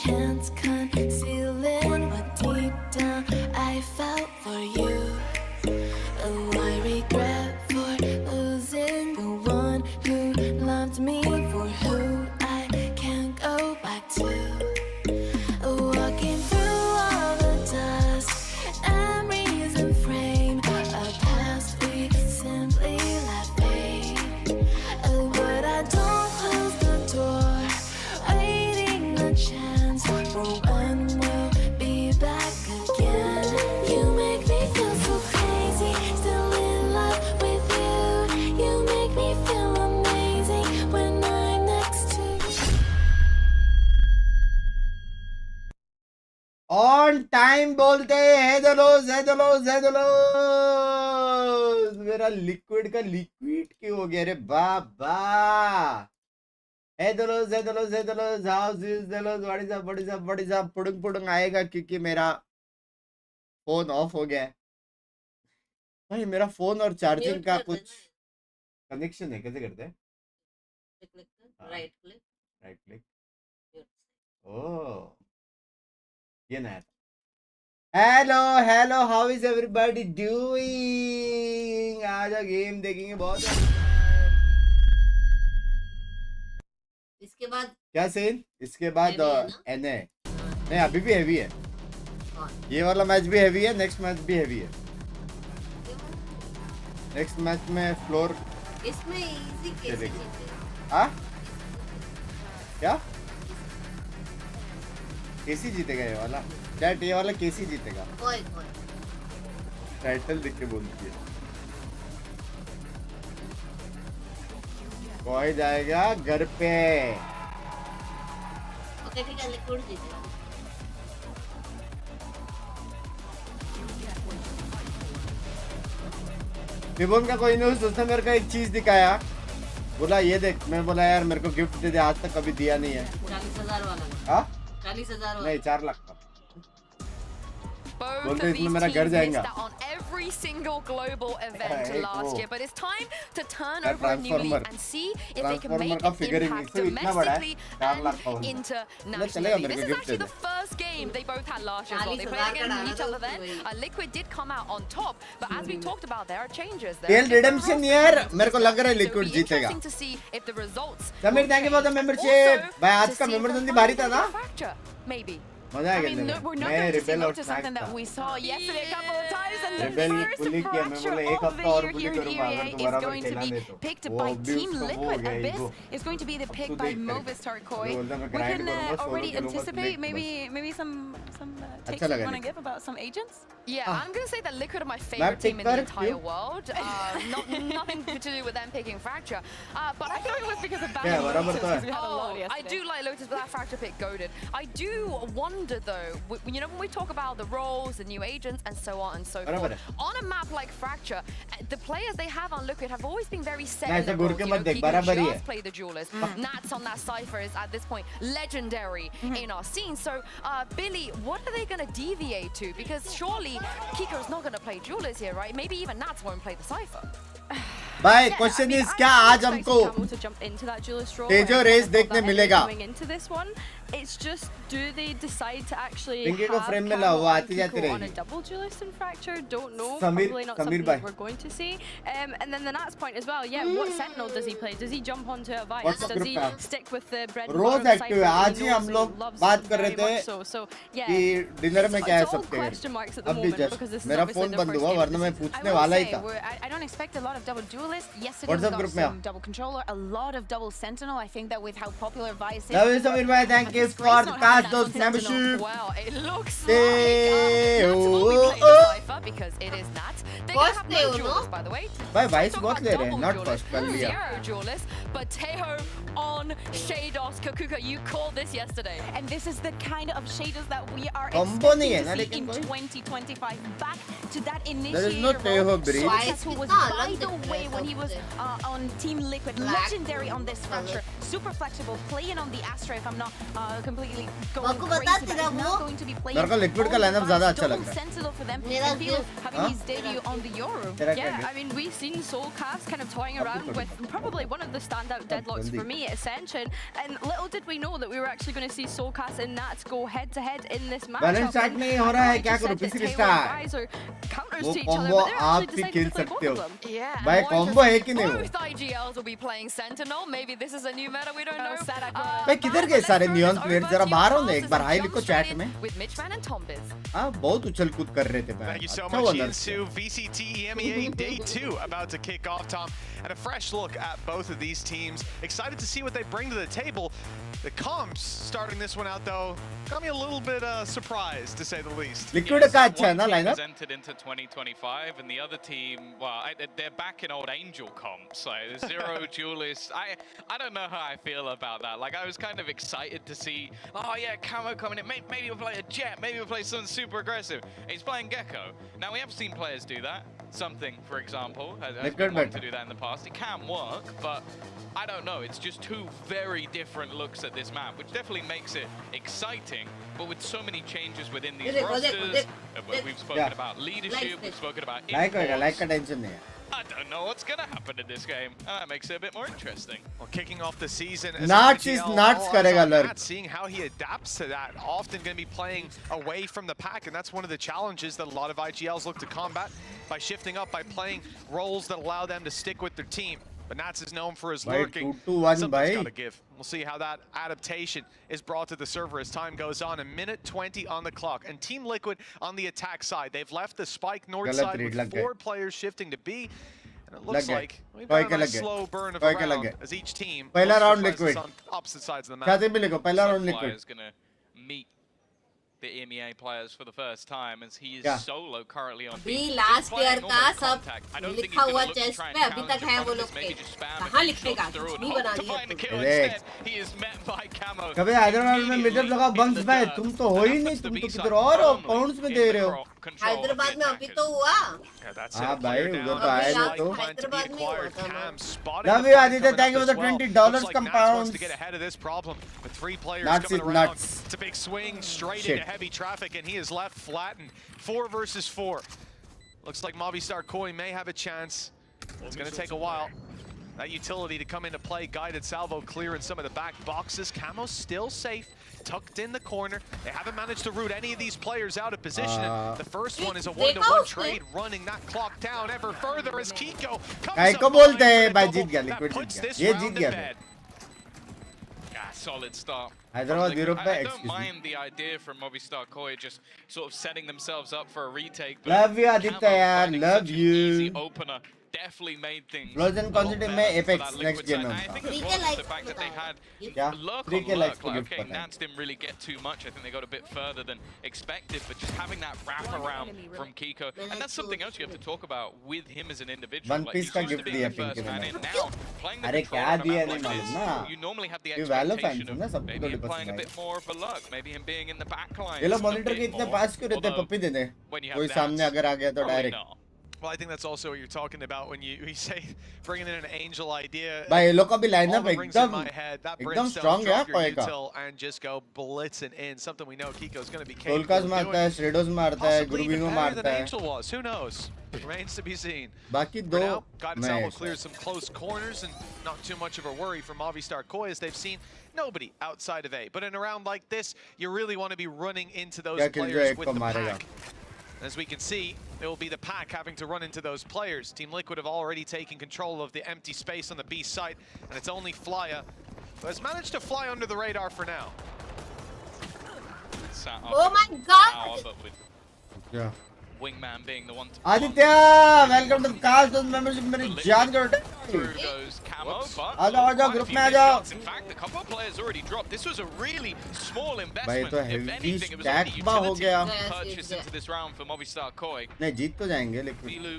can't conceal it, what deep down I felt for you. Oh, I regret for losing the one who loved me, for who I can't go back to. Walking through all the dust, memories and frame, a past we simply let fade. Oh, but I don't close the door, waiting a chance for when we'll be back again. You make me feel so crazy, still in love with you. You make me feel amazing when I'm next to you. On time बोलते हैं मेरा liquid का liquid क्यों हो गया रे बाबा। House पुडुंग पुडुंग आएगा क्योंकि मेरा फोन ऑफ हो गया है भाई। मेरा फोन और चार्जिंग का कुछ कनेक्शन है, कैसे करते हैं? राइट क्लिक ओह ये नया था। Hello how is everybody doing? आज गेम देखेंगे बहुत। इसके बाद क्या सीन? इसके बाद एनए नहीं, अभी भी हेवी है। ये वाला मैच भी हेवी है, नेक्स्ट मैच भी हेवी है। नेक्स्ट मैच में फ्लोर इसमें इजी कैसे जीते? हाँ क्या केसी जीतेगा ये वाला? डैट ये वाला केसी जीतेगा। कोई टाइटल देख के बोलती है कोई जाएगा घर पे। ओके ठीक है, लिक्विड जीतेगा। विभोन का कोई न्यूज़, उसने मेरे को एक चीज दिखाया, बोला ये देख। मैं बोला यार मेरे को गिफ्ट दे दे, आज तक कभी दिया नहीं है। 40,000 वाला? हाँ 40,000 वाला? नहीं 4 लाख का। Both बोलते of इसमें these मेरा घर teams जाएगा। missed out on every single global event एक last वो year, but it's time to turn क्या over a new leaf transformer and see if they can make का an फिगरिंग impact इससे इतना बड़ा है, domestically 4 लाख का and होगा। internationally. This is actually the first game they both had last year as well. They played 40,000 against each का other then. डाला तो Liquid did come out on top, but as we talked about, there are changes. टेल redemption year मेरे को लग रहा है So it'll Liquid be जीतेगा। interesting to see if the results Sameer will thank you for the change. Membership Also, भाई। आज to का see if member they'll Sandeep find भारी a था ना, bigger factor, maybe. मजा आ I गया। mean, we're not मैं going to see रिबेल और much of स्नैक्स something था। that we saw yesterday a couple of times, and the rebel first police किया, मैं fracture बोला एक of हफ्ता the और year पुलिस here in करूंगा EMEA अगर is दोबारा going to खेलने be दे तो। picked वो by अभी Team उसको वो हो Liquid. गया Abyss ego. is going to be the अब pick तू by देख Movis Turquoise. मैं बोलता मैं We ग्राइंड can करूंगा, सोलो already खेलूंगा, anticipate देख maybe some takes अच्छा you लगा want to नहीं। give about some agents. Yeah, I'm going to say that Liquid are my Map favorite team in the picker, entire you? world. Nothing to do with them picking Fracture. But I thought it was because of Yeah, Banner बराबर Lotus, तो है। 'cause we had a lot I yesterday. do like Lotus, but that Fracture pick goaded. I do wonder though, you know, when we talk about the roles, the new agents, and so on and so बराबर forth, on a map like Fracture, the players they have on Liquid have always been very set नहीं, in their ऐसे घूर roles. के You मत know, देख, Kiko बराबर ही है। just played the duelist. Nats on that Cypher is at this point legendary in our scene. So, Billy, what are they going to deviate to? Because surely Kiko's not going to play duelist here, right? Maybe even Nats won't play the Cypher. भाई question is क्या आज हमको तेजो race देखने मिलेगा? It's just, do they decide to actually Pinky को have frame में लाओ, वो Camo and आती जाती Kiko on a रहेगी। double duelist in Fracture? Don't know. Sameer Probably not Sameer something भाई that we're going to see. And then the Nats point as well. Yeah, what Sentinel does he play? Does he jump onto a Vice? WhatsApp Does group he पे stick with the bread and रोज butter of active Cypher है। that आज he ही हम knows लोग and loves बात कर रहे very थे much so yeah. कि डिनर में क्या है It's all सबके question marks at the अब भी moment just because this is मेरा obviously फोन the बंद first हुआ game of वरना the मैं season. पूछने I will वाला ही say, था। I don't expect a lot of double duelists. Yesterday we WhatsApp got group में some double controller, a lot of double sentinel. I think that with how popular Vice is, love you Sameer भाई, thank you it's for great not having cast that दोस्त on Sentinel. Membership. Well, it looks like Hey, Nats will be playing oh, the Cypher because it is Nats. They're going to have no First Teo, duelists, no? by the way. भाई vice Talk बहुत about ले रहे हैं, double not duelists, first कर लिया। zero duelists, but Teo on Shados. Kakuka, you called this yesterday. and this is the kind of shaders that we are Combo नहीं है expecting ना to see लेकिन in कोई? 2025. Back to that There is initiator no Teho role. breed. Suicide, who was कितना by अलग the दिख रहा way है when he was सबसे। on Team Liquid, Black legendary on this color. Fracture. super flexible, playing on the Astra if I'm not completely going आपको crazy, बता but तेरा is now वो going to be playing मेरे को Liquid का all the lineup ज़्यादा rounds. अच्छा Double लगता है। sensible for them. मेरा And Theo gift, having हाँ? his debut on the Euro. तेरा क्या Yeah, gift? I mean, we've seen Soulcast kind of toying Up around to with probably one of the standout deadlocks for me at Ascension, and little did we know that we were actually going to see Soulcast and Nats go head to head in this matchup. Balance start नहीं हो रहा है, क्या करूं? PC restart. Counters वो to each other, combo but they're आप actually भी deciding खेल to play सकते both हो। of them. Yeah. and भाई more combo है कि नहीं वो? Both IGLs will be playing Sentinel. Maybe this is a new meta. We don't know. भाई किधर गए सारे neon players? जरा बाहर आओ ना, एक बार हाई लिखो chat में। With Mitchman and Tombiz. हाँ बहुत उछल कूद कर रहे थे भाई। Thank you so अच्छा much, हुआ Ian nurse Su. VCT EMEA Day 2 about to kick off, Tom. And a fresh look at both of these teams. Excited to see what they bring to the table. The comps starting this one out, though, got me a little bit surprised, to say the least. Liquid का अच्छा है ना One team lineup? has entered into 2025, and the other team, well, they're back in old Angel comps. Like Zero, Duelist. I don't know how I feel about that. Like, I was kind of excited to see, oh yeah, Camo coming in. Maybe we'll play a Jet. Maybe we'll play something super aggressive. And he's playing Gecko. Now we have seen players do that. Something, for example, has been known to do that in the past. It can work, but I don't know. It's just two very different looks at this map, which definitely makes it exciting. But with so many changes within these rosters, we've spoken about leadership, we've spoken about Like होएगा, like imports. का tension नहीं है। I don't know what's going to happen in this game. That makes it a bit more interesting. Well, kicking off the season, as Nuts IGL, is nuts all eyes करेगा on lurk. Nats, seeing how he adapts to that. Often going to be playing away from the pack, and that's one of the challenges that a lot of IGLs look to combat by shifting up, by playing roles that allow them to stick with their team. But Nats is known for his भाई lurking. 2-1 Something's भाई। got to give. We'll see how that adaptation is brought to the server as time goes on. A minute 20 on the clock. And Team Liquid on the attack side. They've left the spike north गलत side read with लग गए। 4 players shifting to B. And it लग looks गए। like we've कोई got के a लग गए। slow burn of कोई a के लग round गए। as each team पहला looks for round presence Liquid। on opposite sides of the map. छाती पे लिखो पहला So round Fly liquid. is going to meet the EMEA players for the first time as he is क्या? solo currently on अभी B. last Playing year का almost सब contact. I don't think he's लिखा gonna हुआ look to chest try and पे अभी challenge तक है in वो front of लोग this, maybe पे just spam a कहाँ few लिखेगा shots through कुछ and नहीं hope बना to दिया find the तुम kill Relax. instead. He is met by Camo. कभी हैदराबाद में मिडिल लगा बंक्स भाई तुम तो हो ही नहीं तुम तो किधर और हो पाउंड्स में दे रहे हो हैदराबाद में अभी तो हुआ Yeah, that's हाँ it. भाई Player उधर down. तो आए अभी थे last तो Plan to be हैदराबाद में हुआ acquired. था Cam ना spotting Love the you, fight Aditya. coming Thank you up for the as well. $20 Looks like Nats wants compounds. to get ahead of this problem with 3 players Nuts coming is around. nuts. It's a big swing straight Shit. into heavy traffic, and he is left flattened. 4 versus 4. Looks like Movistar Koi may have a chance. It's going to take a while. That utility to come into play, guided salvo clearing some of the back boxes. Camo's still safe, tucked in the corner. They haven't managed to root any of these players out of position. And the first one is a one-to-one trade, running that clock down ever further as Kiko काय comes को up बोलते behind हैं for भाई the Jeet double. गया That liquid puts जीत गया this ये round Jeet to गया bed. Yeah, solid start. Hyderabad Europe पे I don't excuse me mind the idea from Movistar Koi just sort of setting themselves up for a retake. but Love you, Aditya, Camo yaar, finding love such an you. Easy opener definitely made things Frozen a lot Consider में better for APEKS that next Liquid game side. में And I होगा। think Three as के well likes the fact that they had क्या lurk 3 on के likes lurk. को Like, gift okay, पता है Nats didn't really get too much. I think they got a bit further than expected, but just having that wrap around from Kiko, and that's something else you have to talk about with him as an individual. One Like, Piece he's का used to gift being दिया the first Pinky man ने in. Now playing the अरे control क्या on a दिया map नहीं like मालूम this, ना you normally have the ये Valor expectation fans हैं ना of सबको maybe थोड़ी him playing पसंद a आएगी bit more of a luck, maybe him being in the back line. ये लोग a मॉनिटर के bit इतने more. पास क्यों रहते हैं Although, Pappi they they when you have कोई that, सामने अगर आ गया तो probably direct not. Well, I think that's also what you're talking about when you say bringing in an angel idea. भाई ये लोग का भी All lineup that rings in एकदम my head, that एकदम brimstone, स्ट्रांग है drop your कोई का util and just go blitzing in. Something we know Kiko's going to be सोलकास capable of मारता doing. है श्रेडोस मारता है Possibly ग्रूविंगो even better मारता than है Angel was. Who knows? Remains to be seen. बाकी For दो now, Guided Salvo match clears some close corners and not too much of a worry for Movistar Koi as they've seen nobody outside of A. But in a round like this, you really want to be running into those क्या किल जो players एक with को the मारेगा pack. As we can see, it will be the pack having to run into those players. Team Liquid have already taken control of the empty space on the B site, and it's only Flya who has managed to fly under the radar for now. Sat up Oh in my the God! tower, but with क्या Wingman being the one to Aditya welcome to cast membership मेरी जान का through goes Camo, but आ जाओ quite a group few में आ missed जाओ shots. In fact, a couple of players already dropped. This was a really small भाई investment. तो If heavy anything, it was stack only बा हो utility गया Yes, purchased yes, into this round for Movistar Koi. नहीं जीत तो जाएंगे लेकिन Bilu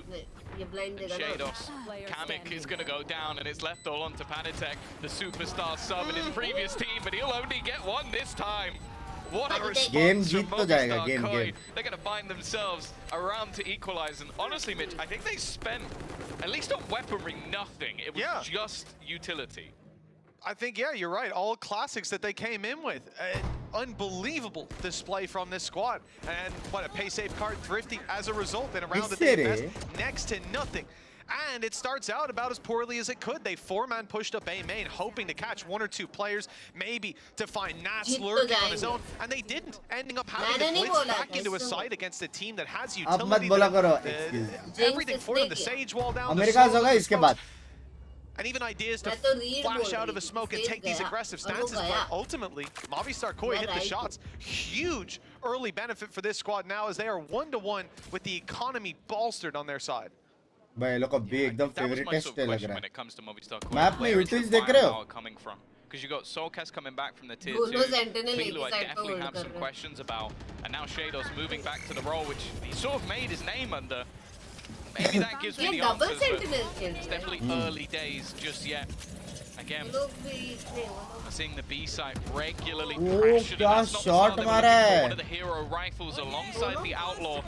ये ब्लाइंड and देगा ना Shados. Kamek is going to go down, and it's left all onto Panitek, the superstar sub in his previous team, but he'll only get one this time. What a response Game from जीत तो जाएगा, Movistar game, Koi. game. They're going to find themselves around to equalize, and honestly, Mitch, I think they spent, at least on weaponry, nothing. It was Yeah. just utility. I think, yeah, you're right. All classics that they came in with. Unbelievable display from this squad. And what a pay safe card, Thrifty, as a result, in a round that they missed next to nothing. And it starts out about as poorly as it could. They 4-man pushed up A main, hoping to catch 1 or 2 players, maybe to find Nats lurking on his own, and they didn't, ending up having to blitz back into a site against a team that has utility. Everything for them, the Sage wall down, and even ideas to flash out of the smoke and take these aggressive stances, but ultimately, Movistar Koi hit the shots. Huge early benefit for this squad now as they are 1-1 with the economy bolstered on their side. भाई लोग अभी एकदम फेवरेटेस्ट लग रहा when it comes to Movistar है Koi. Map में utilities देख रहे हो coming from? Because you got Soulcast coming back from the tier 2. Kilo, I definitely have some questions about. And now Shadows moving back to the role, which he sort of made his name under. Maybe that gives me the answers, but it's definitely early days just yet. Again, seeing the B side regularly pressured. क्या shot मारा है one of the hero rifles alongside the Outlaw.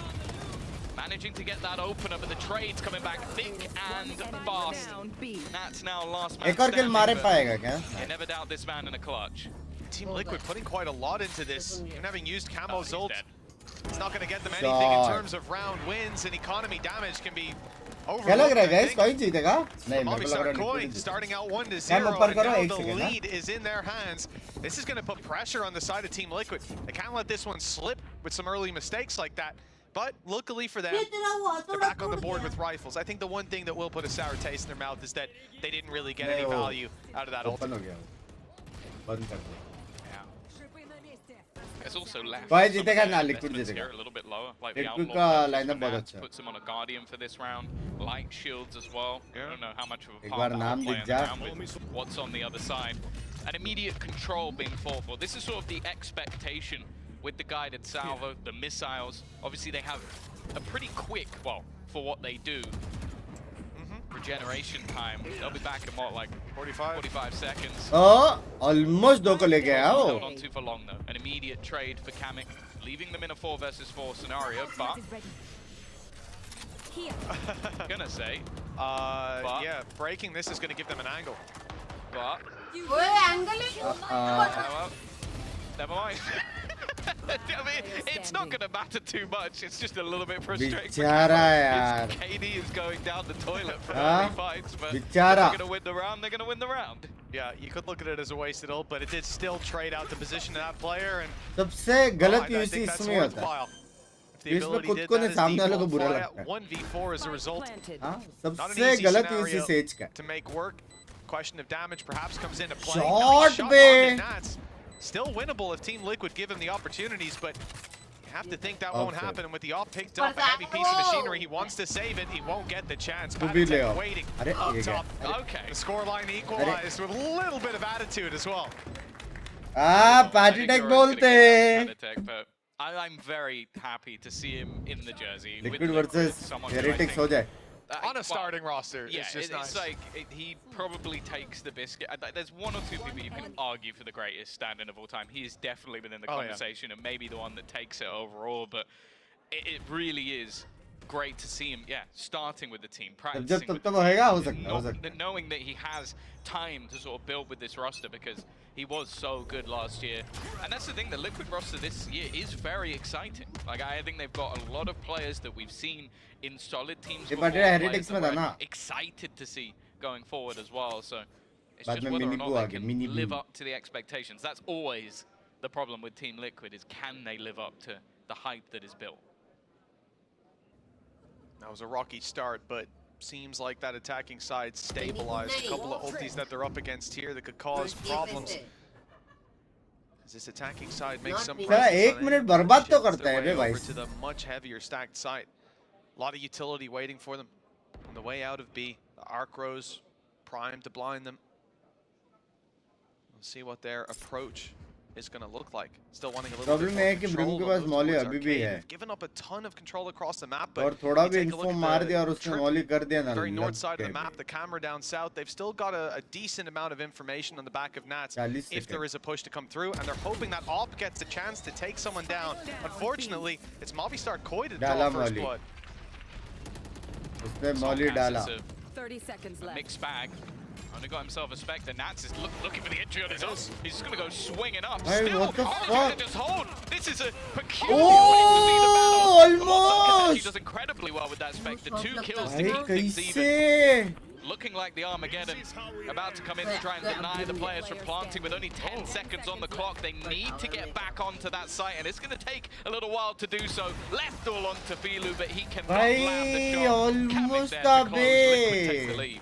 Managing to get that open up, but the trades coming back thick and fast. That's now last man एक और kill मारे पाएगा क्या? You never doubt this man in a clutch. Team Liquid putting quite a lot into this, and having used Camo's ult, it's not going to get them anything in terms of round wins, and economy damage can be overlooked. क्या लग रहा है guys? कोई जीतेगा? नहीं मेरे को लग रहा है Koi starting out 1-0, and now the lead is in their hands. This is going to put pressure on the side of Team Liquid. They can't let this one slip with some early mistakes like that. But luckily for them, they're back on the board with rifles. I think the one thing that will put a sour taste in their mouth is that they didn't really get any value out of that ultimate. There's also left. कोई जीतेगा ना liquid जीतेगा A little bit lower. Like liquid का lineup बहुत अच्छा puts him on a guardian for this round. Light shields as well. I don't know how much of a एक part बार नाम दिख जा with what's on the other side. An immediate control being fought for. This is sort of the expectation with the guided salvo, the missiles. Obviously they have a pretty quick, well, for what they do, regeneration time. They'll be back in what, like 45 seconds. Oh, almost दो को ले गया वो. Not too for long though. An immediate trade for Kamek, leaving them in a 4 versus 4 scenario, but gonna say, yeah, breaking this is going to give them an angle. But never mind. I mean, it's not going to matter too much. It's just a little bit frustrating. KD is going down the toilet for early fights, but if they're going to win the round, they're going to win the round. Yeah, you could look at it as a wasted ult, but it did still trade out the position of that player. And सबसे गलत I UC think that's इसमें होता है. worthwhile. If the ability did that as default, 1v4 as a result. हाँ, Not an सबसे easy गलत UC scenario says का. to make work. Question of damage perhaps comes into play. Shot Shot पे. on the Nats. Still winnable if Team Liquid give him the opportunities, but you have to think that won't happen. And with the off picked up a heavy piece of machinery, he wants to save it. He won't get the chance. Battletech waiting up top. Okay. The scoreline equalized with a little bit of attitude as well. Battletech बोलते हैं. But I'm very happy to see him in the jersey. Liquid versus retakes हो जाए. On a starting roster, yeah, it's just it's like he probably takes the biscuit. There's 1 or 2 people you can argue for the greatest stand-in of all time. He has definitely been in the conversation and maybe the one that takes it overall, but it really is great to see him, starting with the team, practicing with the team, knowing that he has time to sort of build with this roster because he was so good last year. And that's the thing, the Liquid roster this year is very exciting. Like, I think they've got a lot of players that we've seen in solid teams before, players that we're excited to see going forward as well. So it's just whether or not they can live up to the expectations. That's always the problem with Team Liquid, is can they live up to the hype that is built? That was a rocky start, but seems like that attacking side stabilized. A couple of ultis that they're up against here that could cause problems. As this attacking side makes some एक minute बर्बाद तो करता है बे भाई. over to the much heavier stacked side. A lot of utility waiting for them on the way out of B. The arc rows primed to blind them. We'll see what their approach is going to look like. Still wanting a little bit more control. They've given up a ton of control across the map, but थोड़ा भी info मार दिया और उसने Molly कर दिया ना. very north side of the map, the camera down south, they've still got a decent amount of information on the back of Nats if there is a push to come through, and they're hoping that Op gets a chance to take someone down. Unfortunately, it's Movistar Koi to draw first blood. उसने Molly डाला. 30 seconds left. Mixed bag. Only got himself a Spectre. Nats is looking for the entry on his own. He's just going to go swinging up. Hey, Still, what the he's fuck? going to just hold. This is a peculiar way to be the battle. Almost! He does incredibly well with that Spectre. 2 kills to भाई keep things even. कैसे Looking like the Armageddon about to come in to try and deny the players from planting with only 10 seconds on the clock. They need to get back onto that site, and it's going to take a little while to do so. Left all onto Filu, but he cannot land the भाई shot. almost Kamik there to close. Liquid take the अबे lead.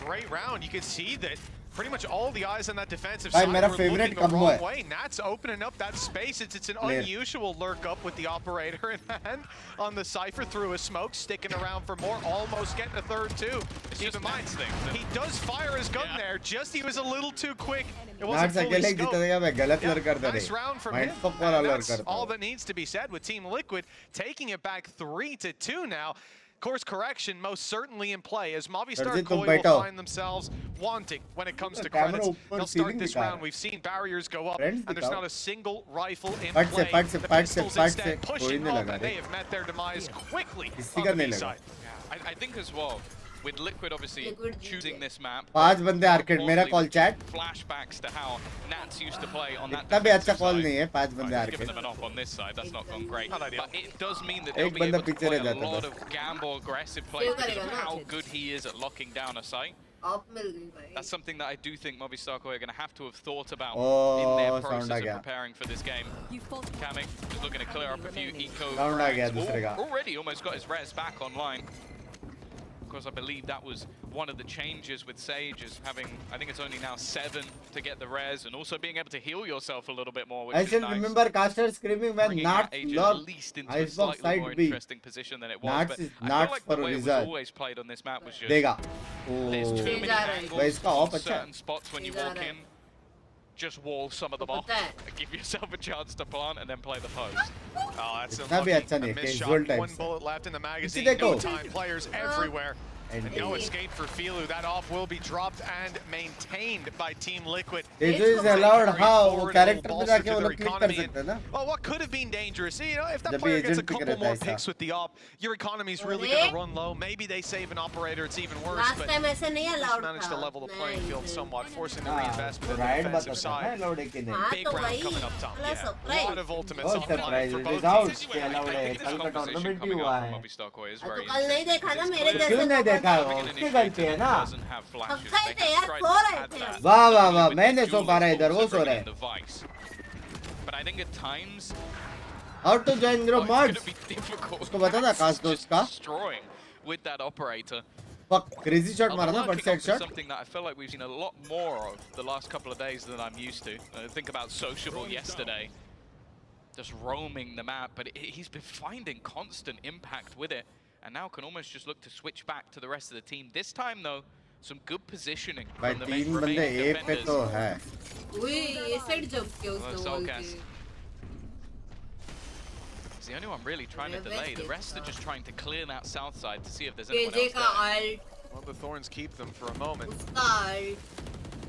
Great round. You can see that pretty much all the eyes on that defensive भाई side मेरा were favorite looking the combo wrong है way. Nat's opening up that space. It's an Clear. unusual lurk up with the operator in hand on the Cypher through a smoke, sticking around for more, almost getting a third too. Keep in mind, he does fire his gun there, just he was a little too quick. It wasn't नाट्स fully अकेले जीता scoped. देगा मैं गलत लड़ कर दे Nice रही round from mind him. Fuck वाला And लड़ that's करता all हूँ that needs to be said with Team Liquid taking it back 3-2 now. Course correction most certainly in play as Movistar Arjit, Koi तुम will बैठो। find themselves wanting when it comes to camera credits. ऊपर They'll ceiling start this दिखा रहा round. है We've seen barriers go up Friends and there's दिखाओ। not a single rifle in फट से play. फट से The फट से pistols फट से instead कोई pushing नहीं up लगा and रे they have met their demise quickly किसी on का the नहीं B लगा side. I think as well, with Liquid obviously Liquid choosing GG. this map. 5 बंदे आर्केड मेरा call chat Flashbacks to how Nats used to play on that इतना भी अच्छा defensive call side. नहीं है 5 बंदे Right, giving them arcade an off on this side, that's not gone great. Not ideal. But it does mean that they'll एक be बंदा able to पीछे play रह a जाता lot बस of gamble aggressive play Still because of करेगा ना how अच्छे good he is at locking down a site. Off मिल गई भाई That's something that I do think Movistar Koi are going to have to have thought about Oh, in their sound process uh of गया। preparing for this game. Kamik is looking to clear up a few eco Sound आ गया frags. दूसरे का। Already almost got his res back online. Of course, I believe that was one of the changes with Sage is having, I think it's only now 7 to get the res and also being able to heal yourself a little bit more, which I is still nice. remember caster screaming when Bringing Nats that agent love at least into a Icebox slightly side more B interesting position than it was. Nats But is I Nats feel like for the a way it was reason always played on this map was just देगा there's too ओ many जा रहा है। angles भाई इसका on of अच्छा है certain spots when you जा walk रहा है। in. Just wall some of them off, पता है। give yourself a chance to plant and then play the post. Oh, that's इतना भी unlucky. अच्छा नहीं A है missed casual shot, type one से bullet left in the magazine. देखो। No time, players everywhere. And And no escape for Filu. That off will be dropped and maintained by Team Liquid. this is allowed how वो character पे जाके वो लोग click कर सकते हैं ना Well, what could have been dangerous, you know, if that जब भी player gets a agent pick couple रहता more है ऐसा। picks with the op, your economy is really going to run low. Maybe they save an operator, it's even worse. Last But time ऐसे नहीं just allowed managed to level the playing field somewhat, forcing the हाँ reinvestment in the ride defensive बताता है side. allowed है कि नहीं हाँ Big तो round वही coming up top. अला Yeah, a surprise lot of ultimates बहुत on the line surprise for है both without teams. के allowed है This कल का conversation टूर्नामेंट भी coming हुआ up from है Movistar Koi is तो very कल नहीं देखा ना मेरे clear. जैसे क्यों नहीं देखा लोगों वो ने- उसकी गलती है ना doesn't have flashes. हम They थे have यार, tried सो to रहे add थे that. वाह वाह वाह With मैं the नहीं सो पा रहा duels, इधर वो also सो bringing रहे in the Vice. But I think at times how to join your it's mods going to be difficult. उसको बता था काश Just दोस्त का destroying with that operator. fuck crazy shot मारा ना Lurking but side up is shot something that I feel like we've seen a lot more of the last couple of days than I'm used to. Think about Sociable yesterday, just roaming the map, but he's been finding constant impact with it, and now can almost just look to switch back to the rest of the team. This time though, some good positioning भाई from the तीन बंदे remaining ए पे defenders. तो है उई ये side jump किया Well, उसने वॉल Solcast. के He's the only one really trying to Yeah, delay. The West rest are is, just trying to clear that south side to see if there's anyone KJ else का there. Ult Well, the Thorns keep them for a moment. उसका ult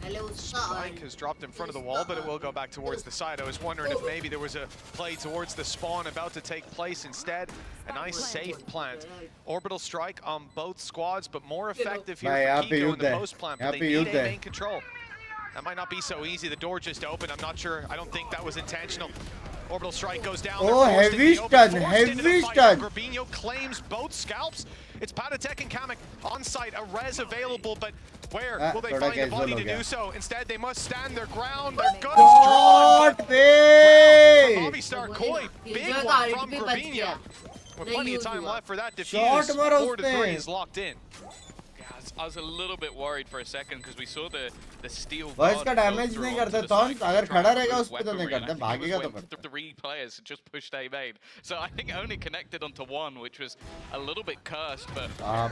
पहले उसका Spike ult has dropped in front of the wall, but it will go back towards the side. I was wondering if maybe there was a play towards the spawn about to take place instead. A nice safe plant. Orbital strike on both squads, but more effective here भाई, for यहाँ पे Kiko in युद्ध the है, post plant. यहाँ But पे they need युद्ध A है। main control. That might not be so easy. The door just opened. I'm not sure. I don't think that was intentional. Orbital strike goes down. Oh, They're forced heavy into the open, stun, forced into the heavy fight. stun. Grabinho claims both scalps. It's Patatek and Kamek on site. A res available, but where will they थोड़ा find the casual body हो to गया। do so? Instead, they must stand their ground. Their guns drawn. Shot From पे Movistar Koi, big Killjoy one का from ult भी बच Grabinho. गया With नहीं plenty of use time हुआ left for that Shot defuse. मारा 4 to उसने। 3 is locked in. Yeah, I was a little bit worried for a second because we saw the steel. Voice guard का go damage through नहीं onto करते the Thorns, side, अगर trying खड़ा to रहेगा move उस पे तो नहीं weaponry, and करते, I think it भागेगा was तो when करते। 3 players had just pushed A main. So I think only connected onto one, which was a little bit cursed, but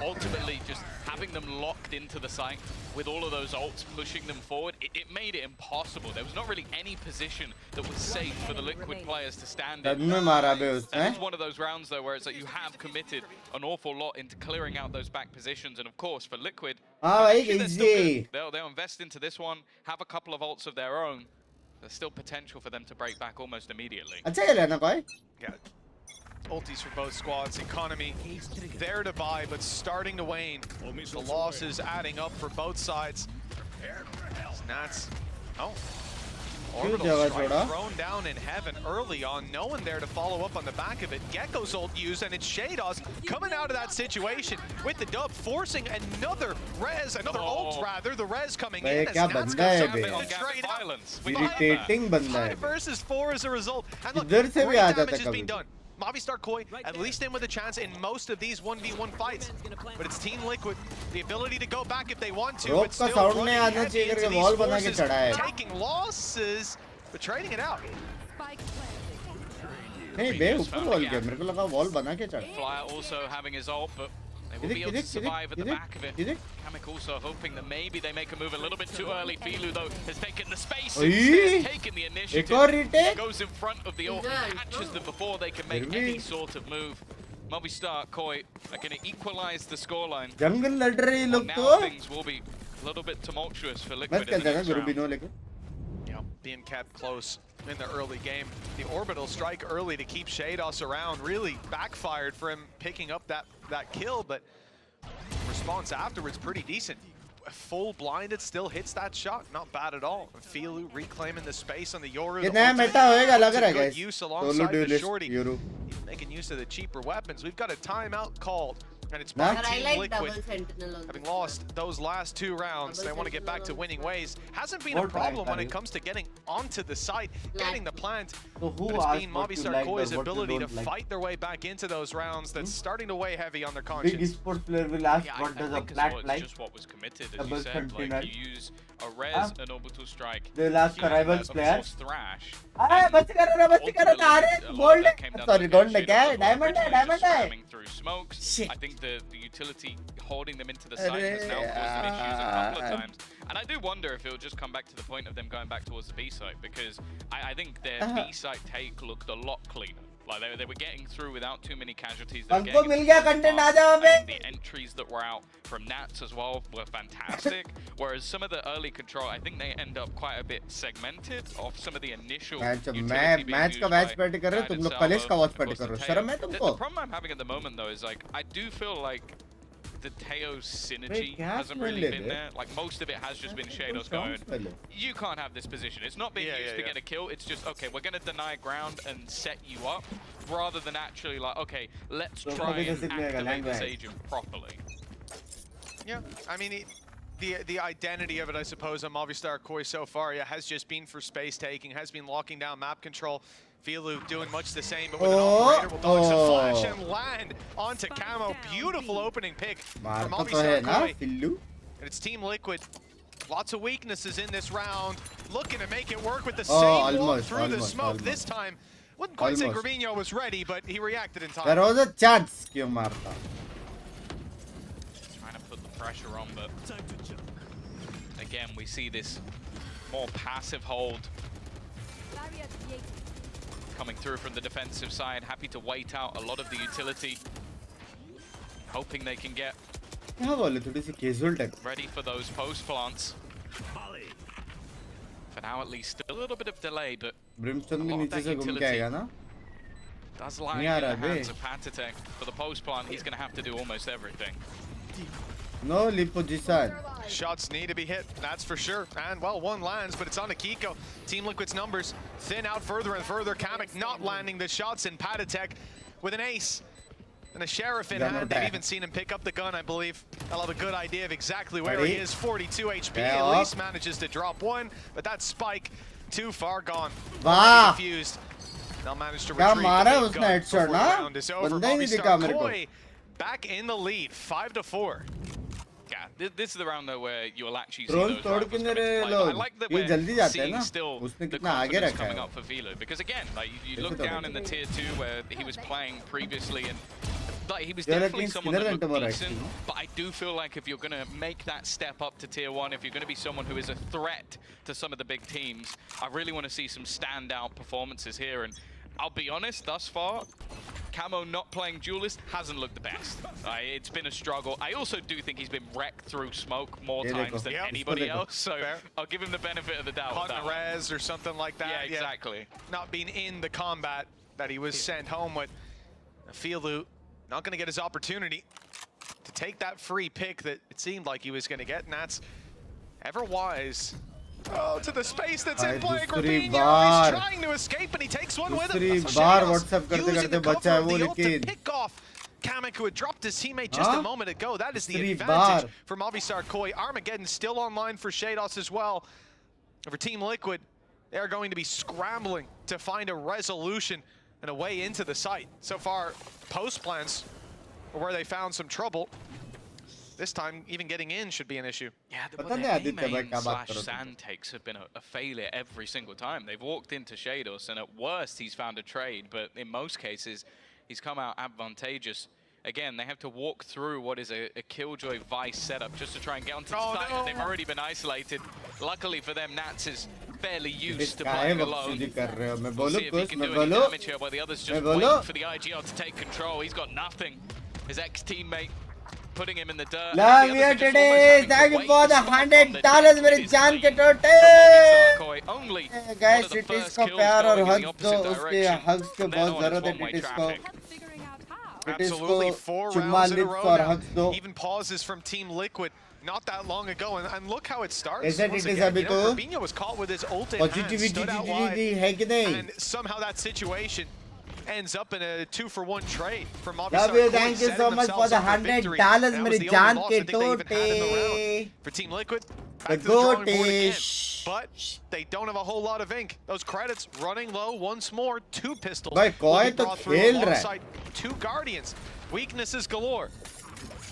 ultimately just having them locked into the site with all of those ults pushing them forward, it made it impossible. There was not really any position that was safe for the Liquid players to stand तब in. में मारा बे And उसने it's one of those rounds though where it's like you have committed an awful lot into clearing out those back positions, and of course for Liquid, हाँ भाई actually they're still good. easy They'll invest into this one, have a couple of ults of their own. There's still potential for them to break back almost immediately. अच्छा खेला ना कोई Yeah. Ultis for both squads. Economy there to buy, but starting to wane. The losses adding up for both sides. Nats. Oh. Kyun Orbital jagah strike choda? thrown down in heaven early on. No one there to follow up on the back of it. Gecko's ult used, and it's Shados coming out of that situation with the dub, forcing another res, another ult rather. The res coming Bhai, in as kya Nats banda hai goes bhai? down to trade up. Violence. Irritating banda hai 5 bhai. versus 4 as a result. And look, Idhar se bhi great aa jata damage has kabhi. been done. Movistar Koi at least in with a chance in most of these 1v1 fights. But it's Team Liquid, the ability to go back if they want to, Rope but ka still sound running nahi aana heavy chahiye into karke these wall bana ke forces, chada hai. taking losses, but trading it out. नहीं बे ऊपर wall क्या मेरे को लगा wall बना के चढ़ Flyer also having his ult, but they will be able to survive at the back of it. Kamek also hoping that maybe they make a move a little bit too early. Filu though has taken the space instead, taken the initiative. और retake? Goes in front of the ult, catches them before they can make any sort of move. Movistar Koi are going to equalize the scoreline. जंगल लड़ रहे हैं लोग तो Now things will be a little bit tumultuous for Liquid मत in कर the देना next गुरु round. बिनो लेके Yeah, being kept close in the early game. The orbital strike early to keep Shados around really backfired for him picking up that kill, but response afterwards pretty decent. Full blinded, still hits that shot, not bad at all. Filu reclaiming the space on the Yoru. ये नया Meta होएगा लग रहा है Good guys use solo alongside the dualist shorty. Euro Making use of the cheaper weapons. We've got a timeout called, and it's Nah. by But I Team like Liquid. double sentinel on Having this lost those last 2 rounds, they want to get back to winning ways. Hasn't been a More problem when time, it comes to getting onto the site, getting the plant. So who But it's asked been what you Movistar like Koi's or what you ability to don't like? fight their way back into those rounds that's starting to weigh heavy on their Big conscience. esports player will ask Yeah, what I does a think as plat well, it's like just what was committed, as Double you said. sentinel. Like you use a res, an orbital strike. They will ask you for rivals of player course, Thrash. अरे बच करो ना अरे Ultimately, a lot of gold that came down to sorry the gold Shadows क्या है that were diamond है originally diamond just है spamming through smokes. Shit. I think the utility holding them into the site has now Arre, caused them issues a couple of times. And I do wonder if it'll just come back to the point of them going back towards the B site, because I think their B site take looked a lot cleaner. Like they were getting through without too many casualties. They were हमको getting मिल into गया the content, fast. आ जाओ I think अबे। the entries that were out from Nats as well were fantastic. Whereas some of the early control, I think they end up quite a bit segmented off some of the initial. Match utility मैं being match used का watch by party कर रहे हो तुम Guided लोग college का Salvo, watch of party course, कर रहे the हो शर्म है Teo. तुमको The problem I'm having at the moment though is like I do feel like the Teo synergy क्या hasn't smell really है been bay? there. Like most of it has just been Shadows going, you can't have this position. It's not being used to get a kill. It's just, okay, we're going to deny ground and set you up, rather than actually like, okay, let's So try probably and doesn't make a activate this language. agent properly. Yeah, I mean, the identity of it, I suppose, on Movistar Koi so far, yeah, has just been for space taking, has been locking down map control. Filu doing much the same, but with an operator will dodge the flash and land onto Camo. Beautiful opening pick from मारता तो है Movistar ना Koi. फिल्लू And it's Team Liquid. Lots of weaknesses in this round. Looking to make it work with the Oh, same walk almost, through the almost, smoke. almost. This time, wouldn't quite say Almost. Gravino was ready, but he reacted in time. there was a chance क्यों मारता Trying to put the pressure on, but again, we see this more passive hold coming through from the defensive side. Happy to wait out a lot of the utility, hoping they can get क्या बोले थोड़ी सी casual type ready for those post plants. For now, at least, still a little bit of delay, but Brimstone भी a lot of नीचे that से घूम के utility आएगा ना does lie in नहीं आ the रहा बे। hands of Patatek. For the post plant, he's going to have to do almost everything. No leap position Shots need to be hit, that's for sure. And, well, one lands, but it's on to Kiko. Team Liquid's numbers thin out further and further. Kamek not landing the shots in Patatek with an ace and a sheriff in Gun hand. or They've back. even seen him pick up the gun, I believe. They'll have a good idea of exactly where Ready? he is. 42 HP, Yeah, at up. least manages to drop one, but that spike too far gone. वाह Confused. They'll manage to क्या retrieve मारा the big उसने gun headshot before ना the round is over. बंदा ही नहीं Movistar दिखा मेरे को Koi back in the lead, 5-4. Yeah, this is the round though where you will actually see Drones those तोड़ rivals के come मेरे into play. But I लोग like that ये we're जल्दी जाते हैं seeing ना still उसने the कितना आगे confidence रखा coming है up for Vilo, because again, like you ऐसे look तो down नहीं। in the tier 2 where he was playing previously, and like he was They're definitely against someone that Skinner and looked Tomorrow, decent. actually. But I do feel like if you're going to make that step up to tier 1, if you're going to be someone who is a threat to some of the big teams, I really want to see some standout performances here. And I'll be honest, thus far, Camo not playing Duelist hasn't looked the best. It's been a struggle. I also do think he's been wrecked through smoke more Yeah, times than Yep. anybody Fair. else, so I'll give him the benefit of the doubt. Caught with in that a one. res or something like that. Yeah, exactly. Not being in the combat that he was sent home with. Filu not going to get his opportunity to take that free pick that it seemed like he was going to get, and that's Ever wise. Oh, to the space that's in play. दूसरी He's bar trying to escape and he takes one with him. दूसरी बार WhatsApp करते Using करते the बचा cover है of वो the ult to लेकिन pick off Kamek, who had dropped his teammate just a moment ago. That is the दूसरी advantage bar for Movistar Koi. Armageddon still online for Shados as well. For Team Liquid, they are going to be scrambling to find a resolution and a way into the site. So far, post plans are where they found some trouble. This time, even getting in should be an issue. Yeah, the पता नहीं आदित्य भाई main क्या बात slash करो तुम। sand takes have been a failure every single time. They've walked into Shados, and at worst, he's found a trade, but in most cases, he's come out advantageous. Again, they have to walk through what is a Killjoy Vice setup just to try and get onto the site, and they've already been isolated. Luckily for them, Nats is fairly used to काहे playing alone. बकचोदी कर रहे हो मैं We'll बोलूं see if he कुछ can मैं do any बोलूं damage here, while the others मैं just बोलूं waiting for the IGL to take control. He's got nothing. His ex-teammate putting him in the dirt. Love The you others are just today. almost having Thank to you wait for to the stop on $100 मेरे defensive जान के lead टोटे। from Movistar Koi. Only Guys, one of the Titis first को kills प्यार और going in the hugs दो opposite उसके direction. hugs की From then बहुत on, जरूरत it's है one-way Titis को traffic. Titis Absolutely, को 4 चुम्मा rounds in a lips row और now. hugs दो Even pauses from Team Liquid not that long ago, and look how it starts. ऐसे Once Titis again, अभी तो Fabinho was caught with his ult in hand, positivity stood out wide, है कि नहीं and somehow that situation ends up in a 2-for-1 trade for Movistar. Love you, Koi, thank you setting so much for themselves the up for victory. $100 That मेरे was the जान only loss के I think they even had in the round. टोटे For Team Liquid, The back to the drawing board again. goatish. But they don't have a whole lot of ink. Those credits running low once more. 2 pistols भाई will कोई be तो brought through खेल रहा है alongside 2 Guardians. Weaknesses galore.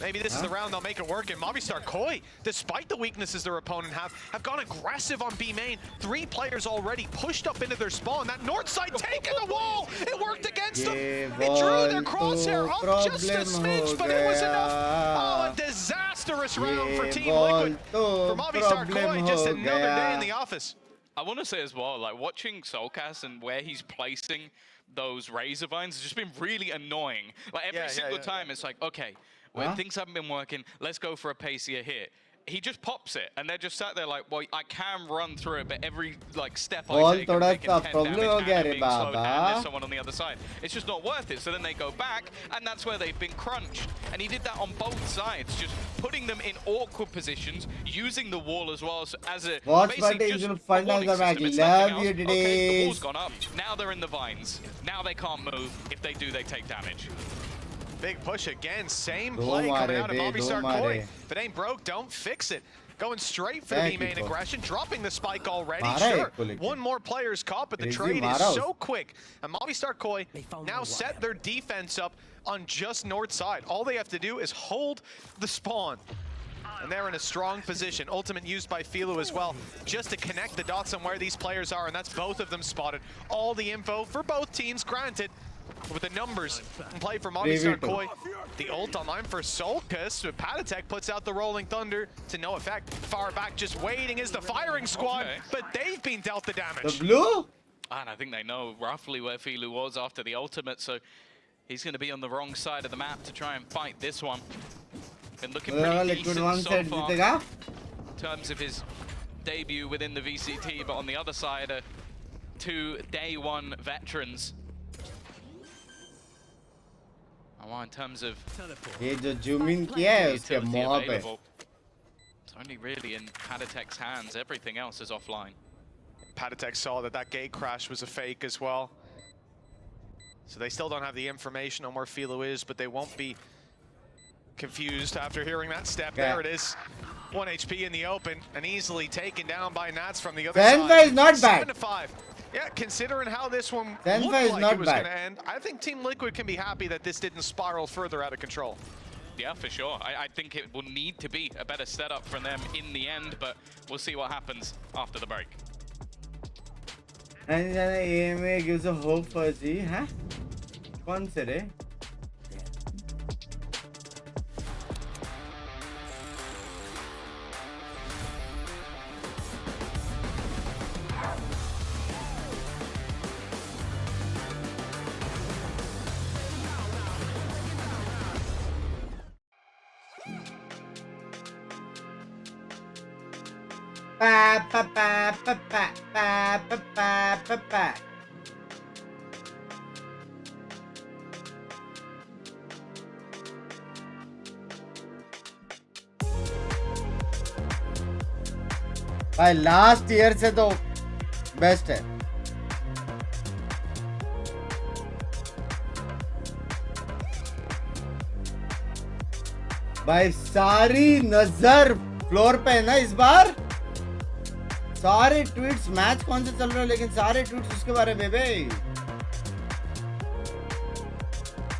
Maybe this is the round they'll make it work. And Movistar Koi, despite the weaknesses their opponent have gone aggressive on B main. 3 players already pushed up into their spawn. That north side taking the wall. It worked against them. It drew their crosshair up just a smidge, but it was enough. Oh, a disastrous round for Team Liquid. For Movistar Koi, just another day in the office. I want to say as well, like watching Soulcast and where he's placing those razor vines has just been really annoying. Like every single time, it's like, okay, when things haven't been working, let's go for a pacier here. He just pops it, and they're just sat there like, well, I can run through it, but every like step I take, I'm taking 10 damage and I'm being slowed, and there's someone on the other side. It's just not worth it. So then they go back, and that's where they've been crunched. And he did that on both sides, just putting them in awkward positions, using the wall as well as a WATCHPARTY is just fun a warning as a system. It's love nothing you else. Okay, the today. wall's gone up. Now they're in the vines. Now they can't move. If they do, they take damage. Big push again. Same play coming out of Movistar Koi. If it ain't broke, don't fix it. Going straight for the B-main aggression, dropping the spike already. Sure, one more player's caught, but the trade is so quick. And Movistar Koi now set their defense up on just north side. All they have to do is hold the spawn. And they're in a strong position. Ultimate used by Filu as well, just to connect the dots on where these players are, and that's both of them spotted. All the info for both teams granted. With the numbers in play for Movistar Koi. The ult online for Solkas. Patatek puts out the Rolling Thunder to no effect. Far back just waiting is the firing squad, but they've been dealt the damage. The blue? And I think they know roughly where Filu was after the ultimate, so he's going to be on the wrong side of the map to try and fight this one. Been looking pretty decent so far in terms of his debut within the VCT, but on the other side are 2 day 1 veterans. In terms of ये जो zoom in किया है उसके मुंह पे it's only really in Patatek's hands. Everything else is offline. Patatek saw that gate crash was a fake as well. So they still don't have the information on where Filu is, but they won't be confused after hearing that step. There it is. 1 HP in the open and easily taken down by Nats from the other side. Zenfa is not bad. 7-5. Yeah, considering how this one Zenfa looked is like not it was bad. going to end, I think Team Liquid can be happy that this didn't spiral further out of control. Yeah, for sure. I think it will need to be a better setup from them in the end, but we'll see what happens after the break. And EMEA gives a hope for G, huh? कौन से रे? Pa pa pa pa pa pa pa pa pa pa. भाई last year से तो best है। भाई सारी नजर फ्लोर पे है ना इस बार। सारे ट्वीट्स, मैच कौन से चल रहे हो लेकिन सारे ट्वीट्स उसके बारे में भाई।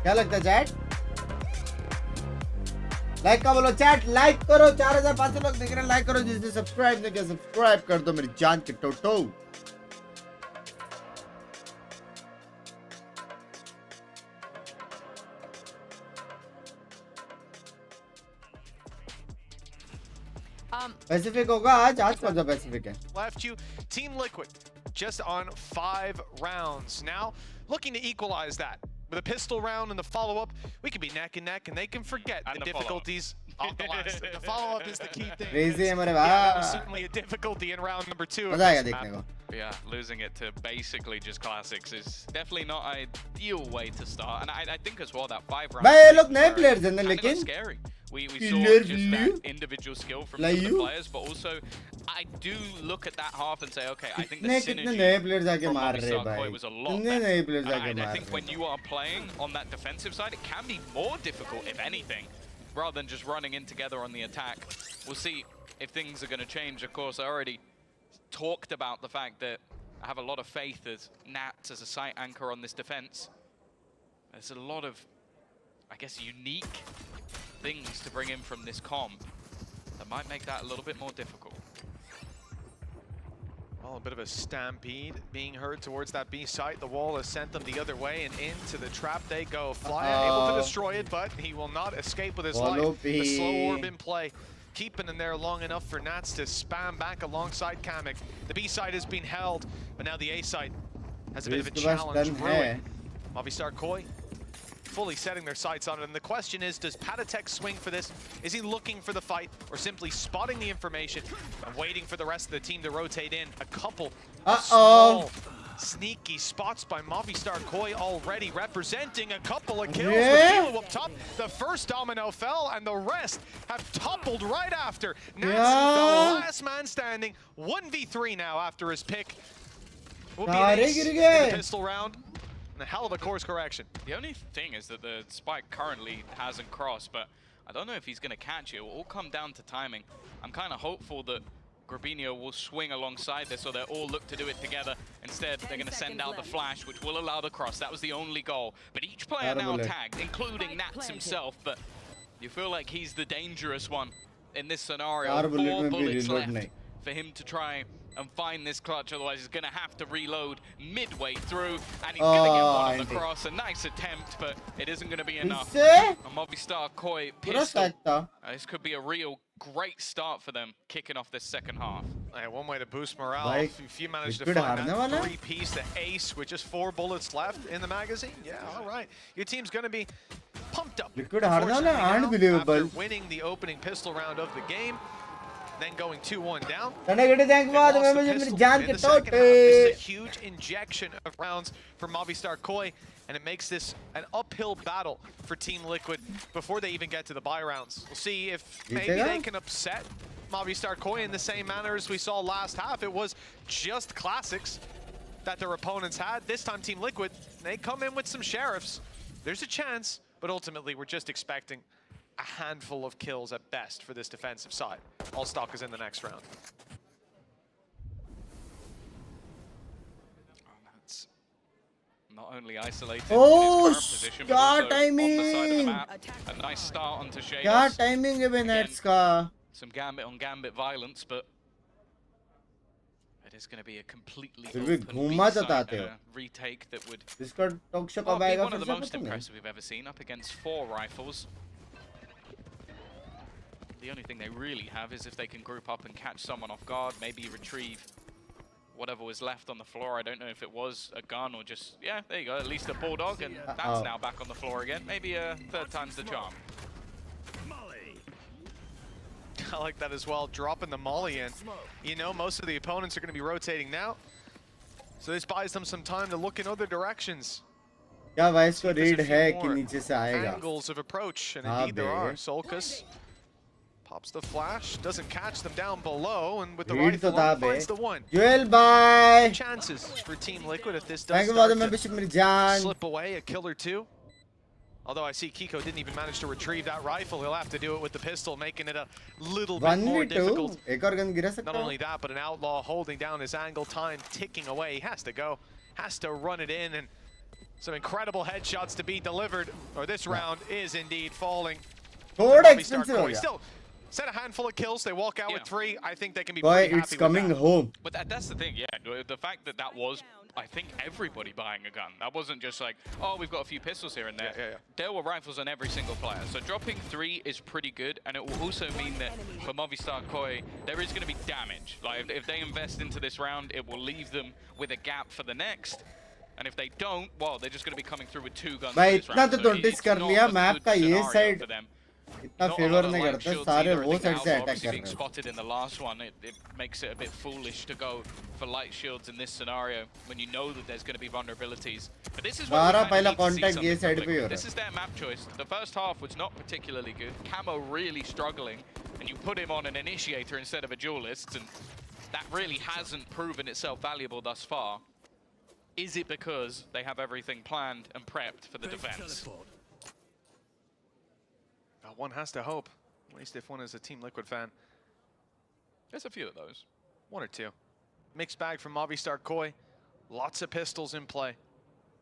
क्या लगता है चैट? लाइक का बोलो चैट, लाइक करो। 4500 लोग देख रहे हैं, लाइक करो। जिसने सब्सक्राइब नहीं किया सब्सक्राइब कर दो मेरी जान के टोटो। पैसिफिक होगा आज कौन सा पैसिफिक है? Left you, Team Liquid, just on 5 rounds. Now, looking to equalize that. With a pistol round and the follow-up, we could be neck and neck, and they can forget And the the difficulties of the last. The follow-up is the key thing. Crazy है मेरे Yeah, that was भाई। certainly a difficulty in round number 2. मजा आएगा देखने को। Yeah, losing it to basically just classics is definitely not an ideal way to start. And I think as well that 5 rounds. भाई ये लोग नए players हैं ना, kind of लेकिन scary. We saw Killer just Liu? that individual skill from Like some of the you? players, but also I do look at that half and say, okay, I think the कितने synergy नए players आके from मार रहे हैं Movistar Koi भाई। was a lot कितने नए better. players आके And I मार think रहे when you are playing on that defensive side, it can be more difficult, if anything, rather than just running in together on the attack. We'll see if things are going to change. Of course, I already talked about the fact that I have a lot of faith as Nats as a site anchor on this defense. There's a lot of, I guess, unique things to bring in from this comp that might make that a little bit more difficult. Well, a bit of a stampede being heard towards that B site. The wall has sent them the other way, and into the trap they go. Fly able to destroy it, but he will not escape with his Follow life. The slow B. orb in play, keeping him there long enough for Nats to spam back alongside Kamek. The B site has been held, but now the A site has a bit of a इसके पास challenge gun brewing. है। Movistar Koi fully setting their sights on it, and the question is, does Patatek swing for this? Is he looking for the fight, or simply spotting the information and waiting for the rest of the team to rotate in? A couple of small, sneaky spots by Movistar Koi already, representing a couple of kills with Kilo up top. The first domino fell, and the rest have toppled right after. Nats, the last man standing, 1v3 now after his pick. Will be an ace in the pistol round. A hell of a course correction. The only thing is that the spike currently hasn't crossed, but I don't know if he's going to catch it. It will all come down to timing. I'm kind of hopeful that Grabinho will swing alongside this, so they all look to do it together. Instead, they're going to send out the flash, which will allow the cross. That was the only goal. But each player now tagged, including Nats himself, but you feel like he's the dangerous one in this scenario. 4 bullets left for him to try and find this clutch, otherwise he's going to have to reload midway through, and he's going to get one on the cross. A nice attempt, but it isn't going to be enough. And Movistar Koi pistol. This could be a real great start for them, kicking off this second half. One way to boost morale. If you manage to find that 3-piece, the ace with just 4 bullets left in the magazine, yeah, all right. Your team's going to be pumped up. After winning the opening pistol round of the game, then going 2-1 down. This is a huge injection of rounds for Movistar Koi, and it makes this an uphill battle for Team Liquid before they even get to the buy rounds. We'll see if maybe they can upset Movistar Koi in the same manner as we saw last half. It was just classics that their opponents had. This time Team Liquid, they come in with some sheriffs. There's a chance, but ultimately we're just expecting a handful of kills at best for this defensive side. All stock is in the next round. That's not only isolated Oh, in his current position, but also on the side of the map. A nice start onto Shaders. क्या timing है Nats का? Some gambit on gambit violence, but it is going to be a completely retake that would be one of the most impressive we've ever seen, up against 4 rifles. The only thing they really have is if they can group up and catch someone off guard, maybe retrieve whatever was left on the floor. I don't know if it was a gun or just, yeah, there you go, at least a bulldog, and that's now back on the floor again. Maybe a 3rd time's the charm. I like that as well, dropping the molly in. You know, most of the opponents are going to be rotating now, so this buys them some time to look in other directions. क्या भाई इसको read है कि नीचे से आएगा? Angles of approach, and indeed there are. Solkus Pops the flash, doesn't catch them down below, and with the Read rifle to on, the finds the one. Joel, bye. Chances for Team Liquid if this does Thank you for the start membership, to मेरी जान. slip away, a kill or two. Although I see Kiko didn't even manage to retrieve that rifle, he'll have to do it with the pistol, making it a little bit more 1v2. difficult. एक और gun गिरा सकता Not हूँ. only that, but an outlaw holding down his angle, time ticking away. He has to go, has to run it in, and some incredible headshots to be delivered. Or this round is indeed falling. थोड़ा Bobby Stark expensive हो Koi गया. still set a handful of kills. They walk out with 3. I think they can be Boy, pretty it's happy coming with that. home. But that's the thing, yeah. The fact that that was, I think, everybody buying a gun. That wasn't just like, oh, we've got a few pistols here and there. Yeah. There were rifles on every single player. So dropping 3 is pretty good, and it will also mean that for Movistar Koi, there is going to be damage. Like, if they invest into this round, it will leave them with a gap for the next. And if they don't, well, they're just going to be coming through with 2 guns. भाई this इतना round. तो So notice it's कर not लिया a map good का ये scenario side for them. इतना Not a favour lot of नहीं light करता shields सारे either. I वो think साइड से Alva अटैक obviously कर being रहे हैं. spotted in the last one, it makes it a bit foolish to go for light shields in this scenario when you know that there's going to be vulnerabilities. But this is where we बारह kind पहला of need to see contact ये something side from पे ही हो Liquid. रहा This is their map choice. The first half was not particularly good. Camo really struggling, and you put him on an initiator instead of a duelist, and that really hasn't proven itself valuable thus far. Is it because they have everything planned and prepped for the defense? One has to hope, at least if one is a Team Liquid fan. There's a few of those. 1 or 2. Mixed bag from Movistar Koi. Lots of pistols in play.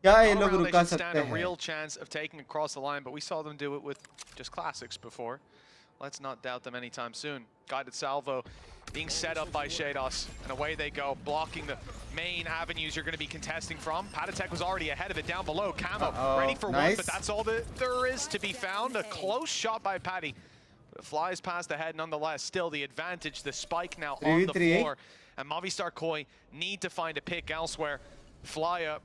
क्या ये All लोग around, they रुका should stand सकते a हैं? real chance of taking across the line, but we saw them do it with just classics before. Let's not doubt them anytime soon. Guided salvo being set up by Shados, and away they go, blocking the main avenues you're going to be contesting from. Patatek was already ahead of it down below. Camo ready for one, but that's all that there is to be found. A close shot by Patty, but it flies past the head nonetheless. Still the advantage, the spike now on the 3v3. floor, and Movistar Koi need to find a pick elsewhere. Fly up.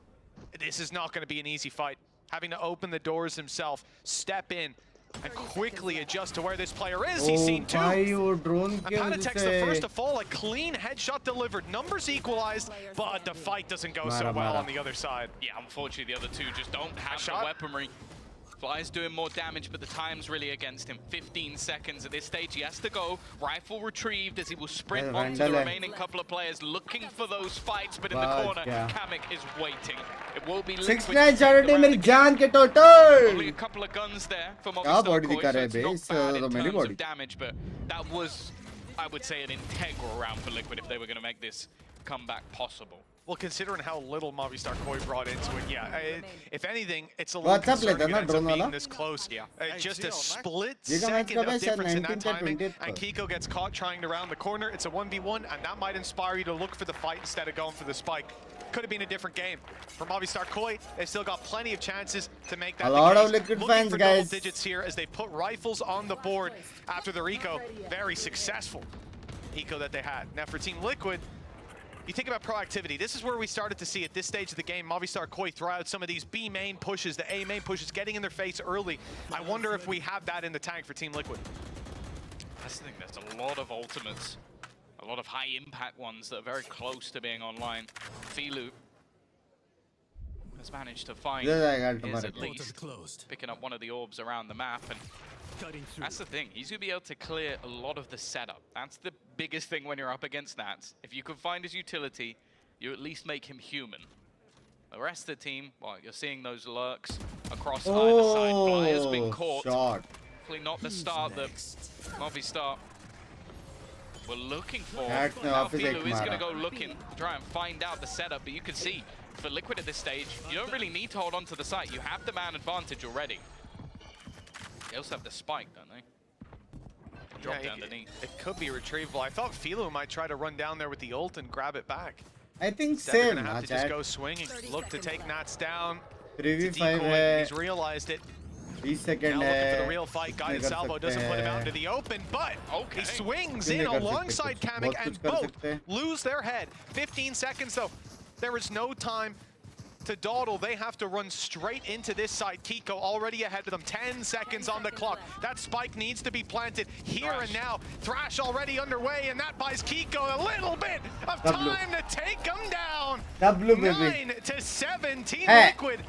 This is not going to be an easy fight. Having to open the doors himself, step in, and quickly adjust to where this player is. He's seen 2. भाई वो drone And के वजह Patatek's the first से to fall. A clean headshot delivered. Numbers equalized, but the fight doesn't go so well on the other side. Yeah, unfortunately, the other 2 just don't have the shot. weaponry. Fly's doing more damage, but the time's really against him. 15 seconds at this stage. He has to go. Rifle retrieved as he will sprint Yeah, onto the Vandal. remaining couple of players, looking for those fights, but in the Bad, corner, yeah. Kamek is waiting. It will be 6-9 charity around मेरी again. जान के Only total. a couple of guns there for क्या Movistar body Koi, दिखा so रहे it's हैं not base, bad तो in मेरी terms body. of damage, but that was, I would say, an integral round for Liquid if they were going to make this comeback possible. Well, considering how little Movistar Koi brought into it, yeah. If anything, it's a little WhatsApp concerning लेता it ना ends up drone being वाला? this close. Yeah. Just a split ये का match second कब है? of शायद difference in 19th that या timing, 20th and को. Kiko gets caught trying to round the corner. It's a 1v1, and that might inspire you to look for the fight instead of going for the spike. Could have been a different game. For Movistar Koi, they've still got plenty of chances to make that A the lot case. of Liquid Looking fans, for guys. double digits here as they put rifles on the board after the Rico. Very successful eco that they had. Now for Team Liquid, you think about proactivity. This is where we started to see at this stage of the game, Movistar Koi throw out some of these B main pushes, the A main pushes, getting in their face early. I wonder if we have that in the tank for Team Liquid. That's the thing, there's a lot of ultimates. A lot of high impact ones that are very close to being online. Filu has managed to find इधर जाएगा his तुम्हारे at least, picking up one of the orbs around the map, and that's the thing. He's going to be able to clear a lot of the setup. That's the biggest thing when you're up against Nats. If you can find his utility, you at least make him human. The rest of the team, well, you're seeing those lurks across either side. Flyer's been caught. shot. Hopefully not the start that Movistar were looking for. That's the Now opposite, Filu is going to Mara. go looking to try and find out the setup, but you can see for Liquid at this stage, you don't really need to hold on to the site. You have the man advantage already. They also have the spike, don't they? Drop Yeah, down underneath. it could be retrievable. I thought Filu might try to run down there with the ult and grab it back. I think Instead, they're same gonna have to ना just chat. go swinging, look to take Nats down. 3v5 Decoy, है. he's realized it. 20 second Now looking for the है. real fight. Guided कर salvo सकते doesn't put him out हैं. into the open, but Okay. he swings नहीं in कर सकते alongside कुछ. Kamek, बहुत and कुछ कर both सकते हैं. lose their head. 15 seconds though. There is no time to dawdle. They have to run straight into this side. Kiko already ahead of them. 10 seconds on the clock. That spike needs to be planted here and now. Thrash already underway, and that buys Kiko a little bit of W. time to take him down. W baby. 9-7, Team Hey. Liquid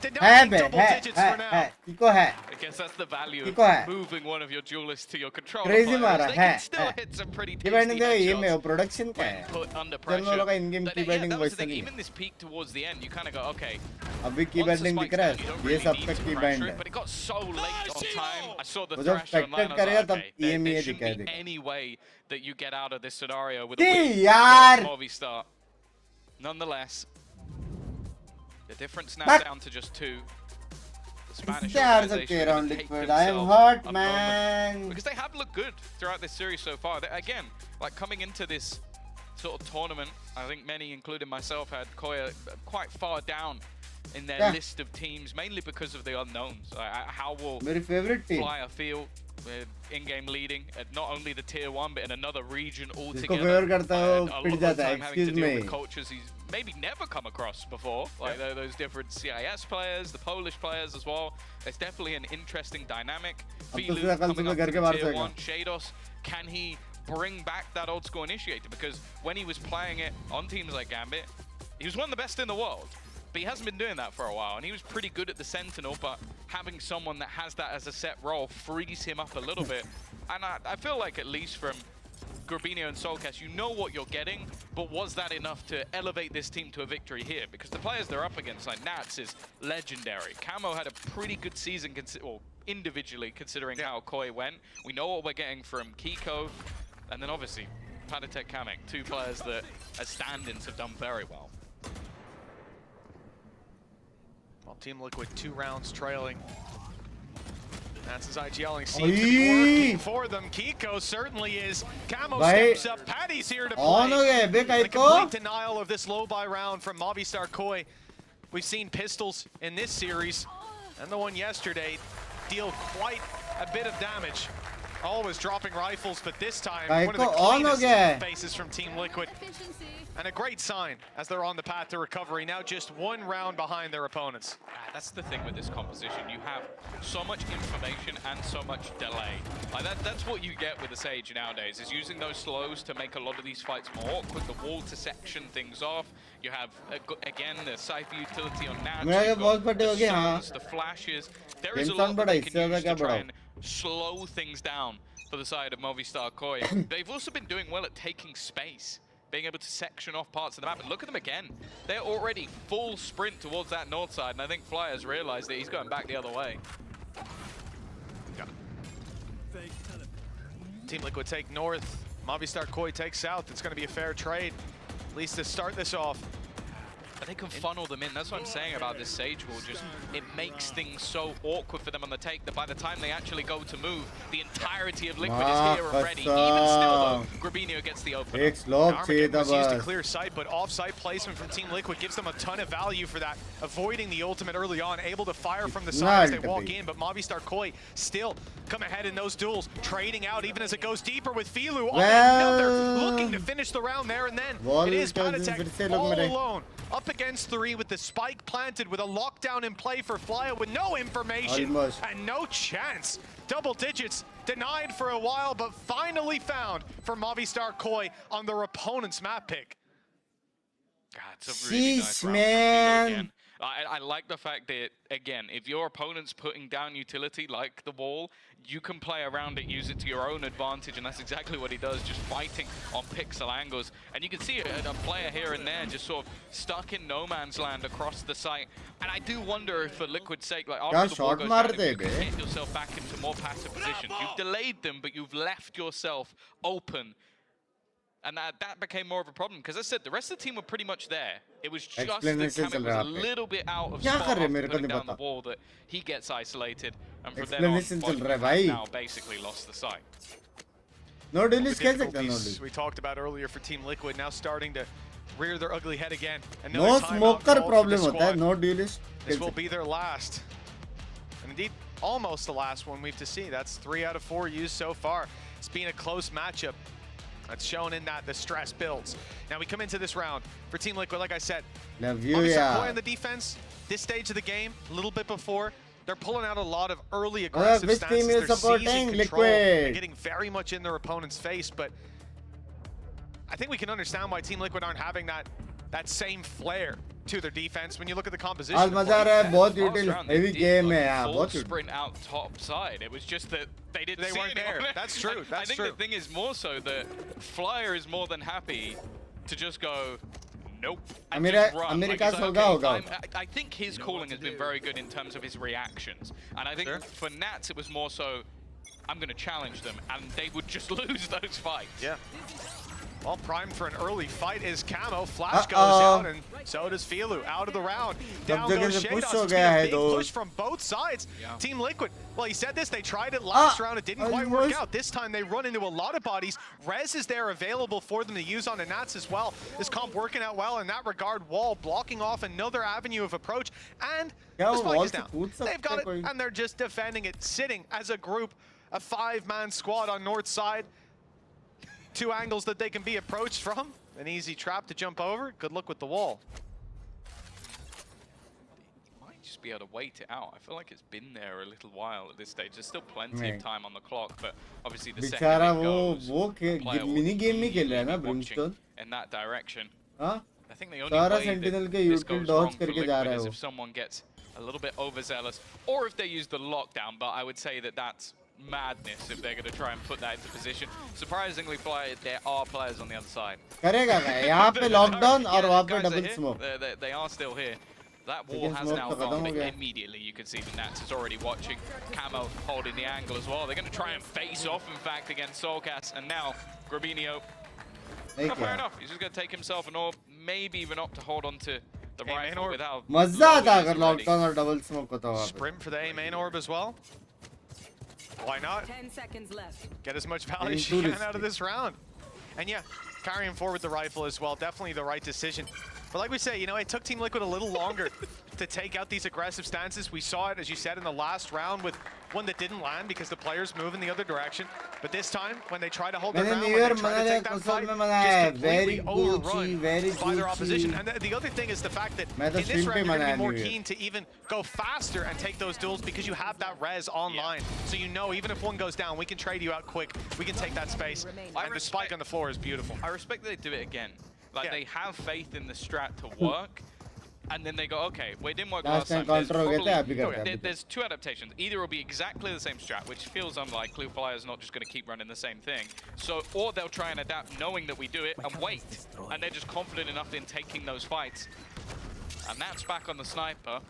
Denying double digits for now. Kiko hai. I guess that's the value Kiko hai. of moving one of your duelists to your control. Crazy players. mara They hai. can still hit some pretty ये बैठने tasty दे ये में headshots production का when है. put under चल लोगों का pressure. In game But, की yeah, बैटिंग that was वैसे the thing. नहीं Even this peak towards the end, you kind of go, okay. अभी की once the बैटिंग spike's दिख रहा down, you है don't ये really सब need तक to की pressure बैंड it, है. but it got so late on time. I saw the वो जब thrash online. spectate I was करेगा like, तब okay, there EMEA shouldn't दिखाई be देगा. any way that you get out of this scenario with a Hey, win yaar. for Movistar. Nonetheless, the difference now But- down to just 2. The Spanish इससे हार organization सकते हैं are round gonna take liquid. I am themselves hurt, a moment. man. Because they have looked good throughout this series so far. Again, like coming into this sort of tournament, I think many, including myself, had Koya quite far down in their list of teams, mainly because of the unknowns. How will मेरी favorite team. Flyer feel with in-game leading at not only the tier 1 but in another region जिसको altogether? Favour करता है A वो lot pit of the जाता है. time having to Excuse deal me. with cultures he's maybe never come across before, like those different CIS players, the Polish players as well. It's definitely an interesting dynamic. अब तो Filu सीधा कल coming सुबह up घर to के the बाहर tier सोएगा. 1. Shados, can he bring back that old school initiator? Because when he was playing it on teams like Gambit, he was one of the best in the world. But he hasn't been doing that for a while, and he was pretty good at the Sentinel, but having someone that has that as a set role frees him up a little bit. And I feel like at least from Grabinho and Solcast, you know what you're getting, but was that enough to elevate this team to a victory here? Because the players they're up against, like Nats, is legendary. Camo had a pretty good season, well, individually, considering how Koi went. We know what we're getting from Kiko, and then obviously Padatek Kamek, two players that as stand-ins have done very well. Well, Team Liquid 2 rounds trailing. That's his IGLing seems to be working for them. Kiko certainly is. Camo steps up. Paddy's here to On हो play. गए बे The Kaiko. complete denial of this low buy round from Movistar Koi. We've seen pistols in this series, and the one yesterday deal quite a bit of damage. Always dropping rifles, but this time one of the Kaiko on हो cleanest गया. faces from Team Liquid. And a great sign as they're on the path to recovery. Now just one round behind their opponents. That's the thing with this composition. You have so much information and so much delay. Like that's what you get with the Sage nowadays, is using those slows to make a lot of these fights more awkward, the wall to section things off. You have, again, the Cypher utility on Nats, you've got the stuns, the flashes. There is a lot that they can use to try and slow things down for the side of Movistar Koi. They've also been doing well at taking space, being able to section off parts of the map. And look at them again. They're already full sprint towards that north side, and I think Flyers realized that he's going back the other way. Team Liquid take north, Movistar Koi takes south. It's going to be a fair trade, at least to start this off. But they can funnel them in. That's what I'm saying about this Sage wall. Just it makes things so awkward for them on the take that by the time they actually go to move, the entirety of Liquid is here already. Even still, though, Grabinho gets the opener. एक slope चाहिए था was used to बस. clear sight, but off-site placement from Team Liquid gives them a ton of value for that, avoiding the ultimate early on, able to fire from the side as they walk in, but Movistar Koi still come ahead in those duels, trading out even as it goes deeper with Filu on another, looking to finish the round there, and then it is Padatek all alone, up against 3 with the spike planted with a lockdown in play for Flyer with no information and no chance. Double digits denied for a while, but finally found for Movistar Koi on their opponent's map pick. God, it's a really nice round for Filu again. I like the fact that, again, if your opponent's putting down utility like the wall, you can play around it, use it to your own advantage, and that's exactly what he does, just fighting on pixel angles. And you can see a player here and there just sort of stuck in no man's land across the site. And I do wonder if for Liquid's sake, like after the wall goes down, if you can get yourself back into more passive positions. You've delayed them, but you've left yourself open. And that became more of a problem, because as I said, the rest of the team were pretty much there. It was just that Kamek was a little bit out of spot after putting down the wall that he gets isolated. And from then on, now basically lost the site. No The deals कैसे करना difficulties we talked about earlier for Team Liquid now starting to rear their ugly head again. And No smoker problem होता है. No deals. This will be their last. And indeed, almost the last one we have to see. That's 3 out of 4 used so far. It's been a close matchup. That's shown in that the stress builds. Now we come into this round for Team Liquid, like I said. Love you, Movistar Koi on the defense, this stage of the game, a little bit before, they're pulling out a lot of early aggressive which stances. team is They're supporting seizing control Liquid? and getting very much in their opponent's face, but I think we can understand why Team Liquid aren't having that same flair to their defense when you look at the composition. आज of मजा आ play. रहा है बहुत Last यूटिल round, they heavy did, game like, है a यार full बहुत यूटिल sprint out top side. It was just that they didn't They see weren't anyone. there. That's true. I That's think true. the thing is more so that Flyer is more than happy to just go, nope. And just run. Like, America's it's like, होगा okay, I think his calling has been very good in terms of his reactions. And I think Sure. for Nats, it was more so, I'm going to challenge them. And they would just lose those fights. Yeah. All primed for an early fight is Camo. Flash goes out, and so does Filu. Out of the round. Down जगह goes से push Shados. हो It's गया been a है big दोस्त। push from both sides. Yeah. Team Liquid, well, he said this. They tried it last round. It didn't quite work almost. out. This time they run into a lot of bodies. Rez is there available for them to use on the Nats as well. This comp working out well in that regard. Wall blocking off another avenue of approach. And क्या the वो spike wall is से down. कूद सकते They've got हैं it, कोई? and they're just defending it, sitting as a group. A 5-man squad on north side. 2 angles that they can be approached from. An easy trap to jump over. Good luck with the wall. Might just be able to wait it out. I feel like it's been there a little while at this stage. There's still plenty of time on the clock, but obviously the second बेचारा it goes, वो the player will mini game ही खेल रहा है ना immediately be watching Brimstone in that direction. हाँ I think the only सारा way sentinel that के this util goes dodge wrong for करके जा Liquid रहा है is वो if someone gets a little bit overzealous, or if they use the lockdown, but I would say that that's madness if they're going to try and put that into position. Surprisingly, there are players on the other side. करेगा क्या यहाँ पे lockdown और Yeah, वहाँ the पे guys are double here. Smoke They are still here. That wall Second has smoke now तो खत्म gone, हो but गया। immediately you can see the Nats is already watching. Camo holding the angle as well. They're going to try and face off, in fact, against Soulcats. And now, Grabinho, नहीं fair किया enough. He's just going to take himself an orb, maybe even opt to hold on to the Hey, man, rifle orb. without... मजा आता अगर lockdown और double smoke होता वहाँ पे Sprint for the A main orb as well. Why not? 10 seconds left. Get as much value as Getting you too can out of risky. this round. And yeah, carrying forward the rifle as well, definitely the right decision. But like we say, you know, it took Team Liquid a little longer to take out these aggressive stances. We saw it, as you said, in the last round with one that didn't land because the players move in the other direction. But this time, when they try to hold their मैंने ground, new when year they try to मनाया take that Kusal fight, में मनाया just completely very Gucci overrun very by their opposition. Gucci And the other thing is the fact that मैं तो in this stream पे round, you're going to मनाया be more New Year. keen to even go faster and take those duels because you have that res online. So you know, even if one goes down, we can trade you out quick. We can take that space. And the spike on the floor is beautiful. I respect that they do it again. Like, Yeah. they have faith in the strat to work. And then they go, okay, well, it didn't work Last last time time. There's, counter हो गया था, probably- अभी करते हैं, there- अभी there's 2 adaptations. Either it'll be exactly the same strat, which feels unlikely. Flyer's not just going to keep running the same thing. So, or they'll try and adapt knowing that we do it and wait. And they're just confident enough in taking those fights. And that's back on the sniper.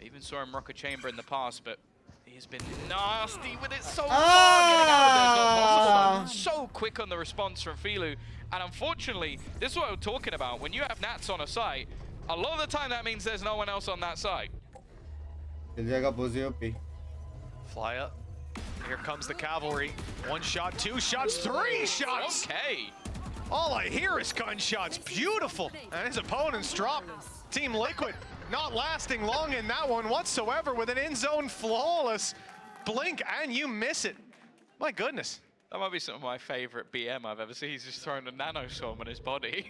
I even saw him rock a chamber in the past, but he's been nasty with it so far. Getting out of there is not possible. So quick on the response from Filu. And unfortunately, this is what we're talking about. When you have Nats on a site, a lot of the time that means there's no one else on that site. चल जाएगा पोजियो पे Fly up. Here comes the cavalry. 1 shot, 2 shots, 3 shots. Okay. All I hear is gunshots. Beautiful. And his opponent's drop. Team Liquid not lasting long in that one whatsoever with an in-zone flawless blink, and you miss it. My goodness. That might be some of my favorite BM I've ever seen. He's just thrown a nanoswarm on his body.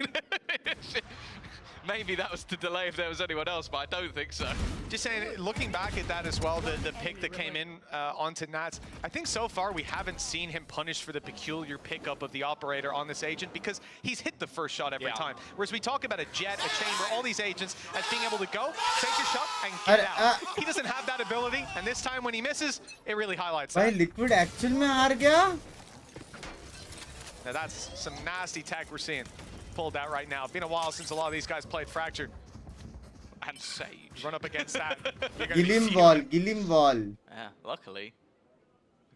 Maybe that was to delay if there was anyone else, but I don't think so. Just saying, looking back at that as well, the pick that came in onto Nats, I think so far we haven't seen him punished for the peculiar pickup of the operator on this agent because he's hit the first shot every time. Whereas we talk about a jet, a chamber, all these agents as being able to go, take a shot, and get out. He doesn't have that ability, and this time when he misses, it really highlights भाई that. Liquid actual में हार गया Now that's some nasty tech we're seeing pulled out right now. Been a while since a lot of these guys played Fractured. And Sage. Run up against that. You're gonna be गिलिम fuming. Ball Yeah, luckily,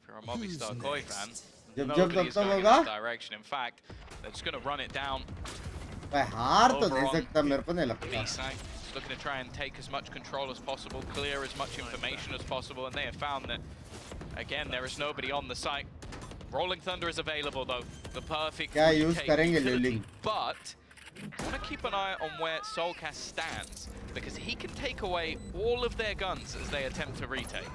if you're a Movistar Koi fan, जब nobody is तब going in होगा that direction. In fact, they're just going to run it down. भाई हार तो Over नहीं on सकता मेरे को नहीं लगता B-side, just looking to try and take as much control as possible, clear as much information as possible, and they have found that, again, there is nobody on the site. Rolling Thunder is available, though. The perfect क्या retake use करेंगे utility. लिलिंग But I want to keep an eye on where Soulcast stands, because he can take away all of their guns as they attempt to retake.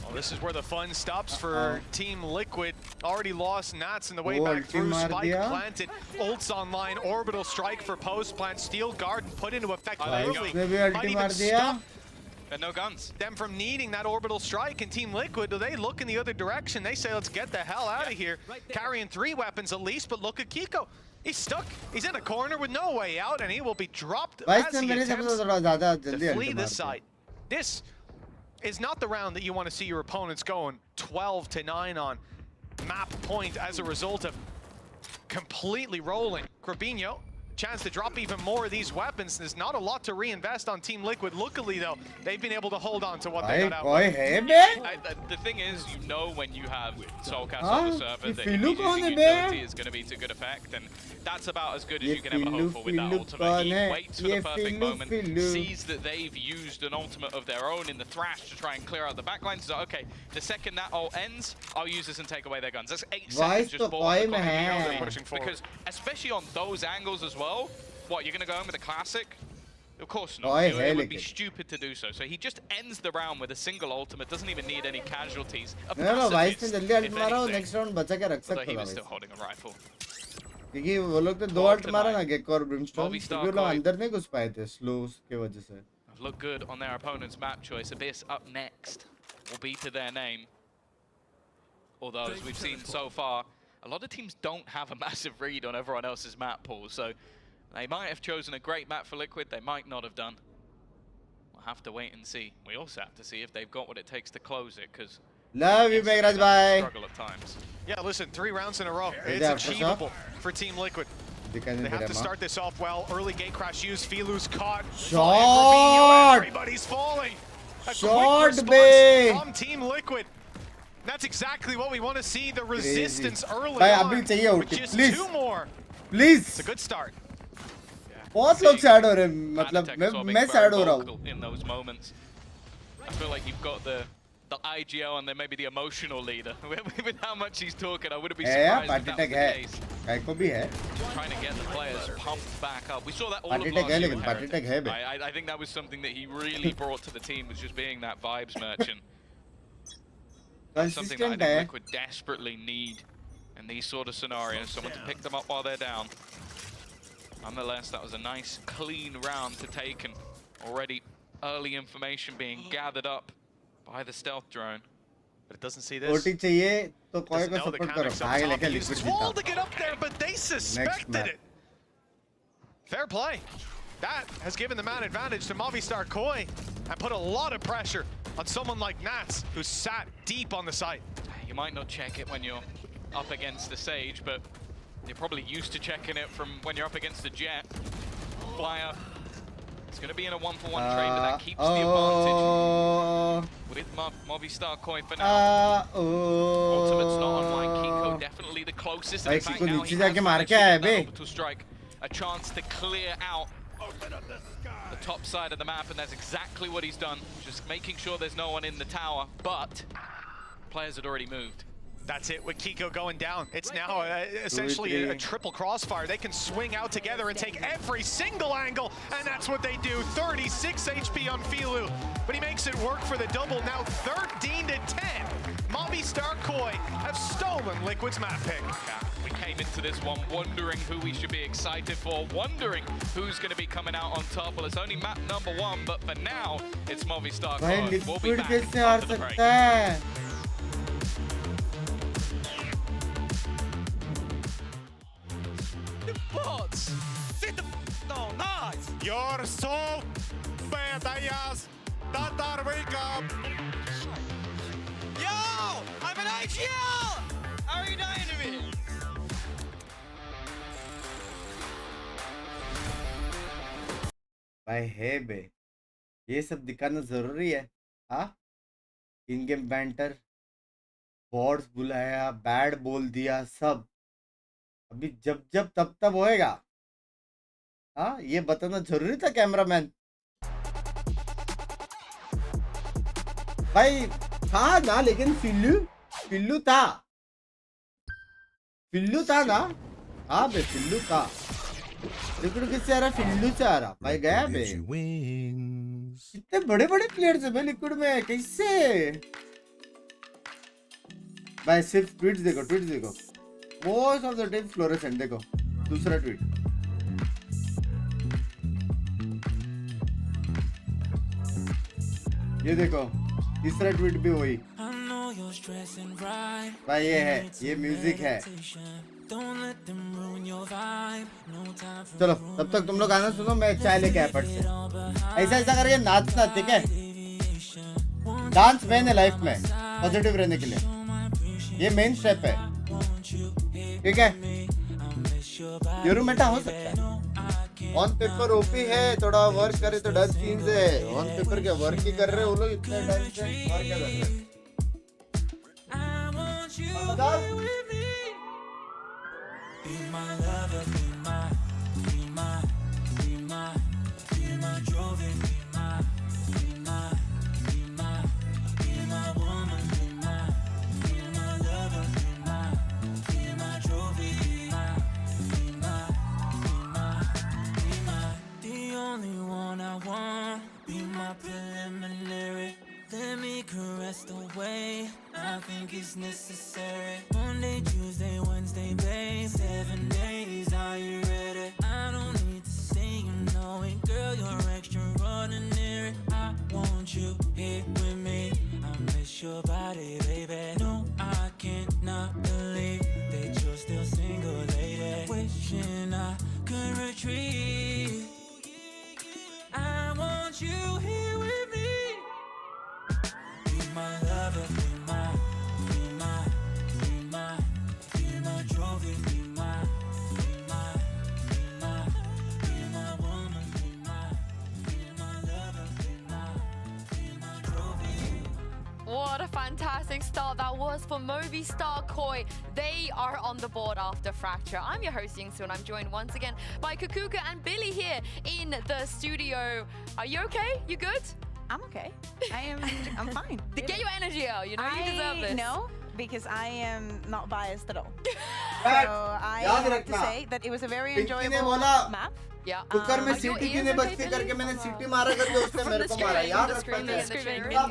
Well, this is where the fun stops for Team Liquid. Already lost Nats in the way Oh, back ulti through. maar Spike diya. planted. Ults online. Orbital strike for post plant. Steel guard put into effect There you early. इसने भी Might अल्टी even मार दिया stop There are no guns. them from needing that orbital strike. And Team Liquid, they look in the other direction. They say, let's get the hell out of here. Carrying 3 weapons at least, but look at Kiko. He's stuck. He's in a corner with no way out, and he will be dropped भाई as इसने he मेरे से attempts थोड़ा ज़्यादा to जल्दी flee अंडे this मारते side. This is not the round that you want to see your opponents going 12-9 on map point as a result of completely rolling. Corbinho, chance to drop even more of these weapons. There's not a lot to reinvest on Team Liquid. Luckily, though, they've been able to hold on to what they भाई got out. कोई है बे? The thing is, you know when you have Soulcast हाँ, on the server ये that Filu his कौन है using bay? utility is going to be to good effect, and that's about as good as ये you can ever Filu hope for with that Filu ultimate. कौन He है? waits for ये the perfect Filu moment, Filu sees that they've used an ultimate of their own in the thrash to try and clear out the backlines. So, okay, the second that ult ends, I'll use this and take away their guns. That's 8 Why seconds तो just bought कोई for में Corbinho, है? Pushing forward. because especially on those angles as well, what, you're going to go in with a classic? Of course not. कोई It है would be लेकिन stupid to do so. So he just ends the round with a single ultimate, doesn't even need any casualties. A नहीं भाई इसने pacifist, जल्दी alt if मारा और anything. Next round बचा के रख Although सकता he था was भाई still holding a rifle. क्योंकि वो लोग तो दो अल्ट मारा ना गेको और ब्रिमस्टोन Movistar क्योंकि वो लोग कोई- अंदर नहीं घुस पाए थे स्लो के वजह से Have looked good on their opponent's map choice. Abyss up next will be to their name. Although, as we've seen so far, a lot of teams don't have a massive read on everyone else's map pool. So they might have chosen a great map for Liquid. They might not have done. We'll have to wait and see. We also have to see if they've got what it takes to close it, because love you Meghraj भाई struggle at times. Yeah, listen, 3 rounds in a row. Yeah, It's for sure. achievable for Team Liquid. दिखाई They नहीं दे have to रहा start this off well. Early gate crash used. Filu's caught. Shot! Everybody's falling. A Shot, quick bey! response from Team Liquid. That's exactly what we want to see. The resistance early भाई on. अभी चाहिए With ulti, just please. 2 more. Please It's a good start. बहुत लोग sad हो रहे हैं मतलब Attek as well being मैं very सैड हो रहा हूँ vocal in those moments. I feel like you've got the IGL and then maybe the emotional leader. With how much he's talking, I wouldn't be है यार surprised if party that tag was है the case. काय को भी है Trying to get the players pumped back up. We saw that all Party of tag last है year लेकिन with party tag है बे Heretics. I think that was something that he really brought to the team, was just being that vibes merchant. That's something that I consistent think है Liquid desperately need in these sort of scenarios. Someone to pick them up while they're down. Nonetheless, that was a nice, clean round to take, and already early information being gathered up by the stealth drone. But it doesn't see this. OT चाहिए तो कोई Doesn't को know the support करो Canucks up भाग top. लेके He used liquid Wall जीता to get up there, but they suspected map. it. Fair play. That has given the man advantage to Movistar Koi and put a lot of pressure on someone like Nats, who sat deep on the site. You might not check it when you're up against the Sage, but you're probably used to checking it from when you're up against the Jet. Flyer. It's going to be in a 1-for-1 trade, but that keeps the advantage with Movistar Koi for now. Ultimate's not online. Kiko definitely the closest. And भाई in fact, Kiko now नीचे he जाके has मार managed के to आया get that bay orbital strike. A chance to clear out the top side of the map, and that's exactly what he's done. Just making sure there's no one in the tower, but players had already moved. That's it with Kiko going down. It's now essentially a triple crossfire. They can swing out together and take every single angle, and that's what they do. 36 HP on Filu, but he makes it work for the double. Now 13-10. Movistar Koi have stolen Liquid's map pick. Yeah, we came into this one wondering who we should be excited for, wondering who's going to be coming out on top. Well, it's only map number 1, but for now, it's Movistar भाई Koi. We'll be liquid back कैसे हार after the break. सकता है Bots! Sit the... No, nice! You're so bad, Ayas! Tatar, wake up! Yo! I'm an IGL! How are you dying to me? भाई है बे ये सब दिखाना जरूरी है हाँ इन गेम बैंटर बॉर्ड्स बुलाया बैड बोल दिया सब अभी जब जब तब तब होएगा हाँ ये बताना जरूरी था कैमरामैन भाई था ना लेकिन फिल्लू था ना हाँ बे फिल्लू था लिक्विड किससे आ रहा फिल्लू से आ रहा भाई गया बे इतने बड़े बड़े प्लेयर्स है बे लिक्विड में कैसे भाई सिर्फ ट्वीट्स देखो most of the time fluorescent देखो दूसरा ट्वीट ये देखो तीसरा ट्वीट भी वही भाई ये है ये म्यूजिक है चलो तब तक तुम लोग गाना सुनो, मैं चाय लेके आया फट से। ऐसा ऐसा करके नाचना, ठीक है? डांस मेन है लाइफ में पॉजिटिव रहने के लिए, ये मेन स्टेप है, ठीक है? यूरो मेटा हो सकता है, ऑन पेपर ओपी है, थोड़ा वर्क करे तो डच सीन्स है। ऑन पेपर क्या वर्क ही कर रहे हो लोग इतने टाइम से, और क्या कर रहे हैं? Let me caress the way I think it's necessary. Monday, Tuesday, Wednesday, babe. 7 days, are you ready? I don't need to say you know it, girl, you're extraordinary. I want you here with me. I miss your body, baby. No, I cannot believe that you're still single, lady. Wishing I could retreat. I want you here with me. My lover, be my trophy, be my woman, be my lover, be my trophy. What a fantastic start that was for Movistar Koi. They are on the board after Fracture. I'm your host, Yingsu, and I'm joined once again by Kukuka and Billy here in the studio. Are you okay? You good? I'm okay. I'm fine. Get your energy out, you know, you deserve this. No, because I am not biased at all. But So I याद have to रखना, say that it was a very Pinky ने enjoyable बोला, map. Yeah. Cooker में Are your सीटी ears क्यों नहीं okay, बजती Billy? करके मैंने सीटी मारा करके उसने मेरे को मारा, याद रखना। screaming and the cheering, सब yeah.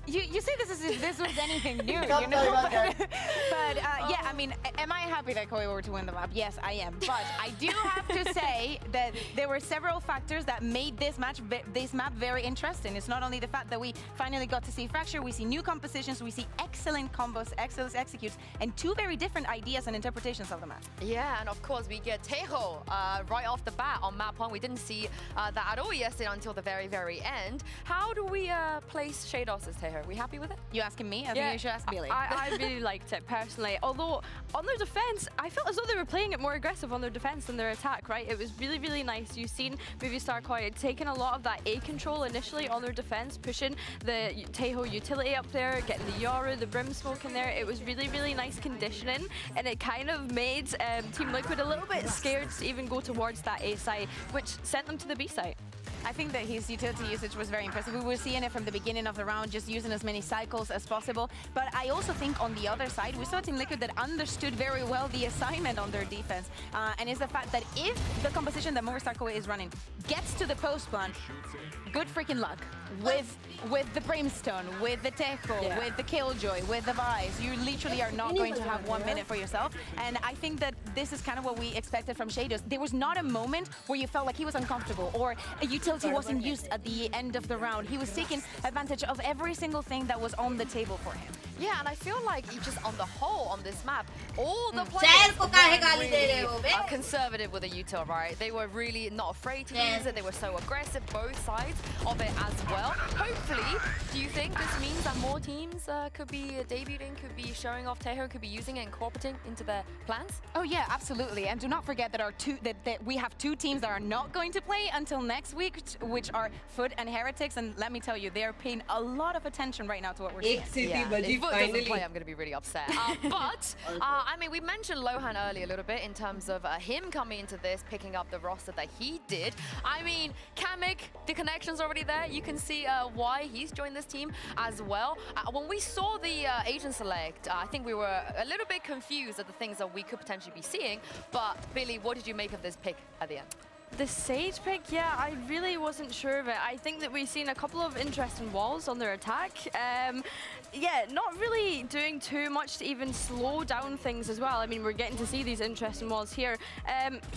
चाहिए। You say this as if this was anything new, Stop you know? talking about But yeah, I mean, am I happy that Koi were to win the map? Yes, I am. But I do have to say that there were several factors that made this map very interesting. It's not only the fact that we finally got to see Fracture, we see new compositions, we see excellent combos, excellent executes, and two very different ideas and interpretations of the map. Yeah, and of course we get Tejo right off the bat on map 1. We didn't see that at all yesterday until the very, very end. How do we place Shados as Tejo? Are we happy with it? You asking me? I think you should ask Billy. I really liked it personally. Although on their defense, I felt as though they were playing it more aggressive on their defense than their attack, right? It was really, really nice. You've seen Movistar Koi had taken a lot of that A control initially on their defense, pushing the Tejo utility up there, getting the Yoru, the Brim Smoke in there. It was really, really nice conditioning, and it kind of made Team Liquid a little bit scared to even go towards that A site, which sent them to the B site. I think that his utility usage was very impressive. We were seeing it from the beginning of the round, just using as many cycles as possible. But I also think on the other side, we saw Team Liquid that understood very well the assignment on their defense. And it's the fact that if the composition that Movistar Koi is running gets to the post plant, good freaking luck. With the Brimstone, with the Tejo, with the Killjoy, with the Vice, you literally are not going to have 1 minute for yourself. And I think that this is kind of what we expected from Shados. There was not a moment where you felt like he was uncomfortable or a utility wasn't used at the end of the round. He was taking advantage of every single thing that was on the table for him. Yeah, and I feel like just on the whole on this map, all the Chair players ko kahe gaali de rahe ho be? are conservative with the util, right? They were really not afraid to use it. They were so aggressive, both sides of it as well. Hopefully, do you think this means that more teams could be debuting, could be showing off Tejo, could be using it, incorporating into their plans? Oh yeah, absolutely. And do not forget that that we have two teams that are not going to play until next week, which are Foot and Heretics. And let me tell you, they are paying a lot of attention right now to what we're seeing. Ek city If baji Foot doesn't finally. play, I'm going to be really upset. But, I mean, we mentioned Lohan earlier a little bit in terms of him coming into this, picking up the roster that he did. I mean, Kamek, the connection's already there. You can see why he's joined this team as well. When we saw the Asian select, I think we were a little bit confused at the things that we could potentially be seeing. But, Billy, what did you make of this pick at the end? The Sage pick, yeah, I really wasn't sure of it. I think that we've seen a couple of interesting walls on their attack. Yeah, not really doing too much to even slow down things as well. I mean, we're getting to see these interesting walls here.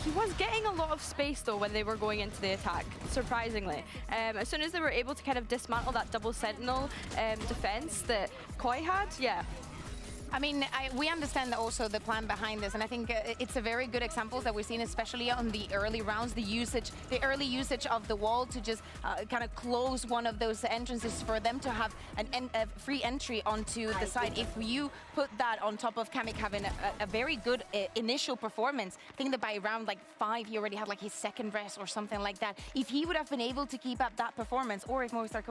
He was getting a lot of space, though, when they were going into the attack, surprisingly. As soon as they were able to kind of dismantle that double sentinel defense that Koi had, yeah. I mean, we understand also the plan behind this, and I think it's a very good example that we've seen, especially on the early rounds, the early usage of the wall to just kind of close one of those entrances for them to have a free entry onto the side. If you put that on top of Kamik having a very good initial performance, I think that by round like 5, he already had like his second rest or something like that. If he would have been able to keep up that performance, or if Movistar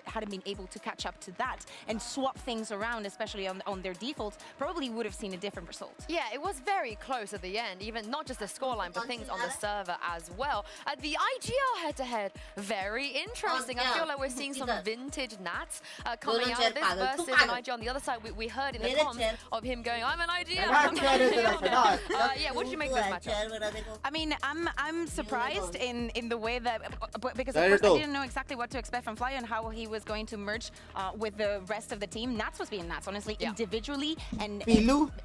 hadn't been able to catch up to that and swap things around, especially on their defaults, probably would have seen a different result. Yeah, it was very close at the end, even not just the scoreline, but things on the server as well. At the IGL head-to-head, very interesting. I feel like we're seeing some vintage Nats coming out of this versus an IGL. On the other side, we heard in the comms of him going, I'm an IGL, I'm an IGL. Yeah, what did you make of this matchup? I mean, I'm surprised in the way that, because of course I didn't know exactly what to expect from Fly and how he was going to merge with the rest of the team. Nats was being Nats, honestly, individually and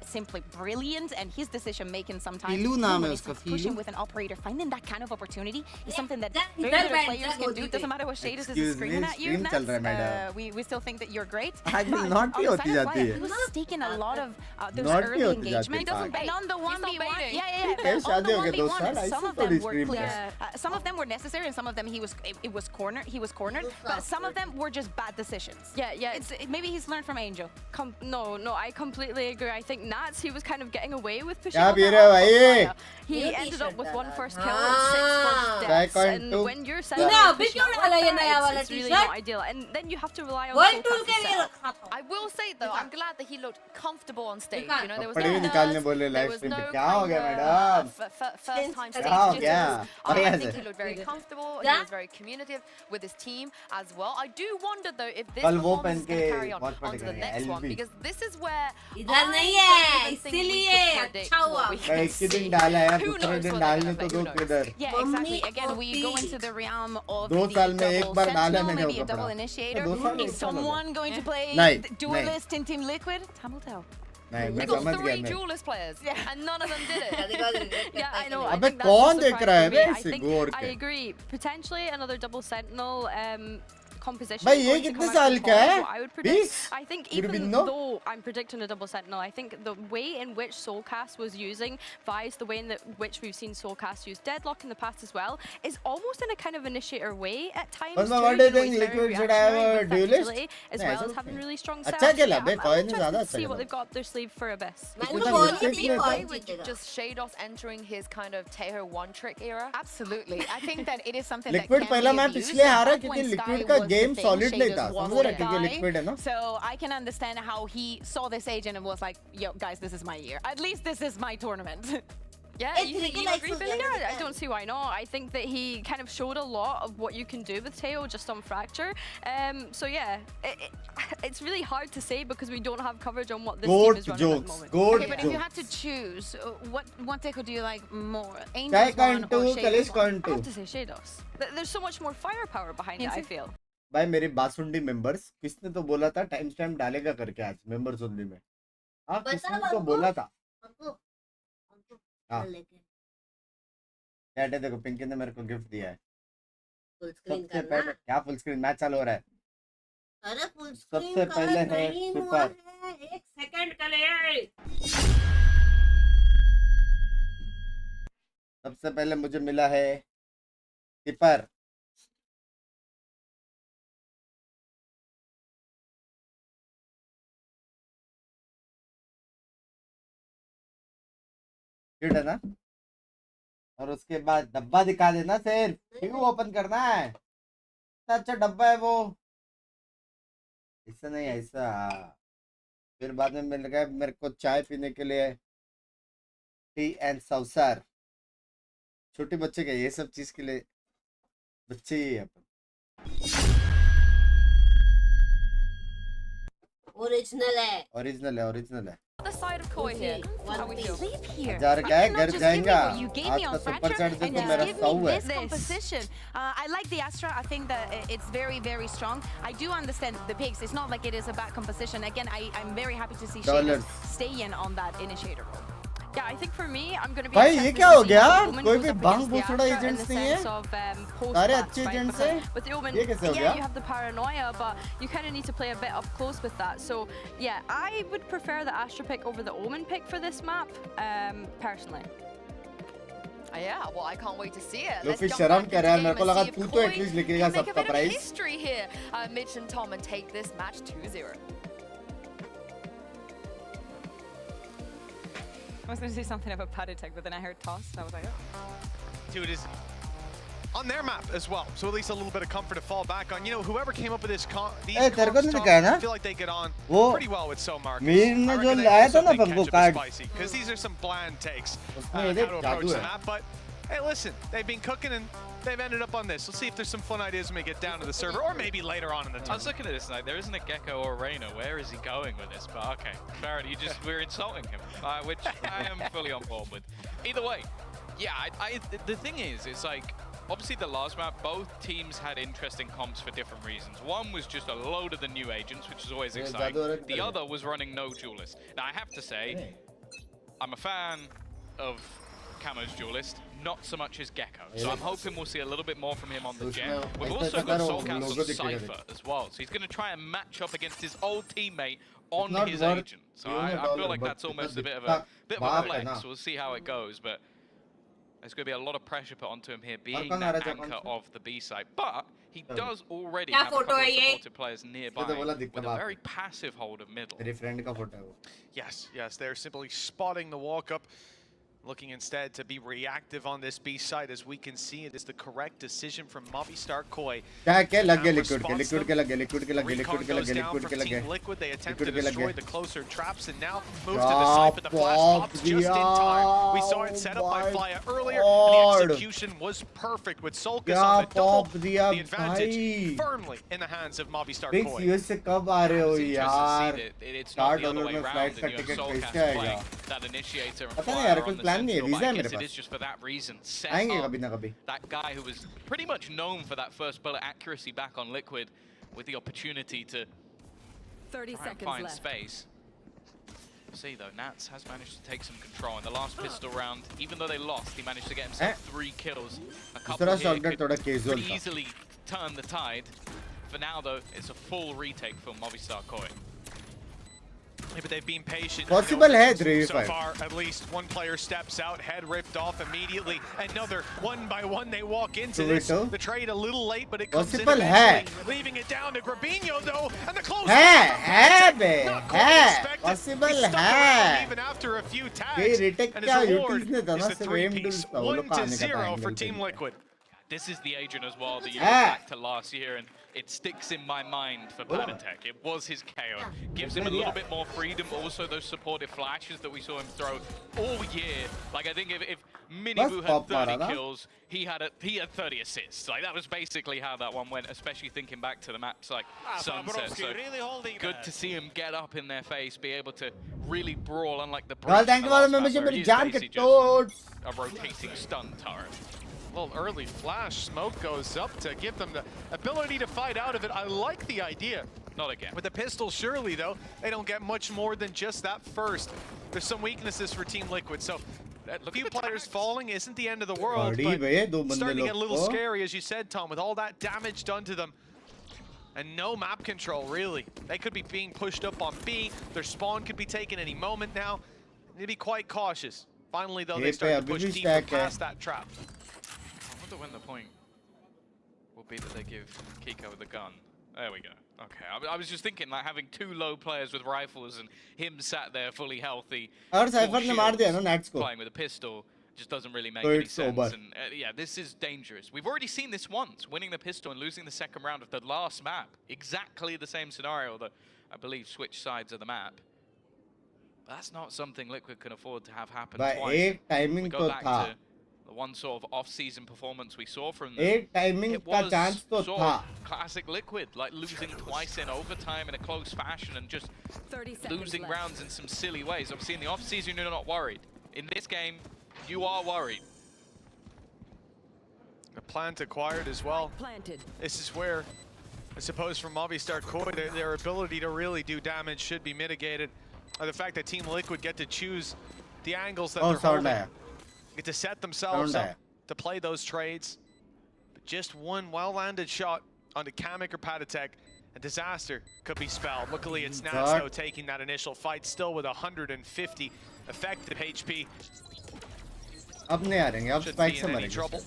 simply brilliant, and his decision making sometimes when he's pushing with an operator, finding that kind of opportunity is something that very little players can do. Doesn't matter what shaders is screaming at you, Nats. We still think that you're great. not भी होती जाती है. He was taking a lot of those early engagement. He doesn't bait. And on the 1v1, शादी on the हो गया 1v1, some of them were scream clear. Some of them were necessary, and some of them he was cornered. But some of them were just bad decisions. Yeah. Maybe he's learned from Angel. No, I completely agree. I think Nats, he was kind of getting away with pushing. क्या P रहे हो भाई? He ended up with 1 first kill and 6 first deaths. And when you're setting No, up a video shot वाला ये like नया that, वाला it's really t-shirt. not ideal. And then you have to rely on World Soul Tour Pass के to लिए set up. रखा था. I will say though, I'm glad that he looked comfortable on stage. You know, there was कपड़े भी no निकालने nerves, बोले there live was stream no पे. क्या हो गया kind madam? of, first time stage क्या हो jitters. गया? I बढ़िया think से. he looked very comfortable. He Yeah. was very communicative with his team as well. I do wonder though if this कल वो performance is पहन going to के carry on watch party onto the करेंगे, next one, LB. because this is where इधर I नहीं don't है, even think we इसीलिए could predict अच्छा what हुआ. we मैं can एक ही दिन see. डाला है, Who दूसरे knows दिन what डालने they're तो gonna दो do, who किधर. Yeah, Mummy exactly. Again, we go into the realm of दो the साल में एक double बार डाला sentinel, मैंने maybe वो a double कपड़ा. initiator. दो साल में Is एक साल हो गया. someone going to play नहीं, duelist in Team Liquid? Time will tell. नहीं, We मैं got समझ 3 गया मैं. duelist players, and none of them did it. Yeah, I know. I अबे think that's कौन the देख surprise रहा है for me. बे I इसे think गोर I के? agree. Potentially another double sentinel composition. भाई, ये going to कितने come out साल from का है? Poland, what I would predict. 20? I think You even didn't know? though I'm predicting a double sentinel, I think the way in which Soulcast was using Vice, the way in which we've seen Soulcast use Deadlock in the past as well, is almost in a kind of initiator way at times. But too. what do you You know, think he's very Liquid should have reactionary a with that duelist? agility, as नहीं, well ऐसा as having नहीं. really strong अच्छा self. खेला Yeah, bay, I'm कोई नहीं interested ज़्यादा to अच्छा see what खेला. they've got up their sleeve for Abyss. मैंने इतना बोली mistake थी नहीं कौन था. With जीतेगा. just Shados entering his kind of Tejo one-trick era. Absolutely. I think that it is something Liquid that can पहला be मैच abused. इसलिए At हारा that क्योंकि point, Liquid Sky का was the game thing, solid नहीं Shadows था. was समझ रहे the क्योंकि guy. Liquid है ना. So I can understand how he saw this age and it was like, yo, guys, this is my year. At least this is my tournament. Yeah, It's you ridiculous agree, to Billy? get Yeah, I it. don't see why not. I think that he kind of showed a lot of what you can do with Teo just on Fracture. So yeah, it's really hard to say because we don't have coverage on what this team Goat is running at the jokes. moment. Goat Okay, but if you had jokes. to choose, what deco do you like more? Sky Angel's one Kantu, or Kalish Shadows one? I Kantu. have to say Shadows. There's so much more firepower behind it, I feel. भाई मेरे बासुंडी members किसने तो बोला था time stamp डालेगा करके आज members only में. हाँ किसने तो बोला था. हाँ. क्या है देखो पिंकी ने मेरे को गिफ्ट दिया है. फुल स्क्रीन सबसे करना. पहले क्या फुल स्क्रीन मैच चालू हो रहा है. अरे फुल सबसे स्क्रीन पहले है नहीं हुआ सुपर. है. 1 सेकंड के लिए. सबसे पहले मुझे मिला है टिपर. ठीक है ना. और उसके बाद डब्बा दिखा देना सिर्फ. क्यों ओपन करना है. इतना अच्छा डब्बा है वो. ऐसा नहीं ऐसा. फिर बाद में मिल गया मेरे को चाय पीने के लिए टी एंड सौसर. छोटे बच्चे का ये सब चीज के लिए बच्चे ही है अपन. ओरिजिनल है. ओरिजिनल है ओरिजिनल है. The side of Koi here. How we feel? Sleep here. हजार I क्या है cannot घर just give जाएगा. me what you gave आज me का on super Fracture chat and देखो just मेरा give सौ me है. this composition. I like the Astra. I think that it's very, very strong. I do understand the picks. It's not like it is a bad composition. Again, I'm very happy to see Shadows Dollars. stay in on that initiator role. Yeah, I think for me, I'm going to be भाई, ये interested क्या to हो see गया? how Omen कोई goes भी up bhang against the भूसड़ा Astra in agents the नहीं है? sense of post सारे bats, अच्छे right? agents Because हैं? with the Omen, ये कैसे हो yeah, गया? you have the paranoia, but you kind of need to play a bit up close with that. So, yeah, I would prefer the Astra pick over the Omen pick for this map, personally. Yeah, well, I can't wait to see it. लोग Let's फिर jump शर्म back कर into रहा है, game मेरे को and लगा see if तू तो Koi एटलीस्ट लिखेगा can make a सबका bit of price. history here. Mitch and Tom and take this match 2-0. I was going to say something about Paddy Tech, but then I heard toss, and I was like, oh. Dude, is on their map as well, so at least a little bit of comfort to fall back on. You know, whoever came up with these तेरे को नहीं दिखाया ना? I feel like they get on वो pretty well with So Marcus. Mir ने जो लाया था ना पंगो card, because these are some bland takes उसमें how ये देख to approach जादू the है. map. But hey, listen, they've been cooking and they've ended up on this. We'll see if there's some fun ideas when we get down to the server, or maybe later on in the I was tournament. looking at this like there isn't a Gecko or a Reyna. Where is he going with this? But okay, fair enough. We're insulting him, which I am fully on board with. Either way, yeah. The thing is, it's like obviously the last map, both teams had interesting comps for different reasons. One was just a load of the new agents, which is always exciting. The other was running no duelist. Now I have to say, I'm a fan of Camo's duelist, not so much as Gecko. So I'm hoping we'll see a little bit more from him on the gen. We've also got Soulcast on Cypher as well, so he's going to try and match up against his old teammate on his agent. So I feel like that's almost a bit of a flex. We'll see how it goes, but there's going to be a lot of pressure put onto him here, being that anchor of the B side. But he does already have a couple of supported players nearby with a very passive hold of middle. Yes, they're simply spotting the walk-up, looking instead to be reactive on this B side. As we can see, it is the correct decision from Movistar Koi. क्या लग गया liquid के लग गया Team Liquid, they attempt to destroy the closer traps and now move to the side, but the flash pops just in time. We saw it set up by Flya earlier, and the execution was perfect with Soulcast on the double. The advantage firmly in the hands of Movistar Koi. Binks US से कब आ रहे हो यार? It's not the other $4 way में around, flight का and you have ticket Soulcast कैसे playing आएगा? that initiator and पता नहीं यार, Flya कोई on the प्लान नहीं है, central, वीजा है but I मेरे guess it pass. is just for that reason. Set आएंगे up कभी ना कभी. that guy who was pretty much known for that first bullet accuracy back on Liquid, with the opportunity to 30 try and seconds find left. space. See though, Nats has managed to take some control in the last pistol round. Even though they lost, he managed to get himself 3 kills. A couple here could pretty easily turn the tide. For now though, it's a full retake for Movistar Koi. Yeah, but they've been patient. Possible है 3v5. So far, at least one player steps out, head ripped off immediately. Another, one by one, they walk into this. The trade a little late, but it comes in eventually. Leaving it down to Grabinho, though, and the close. Possible है. Even after a few tags, and his reward is the 3-piece, 1-0 for Team Liquid. This is the agent as well that you go back to last year, and it sticks in my mind for Panatek. It was his KO. Gives him a little bit more freedom, but also those supportive flashes that we saw him throw all year. Like, I think if Miniboo had 30 kills, he had 30 assists. Like, that was basically how that one went, especially thinking back to the maps like Sunset. So good to see him get up in their face, be able to really brawl, unlike the Breach. Thank you for the membership. A rotating stun turret. Well, early flash, smoke goes up to give them the ability to fight out of it. I like the idea. Not again. With the pistol, surely, though, they don't get much more than just that first. There's some weaknesses for Team Liquid, so a few players falling isn't the end of the world, but starting to get a little scary, as you said, Tom, with all that damage done to them. And no map control, really. They could be being pushed up on B. Their spawn could be taken any moment now. They need to be quite cautious. Finally, though, they start to push deeper past that trap. I wonder when the point will be that they give Kiko the gun. There we go. Okay, I was just thinking, like, having 2 low players with rifles and him sat there fully healthy, playing with a pistol, just doesn't really make any sense. And yeah, this is dangerous. We've already seen this once, winning the pistol and losing the second round of the last map. Exactly the same scenario, that I believe switch sides of the map. That's not something Liquid can afford to have happen twice. We go back to the one sort of off-season performance we saw from them. It was sort of classic Liquid, like losing twice in overtime in a close fashion and just losing rounds in some silly ways. Obviously in the off-season you're not worried. In this game, you are worried. The plant acquired as well. This is where, I suppose, from Movistar Koi, their ability to really do damage should be mitigated. Or the fact that Team Liquid get to choose the angles that Oh, they're sound holding. आया. Get to set themselves Sound up to play those trades. But just one well-landed shot onto Kamek or Patatek, a disaster could be spelled. Luckily, it's Nats, though, taking that initial fight, still with 150 effective HP. अब नहीं आ रहे हैं, अब Shouldn't spike be से in any मरेंगे. trouble.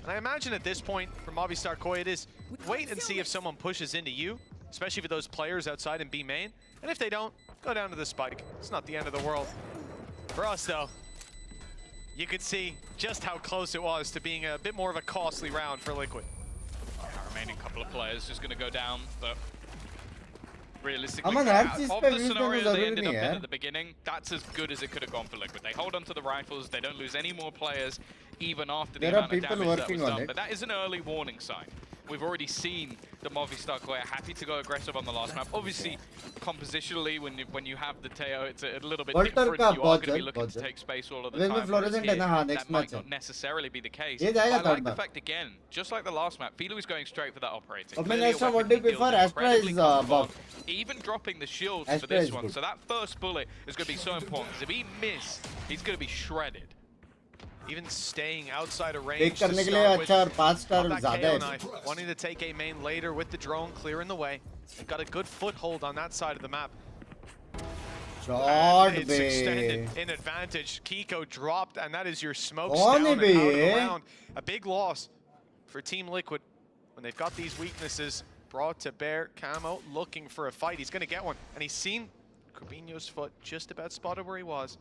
And I imagine at this point, for Movistar Koi, it is wait and see if someone pushes into you, especially for those players outside in B main. And if they don't, go down to the spike. It's not the end of the world. For us, though, you could see just how close it was to being a bit more of a costly round for Liquid. Our remaining couple of players just going to go down, but realistically, Aman, her out चीज of पे the use करना scenario they जरूरी ended up नहीं in है. at the beginning, that's as good as it could have gone for Liquid. They hold on to the rifles, they don't lose any more players, even after the There are amount of people damage that working was on done. it. But that is an early warning sign. We've already seen the Movistar Koi are happy to go aggressive on the last map. Obviously, compositionally, when you have the Teo, it's a little bit Walter different. का You are बहुत going to be जल्द, looking बहुत to जल्द. take space all of the Wait, time. में Florissant है ना, हाँ, next that might match है. not necessarily be the case. ये But जाएगा I like third the map. fact again, just like the last map, Filu is going straight for that operator. But Clearly a Astra, weapon what do you he feels prefer? Astra is incredibly comfortable on. buff. Even dropping the shields Astra for this is one. good. So that first bullet is going to be so important, because if he misses, he's going to be shredded. Even staying outside of Pick range to करने के लिए start with. अच्छा और 5 star Of that ज़्यादा KO है. knife, wanting to take A main later with the drone clearing the way. They've got a good foothold on that side of the map. Shot It's bay. extended in advantage. Kiko dropped, and that is your smokes कौन down है and bay out of the ये? round. A big loss for Team Liquid when they've got these weaknesses brought to bear. Camo looking for a fight. He's going to get one, and he's seen Corbinho's foot just about spotted where he was.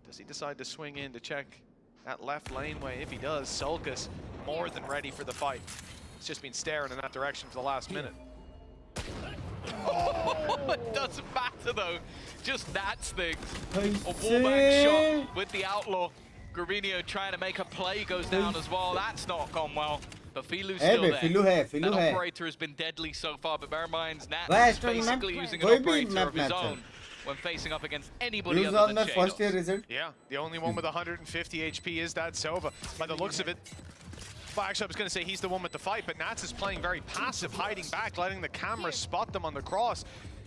Does he decide to swing in to check that left laneway? If he does, Sulcas more than ready for the fight. He's just been staring in that direction for the last minute. Oh, it doesn't matter though. Just that's things. A कैसे? wallbang shot with the outlaw. Gravino trying to make a play goes down as well. That's not gone well. But Filu's है still bay, there. Filu है, Filu That है. operator has been deadly so far, but bear in mind, Nat वह is Astra basically map using an कोई भी operator map of his match है. own when facing up against anybody Use other on than their first year Shadows. result. Yeah, the only one with 150 HP is that Sova. By the looks of it, well, actually, I was going to say he's the one with the fight, but Nats is playing very passive, hiding back, letting the camera spot them on the cross.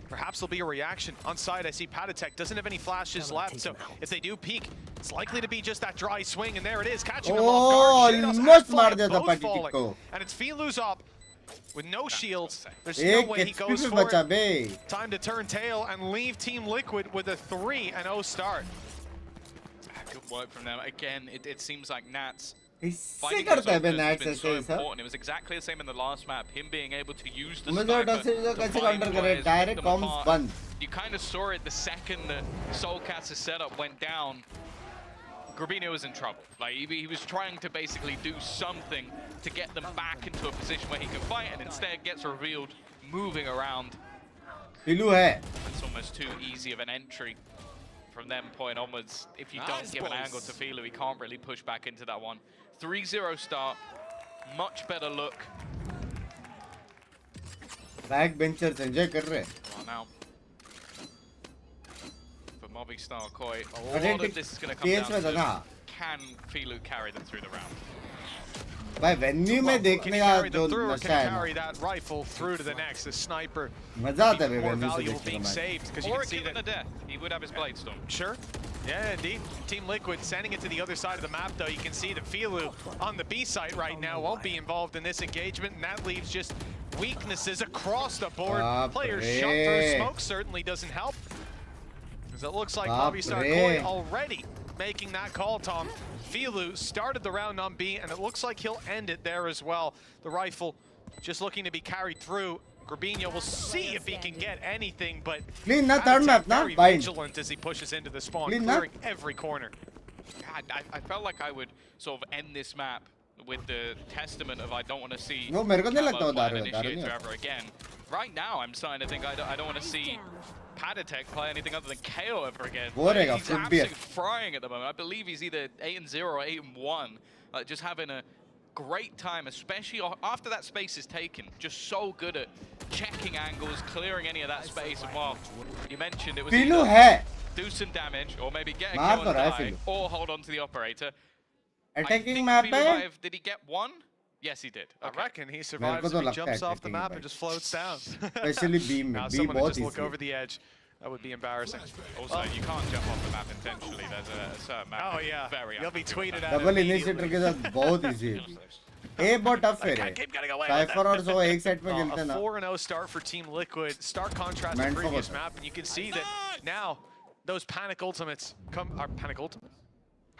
Perhaps there'll be a reaction on side. I see Patatek doesn't have any flashes left, so if they do peek, it's likely to be just that dry swing, and there it is, catching them off guard. Shadows almost and मार Fly दिया था both Patatek falling. को. And it's Filu's up with no shields. There's no एक way he HP goes पे for बचा it. Bay. Time to turn tail and leave Team Liquid with a 3-0 start. Good work from them. Again, it seems like Nats इससे finding करता है those bay openers has Nats been ऐसे so ऐसा. important. It was exactly the same in the last map. Him being able to use the मुझे sniper डर से to कैसे find counter करे. players, pick direct them comms apart. बंद. You kind of saw it the second that Soulcat's setup went down. Gravino was in trouble. Like he was trying to basically do something to get them back into a position where he can fight, and instead gets revealed moving around. Filu है. It's almost too easy of an entry from them point onwards. If you don't give an angle to Filu, he can't really push back into that one. 3-0 start, much better look. Back benchers enjoy कर रहे हैं. Well, now, for Movistar Koi, a अरे lot of this is going to come TH down में था to ना. can Filu carry them through the round. भाई venue में Can देखने he का carry जो them through, or can नशा he है ना. carry that rifle through to the next? The sniper मजा आता है बे more वेन्यू से valuable देखने being का. saved, because you Or can a see kill and that. a death. He would have his blade storm. Sure. Yeah, indeed. Team Liquid sending it to the other side of the map, though. You can see that Filu on the B site right now won't be involved in this engagement, and that leaves just weaknesses across the board. Baap Players re. shot through smoke certainly doesn't help, as it looks like Baap Movistar re. Koi already making that call, Tom. Filu started the round on B, and it looks like he'll end it there as well. The rifle just looking to be carried through. Garbino will see if he can get anything, but Clean na third map na. very Bind. vigilant as he pushes into the spawn, Clean na. clearing every corner. God, I felt like I would sort of end this map with the testament of I don't want to see वो मेरे को नहीं Camo लगता वो play दारू an है, दारू नहीं initiator है. ever again. Right now, I'm starting to think I don't want to see Patatek play anything other than KO ever again. वो रहेगा, He's खुद भी है. absolutely frying at the moment. I believe he's either 8-0 or 8-1. Just having a great time, especially after that space is taken. Just so good at checking angles, clearing any of that space. And while you mentioned it was Filu either है. do some damage or maybe get a मार kill तो and रहा है die Filu. or hold on to the operator. I attacking think map Filu है. might have- did he get one? Yes, he did. I Okay. reckon he survives को if तो he लगता jumps है off the attacking map भाई. and just floats down. Especially B में. Now B someone to बहुत just look easy है. over the edge. That would be embarrassing. Also, you can't jump off the map intentionally. There's a certain map. Oh yeah, Very you'll be tweeted at double immediately. Initiator के साथ बहुत easy है ए बहुत tough है रे Keep getting away with it. Cipher और सो एक side में खेलते A हैं ना 4-0 start for Team Liquid. Stark contrast to Man the previous forward. map, and you can see that now those panic ultimates come. Panic ultimates.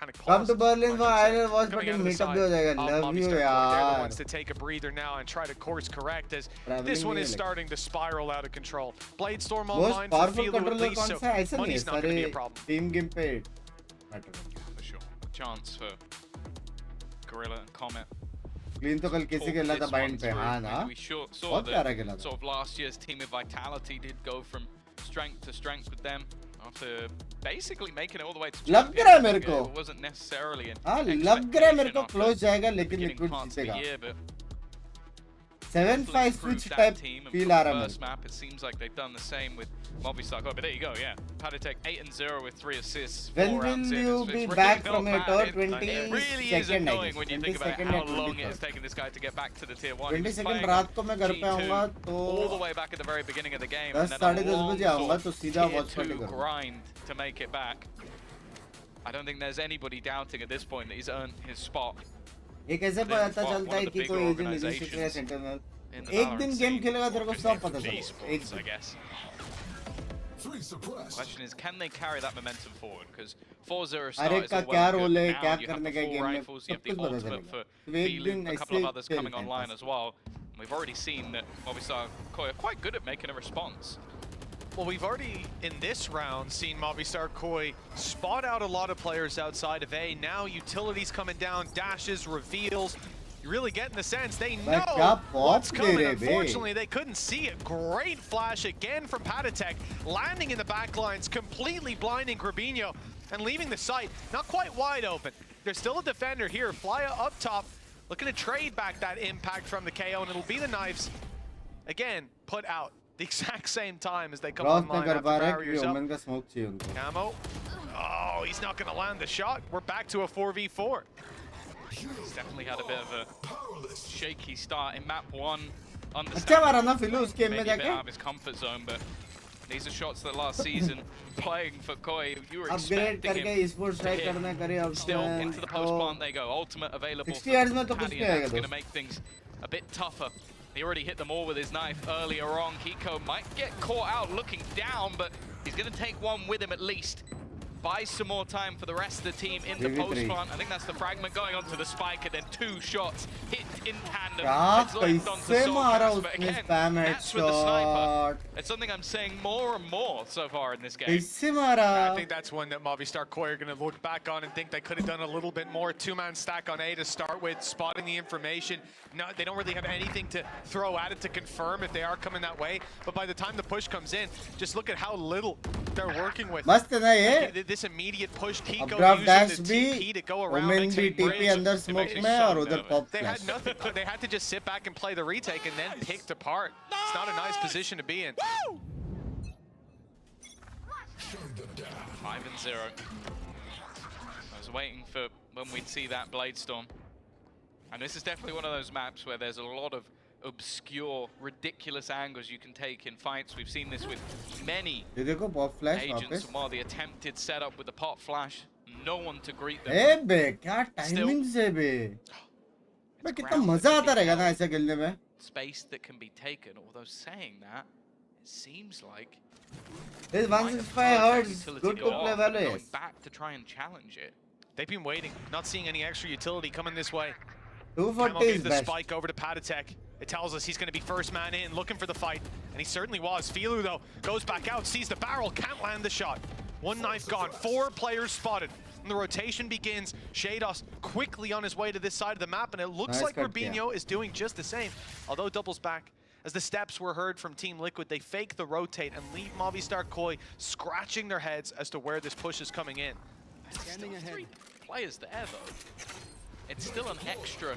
Panic Come to pauses Berlin for are Iron Watch coming Party out of the meetup side भी हो जाएगा of love Mobby you Star Core. They're the यार ones to take a breather now and try to course correct as Traveling this one भी is है starting to spiral out of control. Bladestorm most online for powerful Filu at controller least, कौन so सा है ऐसा नहीं है money's not going to be सारे a problem. Team game पे matter For sure. Chance for Gorilla and Comet. Clean तो कल किसी खेला था बाइंड पे हाँ ना We saw बहुत प्यारा that खेला था sort of last year's team of Vitality did go from strength to strength with them after basically making it all the way to लग रहा है मेरे को It wasn't necessarily an हाँ लग रहा है मेरे को expectation क्लोज after जाएगा लेकिन beginning liquid parts of the जीतेगा year, but 7-5 switch improved that type team, and feel from आ the रहा है first map, it seems like they've done the same with Movistar. Oh, but there you go, yeah. Paditech 8-0 with 3 assists. When 4 will rounds in. you It's be really back not from it bad. or It 20 really is second I annoying guess when you 20 think about second how या long 20 it has taken this guy to get back to the tier 1. He 20 was second playing रात को मैं घर पे G2 आऊंगा तो all the way back at the very beginning of the game, 10 and then साढ़े a 10 long बजे आऊंगा तो sort सीधा of वॉच tier पार्टी 2 करूंगा grind to make it back. I don't think there's anybody doubting at this point that he's earned his spot. ये कैसे पता चलता है कि कोई एजेंट इनिशिएटर है सेंटर में in the एक Valorant दिन scene. गेम खेलेगा तेरे को सब पता चलेगा Esports, एक I guess. Question is, can they carry that momentum forward? Because 4-0 start अरे is का all क्या well and रोल good, है but क्या now you have करने the का full गेम में rifles, you सब have the कुछ पता ultimate चलेगा for तो एक Filu, दिन a couple of ऐसे others coming खेलते हैं online बस as well. We've already seen that Movistar Koi are quite good at making a response. Well, we've already, in this round, seen Movistar Koi spot out a lot of players outside of A. Now utilities coming down, dashes, reveals. You're really getting the sense they know what's coming. Unfortunately, they couldn't see it. Great flash again from Paditech, landing in the back lines, completely blinding Grabinho and leaving the site not quite wide open. There's still a defender here. Flya up top, looking to trade back that impact from the KO, and it'll be the knives. Again, put out the exact same time as they come online after barriers up. Camo. Oh, he's not going to land the shot. We're back to a 4v4. He's definitely had a bit of a shaky start in map 1. अच्छा मारा ना फिलू उस game Maybe में a bit जाके out of his comfort zone, but these are shots that last season playing for Koi, you were upgrade expecting करके him Esports to try hit. करना करे अब Still into the post plant they go. Ultimate available 60 yards में for तो कुछ Paddy, नहीं and आएगा that's going to दोस्त make things a bit tougher. He already hit them all with his knife earlier on. Kiko might get caught out looking down, but he's going to take one with him at least. Buy some more time for the rest of the team in the post plant. I think that's the fragment going onto the spike, and then 2 shots hit in tandem. It's linked onto Soulcast, but again, that's with the sniper. It's something I'm saying more and more so far in this game. कैसे मारा I think that's one that Movistar Koi are going to look back on and think they could have done a little bit more. 2-man stack on A to start with, spotting the information. No, they don't really have anything to throw at it to confirm if they are coming that way. But by the time the push comes in, just look at how little they're working with. मस्त है ना ये This immediate push, Kiko अपग्राफ dash using भी the TP to go around Omen and भी take TP bridge. अंदर smoke में और उधर pop They had flash nothing. They had to just sit back and play the retake and then picked apart. It's not a nice position to be in. 5-0. I was waiting for when we'd see that Bladestorm. And this is definitely one of those maps where there's a lot of obscure, ridiculous angles you can take in fights. We've seen this with many ये देखो pop flash agents, वापस and while the attempted setup with the pop flash, no one to greet them. ए बे क्या timing से बे बे कितना मजा आता रहेगा ना ऐसे खेलने में Space that can be taken, although saying that, it seems like this 165 hertz good to play going Valorant back to try and challenge it. They've been waiting, not seeing any extra utility coming this way. 240 Camo is gives the best spike over to Paditech. It tells us he's going to be first man in, looking for the fight, and he certainly was. Filu, though, goes back out, sees the barrel, can't land the shot. One knife gone, 4 players spotted. And the rotation begins. Shados quickly on his way to this side of the map, and it looks like Rubinho is doing just the same, although doubles back. As the steps were heard from Team Liquid, they fake the rotate and leave Movistar Koi scratching their heads as to where this push is coming in. Still 3 players there, though. It's still an extra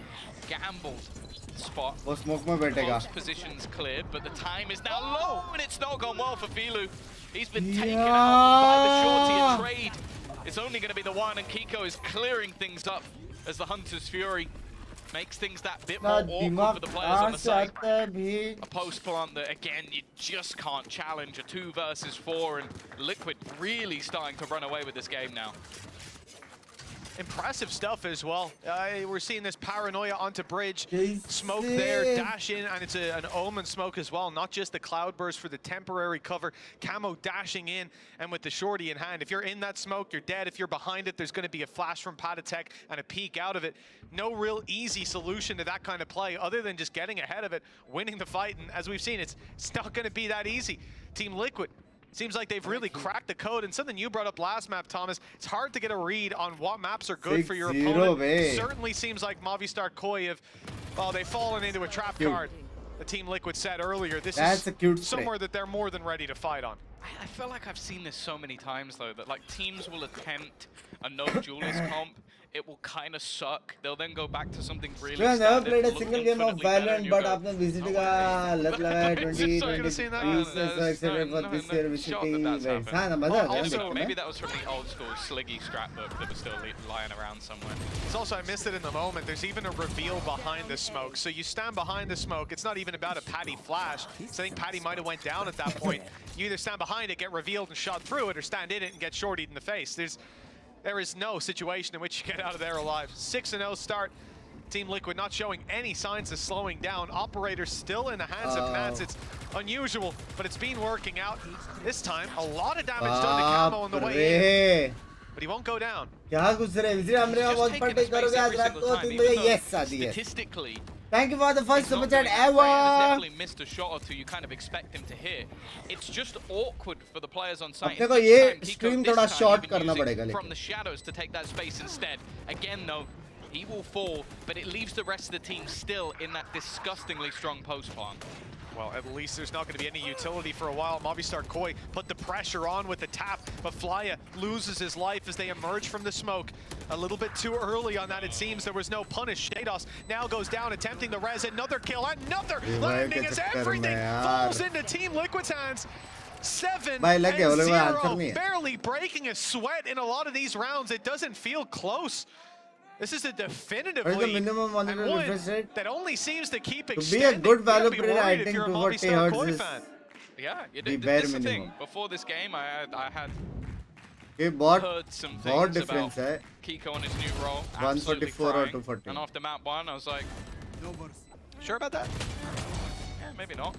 gambled spot. वो smoke में बैठेगा Most positions cleared, but the time is now low, and it's not gone well for Filu. He's been taken out by the shorty and trade. It's only going to be the one, and Kiko is clearing things up as the Hunter's Fury makes things that bit ना more awkward दिमाग for the players on कहाँ the से side. आता है भी? A post plant that, again, you just can't challenge. A 2 versus 4, and Liquid really starting to run away with this game now. Impressive stuff as well. We're seeing this paranoia onto bridge. Smoke Casey. there, dash in, and it's an Omen smoke as well. Not just the cloud burst for the temporary cover. Camo dashing in, and with the shorty in hand. If you're in that smoke, you're dead. If you're behind it, there's going to be a flash from Patatek and a peek out of it. No real easy solution to that kind of play other than just getting ahead of it, winning the fight. And as we've seen, it's not going to be that easy. Team Liquid seems like they've really cracked the code, and something you brought up last map, Thomas, it's hard to get a read on what maps are good for your 6-0, opponent. babe. Certainly seems like Movistar Koi have, well, they've fallen into a trap Cute. card. The Team Liquid said earlier, this That's is a cute somewhere that they're more than ready to fight on. I feel like I've seen this so many times, though, that like teams will attempt a no duelist comp. It will kind of suck. They'll then go back to something really So I never standard, played a look single game of infinitely better, and Valorant, you but go, आपने visiting "Oh, का लत लगाया It's 20, just so good to see 20, that. so excited for this year visiting that's events. happened. हाँ ना मजा आता है Also, देखने maybe में. that was from the old school Sliggy scrapbook that was still lying around somewhere. It's also, I missed it in the moment, there's even a reveal behind the smoke. So you stand behind the smoke, it's not even about a Patty flash. So I think Patty might have went down at that point. You either stand behind it, get revealed and shot through it, or stand in it and get shortied in the face. There is no situation in which you get out of there alive. 6-0 start. Team Liquid not showing any signs of slowing down. Operator still in the hands of Nats. It's unusual, but it's been working out. This time, a lot of damage done to Camo on the way in, but he won't go down. क्या गुजरे visit हमने Just बहुत taking party the space करोगे आज every रात single को time, 3 even बजे though yes आदि है. statistically, Thank you for the first he's super not chat doing that great, and has ever. definitely missed a shot or two you kind of expect him to hit. It's just awkward for the players on site. अपने को And ये this time, Kiko stream this थोड़ा time short even करना using पड़ेगा from लेकिन. the shadows to take that space instead. Again though, he will fall, but it leaves the rest of the team still in that disgustingly strong post plant. Well, at least there's not going to be any utility for a while. Movistar Koi put the pressure on with the tap, but Flya loses his life as they emerge from the smoke. A little bit too early on that, it seems. There was no punish. Shados now goes down, attempting the res. Another kill, another landing as everything falls into Team Liquid's hands. 7-0, barely breaking a sweat in a lot of these rounds. It doesn't feel close. This is a definitive What is the lead, minimum and monitor one refresh rate? that only seems to keep To be a extending. good You gotta Valor be player, I worried if think you're a 240 Movistar hertz Koi is fan. Yeah, you the did. bare This is the thing. minimum. Before this game, I had ये बहुत heard some बहुत things difference about है. Kiko on his new role. 144 or crying. 240. And after map 1, I was like, Sure about that? yeah, maybe not.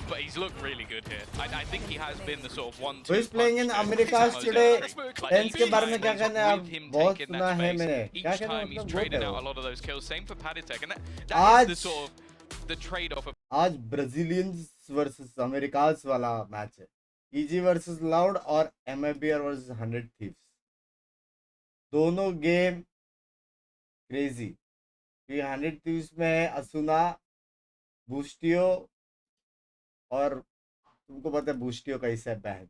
But he's looked really good here. I think he has been the sort of 1-2 Who is playing in punch Americas that today? Like, Tens each के बारे time में क्या with कहना है आप? him बहुत taking that सुना है space, मैंने. each क्या कहना time he's मतलब trading good out है a lot of those kills. Same for Patatek, and that is the आज sort of the trade-off of आज Brazilians versus Americas वाला मैच है. EG versus Loud और MIBR versus 100 Thieves. दोनों game crazy. ये 100 Thieves में है असुना, बूस्टियो और तुमको पता है बूस्टियो कैसा है बैच.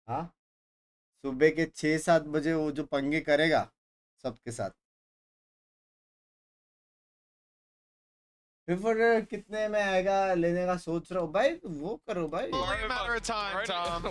हाँ सुबह के 6-7 बजे वो जो पंगे करेगा सबके साथ. फिर कितने में आएगा लेने का सोच रहा हूँ भाई. वो करो भाई. Only a matter of time, Tom.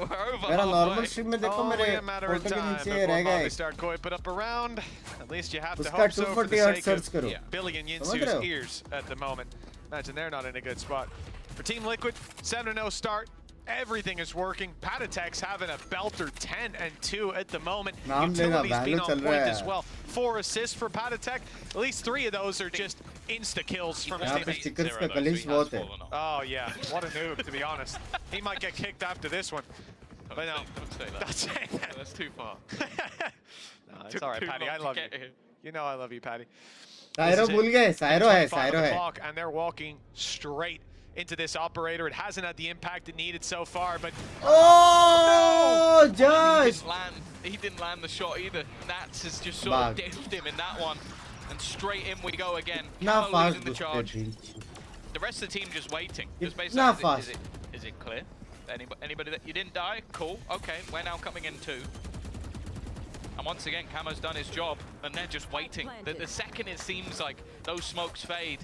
मेरा नॉर्मल स्ट्रीम में देखो Only मेरे a matter of फोटो के time नीचे before रह गए. Movistar Koi put up a round. At least you have to उसका hope so for 240 the hertz sake search of करो. Billy and समझ रहे हो? Yinsu's ears at the moment. Imagine they're not in a good spot. For Team Liquid, 7-0 start. Everything is working. Patatek's having a belter 10-2 at the moment. नाम लेना Utility's been value on चल रहा point है. as well. 4 assists for Patatek. At least 3 of those are just insta kills from his यहाँ पे teammates. Stickers का कलिंच बहुत है. Oh yeah, what a noob to be honest. He might get kicked after this one. But no, Don't say that. don't say that. That's too far. No, it's all right, Patty. I love you. You know I love you, Patty. Syro भूल गए. Syro है. 25 on Syro the है. clock, and they're walking straight into this operator. It hasn't had the impact it needed so far, but Oh, He Josh. didn't land the shot either. Nats has just sort Bug. of diffed him in that one. And straight in we go again. इतना Camo fast leading the घुसते charge. थे. The rest of the team just waiting. Just इतना basically, fast. is it clear? Anybody that you didn't die? Cool. Okay, we're now coming in too. And once again, Camo's done his job, and they're just waiting. The second it seems like those smokes fade,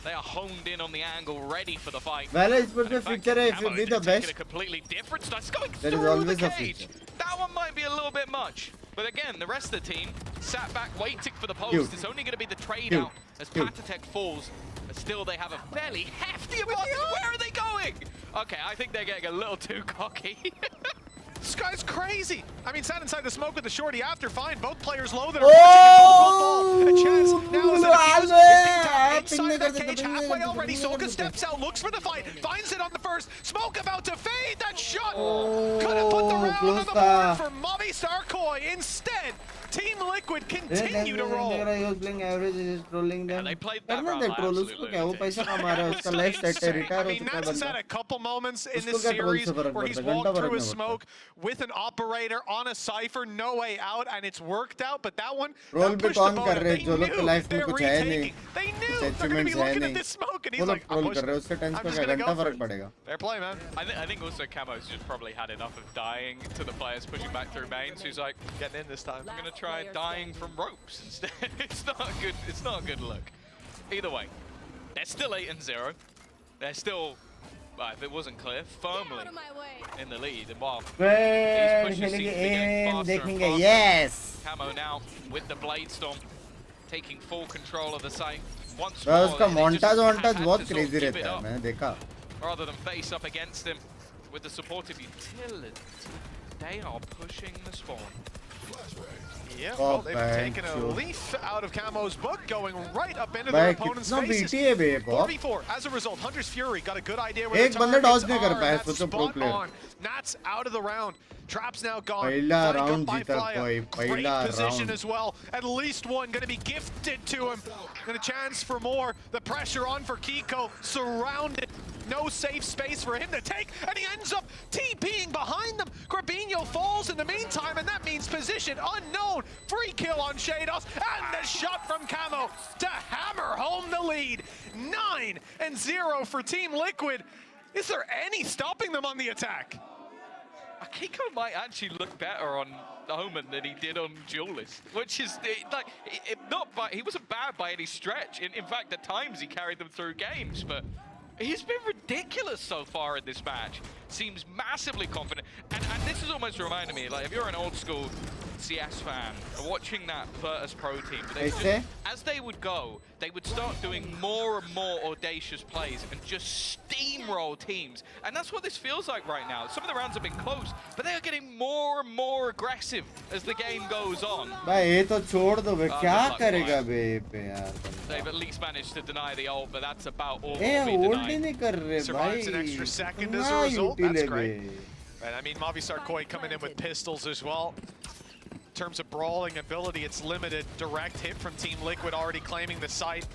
they are honed in on the angle, ready for the fight. Valor Esports And in में fact, feature है. If Camo you be could the have taken best, a completely different start. It's going there is through always the a cage. feature. That one might be a little bit much. But again, the rest of the team sat back waiting for the post. Cute. It's only going to be the trade Cute. out as Cute. Patatech falls. But still, they have a fairly hefty advantage. Where are they going? Okay, I think they're getting a little too cocky. This guy's crazy. I mean, sat inside the smoke with the shorty after. Fine, both players low that are Oh! pushing and both will fall. A chance now is Alve! inside that cage, halfway already. Solka steps out, looks for the fight, finds it on the first. Smoke about to fade. That shot could have put the round on the board for Mobby Starkoi. Instead, Team Liquid continue to roll. He was playing average, he's trolling them. they played that करने round दे like troll absolute उसको क्या वो पैसा lunatics. कमा रहा है उसका life set है रिटायर I हो mean, चुका है Nats has बंदा had a couple moments in उसको this क्या troll series से फर्क where he's पड़ता है walked घंटा through फर्क a नहीं पड़ता smoke with an operator on a cipher, no way out, and it's worked out. But that one, Troll that भी pushed the कौन boat कर up. रहे They जो लोग के knew लाइफ में they're कुछ है नहीं retaking. They knew कुछ they're going to be achievements है looking at नहीं this smoke, and वो he's लोग like, I'm ट्रोल कर pushing रहे हैं it. उससे टेंस I'm पे just क्या gonna घंटा go for फर्क it. पड़ेगा Fair play, man. I think also Camo's just probably had enough of dying to the players pushing back through main. So he's like, Getting in this time. I'm gonna try dying from ropes instead. It's not a good look. Either way, they're still 8-0. They're still, well, if it wasn't clear, firmly in the lead. And while फिर pushes seem to be खेलेंगे getting M faster and देखेंगे faster. Yes Camo now with the Blade Storm, taking full control of the site. Once बस more, उसका they just montage had वोन्टाज to बहुत sort of crazy give रहता it है up मैंने देखा rather than face up against him with the supportive utility. They are pushing the spawn. Yeah, Oh, well, they've thank taken a you. leaf out of Camo's book, going right up into भाई their opponent's कितना faces. BT है बे बहुत 4v4. As a result, Hunter's Fury got a good idea where एक the बंदा targets dodge नहीं कर are, पाया, and that's सोचो pro spot player. on. Nats out of the round. Trap's now gone. पहला Flank up round by जीता Flya. कोई Great पहला position round as well. At least one going to be gifted to him. And a chance for more. The pressure on for Kiko. Surrounded. No safe space for him to take. And he ends up TPing behind them. Grabinho falls in the meantime, and that means position unknown. Free kill on Shados. And the shot from Camo to hammer home the lead. 9-0 for Team Liquid. Is there any stopping them on the attack? Akiko might actually look better on Omen than he did on Duelist, which is like he wasn't bad by any stretch. In fact, at times he carried them through games, but he's been ridiculous so far in this match. Seems massively confident, and this is almost reminding me, like if you're an old school CS fan, watching that Virtus Pro team, they just, as they would go, they would start doing more and more audacious plays and just steamroll teams. And that's what this feels like right now. Some of the rounds have been close, but they are getting more and more aggressive as the game goes on. भाई ये तो छोड़ दो बे क्या करेगा बे पे यार They've at least managed to deny the ult, but that's about all. A will be hold denied. नहीं कर रहे Survives भाई an extra second as a इतना result. यूटिल That's है great. Bay And I mean, Movistar Koi coming in with pistols as well. In terms of brawling ability, it's limited. Direct hit from Team Liquid already claiming the site.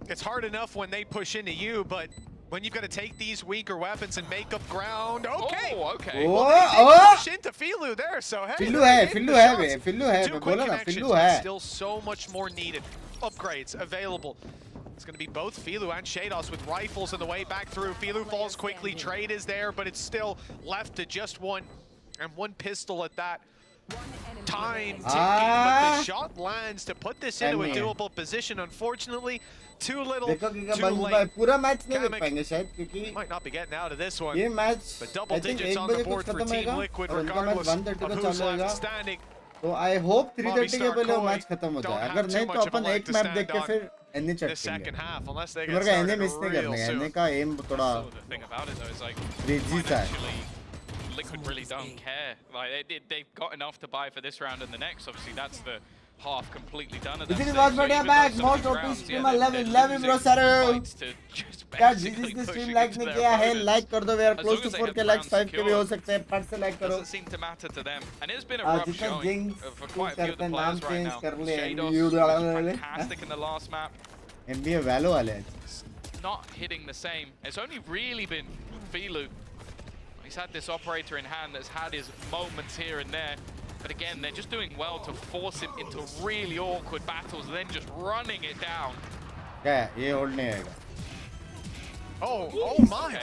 It's hard enough when they push into you, but when you've got to take these weaker weapons and make up ground, okay. Oh, okay. Well, they did push into Filu there, so hey. फिल्लू they're है getting फिल्लू the है shots. बे फिल्लू है Two मैं quick बोला ना connections, फिल्लू but है still so much more needed. Upgrades available. It's going to be both Filu and Shados with rifles on the way back through. Filu falls quickly. Trade is there, but it's still left to just one. And one pistol at that. Time ticking, but the shot lands to put this into a doable position. Unfortunately, too little, देखो कि too late. पूरा match नहीं देख Kamek पाएंगे शायद क्योंकि Might not be getting out of this one. ये match But double I think digits 1 on the बजे कुछ board for खत्म Team होगा Liquid, और उनका मैच regardless 1:30 of को who's चालू होगा left standing. तो आई होप 3:30 के पहले वो Koi मैच खत्म हो don't जाए have अगर too नहीं much तो of a अपन leg एक to मैच stand देख के on फिर एनए The चटेंगे second half, unless they get तुम्हारे का एनए started मिस नहीं real करने soon. एनए का एम थोड़ा So the thing about it though is like crazy सा है actually Liquid really don't care. Like they've got enough to buy for this round and the next. Obviously, that's the half completely done. At that This is stage. Watch So Party even back. though some of Most these OP rounds, streamer they're love losing bro Saru. fights to just क्या basically जिस pushing stream it like to नहीं their किया है opponents. Like कर दो यार As close long to as they 4 get के the likes round 5 के भी हो secured, सकते हैं फट से लाइक करो Doesn't seem to matter to them. And it's been a rough जितना showing jinx for quite a few of the करते हैं नाम players right चेंज now. कर ले Shadows एमबीयू was वाले fantastic in the last map. MBA Valo वाले हैं Not hitting the same. It's only really been Filu. He's had this operator in hand that's had his moments here and there. But again, they're just doing well to force him into really awkward battles and then just running it down. क्या है ये hold नहीं आएगा Oh my.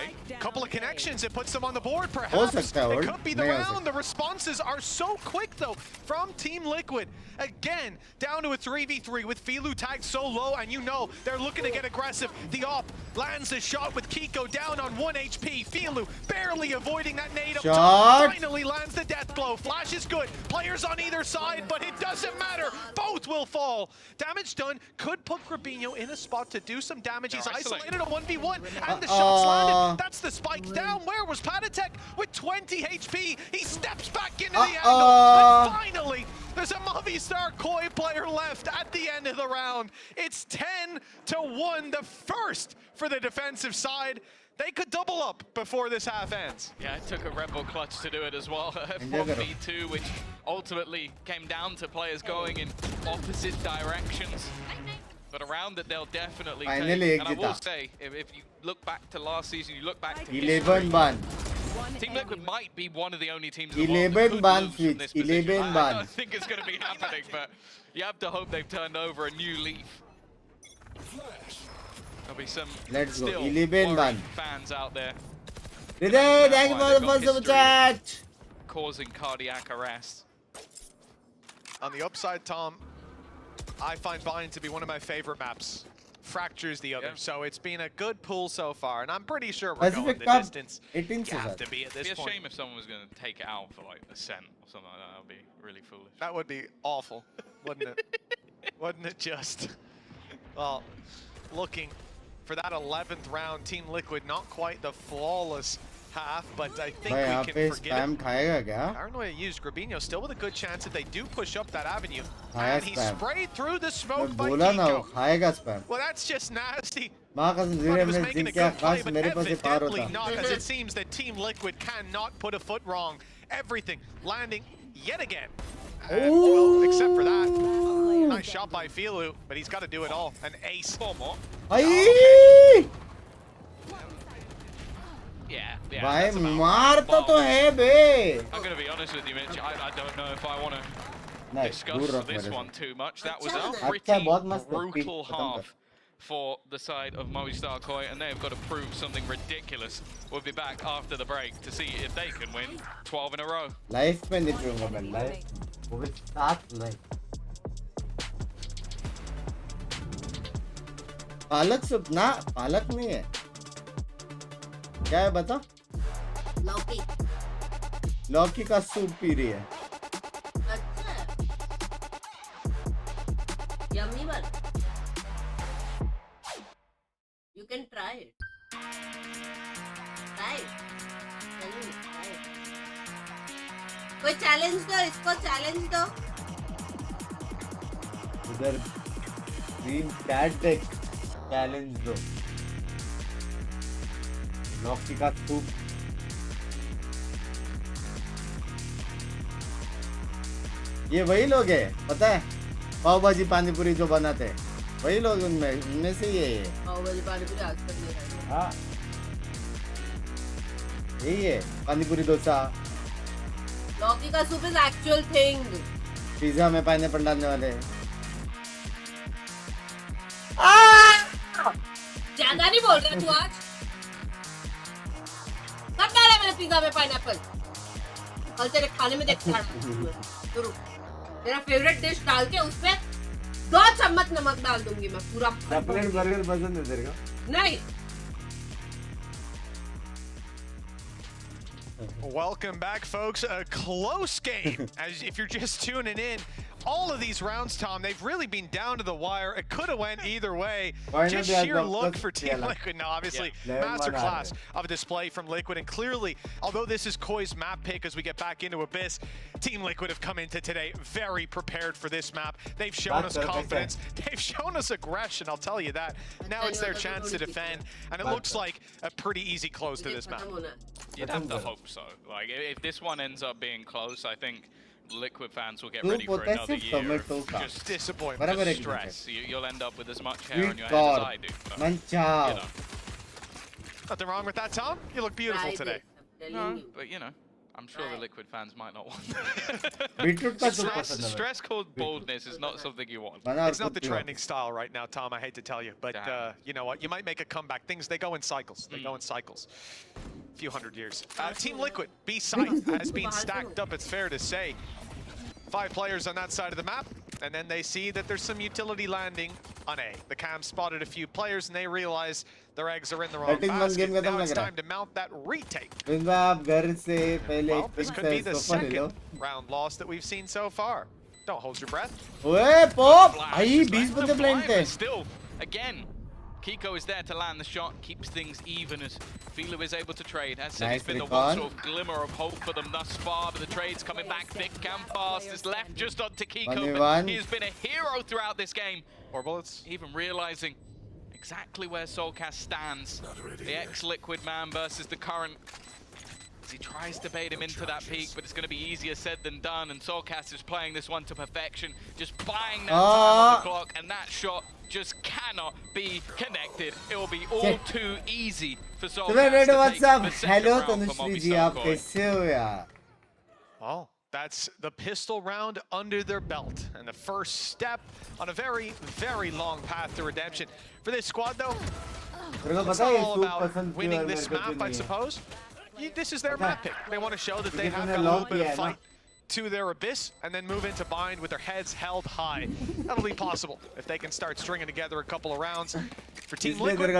couple of connections, it puts them on the board, हो perhaps. सकता है It और could be the नहीं हो round. सकता. The responses are so quick, though, from Team Liquid. Again, down to a 3v3 with Filu tagged so low, and you know they're looking to get aggressive. The op lands a shot with Kiko down on 1 HP. Filu barely avoiding that nade up top. Shot. Finally lands the death blow. Flash is good. Players on either side, but it doesn't matter. Both will fall. Damage done. Could put Grabinho in a spot to do some damage. He's isolated a 1v1, and the shots landed. That's the spike down. Where was Patatek with 20 HP? He steps back into the angle. And finally, there's a Movistar Koi player left at the end of the round. It's 10-1, the first for the defensive side. They could double up before this half ends. Yeah, it took a Red Bull clutch to do it as well. 1v2, which ultimately came down to players going in opposite directions. But around it, they'll definitely Finally, take. And I will say, if you look back to last season, you look back to 11-1. Team Liquid might be one of the only teams 11-1 switch. I 11-1. don't think it's going to be happening, but you have to hope they've turned over a new leaf. There'll be some Let's go. still 11-1. worried fans out there Hriday, thank you for the first super chat. causing cardiac arrest. On the upside, Tom, I find Bind to be one of my favorite maps. Fractures the other, so it's been a good pull so far, and I'm pretty sure we're going the distance. 18 You have to be at this It'd be a point. shame if someone was going to take it out for like Ascent or something like that. That would be really foolish. That would be awful, wouldn't it? Wouldn't it just? Well, looking for that 11th round, Team Liquid, not quite the flawless half, but I think भाई यहाँ we पे can forgive spam it. खाएगा क्या? Paranoia used Grabinho, still with a good chance if they do push up that avenue. खाया And he spam. sprayed through the मैं smoke by बोला ना वो Kiko. खाएगा spam. Well, that's just nasty. माँ कसम Thought जीरे he was में making a जिनके good play, आकाश but मेरे पास से पार evidently होता. not, as it seems that Team Liquid cannot put a foot wrong. Everything landing yet again. And, well, except for that. Nice shot by Filu, but he's got to do it all. An ace. Four more. भाई Yeah, भाई that's about मारता right. तो है बे. I'm going to be honest with you, Mitch. I don't know if I want to नहीं discuss दूर रख this मेरे one से. too much. That was a अच्छा pretty बहुत मस्त है. brutal खत्म कर. half for the side of Movistar Koi, and they've got to prove something ridiculous. We'll be back after the break to see if they can win 12 in a row. Life पे नहीं चूंगा मैं life. वो भी 7 life. पालक soup ना पालक नहीं है. क्या है बता? लौकी लौकी का सूप पी रही है. अच्छा yummy one you can try it कोई चैलेंज दो इसको चैलेंज दो उधर ग्रीन कैट डेक चैलेंज दो. लौकी का सूप. ये वही लोग हैं पता है पाव भाजी पानी पूरी जो बनाते हैं वही लोग उनमें से ही है ये. पाव भाजी पानी पूरी आज तक नहीं खाई हाँ यही है पानी पूरी डोसा. लौकी का soup is actual thing pizza में पाइनएप्पल डालने वाले. ज्यादा नहीं बोल रहा तू आज कब डाला मैंने पिज्जा में पाइनएप्पल कल तेरे खाने में देख शुरू तेरा फेवरेट डिश डाल के उसमें 2 चम्मच नमक डाल दूंगी मैं पूरा चॉकलेट बर्गर पसंद है तेरे को? नहीं Welcome back, folks. A close game. As if you're just tuning in, all of these rounds, Tom, they've really been down to the wire. It could have went either way. Just sheer luck for Team Liquid. No, obviously, masterclass of a display from Liquid. And clearly, although this is Koi's map pick as we get back into Abyss, Team Liquid have come into today very prepared for this map. They've shown us confidence. They've shown us aggression, I'll tell you that. Now it's their chance to defend. And it looks like a pretty easy close to this map. You'd have to hope so. Like, if this one ends up being close, I think Liquid fans will get ready for another year of just disappointment, just stress. You'll end up with as much hair on your head as I do. But, Nothing wrong with that, Tom. You look beautiful today. No, but you know, I'm sure the Liquid fans might not want that. Beetroot का soup पसंद है Stress called boldness is not something you want. It's not the trending style right now, Tom. I hate to tell you, but you know what? You might make a comeback. Things they go in cycles. They go in cycles. A few hundred years. Team Liquid B site has been stacked up. It's fair to say. 5 players on that side of the map, and then they see that there's some utility landing on A. The cam spotted a few players, and they realize their eggs are in the wrong basket. Now it's time to mount that retake. Well, this could be the second round loss that we've seen so far. Don't hold your breath. ओए pop भाई 20 बंदे blind थे. Still, again, Kiko is there to land the shot, keeps things even as Fila is able to trade. As said, it's been the one sort of glimmer of hope for them thus far, but the trade's coming back thick and fast. It's left just onto Kiko, but he's been a hero throughout this game. 4 bullets. Even realizing exactly where Soulcast stands. The ex-Liquid man versus the current. As he tries to bait him into that peak, but it's going to be easier said than done, and Soulcast is playing this one to perfection, just buying that time on the clock, and that shot just cannot be connected. It will be all too easy for Soulcast to take the second round for Mobby Star. Well, that's the pistol round under their belt, and the first step on a very, very long path to redemption. For this squad, though, it's not all about winning this map, I suppose. This is their map pick. They want to show that they have got a little bit of fight to their abyss and then move into bind with their heads held high. That'll be possible if they can start stringing together a couple of rounds. For Team Liquid,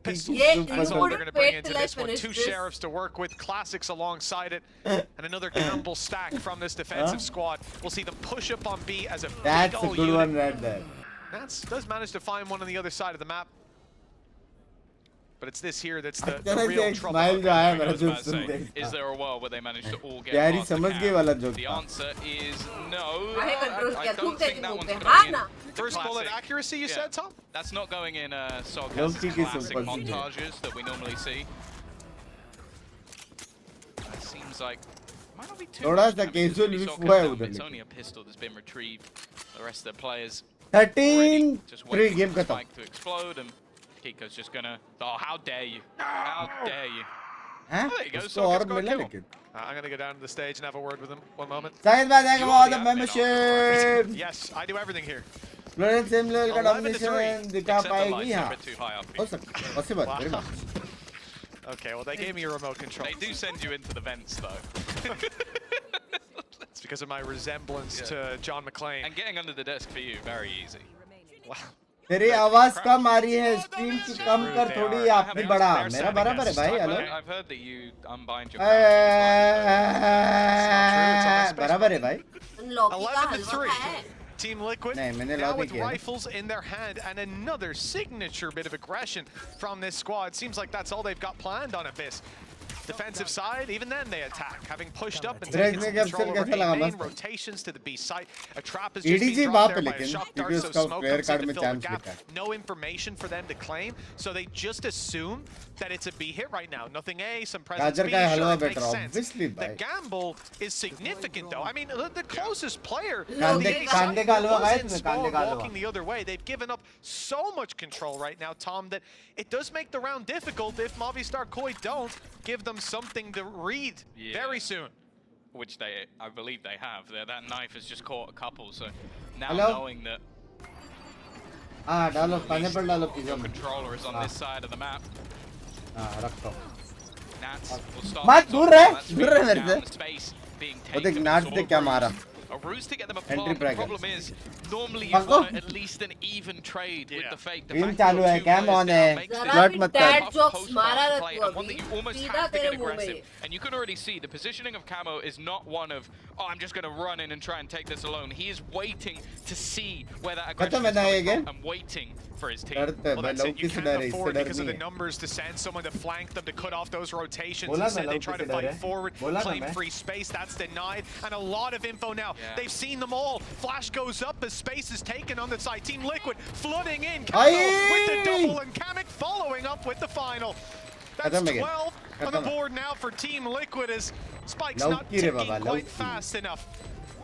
pistols, that's all they're going to bring into this one. 2 sheriffs to work with, classics alongside it, and another gamble stack from this defensive squad. We'll see them push up on B as a big old unit. One right there. Nats does manage to find one on the other side of the map. But it's this here that's the real trouble. Is there a world where they manage to all get past the cam? The answer is no. I don't think that one's going in. First bullet accuracy, you said, Tom? That's not going in Soulcast's classic montages that we normally see. It seems like might not be too much damage. It's only a pistol that's been retrieved. The rest of the players 13 just 3 game for the khatam. spike to explode, and Kiko's just gonna. Oh, how dare you! How dare you! Huh? There you go. उसको और मिला लेकिन. I'm gonna go down to the stage and have a word with him. 1 moment. Thanks man, thank you for the membership. Yes, I do everything here. Florence Simler का domination दिखा पाएगी हाँ. Too high up. हो सकता है. Possible. Very much. Okay, well they gave me a remote control. They do send you into the vents though. It's because of my resemblance to John McClane. And getting under the desk for you, very easy. Wow. तेरी आवाज कम आ रही है stream की कम कर थोड़ी आपने बढ़ा मेरा बराबर है भाई hello I've heard that you unbind your बराबर है भाई 11-3 Team Liquid नहीं मैंने now लॉबी with किया rifles in their hand and another signature bit of aggression from this squad. Seems like that's all they've got planned on Abyss. Defensive side, even then they attack, having pushed up and taken some control over A main, rotations to the B site. A trap is just being dropped there by a shock dart, so smoke comes in to fill the gap. No information for them to claim, so they just assume that it's a B hit right now. Nothing A, some presence B, sure, it makes sense. The gamble is significant though. I mean, the closest player, the A side was in smoke, walking the other way. They've given up so much control right now, Tom, that it does make the round difficult if Movistar Koi don't give them something to read very soon. Which I believe they have. That knife has just caught a couple, so now knowing that डालो pineapple डालो pizza the controller is on this side of the map. रखो Nats will start. मत दूर रह मेरे से space being वो देख taken. नाट्स देख क्या मारा A ruse to get them Entry apart. The bracket. problem is, normally you want at least an even trade with the fake. The Team fact चालू है that कैम ऑन है flirt मत कर jokes मारा and one that you almost have to get aggressive. And you can already see the positioning of Camo is not one of, oh, I'm just going to run in and try and take this alone. He is waiting to see where that aggression is coming from and waiting for his team. Well, that's it. You can't afford because of the numbers to send someone to flank them, to cut off those rotations. Instead, they try to fight forward, claim free space. That's denied. And a lot of info now. They've seen them all. Flash goes up as space is taken on the side. Team Liquid flooding in. Kamo with the double and Kamek following up with the final. That's 12 on the board now for Team Liquid as Spike's not ticking quite fast enough.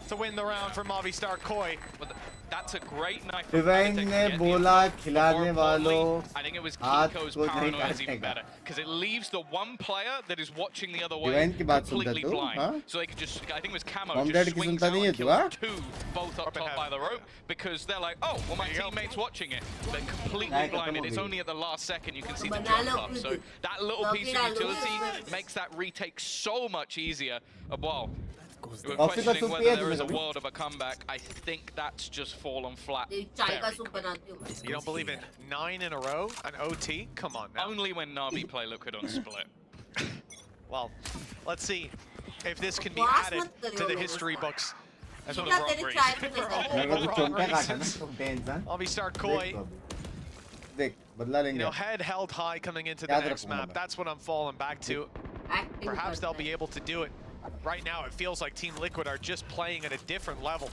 to win the round for Movistar Koi. But that's a great knife from divine Valorant to ने get the बोला advantage. But more खिलाने वालों importantly, I think it was हाथ Kiko's को नहीं paranoia is even काटेगा। better because it leaves the one player that is watching the other way divine की बात सुनता completely तू, blind. हाँ? So they could just, I think it was Camo, Mom, just Dad की swings सुनता out नहीं है and तू, kills हाँ? two, both up top by the rope because they're like, oh, well my teammate's watching it. They're completely Right, blinded. It's okay. only at the last second you can see the Banana jump up. So fruit. that little Loki piece of डाल दो। utility makes that retake so much easier. Wow. We're Coffee का questioning soup whether पिया there is a तुमने कभी? world of a comeback. I think that's just fallen flat. ये चाय का very soup quick. बनाती हूँ मैं। You don't believe in 9 in a row? An OT? Come on now. Only when Navi play Liquid on split. Well, let's see if this can be बकवास added मत करो to the लोगों history से। books. For the क्या wrong तेरे चाय reason. पे For कैसा all मेरे को the तो wrong चोंपे काटा ना reasons. चोंपे इंसान Movistar देख Koi, तो अभी। देख बदला you लेंगे know, head held high coming into the याद next रखूंगा map. मैं। That's what I'm falling back to. Acting Perhaps they'll करता be है। able to do it. Right now, it feels like Team Liquid are just playing at a different level.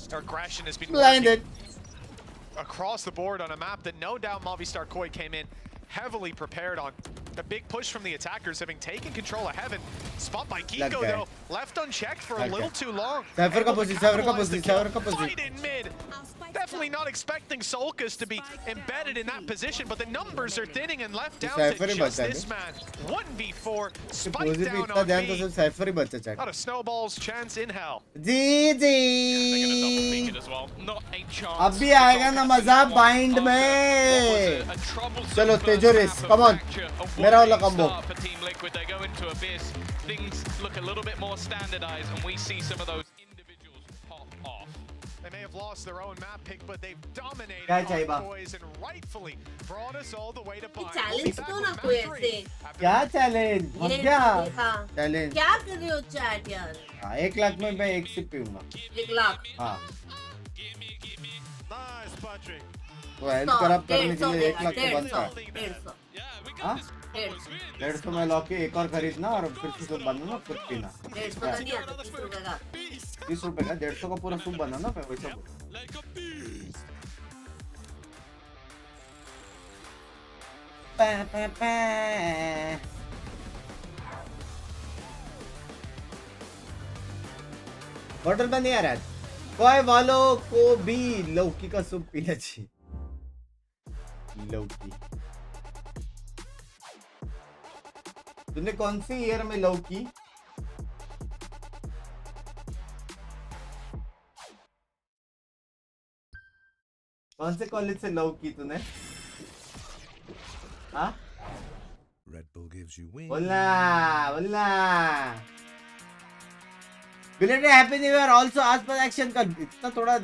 Their aggression has been blinded working across the board on a map that no doubt Movistar Koi came in heavily prepared on. A big push from the attackers, having taken control of Heaven. Spot by Kiko, गया। though, left unchecked for a लग little गया। too long. Cypher का Able to position, Cypher का capitalize the position, kill. Cypher का position। Fight in mid. Definitely not expecting Solkus to be embedded in that position, but the numbers are thinning and left down Cypher to he just बचा है this man. 1v4, कि spike पोजी पे down इतना on ध्यान तो B. सिर्फ Cypher ही बचा chat Not a snowball's chance in hell. जी They're gonna double peek जी it as well. Not a chance. अभी आएगा ना मजा बाइंड में चलो तेजोरिस कम ऑन मेरा वाला combo For Team Liquid, they go into Abyss. Things look a little bit more standardized, and we see some of those individuals pop off. They may have lost their own map pick, but they've dominated क्या on चाहिए बा? boys and rightfully brought us all the way to ये buy. challenge दो ना कोई ऐसे। क्या challenge हम ये क्या हाँ। चैलेंज क्या कर रहे हो चैट यार? हाँ 1 लाख में मैं एक सिप पीऊंगा 1 लाख। हाँ Nice, Patrick. तो हेल्प करप करने के लिए 1 लाख तो 150 बनता है 150 हाँ 150 150 में लॉकी एक और खरीदना और फिर से सूप बनाना फिर पीना 150 का नहीं आता 30 रुपए का। 30 रुपए का 150 का पूरा सूप बनाना मैं वैसा बोल होटल में नहीं आ रहा है कोई वालों को भी लौकी का सूप पीना चाहिए लौकी तूने कौन सी ईयर में लौकी कौन से कॉलेज से लौकी तूने हाँ Red Bull gives you wings. बोलना बोलना belated happy new year also आज पर एक्शन का इतना थोड़ा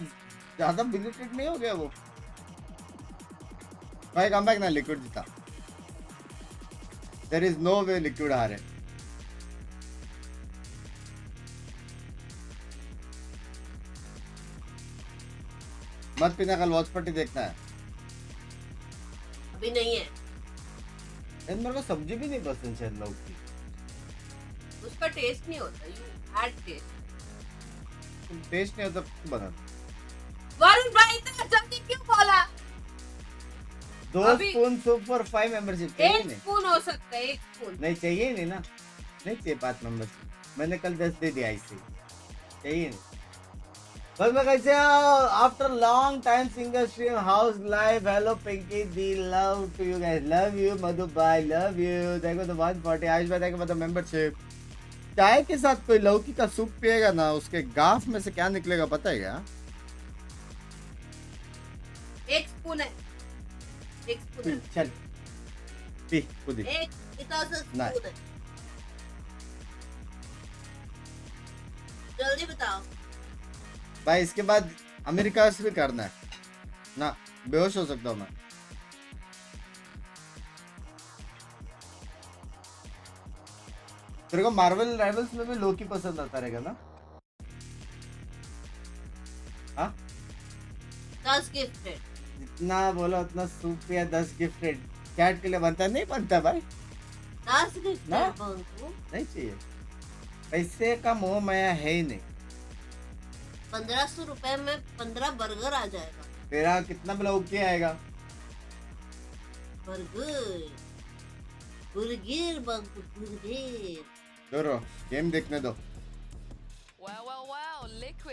ज्यादा बिलेटेड नहीं हो गया वो भाई कम बैक ना लिक्विड जीता there is no way Liquid हारे मत पीना कल वॉच पार्टी देखना है अभी नहीं है। यार मेरे को सब्जी भी नहीं पसंद शायद लौकी उसका टेस्ट नहीं होता। You add test. टेस्ट नहीं होता तो बना वरुण भाई इतना जल्दी क्यों बोला? 2 अभी- स्पून सूप फॉर 5 मेंबरशिप चाहिए एक नहीं स्पून हो सकता है 1 स्पून। नहीं चाहिए ही नहीं ना नहीं चाहिए 5 मेंबरशिप मैंने कल 10 दे दिया ऐसे चाहिए नहीं बस मैं कैसे after long time single stream house live hello Pinky दी love to you guys love you Madhu भाई लव यू देखो तो वॉच पार्टी आज बताएगा मतलब मेंबरशिप चाय के साथ कोई लौकी का सूप पिएगा ना उसके गाफ में से क्या निकलेगा पता है क्या 1 स्पून है। 1 स्पून है। चल पी खुद ही एक इतना सा स्पून नहीं। है। जल्दी बताओ। भाई इसके बाद अमेरिका से भी करना है ना बेहोश हो सकता हूँ मैं तेरे को मार्वल राइवल्स में भी लोकी पसंद आता रहेगा ना हाँ 10 गिफ्टेड। जितना बोला उतना सूप पिया 10 गिफ्टेड चैट के लिए बनता नहीं बनता भाई 10 गिफ्टेड ना? बंकू। नहीं चाहिए पैसे का मोह माया है ही नहीं 1500 रुपए में 15 बर्गर आ जाएगा। तेरा कितना लौकी आएगा बर्गर बुर्गर बंकू बुर्गर। दो गेम देखने दो Well, well, well, Liquid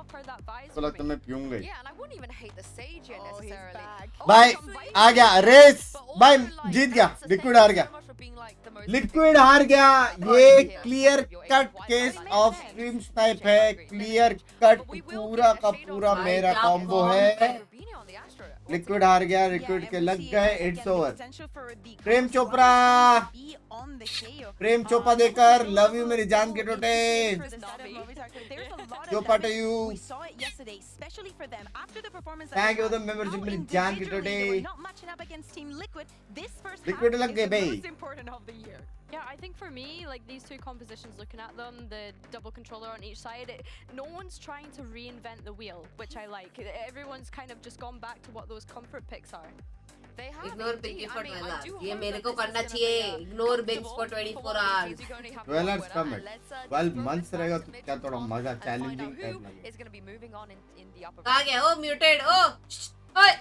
Hawk or that Visor. तो लगता है मैं पीऊंगा ही. Yeah, and I wouldn't even hate the Sage here Oh, he's necessarily. back. Oh, भाई some Visor आ गया here, रेस. but also, भाई like, जीत गया. that's the लिक्विड thing, हार so गया. much for being, like, the most liquid हार गया। ये clear cut case of stream snipe है। क्लियर कट पूरा का पूरा मेरा कॉम्बो है। लिक्विड हार गया, लिक्विड के लग गए। It's over. प्रेम चोपड़ा, प्रेम चोपा देकर लव यू मेरी जान के टोटे। चोपा to you, thank you the membership मेरी जान के टोटे। लिक्विड लग गए भाई। Yeah, I think for me, like these two compositions, looking at them, the double controller on each side, no one's trying to reinvent the wheel, which I like. Everyone's kind of just gone back to what those comfort picks are. They have Ignore indeed. Binky for I mean, 12 I hours. do ये hope मेरे that को this करना is चाहिए। gonna be Ignore a Binks for lot 24 of hours. games. You only have 12 one hours winner, come and है। let's 12 just months throw रहेगा this तो match क्या थोड़ा on मजा and find out challenging who type लगेगा। is going to be moving on in the upper कहाँ गया? Oh, muted. Oh, ओए।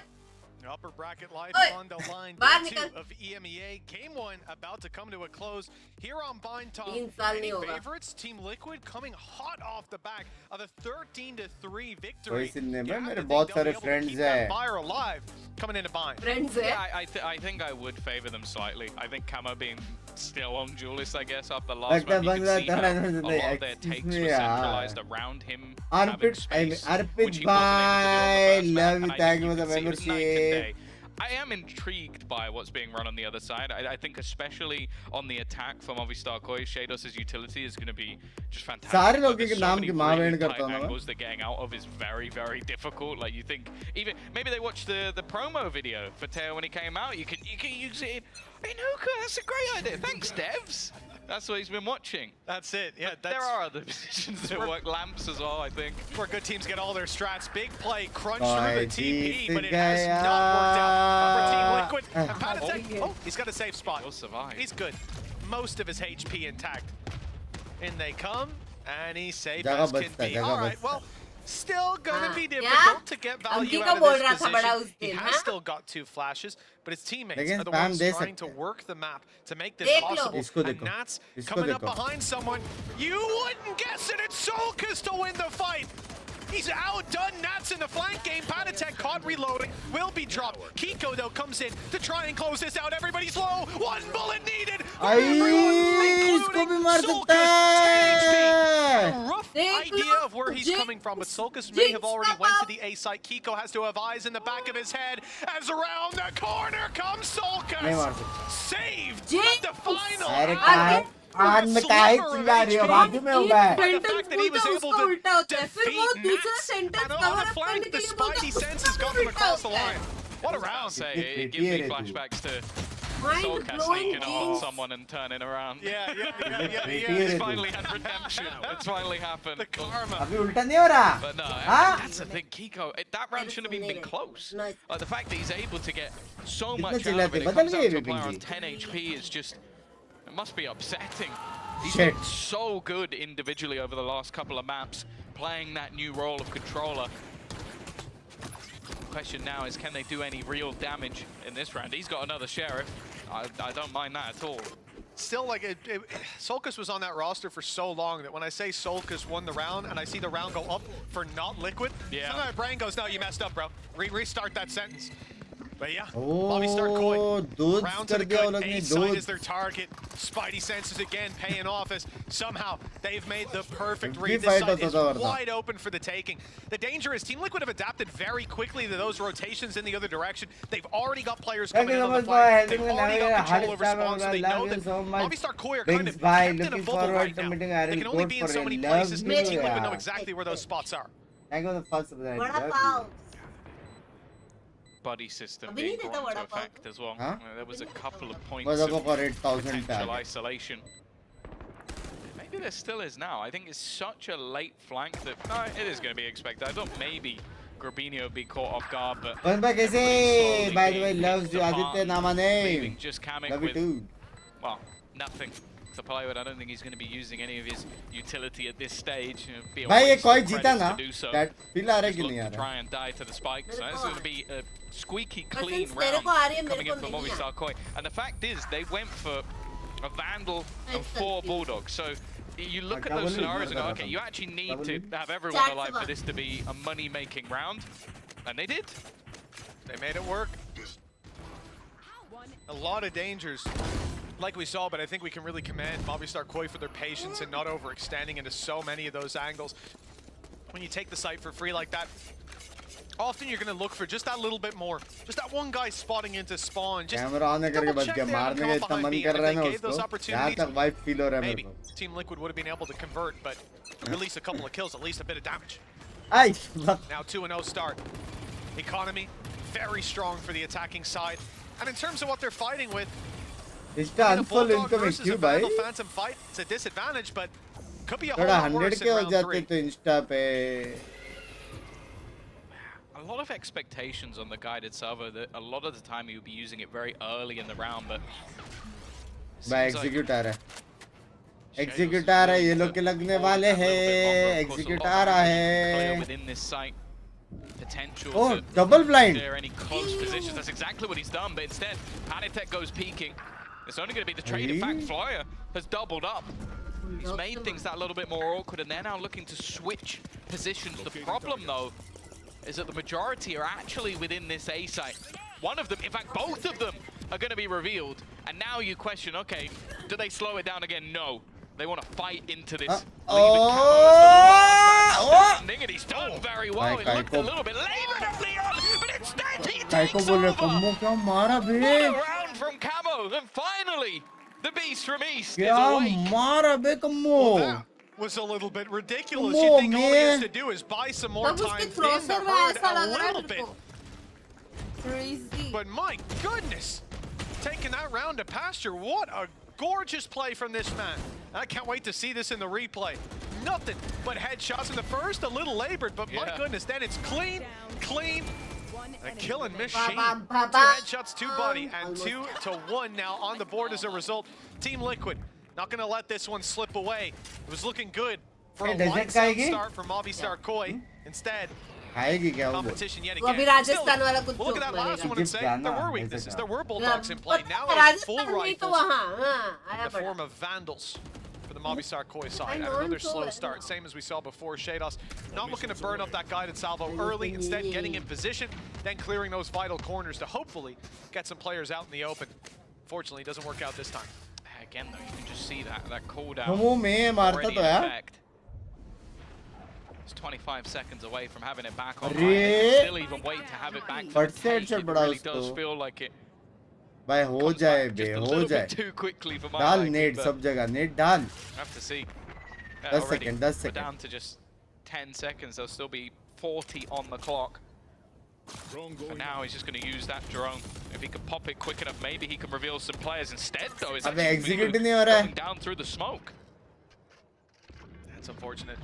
Upper bracket life Oi. on the line. बाहर Day 2 निकल। of EMEA. Game 1 about to come to a close. Here on Bind Talk, 3 साल any नहीं होगा। favorites? Team Liquid coming hot off the back of a 13-3 कोई victory. Scene नहीं You है, have मेरे to बहुत think they'll सारे be able to friends keep that हैं। fire alive coming into Bind. Friends है। Yeah, I think I would favor them slightly. I think Camo being still on Julius, I guess, after the last लगता है round, you बंदा could see how थोड़ा a lot of their excuse takes me were यार। centralized around him having Arpit space, Arpit which he wasn't able to do on the first map, love and you, I thank think you you for the could see it was night and membership। day. I am intrigued by what's being run on the other side. I think especially on the attack from Movistar Koi, Shados' utility is going to be just fantastic. सारे Like, लोगों there's के so नाम many की माँ really बहन करता tight हूँ ना मैं। angles they're getting out of is very, very difficult. Like you think, even maybe they watched the promo video for Teo when he came out. You can use it in hookah. That's a great idea. Thanks, devs. That's what he's been watching. That's it. Yeah, But there are other positions that work. Lamps as well, I think. where good teams get all their strats. Big play, crunch Boy, through the TP, Jeet but it has गया। not worked out for Team Liquid. And Panatek, Oh. oh, he's got a safe spot. He'll survive. He's good. Most of his HP intact. In they come, and he's safe जगह as can बचता है, be. जगह All right, बचता well, still gonna be क्या? difficult to get value अंकी out का of बोल this रहा था बड़ा position. उस He दिन, has हाँ? still got 2 flashes, but his teammates लेकिन are the spam ones they trying सकते to हैं। work the map to make this देख लो। possible. इसको And देखो, Nats इसको coming up देखो। behind someone. You wouldn't guess it. It's Solkus to win the fight. He's outdone Nats in the flank game. Panatek caught reloading, will be dropped. Kiko, though, comes in to try and close this out. Everybody's low. 1 bullet needed. for I everyone, इसको भी including मार सकता Solkus. 10 HP. है। A rough देख idea low, of where he's Jinx, coming from, but Solkus may have already step went to up. the A site. Kiko has to have eyes in the back of his head as around the corner comes नहीं मार Solkus. सकता। Saved Jinx. at the final. अरे hour. काहे आज में काहे चिल्ला रही हो? बाजू में होगा है। By the sentence fact that he was बोलता है, able उसका to उल्टा होता है। फिर वो defeat दूसरा Nats, sentence and on cover the up flank, करने के the लिए बोलता Spidey है, senses उसका got him उल्टा across the होता है। line. What a I'll round. say It's it gives me pretty flashbacks to Mind Solkas blowing sneaking up on Jinx. someone and turning around. Yeah. It's finally had redemption. It's finally happened. The karma. अभी उल्टा नहीं हो रहा। But no, Huh? that's the thing, Kiko. That round shouldn't have even been close. Nice. Like the fact that he's able to get so कितना much out of चिल्लाते, it, it बदल comes गए out to a Vipin player on ji. 10 HP is just, it must be upsetting. He's Shit. been so good individually over the last couple of maps, playing that new role of controller. Question now is, can they do any real damage in this round? He's got another sheriff. I don't mind that at all. Still, like, Solkus was on that roster for so long that when I say Solkus won the round and I see the round go up for not Liquid, Yeah. sometimes my brain goes, no, you messed up, bro. Restart that sentence. But yeah, Oh, Movistar Koi. दूध Round to कर the दिया वो good. लोग ने, A side दूध। is their target. Spidey senses again paying off as somehow they've made the perfect Big read. This fight side होता is था वरना। wide open for the taking. The danger is Team Liquid have adapted very quickly to those rotations in the other direction. They've already got players Thank coming you in so on the much for flank. They've helping me already got navigate control over hard spawns, so they love know you that so much. Movistar Koi are kind Binks of bhai, kept in a looking bubble forward right to now. meeting They Aaron can only Code be in for so a many love places. you, Team Liquid know yeah. exactly where those spots are. Thank you for the first subscribe. Vada pav. Buddy system अभी being नहीं देता brought into vada pav. effect as well. Huh? There was a couple of points Was of up for 8,000 potential tag. isolation. Maybe there still is now. I think it's such a late flank that it is going to be expected. I thought maybe Grabinho would be caught off guard, but कौन बा कैसे? slowly By the way, being loves picked you, apart, Aditya नामा leaving name. just Kamek Love you with, too. well, nothing to play with. I don't think he's going to be using any of his utility at this stage. It would be a भाई ये waste कोई of जीता credits ना? to do so. That feel आ रहा है Just कि look नहीं आ to रहा? try and die to the spike. So this is going to be a squeaky But clean since मेरे round को आ रही है, मेरे coming को in from नहीं Movistar Koi. And the fact is, they went for a Vandal and It's 4 confusing. Bulldogs. So you look at double those is scenarios and go, better okay, than you actually need double to is. have everyone Jack's alive for one. this to be a money-making round. And they did. They made it work. A lot of dangers like we saw, but I think we can really commend Movistar Koi for their patience and not overextending into so many of those angles. When you take the site for free like that, often you're going to look for just that little bit more. Just that one guy spotting into spawn. Just double check there and come up behind B. And if they gave those opportunities, maybe Team Liquid would have been able to convert, but release a couple of kills, at least a bit of damage. Now 2-0 start. Economy, very strong for the attacking side. And in terms of what they're fighting with, a Bulldog versus a Vandal Phantom fight, it's a disadvantage, but could be a whole lot worse in round 3. A lot of expectations on the guided salvo that a lot of the time you'll be using it very early in the round, but execute आ रहा है, execute आ रहा है, ये लोग के लगने वाले हैं, execute आ रहा है. Within this site, potential oh, double blind. There any close positions? That's exactly what he's done, but instead, Panitek goes peeking. It's only going to be the trade. In fact, Flyer has doubled up. He's made things that little bit more awkward, and they're now looking to switch positions. The problem, though, is that the majority are actually within this A site. One of them, in fact, both of them are going to be revealed. And now you question, okay, do they slow it down again? No. They want to fight into this. And he's done very well. It looked a little bit labored at Leon, but instead he takes over. What a round from Camo. And finally, the beast from East is awake. That was a little bit ridiculous. You think all he has to do is buy some more time in the herd a little bit. Crazy. But my goodness, taking that round to pasture, what a gorgeous play from this man. I can't wait to see this in the replay. Nothing but headshots in the first, a little labored, but my goodness, then it's clean, a killing machine. 2 headshots, 2 body, and 2-1 now on the board as a result. Team Liquid not going to let this one slip away. It was looking good for a lights out start for Movistar Koi. Instead, competition yet again. Still, we'll look at that last one and say there were weaknesses. There were Bulldogs in play. Now it's full rifles in the form of Vandals for the Movistar Koi side. And another slow start, same as we saw before. Shados not looking to burn up that guided salvo early, instead getting in position, then clearing those vital corners to hopefully get some players out in the open. Fortunately, it doesn't work out this time. Again, though, you can just see that cooldown already in effect. It's 25 seconds away from having it back on. Still even wait to have it back. It really does feel like it. भाई हो जाए बे, हो जाए. Too quickly for my डाल net सब जगह, net डाल. Have to see. 10 seconds, 10 seconds. Down to just 10 seconds. There'll still be 40 on the clock. For now, he's just going to use that drone. If he can pop it quick enough, maybe he can reveal some players. Instead, though, is execute नहीं हो रहा है. going down through the smoke. That's unfortunate.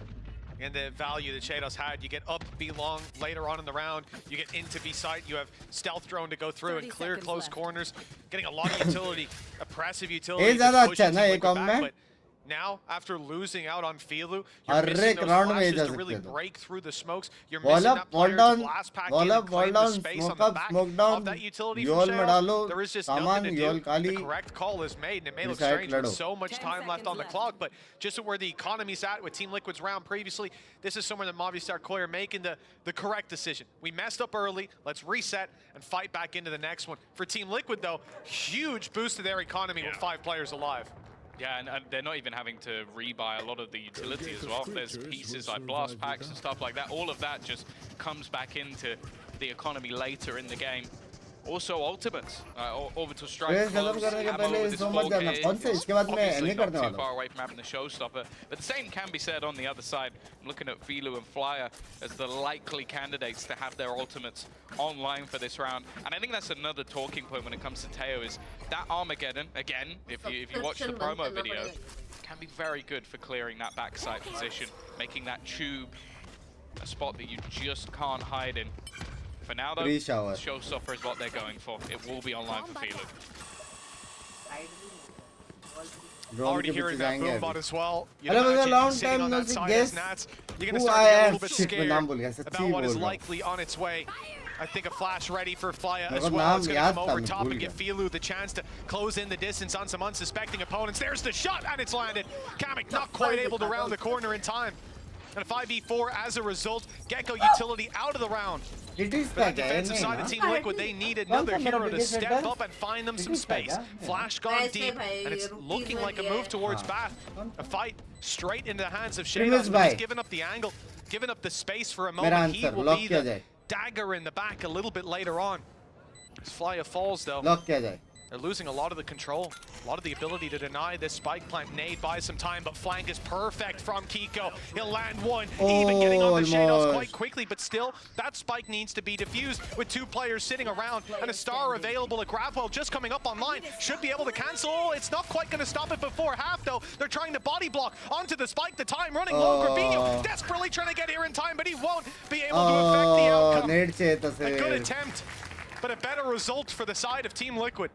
And the value that Shados had, you get up B long later on in the round, you get into B site, you have stealth drone to go through and clear close corners, getting a lot of utility, oppressive utility. But now, after losing out on Filu, you're missing those flashes to really break through the smokes. You're missing that player to blast pack in and claim the space on the back of that utility from Shadows. There is just nothing to do. The correct call is made, and it may look strange with so much time left on the clock, but just where the economy's at with Team Liquid's round previously, this is somewhere that Movistar Koi are making the correct decision. We messed up early, let's reset and fight back into the next one. For Team Liquid, though, huge boost to their economy with 5 players alive. Yeah, and they're not even having to rebuy a lot of the utility as well. There's pieces like blast packs and stuff like that. All of that just comes back into the economy later in the game. Also ultimates, orbital strike close, ammo with his 4K, obviously not too far away from having the showstopper, but the same can be said on the other side. I'm looking at Filu and Flyer as the likely candidates to have their ultimates online for this round, and I think that's another talking point when it comes to Teo is that Armageddon, again, if you watch the promo video, can be very good for clearing that backside position, making that tube a spot that you just can't hide in. For now, though, showstopper is what they're going for. It will be online for Filu. Already hearing that boombot as well. Hello, long time no see. Guess you're going to start to get a little bit scared about what is likely on its way. I think a flash ready for Flya as well. It's going to come over top and give Filu the chance to close in the distance on some unsuspecting opponents. There's the shot, and it's landed. Kamek not quite able to round the corner in time. and a 5v4 as a result. Gecko utility out of the round. It is For that defensive side of Team Liquid, they need another hero to step up and find them some space. Flash gone deep, and it's looking like a move towards Bath. A fight straight into the hands of Shadows, but he's given up the angle, given up the space for a moment. He will be the dagger in the back a little bit later on. As Flyer falls, though. They're losing a lot of the control, a lot of the ability to deny this spike plant. Nade buys some time, but flank is perfect from Kiko. He'll land one, even getting on the Shadows quite quickly, but still, that spike needs to be defused with 2 players sitting around and a star available. A Grabwell just coming up online, should be able to cancel. It's not quite going to stop it before half, though. They're trying to body block onto the spike. The time running low. Gravino desperately trying to get here in time, but he won't be able to affect the outcome. A good attempt, but a better result for the side of Team Liquid.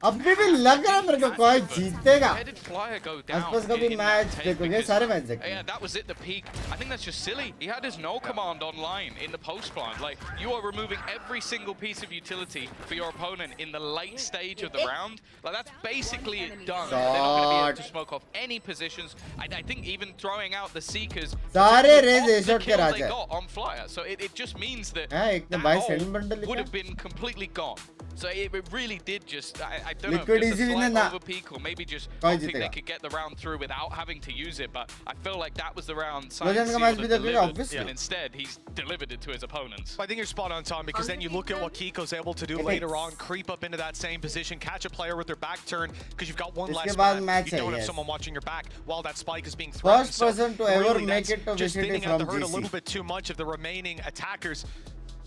अभी भी लग रहा है मेरे को कोई जीतेगा आसपास का भी मैच देखोगे सारे मैच देखोगे Yeah, that was it, the peak. I think that's just silly. He had his no command online in the post plant. Like, you are removing every single piece of utility for your opponent in the late stage of the round. Like, that's basically it done. They're not going to be able to smoke off any positions. I think even throwing out the Seekers, सारे raise a shot के they Raja got on Flyer. So it just means that एक ने buy send bundle would have been completely gone. So it really did just, I don't Liquid know, just a easy slight winner over peak, or maybe just hoping they could get the round through without having to use it. But I feel like that was the round Science delivered, and instead he's delivered it to his opponents. I think you're spot on, Tom, because then you look at what Kiko's able to do later on, creep up into that same position, catch a player with their back turned, because you've got one less man. You don't have someone watching your back while that spike is being thrown. First person to ever make it to just vicinity thinning out from the hurt a GC. little bit too much of the remaining attackers.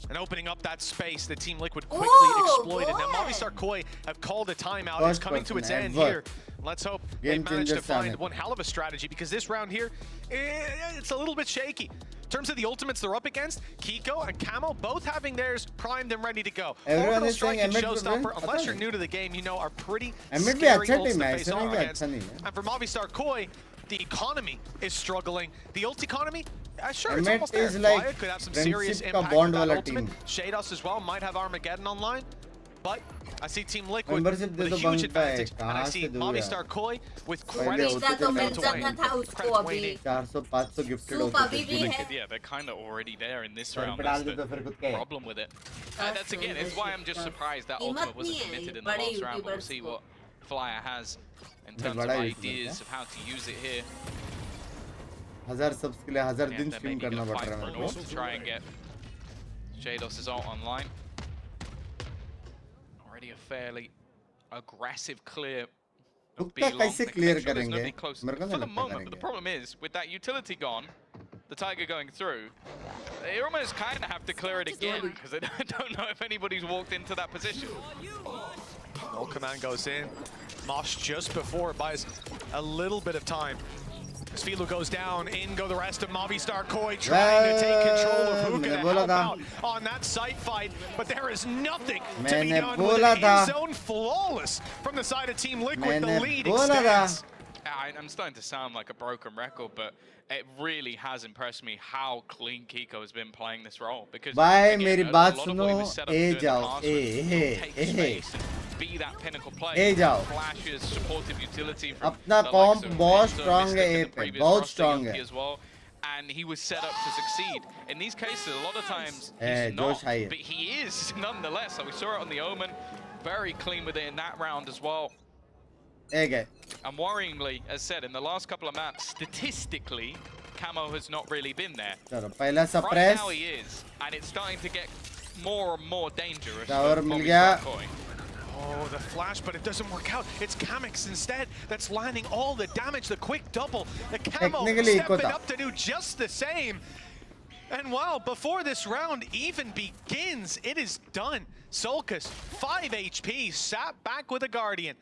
And opening up that space that Team Liquid quickly exploited. Now Movistar Koi have called a timeout. It's coming to its end here. Let's hope they manage to find one hell of a strategy, because this round here, it's a little bit shaky. In terms of the ultimates they're up against, Kiko and Camo both having theirs primed and ready to go. Everyone is Strike saying and Emmet Showstopper, will unless win. you're new to the game, you know are pretty Emmet भी scary अच्छा ults team to है, face ऐसा off नहीं कि against. अच्छा नहीं है. And for Movistar Koi, the economy is struggling. The ult economy, sure, it's Emmet almost there. is like Flyer could have some serious friendship का impact bond with that वाला ultimate. team. Shados as well might have Armageddon online. But I see Team Liquid Membership with a दे दो huge bunk पे, advantage. And I कहाँ see से दूँ Movistar यार? Koi with पहले credits होते थे built मैच away. था उसको अभी 400-500 gifted सूप होते अभी थे भी पूरे. है Yeah, they're kind of already there in this sir round. पे That's डाल दे the तो फिर खुद क्या है? problem with it. That's again, it's why I'm just surprised that कीमत ultimate wasn't नहीं है committed in the बड़े last round. But we'll YouTubers see को what Flyer has in बहुत terms of बड़ा ideas of how to use it here. 1000 subs के लिए 1000 Yeah, दिन they're stream maybe करना gonna पड़ fight रहा for है an मेरे ult को. to try and get Shados' ult online. Already a fairly aggressive clear of रुकता B long. कैसे They can clear make sure there's करेंगे? nobody close मेरे को for नहीं the लगता moment. But the करेंगे. problem is, with that utility gone, the Tiger going through, they almost kind of have to clear it again, because I don't know if anybody's walked into that position. No command goes in. Mosh just before it buys a little bit of time. As Filu goes down, in go the rest of Movistar Koi, trying to take control of who can help out on that site fight, but there is nothing to be done with an in-zone flawless from the side of Team Liquid. The lead extends. I'm starting to sound like a broken record, but it really has impressed me how clean Kiko has been playing this role. Because भाई again, मेरी a बात lot of what he सुनो, was set up to A do in the जाओ, past A was take A space and be that pinnacle player. ए जाओ. Flashes, supportive utility from अपना the comp likes of बहुत Mr. strong Mystic है in A the पे, previous बहुत roster, strong Yuki है. as well. And he was set up to succeed. In these cases, a lot of times Eh, he's not, Josh Hyatt. but he is nonetheless. So we saw it on the Omen, very clean with it in that round as well. एक है. And worryingly, as said, in the last couple of maps, statistically, Camo has not really been there. चलो पहला Right suppress. now he is, and it's starting to get more and more dangerous. Tower for mill Movistar गया. Koi. Oh, the flash, but it doesn't work out. It's Kamix instead that's landing all the damage, the quick double. The Camo Technically, stepping Kota. up to do just the same. And wow, before this round even begins, it is done. Solkas, 5 HP, sat back with a Guardian.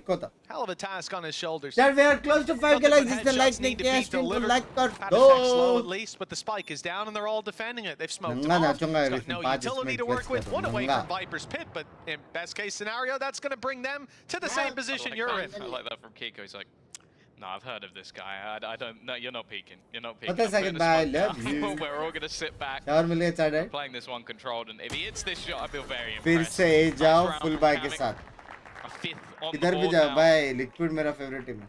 Kota. Hell of a task on his shoulders. Sir, we are close to 5k Nothing likes. but It's the headshots like need to नहीं be किया stream को delivered. like कर Attack slow at दो. least, but the spike is down and they're all defending it. They've smoked नंगा off. नाचूंगा It's every got no पाँच utility इसमें to work flex with. करो, One away नंगा. from Viper's Pit, but in best case scenario, that's going to bring them to the same position you're in. I like that from Kiko. He's like, no, I've heard of this guy. I don't. No, you're not peeking. You're not peeking. Pata I'm second putting bye, a love smoke you. now. We're all going to sit back, Tower मिल गया side right. playing this one controlled, and if he hits this shot, I feel very फिर impressed. से ए Nice जाओ round full from buy के Kamik. साथ. A fifth on the इधर भी board जाओ now. भाई. Liquid मेरा favorite team है.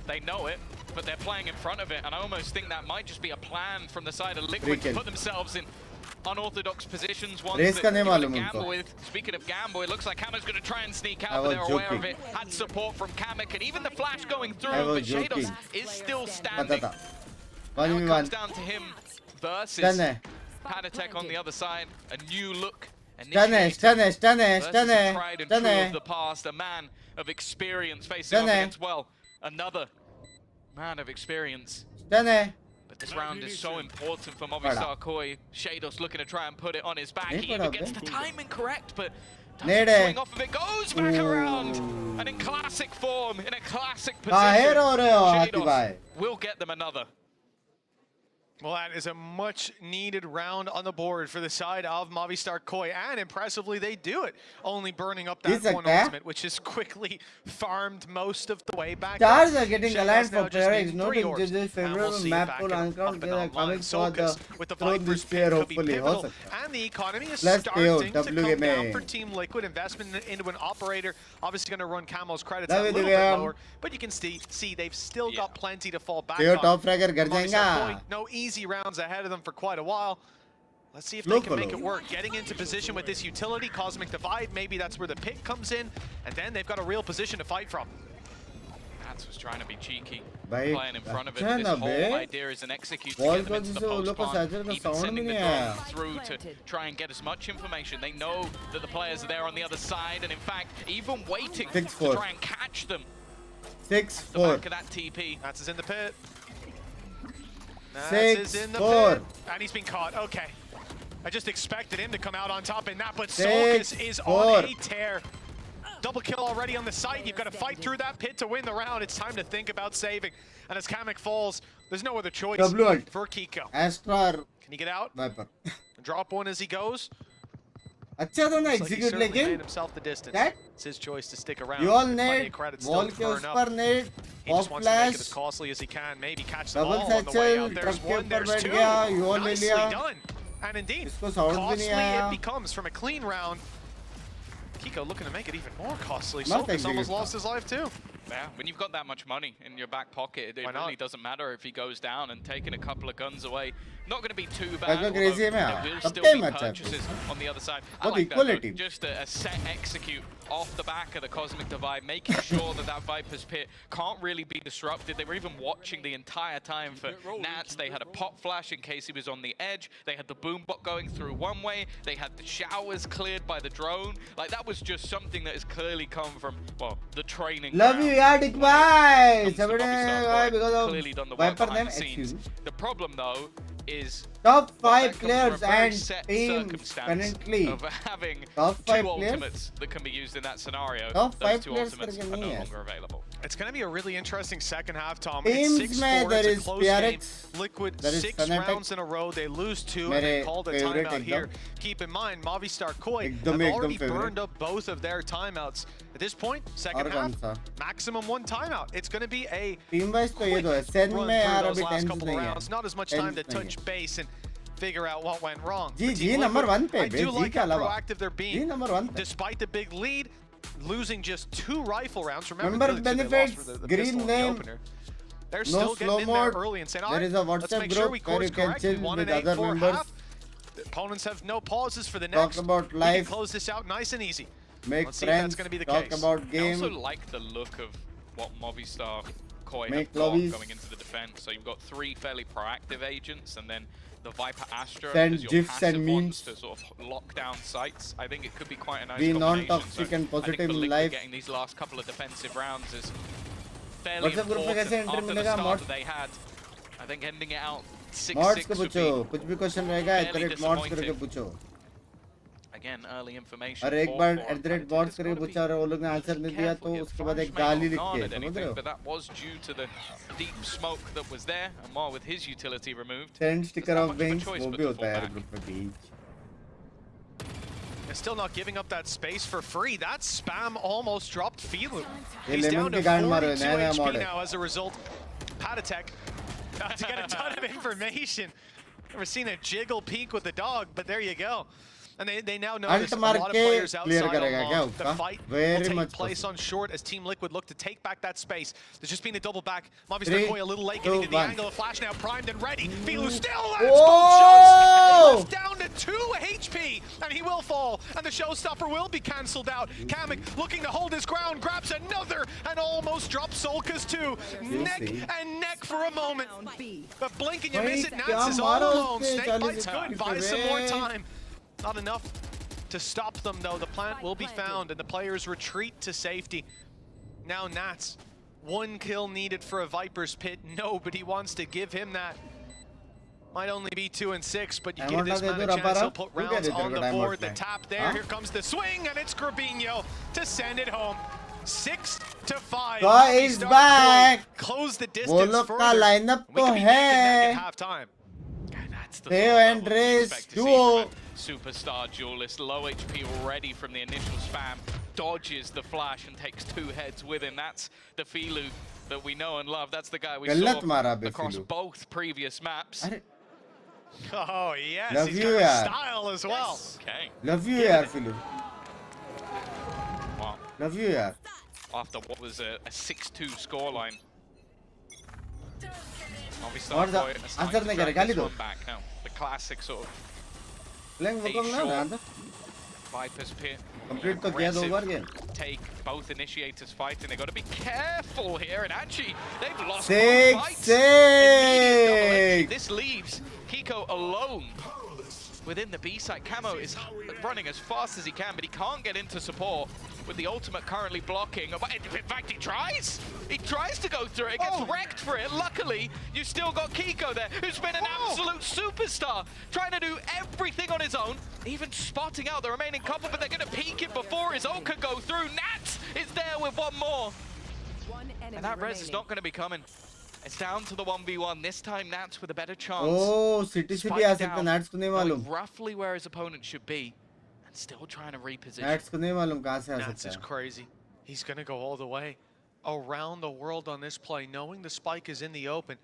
They know it. but they're playing in front of it, and I almost think that might just be a plan from the side of Liquid to put themselves in unorthodox positions, ones Race that का नहीं they're gonna मालूम gamble उनको. with. Speaking of gamble, it looks like Hammer's going to try and sneak I out, but was they're aware of joking. it. Had support from Kamek, and even the flash going through, I was but Shadows joking. is still पता standing. था. Now it 1v1. comes down to him versus Stun है. Panatek on the other side. A new look. Stun है. Stun है. Stun है. Stun Versus है. a tried and Stun true है. of the past, a man of experience facing Stun off है. against, well, another man of experience. Stun है. But this round is so important for Movistar Koi. Shados looking to try and put it on his back. He even gets the timing correct, but doesn't swing off of it. Goes back around. And in classic form, in a classic काहे रो रहे हो हाथी position, भाई? Shados will get them another. Well, that is a much-needed round on the board for the side of Movistar Koi, and impressively, they do it, only burning up that one ultimate, which is quickly farmed most of the way back. Stars are getting Shadows aligned now for just player need ignored 3 in orbs, judges' and we'll favorable see map back pool and uncount. up and They are online. coming for the Solkis with the throne Vipers this year, could be hopefully. हो pivotal, सकता है. and the economy is Plus starting payout, to come WMA. down for Team Liquid. Investment into an operator, obviously going to run Camo's credits Love a it, little bit William. lower, but you can see they've still got plenty to fall back Payout on. top fragger कर Movistar जाएगा. Koi, no easy rounds ahead of them for quite a while. Let's see if they can make it work. Getting into position with this utility, Cosmic Divide, maybe that's where the pick comes in, and then they've got a real position to fight from. Nats was trying to be cheeky, भाई, playing in front of it. अच्छा This ना whole bay. idea is an execute to Ball get them को into the जिससे उन लोग को post side का even sound sending भी the नहीं आया. drone through to try and get as much information. They know that the players are there on the other side, and in fact, even waiting to 6-4. try and catch them. 6-4. The back of that TP. Nats is in the pit. Nats 6-4. is in the pit. And he's been caught. Okay. I just expected him to come out on top in that, but Solkis is on a tear. Double kill already on the site. You've got to fight through that pit to win the round. It's time to think about saving. And as Kamek falls, there's no other choice for Kiko. Astra Can he get out? Viper. Drop one as he goes. अच्छा था ना Looks like he execute certainly लेकिन made himself the distance. that It's his choice to stick around. you all Plenty need of credit wall still के to उस burn पर up. need He off just wants to make it as flash costly as he can. Maybe catch the double ball on the way satchel out. There's truck के one, ऊपर there's बैठ two. गया you all ले Nicely लिया done. And indeed, इसको sound भी costly नहीं आया. it becomes from a clean round. Kiko looking to make it even more costly. Must Solkis execute almost that. lost his life too. Yeah, when you've got that much money in your back pocket, it really doesn't matter if he goes down and taking a couple of guns away. Not going to be too bad. That's what crazy है मैं. There will तब still क्या be match है? purchases on the other side. I But like that, equality. though. Just a set execute off the back of the Cosmic Divide, making sure that that Viper's pit can't really be disrupted. They were even watching the entire time for Nats. They had a pop flash in case he was on the edge. They had the boombot going through one way. They had the showers cleared by the drone. Like, that was just something that has clearly come from, well, the training love ground. you यार Dick bhai Comes to सबने Movistar भाई Koi, because clearly done of the work Viper behind name the scenes. excuse The problem, though, is top 5 that comes from players a very and set teams circumstance currently of having top 5 two players ultimates that can be used in that scenario. top Those 5 two players ultimates करके are no नहीं है longer available. It's going to be a really interesting second half, Tom. Teams It's में 6-4. there It's is a close game. PRX, Liquid, there is 6 Fnatic. rounds in a row. They lose 2 and मेरे they called a favorite timeout here. एकदम. Keep in mind, Movistar Koi एकदम have already favorite. burned up both of their timeouts. At this point, second और half, कौन सा? maximum 1 timeout. It's going to be a team wise तो ये तो है Sen run में through यार those अभी last tense couple of नहीं rounds. है Not as much time to tense नहीं touch है base and figure out what went wrong. जी For जी Team नंबर Liquid, 1 पे I बे do जी like के how अलावा proactive they're जी being. नंबर 1 पे Despite the big lead, losing just 2 rifle rounds. Remember Member the two they lost benefits, for the green pistol in the name, opener. They're no still slow getting in there mode. early and saying, all There right, is a let's WhatsApp make sure we group where course you can correct. chill We won with an other 8-4 members. half. The opponents have no pauses for the Talk next. about We life. can close this out nice and easy. Make Let's see if that's friends going to be the talk case. about I game also like the look of what Movistar Koi Make have got lobbies. going into the defense. So you've got 3 fairly proactive agents, and then the Viper Astra Send as your gifs passive and ones memes. to sort of lock down sites. I think it could be quite a nice Be combination. non-toxic So and I think positive for in Liquid life. getting these last couple of defensive rounds is fairly WhatsApp group पे important कैसे entry after the मिलेगा start mods that they had. I think ending it out 6-6 mods को would पूछो be कुछ भी question रहेगा fairly mods करके disappointing. पूछो again early information. और एक for bar Panatek. bots It's करके gotta be पूछा और वो लोग ने आंसर नहीं दिया careful तो here. उसके बाद एक Flash may गाली not लिख के garnered समझ रहे anything, हो but that was due to the deep smoke that was there, and while with his utility removed, send sticker not of much of a Binks choice वो but भी to होता है fall यार back. Group में बीच And still not giving up that space for free. That spam almost dropped Filu. ये He's down lemon to की गांड मारो 42 नया HP mod है now as a result. Patatek about to get a ton of information. Never seen a jiggle peek with the dog, but there you go. And they now know Alt there's a मार lot of के players clear outside करेगा on क्या long. The उसका? fight Very will take much place possible. on short as Team Liquid look to take back that space. There's just been a double back. Movistar 3, Koi a little late 2, getting to the 1. angle of Flash now primed and ready. Filu still lands Whoa! both shots. He's down to 2 HP and he will fall. And the showstopper will be cancelled out. Kamek looking to hold his ground, grabs another and almost drops Solkas too. Neck and neck for a moment. But blink and you miss it. Nats is all alone. Snakebite's good. Buys some more time. Not enough to stop them though. The plant will be found and the players retreat to safety. Now Nats, 1 kill needed for a Viper's pit. Nobody wants to give him that. Might only be 2 and 6, but you give this man a chance, he'll put rounds on the board. The tap there, here comes the swing, and it's Grabinho to send it home. 6-5. Guys, back. Close the वो distance लोग का further. Lineup We तो could be neck and neck है. at halftime. Theo and Race duo. Superstar duelist, low HP already from the initial spam, dodges the flash and takes 2 heads with him. That's the Filu that we know and love. That's the guy we गलत saw मारा बे across Filu. both previous maps. अरे Oh, yes, Love he's you, got yeah. style as well. Okay. love you यार Filu. Wow. Love you यार. After what was a 6-2 scoreline. और answer नहीं करे गाली दो. Back now. The classic sort of Playing वो कम ना यार. Viper's pit. Complete तो किया 2 बार game. Take both initiators fighting. They've got to be careful here, and actually they've lost 6, both fights. 6. This leaves Kiko alone within the B site. Camo is running as fast as he can, but he can't get into support with the ultimate currently blocking. In fact, he tries. He tries to go through it, gets wrecked for it. Luckily, you still got Kiko there, who's been an absolute superstar, trying to do everything on his own, even spotting out the remaining couple, but they're going to peek it before his ult could go through. Nats is there with 1 more. And that res is not going to be coming. It's down to the 1v1. This time, Nats with a better chance. Oh, City से भी आ सकता. Nats को नहीं मालूम. Roughly where his opponent should be, and still trying to reposition. Nats को नहीं मालूम कहाँ से आ Nats सकता is है. crazy. He's going to go all the way around the world on this play, knowing the spike is in the open.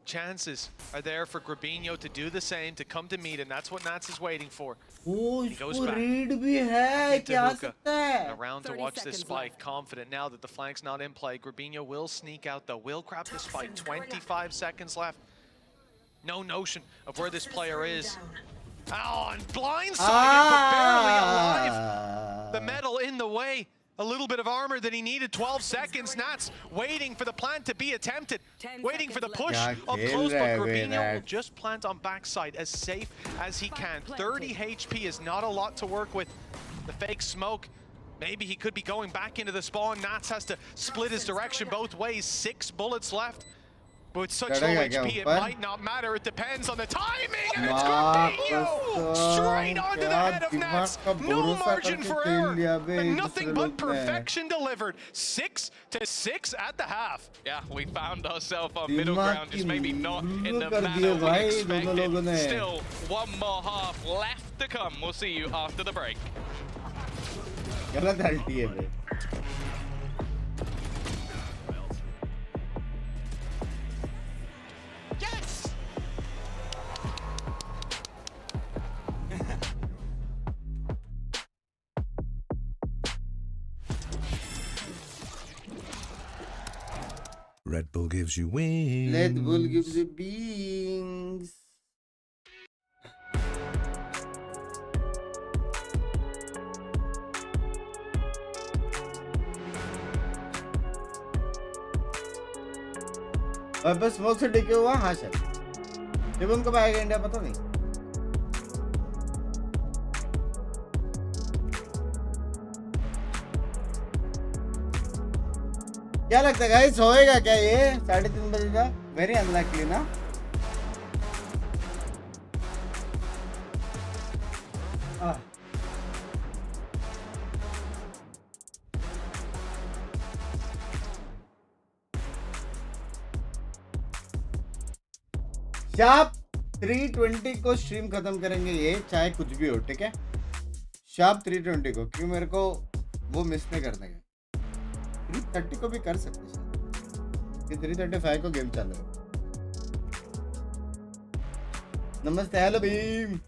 Chances are there for Grabinho to do the same, to come to meet him. That's what Nats is waiting for. Oh, He goes इसको back. read भी है. Into क्या आ Hookah. सकता है? And around to watch this spike, confident now that the flank's not in play. Grabinho will sneak out though, will grab the spike. 25 seconds left. No notion of where this player is. Oh, and blindsided, but barely alive. The metal in the way. A little bit of armor that he needed. 12 seconds. Nats waiting for the plant to be attempted. Waiting for the push क्या up खेल close, रहा but है बे Grabinho will Nats. just plant on backside as safe as he can. 30 HP is not a lot to work with. The fake smoke. Maybe he could be going back into the spawn. Nats has to split his direction both ways. 6 bullets left. But with such low चढ़ेगा क्या HP, it ऊपर? might not matter. It depends on the timing. And it's माँ Grabinho! कसम, Straight onto the क्या head of दिमाग Nats. का No भरोसा margin करके for खेल error. लिया बे And दूसरे nothing but लोग ने. perfection delivered. 6-6 at the half. Yeah, we found ourselves on दिमाग middle ground, की just maybe not in the कर manner दिए we भाई दोनों लोगों ने. expected. Still, 1 more half left to come. We'll see you after the break. गलत हल्टी है बे. Yes! Red Bull gives you wings. Red Bull gives you Binks. और बस स्मोक से टिके हुआ. हाँ शायद टिबन कब आएगा इंडिया पता नहीं. क्या लगता है गाइस, होएगा क्या ये 3:30 बजे का? वेरी अनलाइकली ना. शार्प 3:20 को स्ट्रीम खत्म करेंगे ये, चाहे कुछ भी हो, ठीक है. शार्प 3:20 को, क्यों मेरे को वो मिस नहीं करने का. 3:30 को भी कर सकते हैं, 3:35 को गेम चालू है. नमस्ते, hello Bhim.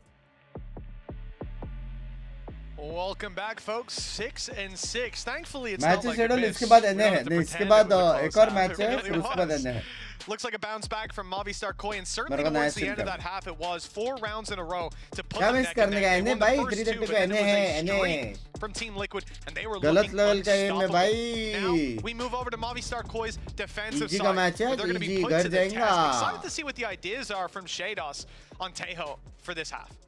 Welcome back, folks. 6 and 6. Thankfully, it's match not like schedule a miss. इसके बाद We एनए don't है have to नहीं इसके pretend बाद it was a एक close और half. मैच It है really फिर उसके बाद was. एनए है Looks like a bounce back from Movistar Koi, and certainly मेरे को towards nice the end of system. that half, it was 4 rounds in a row to put क्या them miss neck and करने neck. का They NA won the भाई first 330 two, को but then NA it है was a NA streak from Team Liquid, and they were गलत looking level का एम है unstoppable. भाई Now we move over to Movistar Koi's defensive EG side. का match है They're going to be EG put घर to the test. जाएगा Excited to see what the ideas are from Shados on Tejo for this half.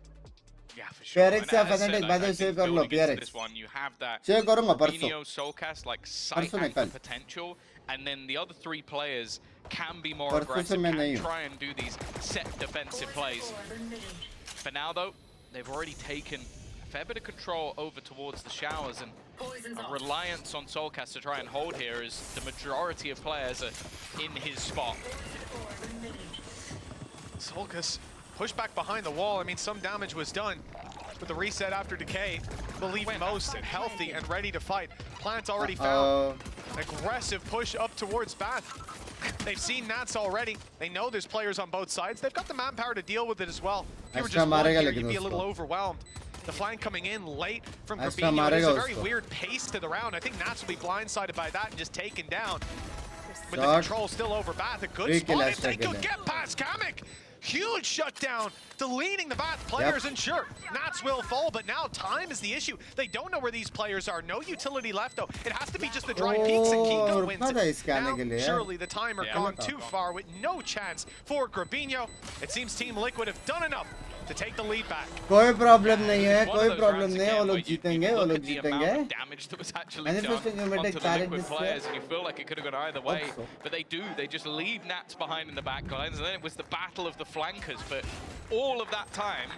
Yeah, for sure. PRX And या as I said, fanatic I बाद think share कर लो building into PRX this one, you have that share करूंगा परसों Rubinho, Soulcast, like sight परसों actor निकल potential, and then the other three players can be more परसों से aggressive, मैं can नहीं हूँ try and do these set defensive plays. For now, though, they've already taken a fair bit of control over towards the showers, and a reliance on Soulcast to try and hold here as the majority of players are in his spot. Solkas pushed back behind the wall. I mean, some damage was done with the reset after decay. Believe most healthy and ready to fight. Plant already found an aggressive push up towards Bath. They've seen Nats already. They know there's players on both sides. They've got the manpower to deal with it as well. If you were just one here, you'd be a little overwhelmed. The flank coming in late from Grabinho. There's a very weird pace to the round. I think Nats will be blindsided by that and just taken down. With the control still over Bath, a good spot. If they could get past Kamek, huge shutdown, deleting the Bath players, and sure, Nats will fall, but now time is the issue. They don't know where these players are. No utility left, though. It has to be just the dry peaks, and Kiko wins it. Now, surely the timer gone too far with no chance for Grabinho. It seems Team Liquid have done enough to take the lead back. कोई problem नहीं है कोई problem नहीं है वो लोग जीतेंगे वो लोग जीतेंगे Damage that was actually done onto the Liquid players, and you feel like it could have gone either way, but they just leave Nats behind in the back lines, and then it was the battle of the flankers, but all of that time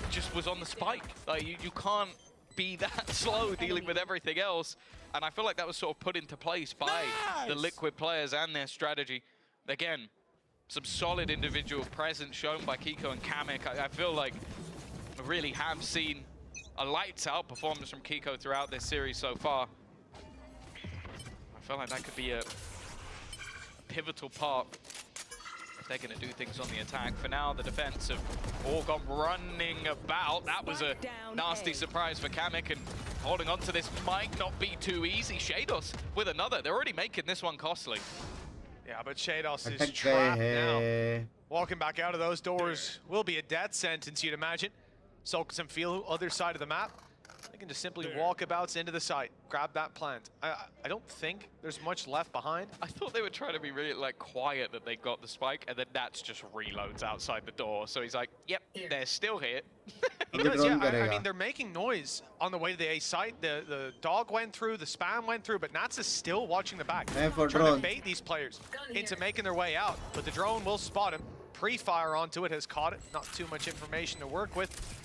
just was on the spike. Like you can't be that slow dealing with everything else, and I feel like that was sort of put into place by the Liquid players and their strategy. Again, some solid individual presence shown by Kiko and Kamek. I feel like we really have seen a lights out performance from Kiko throughout this series so far. I feel like that could be a pivotal part if they're going to do things on the attack. For now, the defense have all gone running about. That was a nasty surprise for Kamek, and holding on to this might not be too easy. Shados with another. They're already making this one costly. Yeah, but Shados is trapped now. Walking back out of those doors will be a death sentence, you'd imagine. Solkas and Feel, other side of the map. They can just simply walkabouts into the site, grab that plant. I don't think there's much left behind. I thought they were trying to be really quiet that they got the spike, and then Nats just reloads outside the door. So he's like, yep, they're still here. He does, yeah. I mean, they're making noise on the way to the A site. The dog went through, the spam went through, but Nats is still watching the back. Trying to bait these players into making their way out. But the drone will spot him. Pre-fire onto it, has caught it. Not too much information to work with.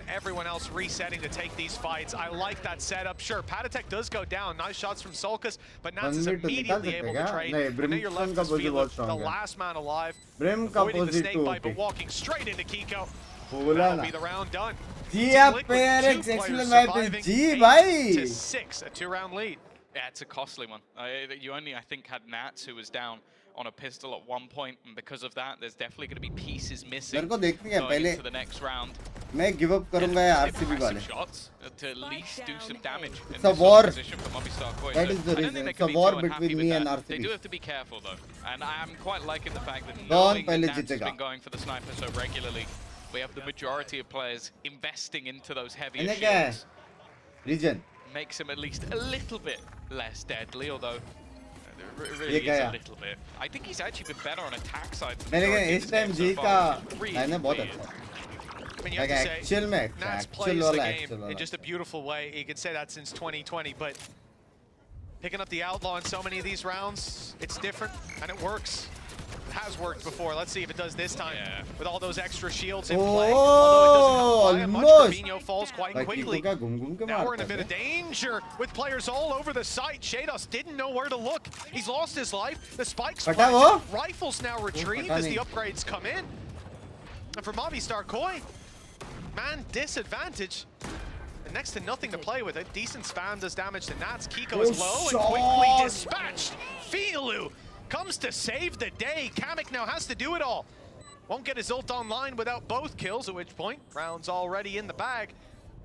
Everyone else resetting to take these fights. I like that setup. Sure, Patatek does go down. Nice shots from Solkas, but Nats is immediately able to trade. And now you're left with Filo, the last man alive, avoiding the snake bite, but walking straight into Kiko. That'll be the round done. PRX excellent surviving 8-6, a 2-round lead. Yeah, it's a costly one. You only, I think, had Nats, who was down on a pistol at one point, and because of that, there's definitely going to be pieces missing going into the next round. मैं give up करूंगा यार RCB वाले shots to at least do some damage in it's a this war position for Movistar Koi. that is the reason it's a war between me and RCB. They do have to be careful though, and I'm quite liking the fact that कौन knowing पहले that Nats has जीतेगा been going for the sniper so regularly, we have the majority of players investing into those heavier इन्हें क्या है shields. region Makes him at least a little bit less deadly, although really is a little bit. I think he's actually been better on attack side. लेकिन इस time जी का मैंने बहुत अच्छा I mean, you have to say, Nats plays the game in just a beautiful way. You can say that since 2020, but picking up the Outlaw in so many of these rounds, it's different, and it works. It has worked before. Let's see if it does this time with all those extra shields in play. Although it doesn't apply much, Grabinho falls quite quickly. Now we're in a bit of danger with players all over the site. Shados didn't know where to look. He's lost his life. The spikes rifles now retrieved as the upgrades come in. And for Movistar Koi, man disadvantage. And next to nothing to play with. A decent spam does damage to Nats. Kiko is low and quickly dispatched. Filu comes to save the day. Kamek now has to do it all. Won't get his ult online without both kills, at which point, round's already in the bag.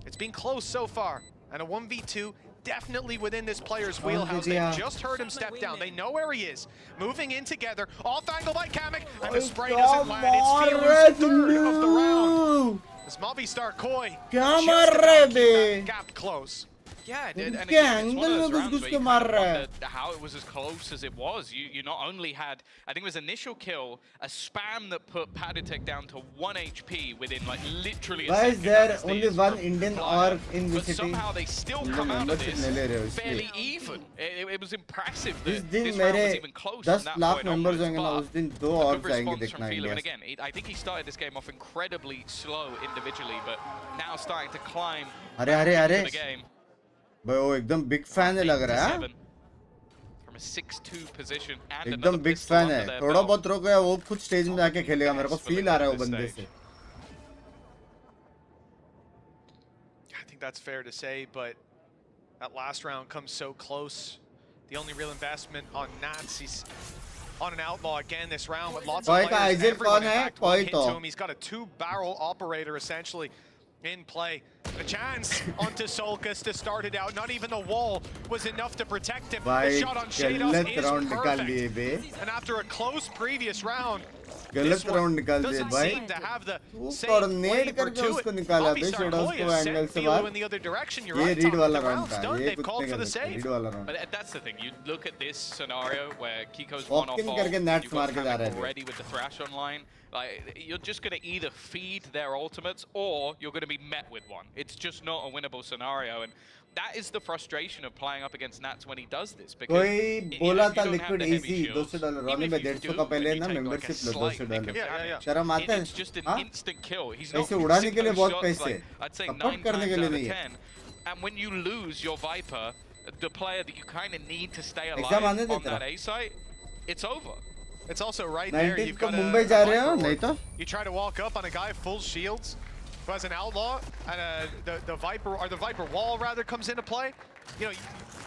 It's been close so far, and a 1v2 definitely within this player's wheelhouse. They just heard him step down. They know where he is. Moving in together, off angle by Kamek, and the spray doesn't land. It's Filu's third of the round. As Mobby start Koi just about keep that gap close. Yeah, and again, it's one of those rounds where you kind of wonder how it was as close as it was. You not only had, I think it was initial kill, a spam that put Padatek down to 1 HP within like literally a second. Why is there only one Indian org in the city? But somehow they still come out of this fairly even. It was impressive that this round was even close from that point onwards. But good response from Filo. And again, I think he started this game off incredibly slow individually, but now starting to climb into the game. भाई वो एकदम big fan है लग रहा है एकदम big fan है थोड़ा बहुत रुक गया वो खुद स्टेज में आके खेलेगा मेरे को फील आ रहा है वो बंदे से I think that's fair to say, but that last round comes so close. The only real investment on Nats, he's on an outlaw again this round with lots of players. Everyone in fact will hit to him. He's got a 2-barrel operator essentially in play. A chance onto Solkas to start it out. Not even the wall was enough to protect him. The shot on Shados is perfect. And after a close previous round, this one doesn't seem to have the same flavor to it. Bobby Sarkoya sent Filo in the other direction. You're right, Tom. The round's done. They've called for the save. But that's the thing. You look at this scenario where Kiko's one off, you've got Kamek already with the Thrash online. Like, you're just going to either feed their ultimates or you're going to be met with one. It's just not a winnable scenario, and that is the frustration of playing up against Nats when he does this. Because कोई बोला था liquid easy $200 रोने में 150 का पहले ना membership लो $200 शर्म आता है it's just an instant kill. He's not ऐसे उड़ाने के लिए बहुत shots, पैसे like, I'd say सपोर्ट 9 करने के लिए times out नहीं of है 10. And when you lose your Viper, the player that you kind of need to stay alive on that A site, it's over. It's also right there. You've got Mumbai जा रहे हो नहीं तो you try to walk up on a guy full shields who has an outlaw, and the Viper, or the Viper wall rather, comes into play. You know,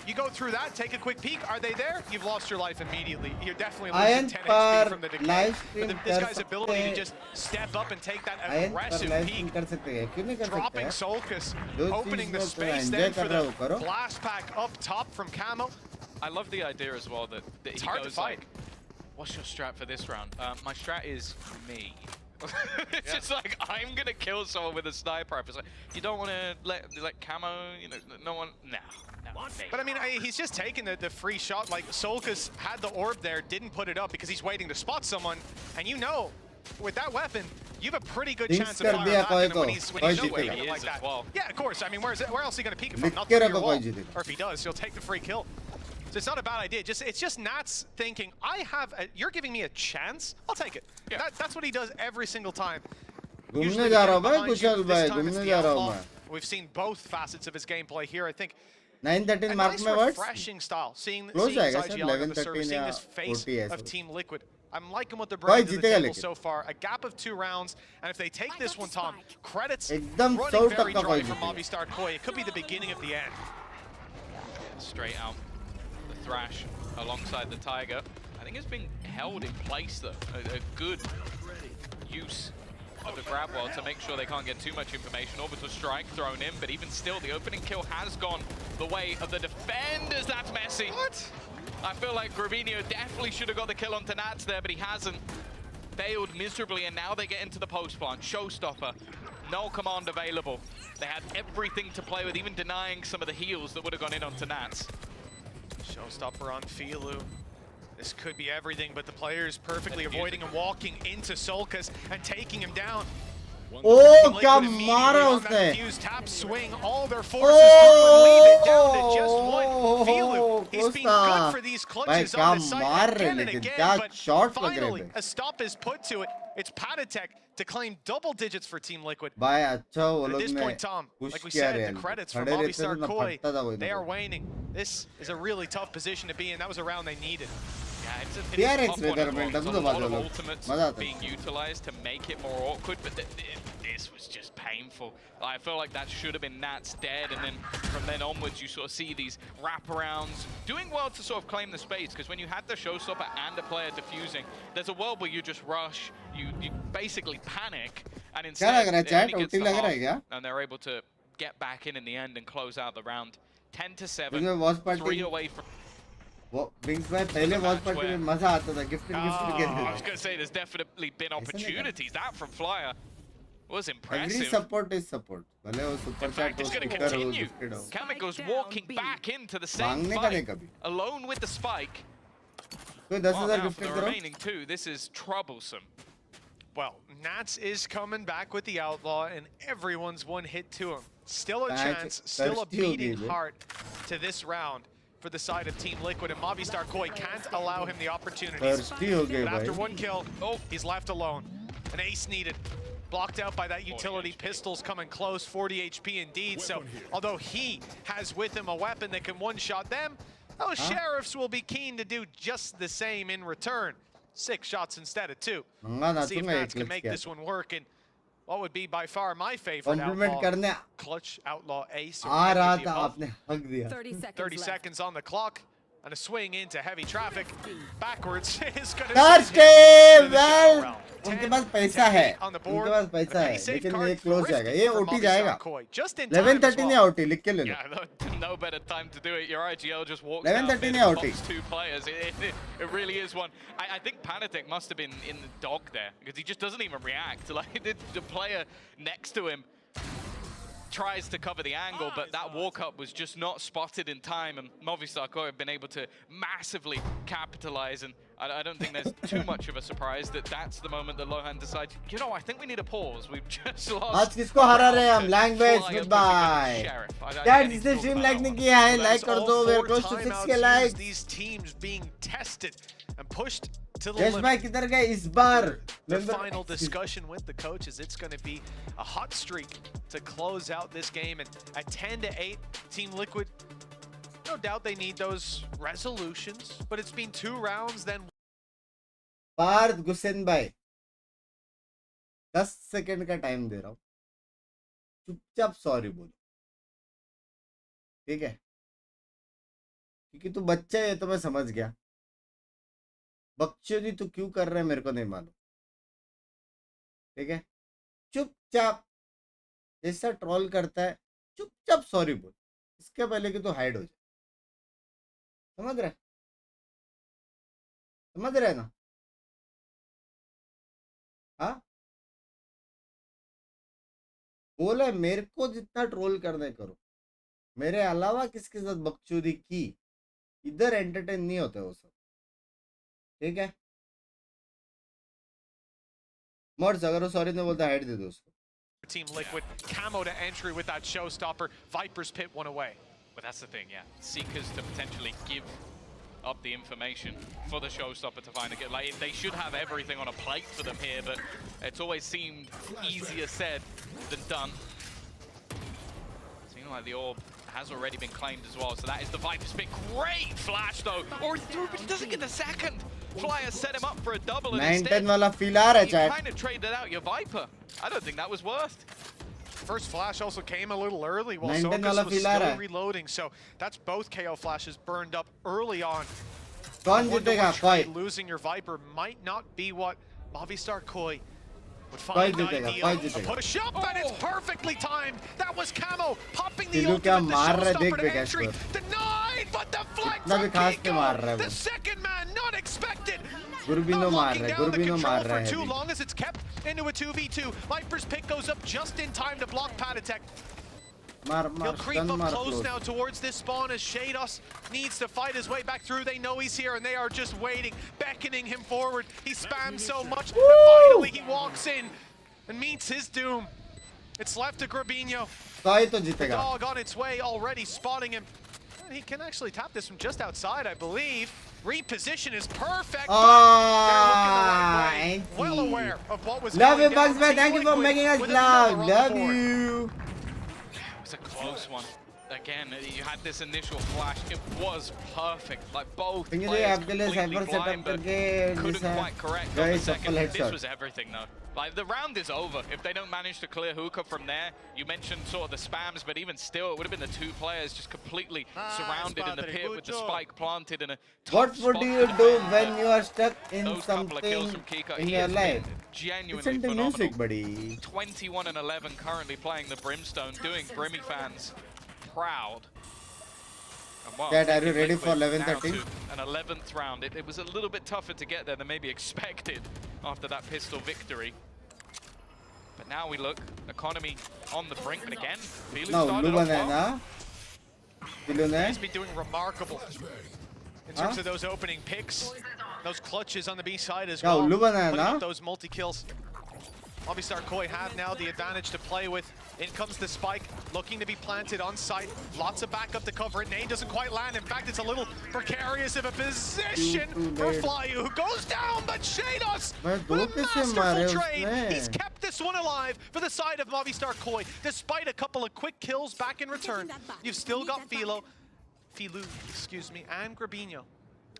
you go through that, take a quick peek. Are they there? You've lost your life immediately. You're definitely losing 10 HP from the decay. But this guy's ability to just step up and take that aggressive peek, dropping Solkas, opening the space then for the blast pack up top from Camo. I love the idea as well that it's he hard goes to fight. like, what's your strat for this round? My strat is me. It's just like, I'm gonna kill someone with a sniper. It's like, you don't want to let Camo, you know, no one, no. But I mean, he's just taking the free shot. Like, Solkas had the orb there, didn't put it up because he's waiting to spot someone. And you know, with that weapon, you have a pretty good chance of firing back on him when he's shooting like that. Yeah, of course. I mean, where else is he gonna peek it from? Not through your wall. Or if he does, he'll take the free kill. So it's not a bad idea. It's just Nats thinking, you're giving me a chance? I'll take it. Yeah. That's what he does every single time. Usually we've seen both facets of his gameplay here. I think 9-13 a mark nice refreshing style. Seeing IGL on the server, seeing this face of Team Liquid. I'm liking what they're bringing to the table so far. A gap of 2 rounds, and if they take this one, Tom, credits running very dry from Movistar Koi. It could be the beginning of the end. Straight out. Thrash alongside the Tiger. I think it's been held in place though. A good use of the grab wall to make sure they can't get too much information. Orbital strike thrown in, but even still, the opening kill has gone the way of the defenders. That's messy. What? I feel like Gravino definitely should have got the kill onto Nats there, but he hasn't. Failed miserably, and now they get into the post plant. Showstopper. No command available. They had everything to play with, even denying some of the heals that would have gone in onto Nats. Showstopper on Filu. This could be everything, but the players perfectly avoiding and walking into Solkas and taking him down. Oh, क्या मारा उसने! Tap swing, all their forces through and leave it down to just one. Filu, he's been good for these clutches on the site again and again, but finally a stop is put to it. It's Padatek to claim double digits for Team Liquid. At this point, Tom, like we said, the credits for Movistar Koi, they are waning. This is a really tough position to be in. That was a round they needed. Yeah, it's a lot of ultimates being utilized to make it more awkward, but this was just painful. I feel like that should have been Nats dead, and then from then onwards you sort of see these wraparounds doing well to sort of claim the space, because when you had the showstopper and a player defusing, there's a world where you just rush, you basically panic, and instead they only gets the half, and they're able to get back in the end and close out the round. 10 to 7, Because watch 3 party away from. वो Binks भाई पहले watch party में मजा आता था gift I was खेलने going to say there's definitely been ऐसा नहीं opportunities. That from Flyer was every impressive. support is support भले वो super In fact, chat it's हो going to sticker हो continue. gifted हो Kamiko's walking back into the same मांगने का नहीं fight, कभी alone with the spike. कोई Well, 10,000 now for gifted the करो remaining two, this is troublesome. Well, Nats is coming back with the Outlaw, and everyone's one hit to him. Still a chance, still a beating heart to this round for the side of Team Liquid, and Movistar Koi can't allow him the opportunities. thirsty हो गए But after भाई one kill, he's left alone. An ace needed. Blocked out by that utility. Pistols coming close, 40 HP indeed. So, although he has with him a weapon that can one-shot them, those Sheriffs will be keen to do just the same in return. 6 shots instead of 2. See if Nats can make this one work. And what would be by far my favorite compliment outlaw, करने clutch outlaw ace. or uh any रहा of the था above. आपने हक दिया 30 seconds on the clock. And a swing into heavy traffic. Backwards is going to Thursday well उनके पास पैसा है on the उनके board. पास पैसा है लेकिन ये क्लोज जाएगा ये for ओटी Movistar जाएगा Koi. Just in time as 11:30 नहीं well. ओटी लिख के ले लो Yeah, no better time to do it. Your IGL just walks 11:30 down mid नहीं and outing. pops 2 players. It really is one. I think Panatek must have been in the dog there because he just doesn't even react. Like the player next to him tries to cover the angle, but that walk-up was just not spotted in time, and Movistar Koi have been able to massively capitalize, and I don't think there's too much of a surprise that that's the moment that Lohan decides, you know, I think we need a pause. We've just lost. आज किसको हरा रहे हम to language Flyer goodbye Sheriff. I यार need to जिसने talk stream about like that नहीं one. किया है Well, like that's कर all दो we are 4 close to 6 timeouts के used. likes These teams being tested and pushed to the Yash limit. भाई किधर गए इस बार The Member- final discussion with the coaches, it's going to be a hot streak to close out this game. And at 10 to 8, Team Liquid, no doubt they need those resolutions, but it's been 2 rounds, then Partha गुसेन भाई 10 second का time दे रहा हूँ चुपचाप sorry बोलो ठीक है क्योंकि तू बच्चा है तो मैं समझ गया बकचोदी तू क्यों कर रहा है मेरे को नहीं मालूम ठीक है चुपचाप जैसा ट्रोल करता है चुपचाप सॉरी बोल इसके पहले कि तू हाइड हो जाए समझ रहे ना हाँ बोले मेरे को जितना ट्रोल करने करो मेरे अलावा किसके साथ बकचोदी की इधर एंटरटेन नहीं होते वो सब ठीक है मर्ज अगर वो सॉरी नहीं बोलता हाइड दे दो उसको Team Liquid, Camo to entry with that showstopper. Vipers pit one away. But that's the thing, yeah. Seekers to potentially give up the information for the showstopper to find a get. Like they should have everything on a plate for them here, but it's always seemed easier said than done. Seems like the orb has already been claimed as well, so that is the Viper's pick. Great flash though, or through, but he doesn't get the second. Flyer set him up for a double, and 9-10 instead वाला feel आ रहा है you chat kind of traded out your Viper. I don't think that was worth. First flash also came a little early while 9-10 Sokas वाला was feel आ रहा still है reloading, so that's both KO flashes burned up early on. कौन One-to-one जीतेगा trade, कोई losing your Viper might not be what Movistar Koi would कोई find जीतेगा ideal. कोई A जीतेगा push up, and it's perfectly timed. That was Camo popping the तिलू क्या ultimate, the मार रहा है देख showstopper बे to कैश entry. पर Denied, but the flank इतना भी from खास पे मार रहा है Kiko. वो The second man, not expected. गुरबिनो Not मार locking रहा है down the गुरबिनो control मार रहा for है too अभी long as it's kept into a 2v2. Viper's pick goes up just in time to block Patatek. मार He'll मार creep stun up मार close close now towards this spawn as Shados needs to fight his way back through. They know he's here and they are just waiting, beckoning him forward. He spams so much, and finally he walks in and meets his doom. It's left to Grabinho. कोई तो The जीतेगा dog on its way already, spotting him. And he can actually tap this from just outside, I believe. Reposition is perfect. They're looking the right way. Well aware of what was love you going down. Bugs man Team thank you for Liquid making us with laugh another on the love board. you It was a close one. Again, you had this initial flash. It was perfect. Like both Thank you players आपके लिए completely cipher blind, setup but करके couldn't जैसा quite correct on गए the सफल second. This headshot was everything though. Like, the round is over. If they don't manage to clear hookah from there, you mentioned sort of the spams, but even still, it would have been the two players just completely surrounded in the pit with the spike planted in a What tough would spot you to do defend. when you are stuck in Those couple of kills something from Kika, in he your has life? been genuinely Listen to phenomenal. music, buddy. 21 and 11 currently playing the Brimstone, doing Brimmy fans proud. And wow, Dad, are you taking ready for Liquid 11-13? now to an 11th round. It was a little bit tougher to get there than maybe expected after that pistol victory. But now we look, economy on the brink, but again, Filu No, started off well. Luban na. He's been doing remarkable in terms of those opening picks, those clutches on the B side as well. Putting up those multi-kills. Movistar Koi have now the advantage to play with. In comes the spike, looking to be planted on site. Lots of backup to cover it. Nade doesn't quite land. In fact, it's a little precarious of a position for Flyu, who goes down, but Shados with a masterful trade. He's kept this one alive for the side of Movistar Koi. Despite a couple of quick kills back in return, you've still got Filu, excuse me, and Grabinho.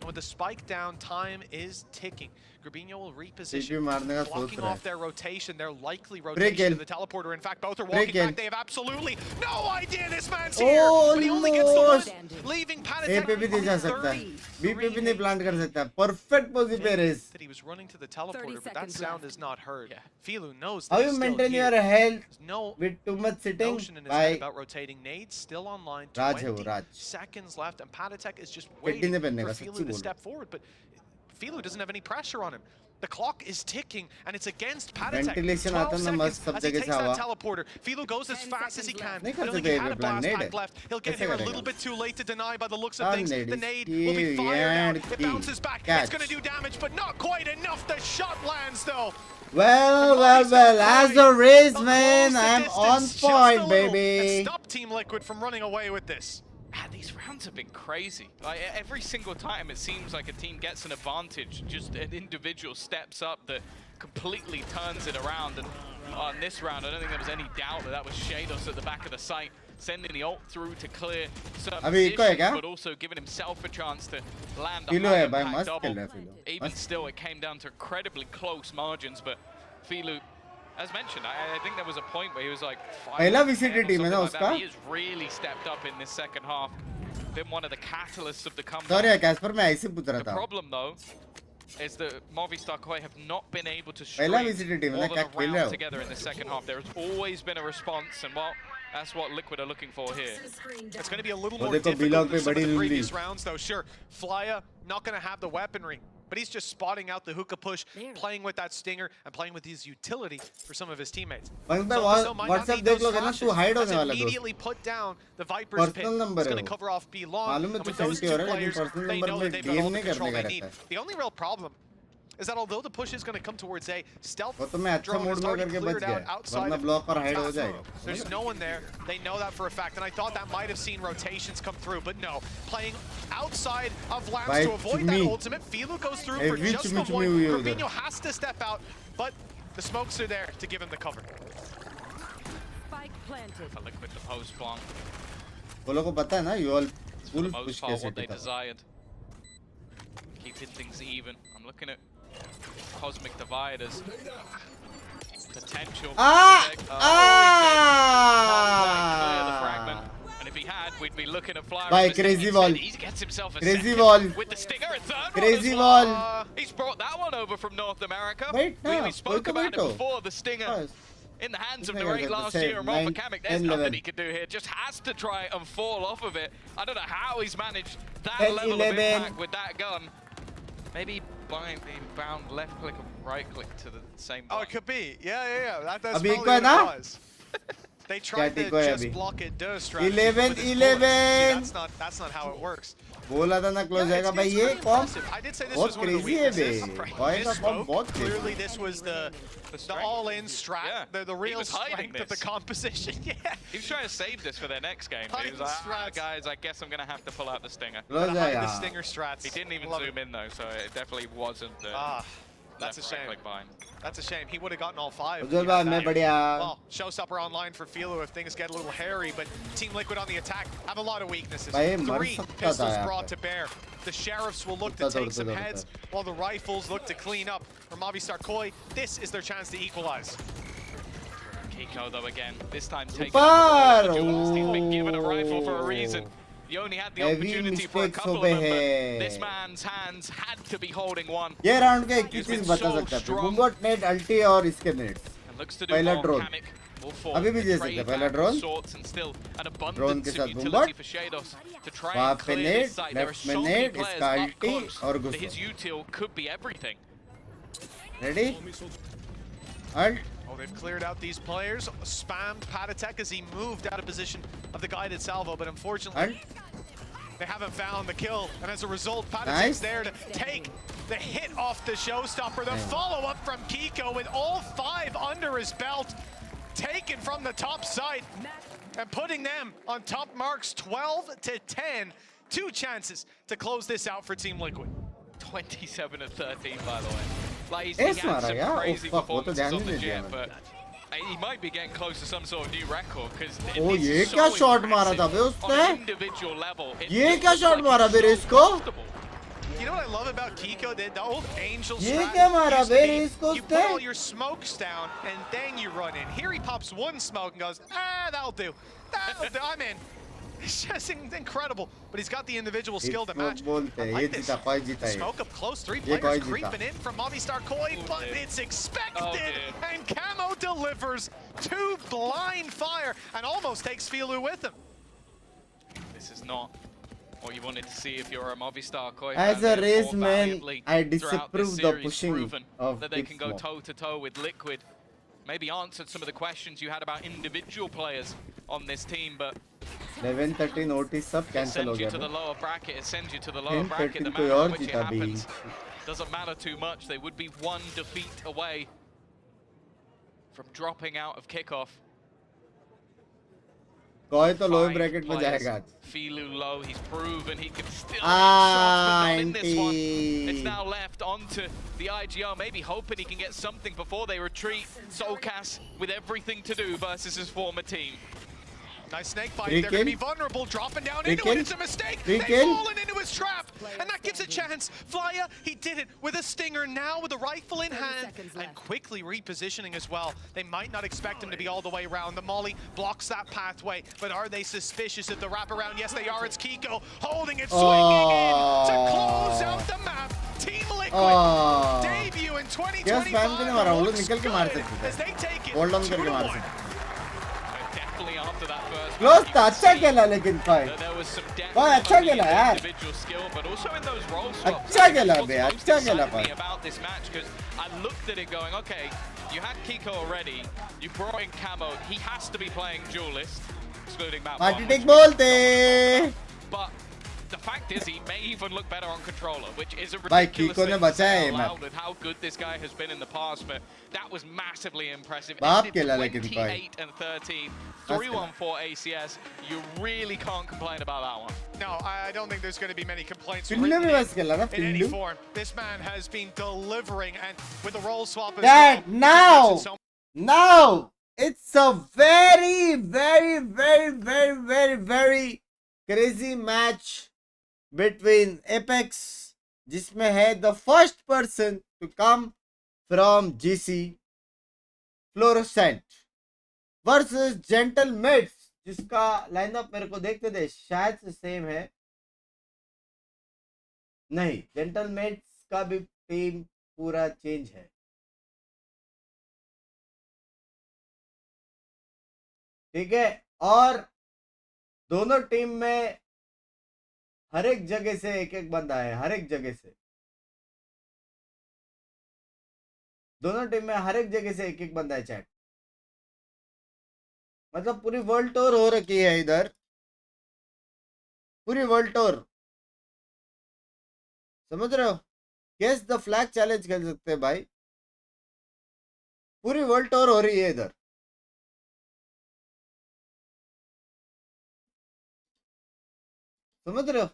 And with the spike down, time is ticking. Grabinho will reposition, blocking off their rotation, their likely rotation of the teleporter. In fact, both are walking back. They have absolutely no idea this man's here, but he only gets the one, leaving Panatek A पे भी दे जा सकता है, B पे भी नहीं plant कर सकता है. Perfect position पे raise. That he was running to the teleporter, but that sound is not heard. Filu knows How that you he's still maintain here. your health No with too much sitting? notion in his head about rotating. Nades still online. Raj 20 है वो, Raj. seconds left, and Panatek is just Kitty waiting ने पहनने for का, सच्ची Filu to बोल step forward. But Filu doesn't have any pressure on him. The clock is ticking, and it's against Panatek. Ventilation 12 आता ना seconds मस्त सब as he जगह takes से that हवा. teleporter. Filu goes as fast as he can. नहीं कर I don't think सकते he A had पे a plan, blast nade pack है. left. He'll get कैसे here a करेगा? little bit too late to deny by the looks of Ah, things. nade The is nade will be fired out. It key. bounces back. Catch. It's going to do damage, but not quite enough. The shot lands, though. Well, as a race, man, I'm on point, baby. And stop Team Liquid from running away with this. These rounds have been crazy. Like, every single time it seems like a team gets an advantage, just an individual steps up that completely turns it around. And on this round, I don't think there was any doubt that that was Shados at the back of the site, sending the ult through to clear certain positions, but also giving himself a chance to land a high impact double. Even still, it came down to incredibly close margins, but Filu, as mentioned, I think there was a point where he was like, पहला VCT team है ना उसका? He has really stepped up in this second half. Been one of the catalysts of the comeback. Sorry, Casper, मैं ऐसे पूछ रहा The था. problem though is that Movistar Koi have not been able to पहला string VCT team है more ना, than क्या a खेल रहे round हो? together in the second half. There has always been a response, and well, that's what Liquid are looking for here. It's going to be a little वो more देखो difficult Bilong than पे some of बड़ी the लुल्ली. previous rounds, though. Sure, Flya not going to have the weaponry, but he's just spotting out the hookah push, playing with that stinger, and playing with his utility for some of his teammates. WhatsApp देख लोगे ना, तू hide होने वाला दोस्त. Immediately put down the Viper's pit. Personal number It's है going to वो. cover off B long, मालूम है and तू with those fancy two हो रहा है, players, लेकिन personal they number know में that they've got all game the नहीं control करने they का need. रहता है. The only real problem is that although the push is going to come towards A, stealth वो तो मैं अच्छा drone मोड is में already करके बच cleared out गया, outside वरना of ब्लॉक और हाइड हो top. जाएगा. There's no one there. They know that for a fact, and I thought that might have seen rotations come through, but no. Playing outside of lamps By to avoid that Chummi. ultimate. Filu goes through Hey, for which just the Chummi one. हुई है उधर? Grabinho has to step out, but the smokes are there to give him the cover. For Liquid, the post plant, वो लोगों को पता है ना, you all for full the push most part कैसे what they टिका. desired. Keeping things even. I'm looking at Cosmic Dividers. Potential. Ah! He said, can't quite clear the Ah! fragment. And if he had, we'd be looking at Flyer. By Instead, crazy ball. He gets himself a Crazy second ball. with the stinger and third Crazy one as ball. well. He's brought that one over from North America. Wait, no, we spoke wait, about wait, it before. The stinger Yes. in the hands of Stinger Narrate is the last same. year and Rolf 9, Kamek. 10, There's nothing 11. he can do here. Just has to try and fall off of it. I don't know how he's managed that 10, level 11. of impact with that gun. Maybe bound left click and right click to the same button. Oh, it could be. Yeah. That's अभी probably को है what ना? it was. They tried to टिको है just अभी? block it, do strategy. 11, with his bullets. See, 11. that's not how it works. बोला था ना क्लोज Yeah, जाएगा it's भाई ये pretty com impressive. I did say this बहुत was one of the crazy है बे. weaknesses. बॉय का कॉम Misspoke. बहुत Clearly, crazy. this was the strength. all-in strat, Yeah. the He real was hiding strength of the this. composition. Yeah. He was trying to save this for their next game. But he was like, guys, I guess I'm going to have to pull out the stinger. Close Hide the जाएगा. stinger strats. He didn't even Love zoom it. in though, so it definitely wasn't the... Ah, That's a shame. Click behind. That's a shame. He would have gotten all 5. उज्जवल भाई मैं बढ़िया. Well, showstopper online for Philo if things get a little hairy, but Team Liquid on the attack have a lot of weaknesses. भाई मर 3 सकता था pistols यहाँ brought पे. to bear. The Sheriffs will look to take some heads, while the Rifles look to clean up. For Movistar Koi, this is their chance to equalize. Kiko though again, this time taking Super! up the ball. He's been given a rifle for a reason. He only had the Heavy opportunity for a mistakes couple of हो them, गए but हैं. this man's hands had to be holding one. ये round के एक ही He's चीज been बता so सकता है. strong. बुम्बोट नेट अल्टी और इसके nets. And looks to do पहला more. Drone. Kamik will fall. अभी भी A दे trade सकते हैं. back पहला of drone. sorts and still an drone के abundance साथ of Boombot. utility for Shados to try वहाँ and पे clear net, this site. There are left में so many नेट, players इसका up ulti close और that गुस्सा. his util could be everything. Ready? Ult. Oh, they've cleared out these players, spammed Patatek as he moved out of position of the guided salvo, but unfortunately, they haven't found the kill, and as a result, Patatek's Nice. there to take the hit off the showstopper. The follow-up from Kiko with all 5 under his belt, taken from the top side, and putting them on top marks 12-10. 2 chances to close this out for Team Liquid. 27 of 13, by the way. Like he Ace had मारा some यार. crazy Oh, fuck, वो तो performances ध्यान on he the नहीं दिया jet, मैंने. but he might be getting close to some sort of new record because ओ ये क्या शॉट मारा था बे on उसने? an individual level. ये क्या शॉट मारा बे रेस को? You know what I love about Kiko? The old Angel ये strat क्या मारा used to बे be, रेस को you put उसने? all your smokes down and then you run in. Here he pops 1 smoke and goes, that'll do. That'll do. I'm in. It's just incredible. But he's got the individual skill to match. बोलते I हैं ये like this. जीता कोई जीता ये. Smoke up close, 3 ये players कोई जीता. creeping in from Movistar Koi, but dear. it's expected. Oh, dear. And Camo delivers 2 blind fire and almost takes Filu with him. This is not what you wanted to see if you're a Movistar Koi As fan. a They have race fought man, valiantly I throughout this disapprove the series, pushing proven of that they Big can go Smoke. toe-to-toe with Liquid. Maybe answered some of the questions you had about individual players on this team, but 11-13 OT सब it cancel हो sends you गया to the बे. lower bracket. It sends you to the lower 10-13 bracket. The कोई manner और in which it जीता भी. happens doesn't matter too much. They would be 1 defeat away from dropping out of kickoff. कोई तो lower 5 bracket में players. जाएगा आज. Filu low, he's proven he can still hit shots, but not in this one. It's Anti. now left onto the IGL, maybe hoping he can get something before they retreat. Solcas with everything to do versus his former team. Nice snake bite. Free They're going to be kill. vulnerable, dropping down Free into kill. it. It's a mistake. Free They've kill. fallen into his trap, and that gives a chance. Flya, he did it with a stinger now with a rifle in hand, and quickly repositioning as well. They might not expect him to be all the way around. The molly blocks that pathway, but are they suspicious of the wraparound? Yes, they are. It's Kiko holding it, swinging in to close out the map. Team Liquid debut in 2025. क्या spam के नहीं मारा? वो लोग looks निकल के मार good सकते as थे. they take it hold on करके 2-1. मार सकते. Definitely after that first close round, था. you अच्छा could खेला लेकिन see fight. that there was some depth भाई not अच्छा only in खेला the यार. individual skill, but also in those role swaps. अच्छा खेला What's बे. most अच्छा खेला excited me भाई. about this match, because I looked at it going, okay, you had Kiko already, you brought in Camo, he has to be playing duelist, excluding map party 1, tech which बोलते. but the fact is he may even look better on controller, which is a भाई ridiculous Kiko ने thing to बचाया say ये out match. loud with how good this guy has been in the past, but that was massively impressive. बाप Ended खेला लेकिन भाई. 28 and 13, 3-1-4 ACS. You really can't complain about that one. No, I don't think there's going to be many complaints पिल्लू written भी बस खेला ना in any पिल्लू. form. This man has been delivering, and with the role swap as That well, now, just makes it so now it's a very, very, very, very, very, very crazy match between APEKS, जिसमें है the first person to come from GC Fluorescent versus Gentle Mates, जिसका lineup मेरे को देखते थे शायद से same है. नहीं, जेंटल मेट्स का भी टीम पूरा चेंज है. ठीक है, और दोनों टीम में हर एक जगह से एक एक बंदा है. हर एक जगह से दोनों टीम में हर एक जगह से एक एक बंदा है. चैट मतलब पूरी वर्ल्ड टूर हो रखी है इधर. पूरी वर्ल्ड टूर समझ रहे हो? गेस द फ्लैग चैलेंज खेल सकते हैं भाई. पूरी वर्ल्ड टूर हो रही है इधर. समझ रहे हो?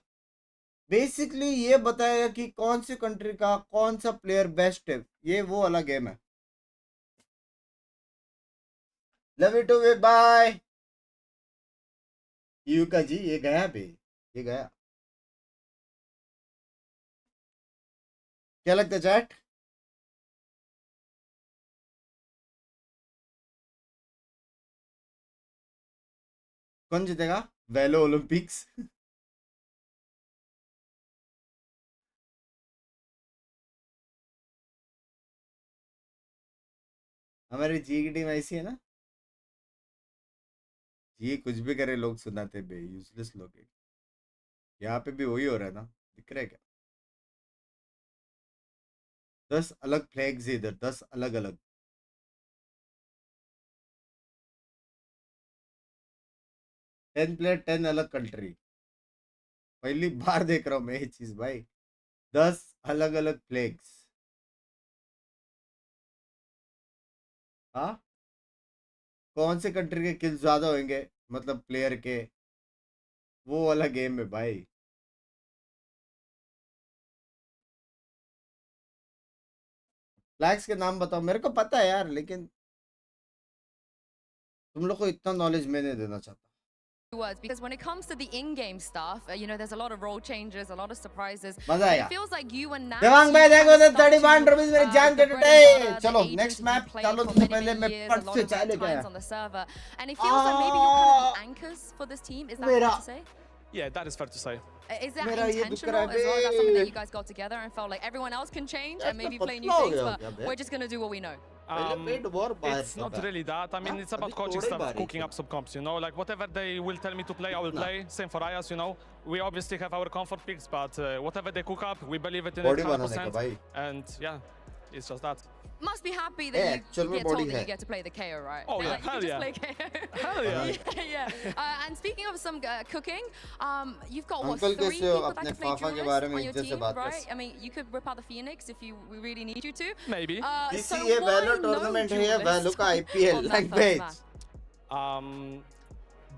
बेसिकली ये बताएगा कि कौन सी कंट्री का कौन सा प्लेयर बेस्ट है, ये वो वाला गेम है। Love you too, bye. यू का जी ये गया बे, ये गया। क्या लगता है चैट? कौन जीतेगा वेलो ओलंपिक्स? हमारी जी की टीम ऐसी है ना, ये कुछ भी करे लोग सुनाते बे, यूजलेस लोग हैं। यहाँ पे भी वही हो रहा है ना, दिख रहा है क्या? 10 अलग फ्लैग्स इधर, 10 अलग अलग। टेन प्लेयर 10 अलग कंट्री, पहली बार देख रहा हूँ मैं ये चीज भाई। 10 अलग अलग फ्लैग्स। हाँ, कौन से कंट्री के किल्स ज्यादा होंगे, मतलब प्लेयर के, वो वाला गेम है भाई। फ्लैग्स के नाम बताओ, मेरे को पता है यार, लेकिन तुम लोग को इतना नॉलेज मैं नहीं देना चाहता। Words, because when it comes to the in-game stuff, you know, there's a lot of role changes, a lot of surprises. मजा आया। It feels like you and Nats, Devang भाई देखो तो 31 रुपीस मेरी जान the cut bread and butter, गए। the चलो ages next that you map played चालू for से many, पहले many मैं years, a फट lot से of चाले times गया। on the server, and it feels like maybe you're kind of the anchors for this team. Is that fair to say? Yeah, that is fair to say. Is that मेरा ये दुख intentional रहा है as well? Is that something that bay. you guys got together and felt like everyone else can change यार and maybe तो play new पतला हो things, गया but क्या बे? we're just gonna do what we know? पेट बहुत बाहर It's not था। really that. I mean, हाँ, it's about अभी coaching थोड़े stuff, बारीक cooking है। up some comps, you know? Like, whatever they will tell me to play, I will Nah. play. Same for IAS, you know? We obviously have our comfort picks, but whatever they cook up, we believe it in Body it बनाने का 100%. भाई। And yeah, it's just that. Must be happy Yeah, that actual you में get body told that है। you get to play the KO, right? Oh, yeah, Like, you hell can just yeah. play KO. Hell yeah. yeah. And speaking of some cooking, you've got what, uncle 3 कैसे हो? people that अपने can play फाफा के duelist बारे में on your इज्जत से team, बात कर। right? I mean, you could rip out the Phoenix if we really need you to. Maybe. So ये why वैलो no टूर्नामेंट है या duelist वैलो का on IPL that first language? match?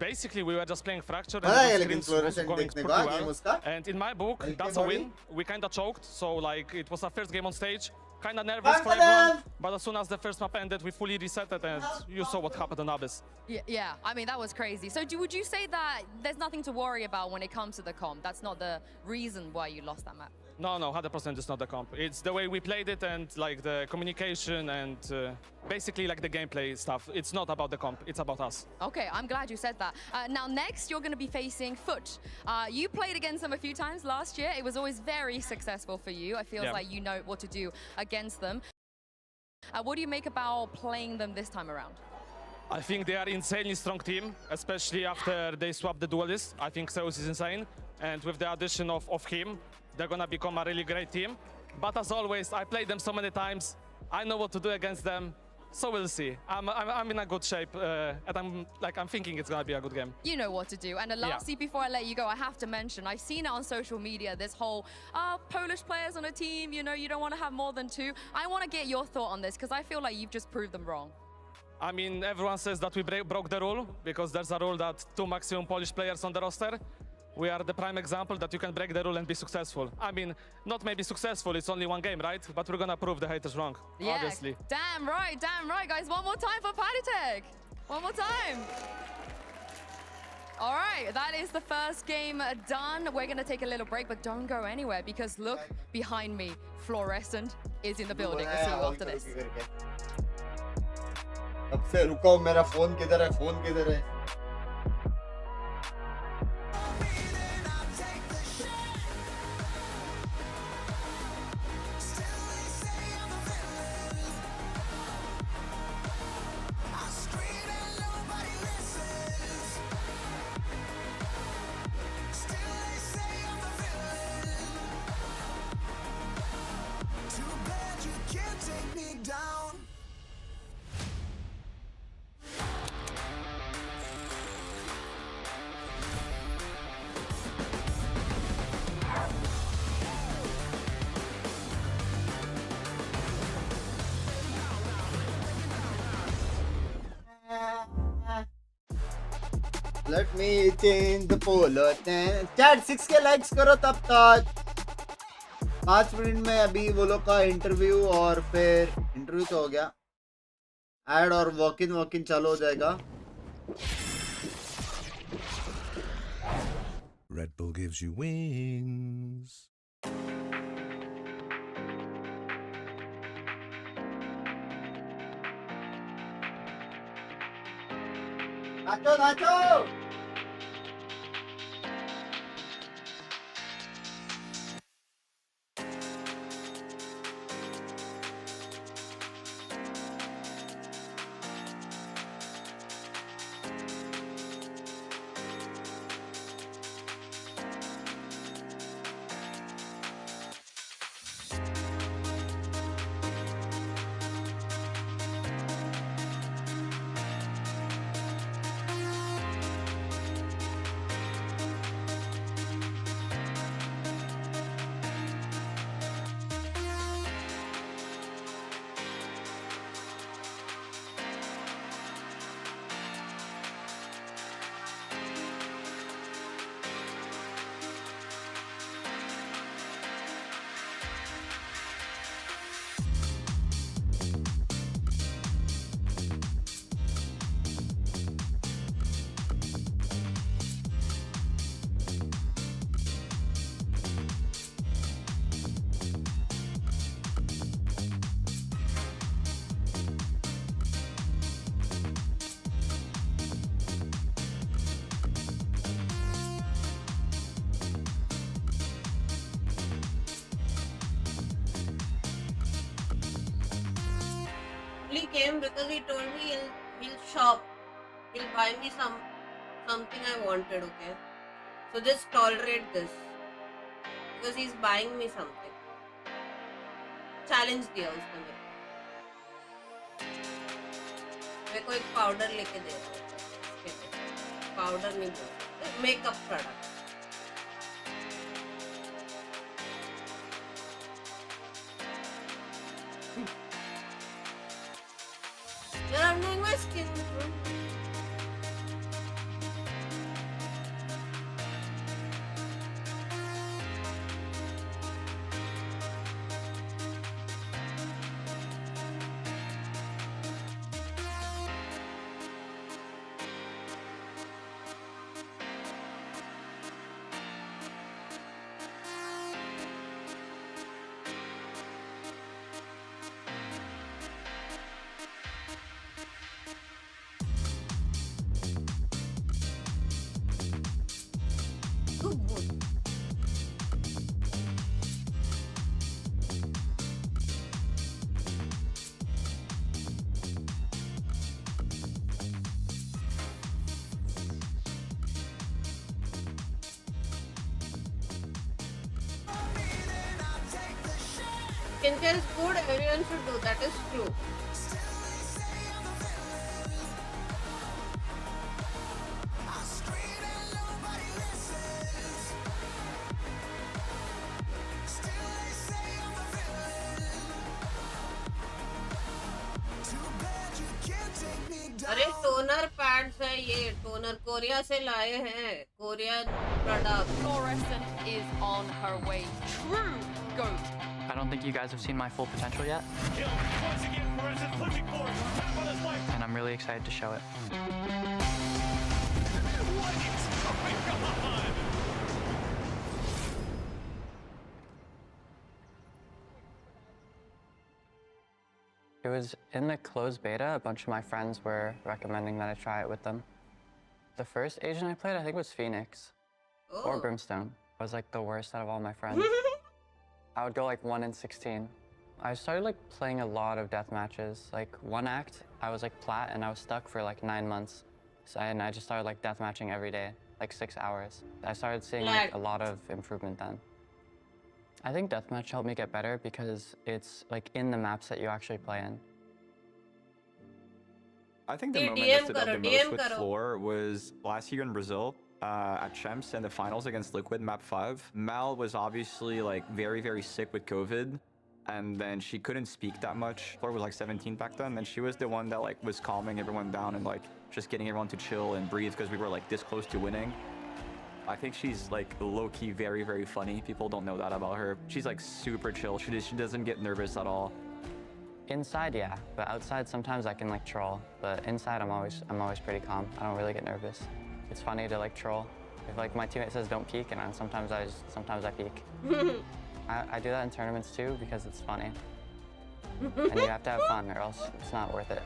Basically, we were just playing Fracture पता है and लेकिन the screens was fluorescent going देखने pretty का game well. उसका। And in my book, Healthy that's a body. win. We kind of choked, so like it was our first game on stage. Kind of nervous for Madam! everyone, but as soon as the first map ended, we fully reset it, and you saw what happened on Abyss. Yeah, I mean, that was crazy. So would you say that there's nothing to worry about when it comes to the comp? That's not the reason why you lost that map? No, 100% is not the comp. It's the way we played it and like the communication and basically like the gameplay stuff. It's not about the comp, it's about us. Okay, I'm glad you said that. Now, next, you're going to be facing Foot. You played against them a few times last year. It was always very successful for you. I feel like you know what to do against them. What do you make about playing them this time around? I think they are insanely strong team, especially after they swapped the duelist. I think Zeus is insane. And with the addition of him, they're going to become a really great team. But as always, I played them so many times. I know what to do against them. So we'll see. I'm in a good shape, and I'm thinking it's gonna be a good game. You know what to do. And lastly, before I let you go, I have to mention, I've seen it on social media, this whole Polish players on a team, you know, you don't want to have more than 2. I want to get your thought on this, because I feel like you've just proved them wrong. I mean, everyone says that we broke the rule, because there's a rule that 2 maximum Polish players on the roster. We are the prime example that you can break the rule and be successful. I mean, not maybe successful, it's only 1 game, right? But we're gonna prove the haters wrong, obviously. Damn right, guys. One more time for PartyTech. One more time. All right, that is the first game done. We're going to take a little break, but don't go anywhere, because look behind me. Fluorescent is in the building. We'll see you after this. अब से रुको, मेरा phone किधर है? Phone किधर है? Let me change the polar. Chat 6K likes करो तब तक 5 मिनट में अभी वो लोग का इंटरव्यू और फिर इंटरव्यू तो हो गया एड और वॉक इन चालू हो जाएगा Red Bull gives you wings. Nacho nacho He came because he told me he'll shop. He'll buy me something I wanted, okay? So just tolerate this. Because he's buying me something. Challenge दिया उसने मेरे को एक powder लेके दे रहा है powder नहीं बोल makeup product You're undoing my skin. Skincare is good, everyone should do, that is true. अरे टोनर पैड्स है ये टोनर कोरिया से लाए हैं Korea product Fluorescent is on her way. True GOAT. I don't think you guys have seen my full potential yet. And I'm really excited to show it. It was in the closed beta. A bunch of my friends were recommending that I try it with them. The first Asian I played, I think, was Phoenix or Brimstone. I was like the worst out of all my friends. I would go like 1 in 16. I started like playing a lot of death matches. Like one act, I was like plat and I was stuck for like 9 months. And I just started like death matching every day, like 6 hours. I started seeing like a lot of improvement then. I think deathmatch helped me get better because it's like in the maps that you actually play in. I think the moment that stood out the most with Floor was last year in Brazil at Champs and the finals against Liquid map 5. Mal was obviously like very, very sick with COVID and then she couldn't speak that much. Flora was like 17 back then, and she was the one that like was calming everyone down and like just getting everyone to chill and breathe because we were like this close to winning. I think she's like low-key very, very funny. People don't know that about her. She's like super chill. She doesn't get nervous at all. Inside, yeah, but outside sometimes I can like troll. But inside, I'm always pretty calm. I don't really get nervous. It's funny to like troll. If like my teammate says don't peek, and then sometimes I peek. I do that in tournaments too because it's funny. And you have to have fun, or else it's not worth it.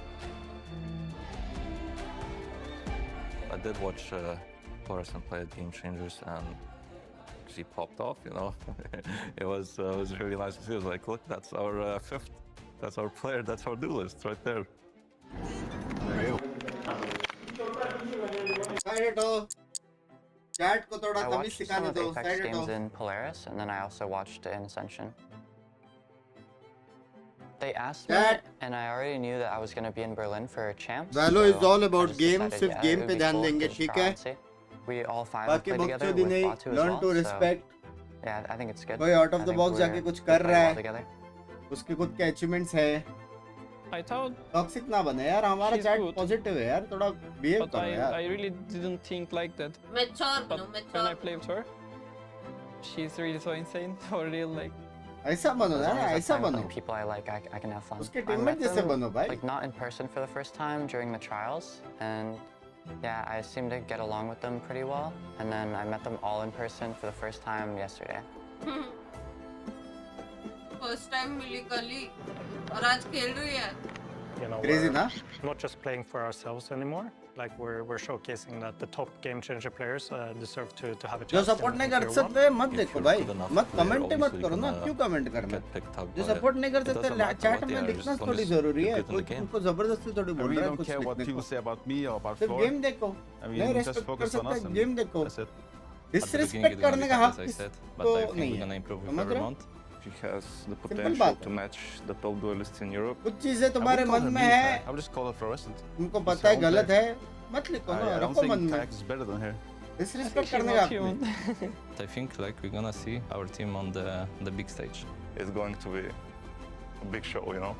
I did watch Fluorescent play at Game Changers, and she popped off. You know, it was really nice to see. It was like, look, that's our fifth. That's our player, that's our duelist right there. Chat को थोड़ा I तमीज watched some सिखाने of दो. APEKS games in Polaris, and then I also watched in Ascension. They asked me, and I already knew that I was going to be in Berlin for champs. Valo is all about games. decided, सिर्फ yeah, game it पे would be ध्यान cool देंगे, to ठीक try है? and see. We all five have बाकी played together बकचोदी with नहीं. Batu as Learn well, to so respect. yeah, I think it's good. कोई out of I the think box we're- जाके कुछ we कर play रहा well है. together. उसके खुद के achievements है. I thought टॉक्सिक ना बने यार. हमारा she's chat good. positive है यार. थोड़ा behave but करो यार. I really didn't think like that. Mature, But no, when I mature. play with her, she's really so insane or real like. ऐसा बनो As यार. long as I ऐसा play with बनो. the people I like, I can have fun. उसके I teammate met जैसे them, बनो भाई. like not in person for the first time during the trials, and yeah, I seemed to get along with them pretty well. And then I met them all in person for the first time yesterday. First time मिली कली और आज खेल रही है. You know, Crazy, we're ना? not just playing for ourselves anymore. Like we're showcasing that the top game changer players deserve to have a जो chance. Support नहीं कर सकते मत देखो भाई. मत कमेंट मत करो ना. क्यों कमेंट करना? जो सपोर्ट नहीं कर सकते चैट में लिखना थोड़ी जरूरी है. उनको जबरदस्ती थोड़ी बोल रहा है कुछ लिखने को. say about me or about सिर्फ Flora. गेम देखो. I mean, नहीं just रेस्पेक्ट कर focus on us सकते and गेम देखो. that's it. डिसरिस्पेक्ट करने का हक as I said, तो but I think नहीं we're है. gonna improve with समझ every रहे हो? month. She has the Simple potential बात to है. match the top duelists in Europe. कुछ चीजें तुम्हारे I wouldn't मन call में her है. I would just call her fluorescent. तुमको It's पता है her own गलत player. है. मत लिखो ना. I don't रखो मन think में. Kax is better than her. Disrespect करने का हक नहीं. I think like we're gonna see our team on the big stage. It's going to be a big show, you know.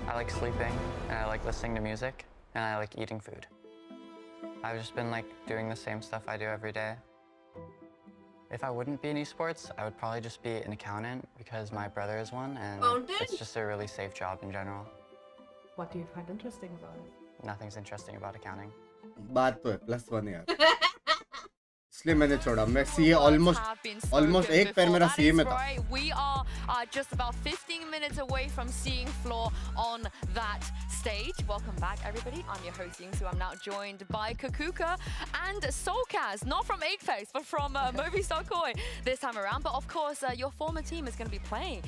I like sleeping, and I like listening to music, and I like eating food. I've just been like doing the same stuff I do every day. If I wouldn't be in esports, I would probably just be an accountant because my brother is one, and Accountant? it's just a really safe job in general. What do you find interesting about it? Nothing's interesting about accounting. बात तो है +1 यार. इसलिए मैंने छोड़ा. मैं CA almost एक पैर मेरा सीए में था. Right. We are just about 15 minutes away from seeing Floor on that stage. Welcome back, everybody. I'm your host, Yingsu. I'm now joined by Kakuka and Soulcast, not from APEKS, but from Movistar Koi this time around. But of course, your former team is going to be playing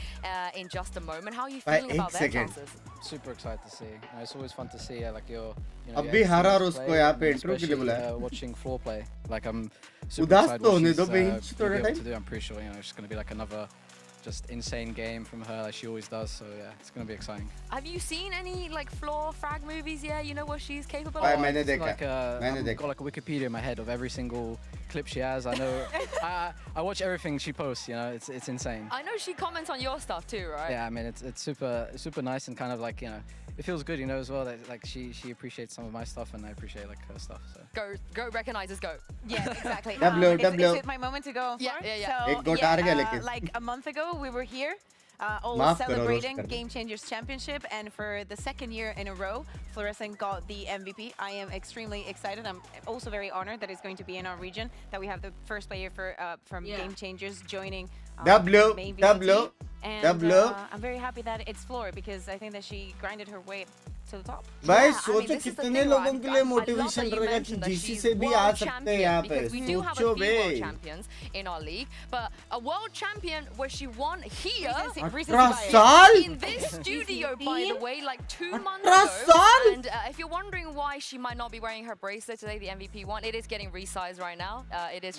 in just a moment. How are you feeling about their chances? Super excited to see. It's always fun to see like your. अभी हारा और उसको यहाँ पे interview के लिए बुलाया. Watching Floor play, like I'm super उदास excited तो what होने she's दो gonna बेंच be थोड़ा able time. to do. I'm pretty sure it's going to be like another just insane game from her like she always does. So yeah, it's going to be exciting. Have you seen any like Floor frag movies yet? You know what she's capable भाई of? मैंने It's देखा. like मैंने I've देखा. got like a Wikipedia in my head of every single clip she has. I know. I watch everything she posts. You know, it's insane. I know she comments on your stuff too, right? Yeah, I mean it's super nice and kind of like it feels good, as well that like she appreciates some of my stuff and I appreciate like her stuff. So Go recognizes go. Yeah, exactly. W. Is it my moment to go? Yeah. So, एक गोट हार गया लेकिन. like a month ago, we were here. All माफ करो, celebrating roast कर दो. Game Changers Championship, and for the second year in a row, Fluorescent got the MVP. I am extremely excited. I'm also very honored that it's going to be in our region, that we have the first player from Game Changers joining main VCT. And I'm very happy that it's Flora because I think that she grinded her way to the top. भाई सोचो कितने लोगों के लिए motivation रहेगा कि GC से भी आ सकते हैं यहाँ पे. We do have a सोचो few bay. world champions in our league, but a world champion where she won here 18 साल. in this studio, by the way, like 2 months 18 ago. साल. And if you're wondering why she might not be wearing her bracelet today, the MVP one, it is getting resized right now.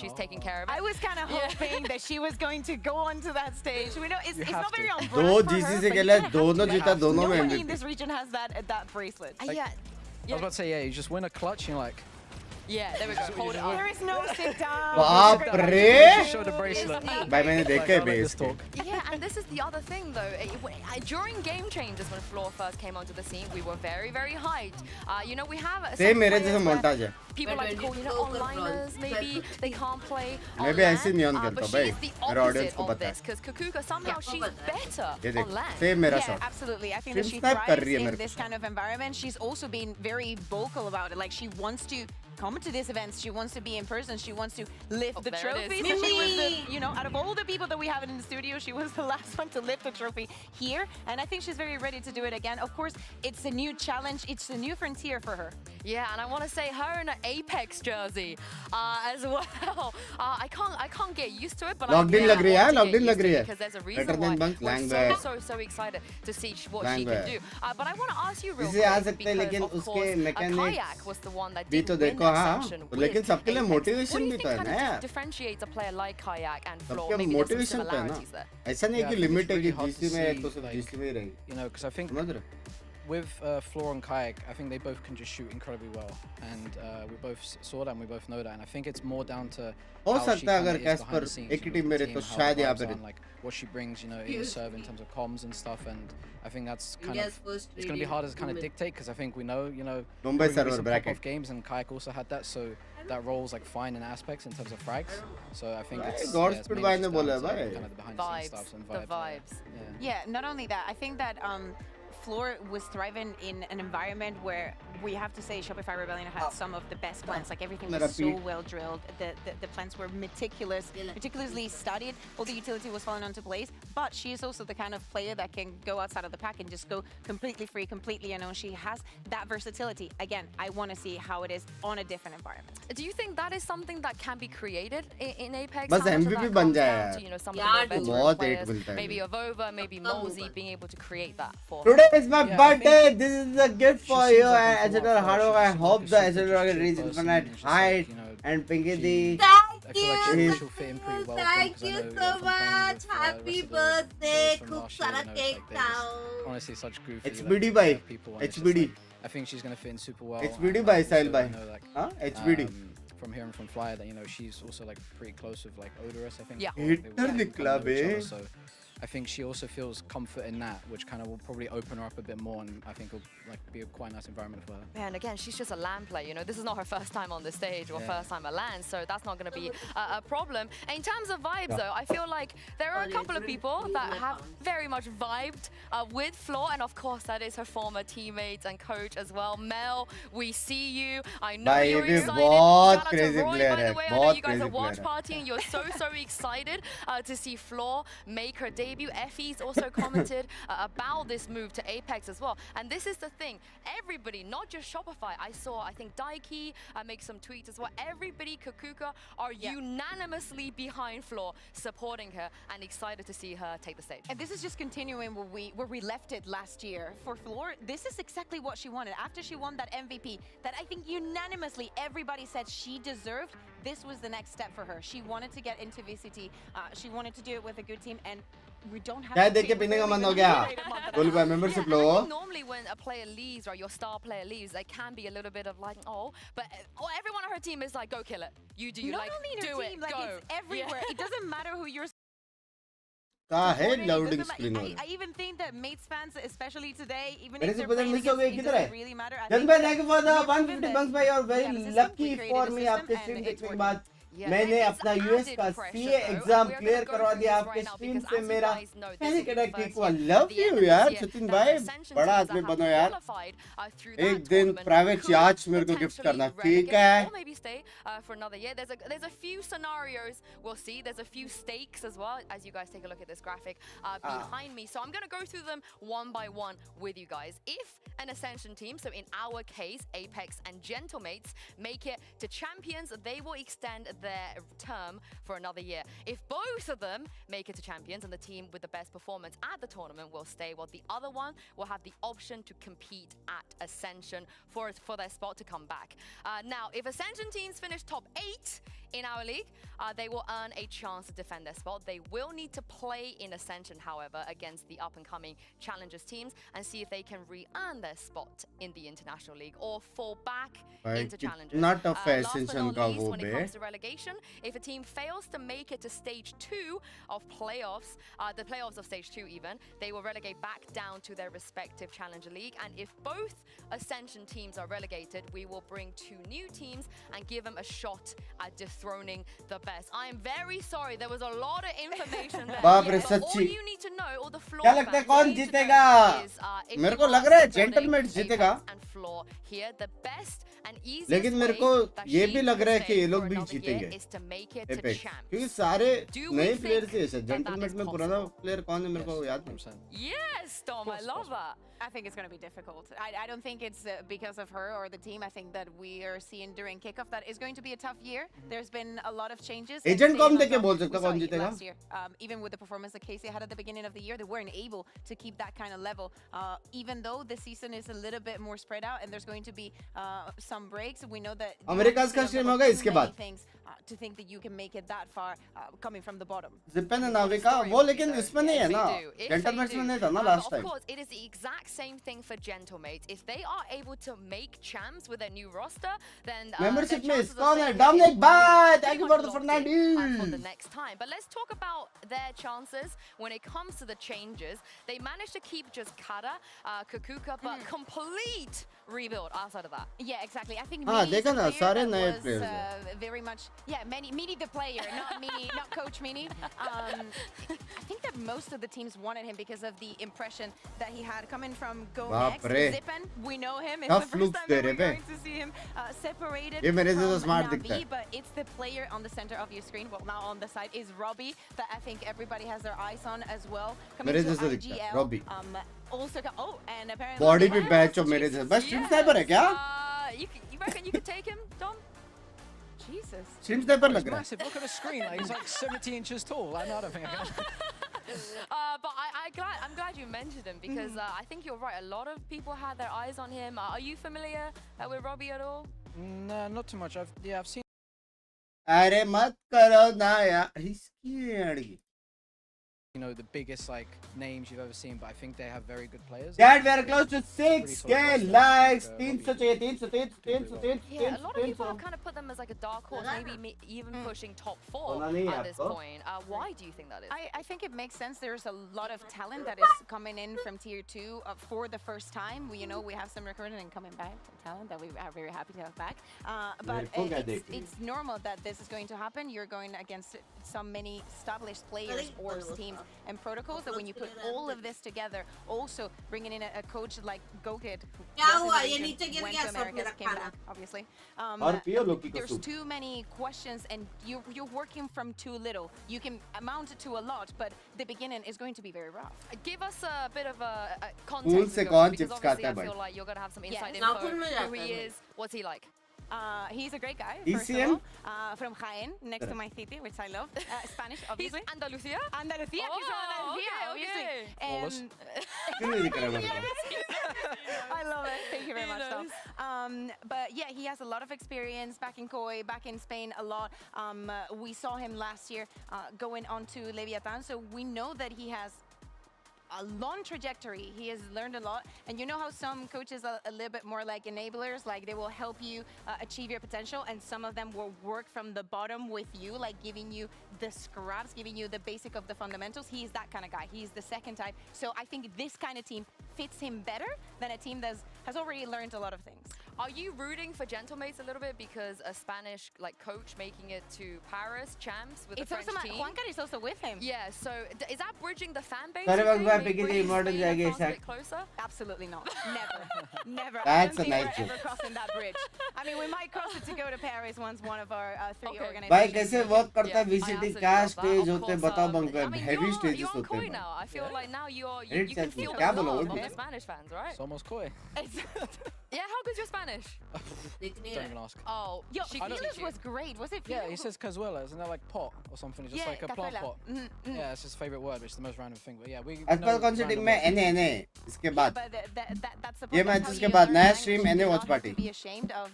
She's taking care of it. I was kind of hoping that she was going to go onto that stage. We know it's not very on दो GC से खेला है, दोनों जीता, दोनों में Nobody in this region has that bracelet. I was about to say, yeah, you just win a clutch and you're like, Yeah, there we go. Hold it up. There is no sit down. बाप रे Show the bracelet. भाई मैंने देखा है base के Yeah, and this is the other thing though. During Game Changers, when Floor first came onto the scene, we were very, very hyped. You know, we have same मेरे जैसा montage है people like to call, you know, onliners, maybe they can't play मैं भी ऐसे नहीं on but करता she भाई is the मेरे audience opposite को of पता है this, because Kukuka somehow she's better ये देख on land. सेम मेरा Yeah, shot absolutely. I think that Stream she snipe कर thrives रही है in मेरे this kind of environment. She's also been very vocal about it. Like, she wants to come to these events. She wants to be in person. She wants to lift the there it trophy. is. So she was the, you know, out of all the people that we have in the studio, she was the last one to lift the trophy here. And I think she's very ready to do it again. Of course, it's a new challenge. It's a new frontier for her. Yeah, and I want to say her in an APEKS jersey as well. I can't get used to it, but Locked in लग रही है locked in लग रही है because there's a better reason than why Binks we're so excited to see what she can do. But I want to ask you real इसे आ quick सकते हैं because लेकिन of उसके course mechanics Kayak was the one that भी did तो win देखो हाँ Ascension तो लेकिन with सबके लिए APEKS. motivation What do भी you तो है think ना kind यार of differentiates a player like Kayak and Floor? सबके Maybe there's some motivation तो है ना similarities there. ऐसा नहीं है कि Yeah, I think limit it's है कि really hard to जीसी में है see, तो सिर्फ like, जीसी में ही रहेगी You know, because I think समझ रहे with Floor and Kayak, I think they both can just shoot incredibly well, and we both saw that and we both know that. And I think it's more down to हो how she सकता है kinda अगर is Caspar behind the scenes, एक ही you know, team with में the रहे तो team, how शायद the यहाँ vibes पे are, रहे and, like what she brings, you know, in the serve in terms of comms and stuff. And I think that's kind India's of first it's going to be radio hard to kind of woman. dictate because I think we know, you know, Mumbai probably server some bracket. pop-off games, and Kayak also had that, so that role's like fine in aspects in terms of frags. So I think it's God it's speed mainly भाई just ने down बोला to है भाई kind of the behind the scenes stuff and The vibes. vibes. Yeah, not only that, I think that Floor was thriving in an environment where we have to say Shopify Rebellion had some of the best plans. Like, everything was so well drilled. The plans were meticulously studied. All the utility was falling into place. But she is also the kind of player that can go outside of the pack and just go completely free, completely unknown. She has that versatility. Again, I want to see how it is on a different environment. Do you think that is something that can be created in APEX? बस How much of MVP that बन comes जाए down यार to, you know, some यार, of the बहुत veteran hate players, मिलता है maybe Avova, maybe Mosey, being able to create that for Today is my Yeah, I birthday. This is a gift for seems you. like And a Azador cool Haro, approach. I She hope seems the like a Azador super reach chill infinite person, and just like, height. you know, And Pinky she- D. I feel like you. she'll fit in pretty well. Thank with them, 'cause I you know, so from playing much. with, Happy the rest of the birthday. boys from खूब last year, सारा you know, it's cake like they're just खाओ. honestly such goofy HBD like, bhai. people, and it's just HBD. like, I think she's gonna fit in super well. HBD and, bhai, also, Sahil bhai. you know, like, Huh? HBD. From hearing from Flyer that, you know, she's also like pretty close with like Odorous, I think. Yeah. or they Hitter work निकला with each other, bay. So I think she also feels comfort in that, which kind of will probably open her up a bit more, and I think it'll like be a quite nice environment for her. And again, she's just a LAN player, you know, this is not her first time on the stage or Yeah. first time at LAN, so that's not going to be a problem. In terms of vibes though, I feel like there are a couple of people that have very much vibed with Floor, and of course that is her former teammates and coach as well. Mel, we see you. I know भाई you're ये भी excited. बहुत Shout out to crazy Roy, player by है, the way. I know बहुत you guys crazy are watch player है. partying. You're so excited to see Floor make her debut. Effie's also commented about this move to APEX as well. And this is the thing, everybody, not just Shopify, I think Daiki make some tweets as well. Everybody, Kukuka, are unanimously behind Floor, supporting her and excited to see her take the stage. And this is just continuing where we left it last year. For Floor, this is exactly what she wanted. After she won that MVP, that I think unanimously everybody said she deserved, this was the next step for her. She wanted to get into VCT. She wanted to do it with a good team, and we don't have क्या to देख के पीने का मन हो गया गोलू भाई membership low I think normally when a player leaves or your star player leaves, there can be a little bit of like, but everyone on her team is like, go kill it. You do, Not like, only in her do team, it, like go. it's everywhere. It doesn't matter who you're कहाँ है supporting, it loading doesn't screen matter. वाला I even think that Mates fans, especially today, even मेरे if से they're पता playing miss हो गई against, it किधर है doesn't really matter. I जन think भाई that thank you for the we've proven 150 that bunks भाई और we have very a system, lucky we created for a me system, आपके and स्ट्रीम it's देखने के working. बाद Yeah, मैंने and अपना it's यूएस added का pressure, CA though, exam and we're clear gonna go करवा through दिया this आपके right now स्ट्रीम because से as you मेरा guys know, this पहले is कहता the कि first को year, love the end you of यार this year, सचिन that भाई Ascension बड़ा teams आदमी that बनो have यार qualified, through एक that दिन tournament प्राइवेट could चार्ज मेरे को गिफ्ट करना potentially ठीक relegate है or maybe stay for another year. There's a few scenarios we'll see. There's a few stakes as well, as you guys take a look at this graphic behind me. So I'm going to go through them one by one with you guys. If an Ascension team, so in our case, APEX and Gentlemates, make it to Champions, they will extend their term for another year. If both of them make it to Champions and the team with the best performance at the tournament will stay, while the other one will have the option to compete at Ascension for their spot to come back. Now, if Ascension teams finish top 8 in our league, they will earn a chance to defend their spot. They will need to play in Ascension, however, against the up-and-coming Challengers teams and see if they can re-earn their spot in the International League or fall back into Challengers. Not a fair Last but Ascension not ka least, wo when it be. comes to relegation, if a team fails to make it to Stage 2 of playoffs, the playoffs of Stage 2 even, they will relegate back down to their respective Challenger League. And if both Ascension teams are relegated, we will bring 2 new teams and give them a shot at dethroning the best. I am very sorry, there was a lot of information there. बाप रे, But all सच्ची। you need to know, or the floor क्या लगता है कौन जीतेगा? मेरे को लग रहा है जेंटलमैन जीतेगा। and floor here, the best and easiest लेकिन मेरे को ये भी लग रहा है कि ये लोग भी जीतेंगे एपेक्स, क्योंकि सारे नए प्लेयर थे। जेंटलमैन में पुराना प्लेयर कौन है मेरे को याद नहीं। Yes, Tom, I love that. I think it's going to be difficult. I don't think it's because of her or the team. I think that we are seeing during kickoff that it's going to be a tough year. There's been a lot of changes. Agent कौन देके बोल सकता कौन जीतेगा? Last year, even with the performance that Casey had at the beginning of the year, they weren't able to keep that kind of level. Even though the season is a little bit more spread out and there's going to be some breaks, we know that America का stream होगा इसके बाद। things to think that you can make it that far coming from the bottom. जिपेन Navika वो लेकिन इसमें नहीं है ना, जेंटलमैन में नहीं था ना last time. Of course, it is the exact same thing for Gentlemates. If they are able to make champs with their new roster, then membership में कौन है? Dominic, bye. Thank you for the Fernandez. For the next time. But let's talk about their chances when it comes to the changes. They managed to keep just Kara, Kukuka, but complete rebuild outside of that. Yeah, exactly. I think हाँ देखा ना सारे नए was players very much Mini the player, not Mini, not Coach Mini. I think that most of the teams wanted him because of the impression that he had coming from Go Next. Zippen, we know him. It's the first time that we're going to see him separated ये मेरे से तो from smart दिखता Navi, है। but it's the player on the center of your screen. Well, now on the side is Robbie that I think everybody has their eyes on as well. Coming मेरे to जैसा दिखता है, IGL, Robbie। Also, and apparently body भी batch हो मेरे जैसा। बस stream sniper है क्या? You reckon you could take him, Dom? Jesus. Stream sniper लग He's रहा है। massive. Look at the screen. Like, he's like 70 inches tall. I don't think I can. But I'm glad you mentioned him because I think you're right. A lot of people had their eyes on him. Are you familiar with Robbie at all? No, not too much. I've seen. अरे मत करो ना यार, he's scared. You know, the biggest like names you've ever seen, but I think they have very good players. Dad, we are close to 6K likes. 300 चाहिए, 300. Yeah, a lot of people have kind of put them as like a dark horse, maybe even pushing top 4 at this point. Why do you think that is? I think it makes sense. There's a lot of talent that is coming in from tier 2 for the first time. We have some recruiting and coming back to talent that we are very happy to have back. But it's normal that this is going to happen. You're going against so many established players or teams and protocols that when you put all of this together, also bringing in a coach like Gokid, who went to Americas, came back, obviously. There's too many questions and you're working from too little. You can amount to a lot, but the beginning is going to be very rough. Give us a bit of a context, because obviously I feel like you're going to have some inside info. Who he is, what's he like? He's a great guy, Is first he? of all. From Jaén, next to my city, which I love. Spanish, obviously. He's Andalusia? Andalusia, he's from Andalusia, obviously. And I love it. Thank you very much, Tom. But yeah, he has a lot of experience back in Koi, back in Spain a lot. We saw him last year going on to Leviathan, so we know that he has a long trajectory. He has learned a lot. And you know how some coaches are a little bit more like enablers, like they will help you achieve your potential, and some of them will work from the bottom with you, like giving you the scraps, giving you the basic of the fundamentals. He's that kind of guy. He's the second type. So I think this kind of team fits him better than a team that has already learned a lot of things. Are you rooting for Gentlemates a little bit because a Spanish coach making it to Paris champs with the French team? Juancar is also with him. Yeah, so is that bridging the fan base? Closer? Absolutely not. Never. That's I a don't nice think we're joke. ever crossing that bridge. I mean, we might cross it to go to Paris once one of our 3 organizations. भाई कैसे work करता है VCT क्या stage होते हैं बताओ bunk heavy stages You're on होते Koi हैं now. I feel like now you Read can feel क्या the बोला love वो? of the Spanish fans, right? It's almost Koi. Yeah, how good's your Spanish? Spanish? दिख नहीं Don't रहा even ask. Oh, Yo, she can teach Feelers you. was great. Was it Yeah, Feelers? he says cazuela. Isn't that like pot or something? It's just Yeah, like a plant cazuela. pot. Mm-hmm. Yeah, it's his favorite word, which is the most random thing. But yeah, we. आज know पर कौन सी random team में words. NA इसके Yeah, बाद but that's the ये point. That's matches how के you बाद learn नया language. Stream You NA do watch not have party to be ashamed of,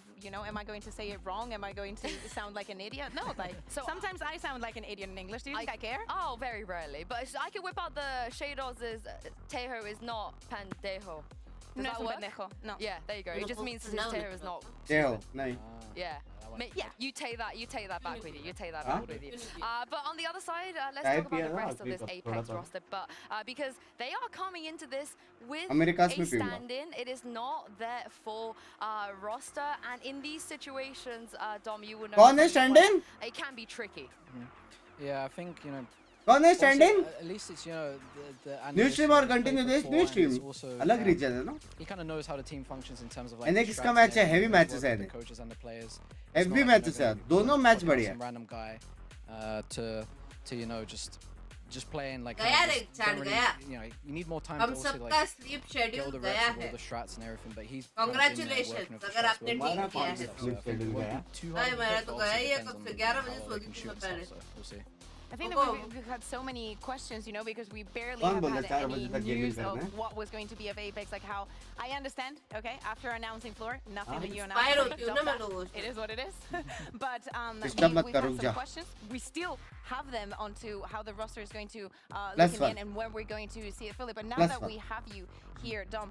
am I going to say it wrong? Am I going to sound like an idiot? No, like sometimes I sound like an idiot in English. Do you think I care? Oh, very rarely. But I can whip out the Shadows is Tejo is not pendejo. Does No, that es un work? pendejo. No. Yeah, there you go. It just means his Tejo is not. Tejo नहीं Yeah. Yeah, you take that back with you. You take that Huh? back with you. But on the other side, let's Type talk about किया the ना rest of आपकी this कब Apex थोड़ा सा roster. But because they are coming into this with Americas a में पीऊंगा stand-in, it is not their full roster. And in these situations, Dom, you will know कौन है really stand-in? well, it can be tricky. Yeah, I think कौन है also, stand-in? At least it's the New stream or continue this before, new and stream it's also, अलग region है ना he kind of knows how the team functions in terms of like NA the किसका strats match है? and Heavy everything, matches working है with NA. the coaches and the players. Heavy It's not matches like, है दोनों match putting बढ़िया some random guy to just playing like गया रे just चढ़ don't really, गया you need more time हम to also सबका like sleep get schedule all the गया reps of है all the strats and everything, but he's kind of been there working Congratulations with the अगर strats आपने with ठीक all किया the है stuff, so I think it won't be too नहीं hard, मेरा but तो also गया ही है depends कब on से 11 how बजे well they सोती can थी shoot मैं and पहले stuff, so we'll see. I think that we've had so many questions, because we barely कौन have बोल रहा had है 4 any बजे तक गेमिंग news करना of है what was going to be of Apex, like how I understand, okay, after announcing floor, nothing that you Inspire announced. होती हूँ ना मैं लोगों से It is what it is. But Disturb मत we've कर, had रुक some जा। questions. We still have them onto how the roster is going to look Plus in the one. end and when we're going to see it fully. But now Plus that one. we have you here, Dom,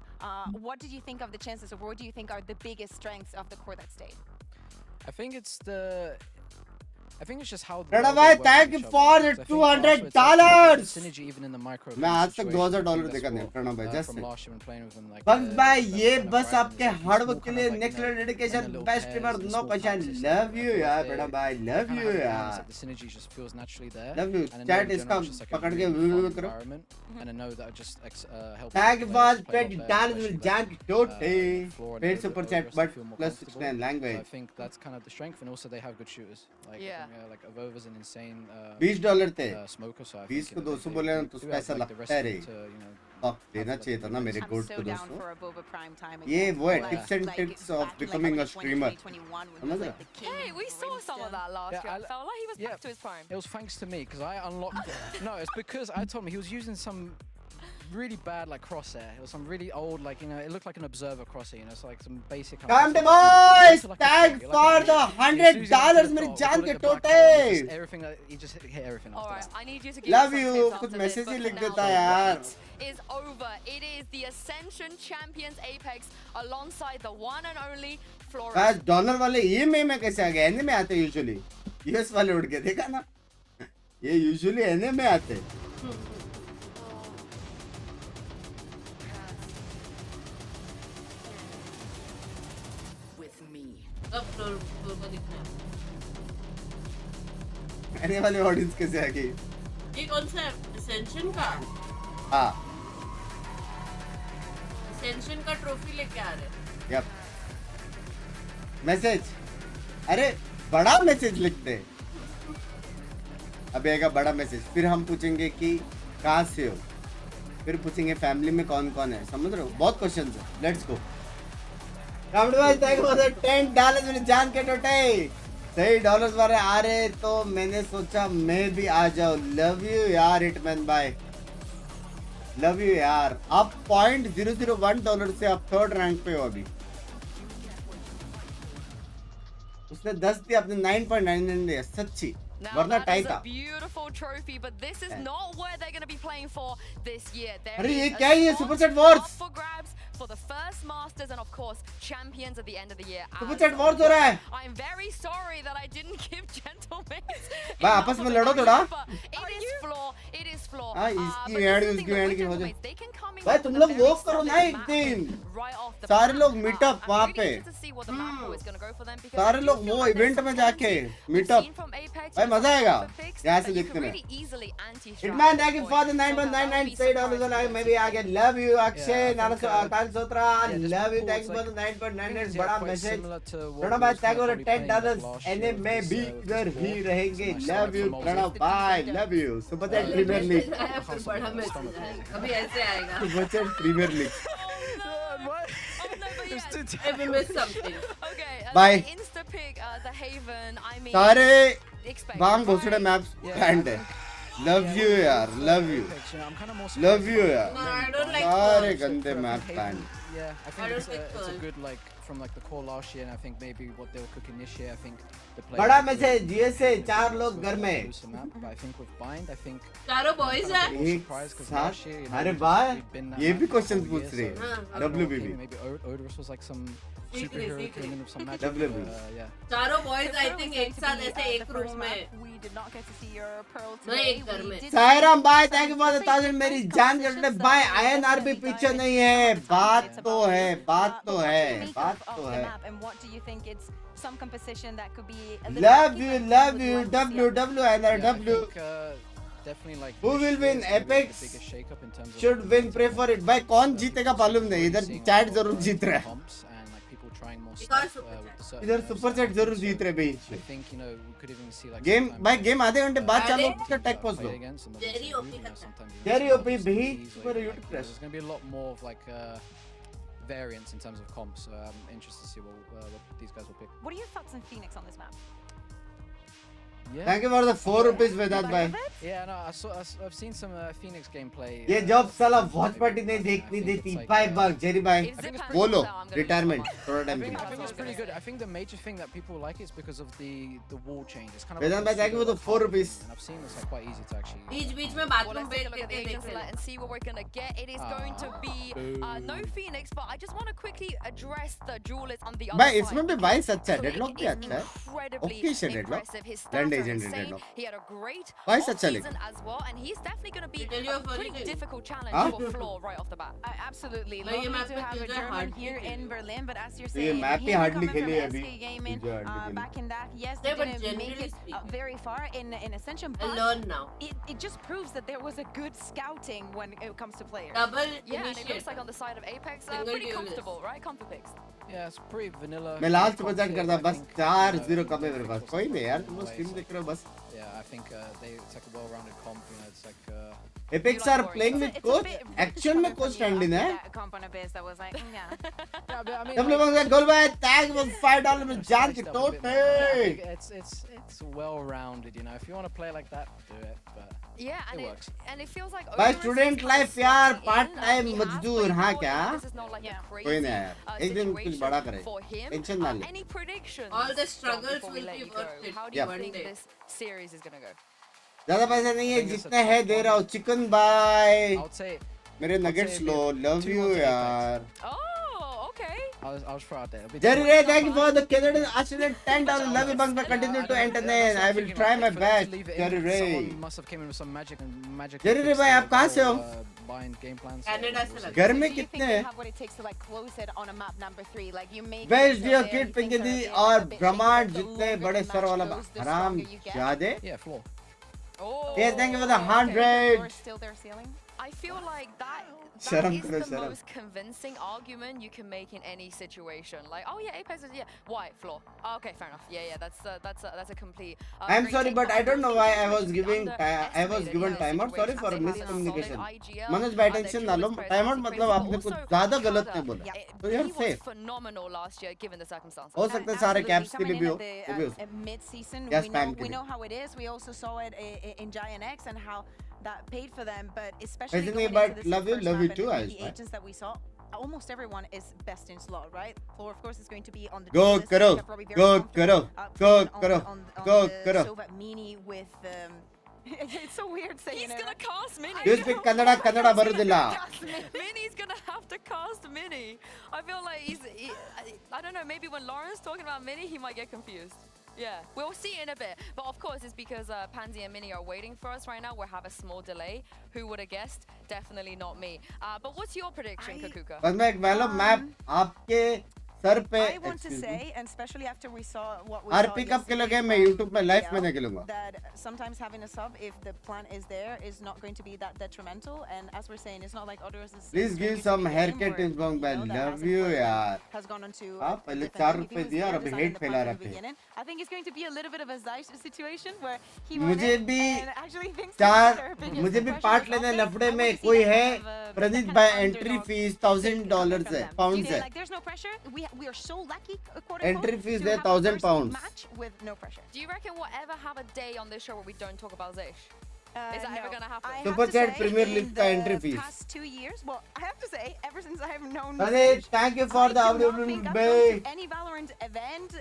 what did you think of the chances, or what do you think are the biggest strengths of the core that stayed? I think it's just how. Rada bhai, thank you for the $200. Synergy even in the micro. मैं आज तक $2000 देखा नहीं प्रणव भाई just from last year when playing with them, like. Bugs भाई ये बस आपके हार्ड वर्क के लिए next level dedication best streamer no question love you यार प्रणव भाई लव यू यार The synergy just feels naturally there. Love you And I know chat in इसका general it's just like a पकड़ के really fun view करो environment, and I know that just helps. Thank you players for play a lot better, $20 especially जान की like, टोटे floor and फिर over super the chat rest but feel more plus comfortable. 69 So I language think that's kind of the strength, and also they have good shooters. Like Yeah. I think, like Avova's an insane $20 थे smoker, so I 20 think, को 200 बोले ना तो do have, पैसा like, the लगता है रे recipe to, देना चाहिए था ना मेरे I'm गोट so को down दोस्तों for Avova Prime Time ये again. वो है Like- tips and like tricks back of in, becoming a 2020, streamer 2021 when he समझ was रहे like the king Hey, we saw some of that last Yeah, year. I- I felt like he was back to his prime. It was thanks to me because I unlocked it. No, it's because I told him he was using some really bad like crosshair. It was some really old it looked like an observer crosshair. It's like some basic. Come to boys! Thank for the $100 मेरी जान के टोटे Everything he just hit everything. All right, I need you to give Love me some you. tips कुछ after this, message he but लिख for देता now, यार it is over. It is the Ascension Champions Apex alongside the one and only Flora. Guys dollar वाले EMEA में कैसे आ गए NA में आते यूजुअली यूएस वाले उड़ के देखा ना ये यूजुअली एनए में आते कब फ्लोर को दिखना है एनए वाले ऑडियंस कैसे आ गई ये कौन सा एसेंशन का हाँ एसेंशन का ट्रॉफी लेके आ रहे यप मैसेज अरे बड़ा मैसेज लिखते अभी आएगा बड़ा मैसेज फिर हम पूछेंगे कि कहाँ से हो फिर पूछेंगे फैमिली में कौन कौन है समझ रहे हो बहुत क्वेश्चन है लेट्स गो $10 मेरी जान के टोटे सही डॉलर्स वाले आ रहे तो मैंने सोचा मैं भी आ जाऊं लव यू यार हिटमैन भाई लव यू यार आप $0.001 से आप 3rd रैंक पे हो अभी उसने 10 दिया अपने 9.99 दिया सच्ची Now वरना that टाई is a था beautiful trophy, but this is not where they're going to be playing for this year. There अरे ये is क्या a है ये spot super chat Wars up for grabs for the first Masters and of course champions at the end of the year. Super chat Wars हो रहा है I'm very sorry that I didn't give gentlemen. भाई आपस में लड़ो थोड़ा It is floor. It is floor. हाँ इसकी एंड उसकी एंड की वजह They can come in भाई with तुम a लोग वो very करो ना solid एक map दिन right off the सारे bat. लोग मीटअप I'm वहाँ really पे interested to see what the map pool is going to go for them because सारे I do लोग feel वो like there's इवेंट some में जाके tendency meetup seen from Apex भाई मजा आएगा यहाँ से that you देखते could हैं really easily anti-strat hitman thank you point. For the So that would 9.99 be $6 surprising वाला to मैं see. भी आ गया लव यू अक्षय I नारस think, आकाश सोत्रा just love you before thank it's for the like- 9.99 yeah, बड़ा quite message similar to what Pranav we भाई was thank kind for of probably playing $10 with last एनए year में with भी this, इधर with ही this रहेंगे war. Love you From Pranav Moses. भाई love you super chat premier league आया फिर बड़ा मैसेज आएगा अभी ऐसे आएगा super chat premier league It's too If we missed something. Okay, Bye. Insta pick the Haven. I mean, सारे expect बांग घोसड़े मैप्स बैंड है. Love you यार, love you. Love you यार. No, I don't like सारे Pearl. गंदे map band. Yeah, I I think don't it's like a Pearl. good like from like the core last year, and I think maybe what they were cooking this year. I think the players. बड़ा में से GSA 4 लोग घर में. But I think with Bind, I think. चारों boys हैं. एक साथ. अरे वाह, ये भी क्वेश्चन पूछ रहे हैं. WBB. Maybe Odorous was like some superhero came in with some magic. WBB. Yeah. चारों boys I think एक साथ ऐसे एक room में. We did not get to see your Pearl नहीं today. एक घर में. सायराम भाई थैंक यू फॉर द 1000 मेरी जान करने भाई INR भी पीछे नहीं है. बात तो है, बात तो है, बात तो है. And what do you think? It's some composition that could be a Love you, WWNRW. Definitely like. Who will win? APEKS biggest shake-up in terms of should win. Pray for it. भाई कौन जीतेगा मालूम नहीं. इधर chat जरूर जीत रहा है. and like people trying more Because stuff with the certain इधर players. सुपर चैट जरूर जीत रहे भाई. I think you know we could even see like game sometimes भाई गेम आधे घंटे बाद चालू अरे उसका टैग पोस्ट played दो. against and Jerry obviously, OP you know, करता है. sometimes you Jerry miss OP some भी keys, like, super you know, YouTube press. There's going to be a lot more of like variance in terms of comps. So I'm interested to see what these guys will pick. What are your thoughts on Phoenix on this map? Yeah. Thank you for the 4 rupees Vedant भाई. Yeah, no, I've seen some Phoenix gameplay. ये job साला watch party नहीं देखनी देती. Bye bye Jerry भाई. बोलो retirement थोड़ा time के लिए. I think it's pretty good. I think the major thing that people like is because of the wall change. It's kind of. Vedant भाई thank you for the 4 rupees. And I've seen it's like quite easy to actually. बीच में Well, bathroom let's पे take a look at the agents select and see what we're gonna get. It is going to be no Phoenix, but I just want to quickly address the duelist on the other भाई side. इसमें भी भाई सच्चा है. Deadlock भी is अच्छा है. incredibly Okay से deadlock. impressive. His land stats are agent insane. Deadlock. He had a great भाई off सच्चा season लेकिन. as well, and he's definitely going to be Tell you a a funny pretty thing. difficult challenge Huh? for Floor right off the bat. Absolutely. No, ये Lovely map to पे have a तुझे German hardly here खेली. in Berlin, but as you're तो ये saying, map ही he's hardly coming खेली है from अभी. SK Gaming, तुझे hardly खेली. back in that. Yes, Yeah, they but didn't make generally it speaking. very far in Ascension, I but learn now. it just proves that there was a good scouting when it comes to players. Double Yeah, and it looks initiate. like on the side of Apex, Single pretty duelist. comfortable, right? Comfort picks. Yeah, it's pretty vanilla. मैं last comp present here, करता but I बस think, 4-0 you कम है know, मेरे पास. across कोई the नहीं यार board तुम plays. Stream देख रहे हो बस. Yeah, I think it's like a well-rounded comp. You know, it's like. APEKS are playing with coach. Actual में coach stand-in है. That comp on a base that was like, yeah. Yeah, but I mean. सब लोगों का गोल भाई tag में $5 में जान के टोटे. It's well-rounded, you know. If you want to play like that, do it. But Yeah, and it works. and it feels like भाई Odorous student is life kind of यार slotting part in. Time He has मजदूर played हाँ before, क्या. This is not like Yeah. a कोई crazy नहीं यार. एक दिन कुछ situation बड़ा करे. for him. टेंशन ना ले. Any predictions? All the Dom, struggles before we will let be you go? worth it. How do you Yeah. One think day. this series is gonna go? ज्यादा पैसे नहीं है I think it's a जितने है tough दे one. रहा हूँ. Chicken bye. I would say मेरे nuggets लो. लव यू यार. Oh, okay. I was throw out there. It'll be Jerry tough. Ray, thank you for the Canadian Australian $10 love you bunks. But continue to entertain. I will try my best. Jerry Ray. Someone must have came in with some magic and magic. Jerry Ray भाई आप कहाँ से हो? Buying game plans. Canada से लगा. घर में Do you think कितने they हैं? have what it takes to like close it on a map number 3? Like you make. Best it dear so kid things are पिंकी a और bit ब्रह्मांड shaky, but the जितने longer बड़े the sir match वाला goes, the हराम stronger you get. याद है? Yeah, floor. Oh. Yes, thank you for the 100. Or still their ceiling? I feel like that Sharam is karo, the sharam. most convincing argument you can make in any situation. Like, oh yeah, Apex is why floor? Oh, okay, fair enough. Yeah, that's a complete. I'm great sorry, take, but I don't know think why this I was situation giving should be I was given underestimated timeout. in Sorry this for situation. miscommunication. Solid IGL, Manoj भाई their tension ना लो. duelist timeout players मतलब are आपने also कुछ ज्यादा गलत Canada. नहीं बोला. Yeah, So you're he was safe. phenomenal last year given the circumstances. हो सकता है सारे कैप्स के लिए भी हो. Absolutely, वो भी हो सकता at mid-season, या we spam के we लिए. know how it is. We also saw it in Giant X and how that paid for them. But especially Isn't going it, but into this love you first map too, and Ayush the bhai. agents that we saw, almost everyone is best in slot, right? Floor, of course, is going to be on the Go duelist, करो, which are probably very go comfortable. करो, go Even on करो, the- on go the करो. Sovat Mini with it's so weird saying He's it. gonna cast Mini. You speak Kannada बरुदिಲ್ಲ. Mini's gonna have to cast Mini. I feel like I don't know, maybe when Lauren's talking about Mini, he might get confused. Yeah, we'll see in a bit. But of course, it's because Pansy and Mini are waiting for us right now. We'll have a small delay. Who would have guessed? Definitely not me. But what's your prediction, Kakuka? बस मैं एक वाला map आपके sir पे. I want to say, and especially after we saw what we her saw pickup के yesterday लगे मैं from YouTube में लाइव में EMEA, नहीं खेलूंगा. that sometimes having a sub, if the plan is there, is not going to be that detrimental. And as we're saying, it's not like Odorous is. Please is give going to some be a game haircut where, in Bong. I you know, that love hasn't you played यार. has gone on to हाँ पहले defensive. 4 If he रुपए was दिया और there अभी designing hate the फैला plan रहे from the थे. beginning, I think it's going to be a little bit of a Zeiss situation where he won मुझे it भी and actually thinks चार better because मुझे the भी pressure part is लेने off him. लफड़े I में want to see कोई that है kind of, Pradeep that भाई kind of entry underdog fees thing $1000 coming है from them. पाउंड है. Like there's no pressure. we are so lucky, quote Entry unquote, fees to there have our 1000 first pounds. match with no pressure. Do you reckon we'll ever have a day on this show where we don't talk about Zish? Is that ever No. gonna happen? I Super have to Chat say, Premier in League का entry the fees. past 2 years, well, I have to say, ever since I have known Pradesh, Zish, thank you for I the do not available think I've bay. gone to any Valorant event,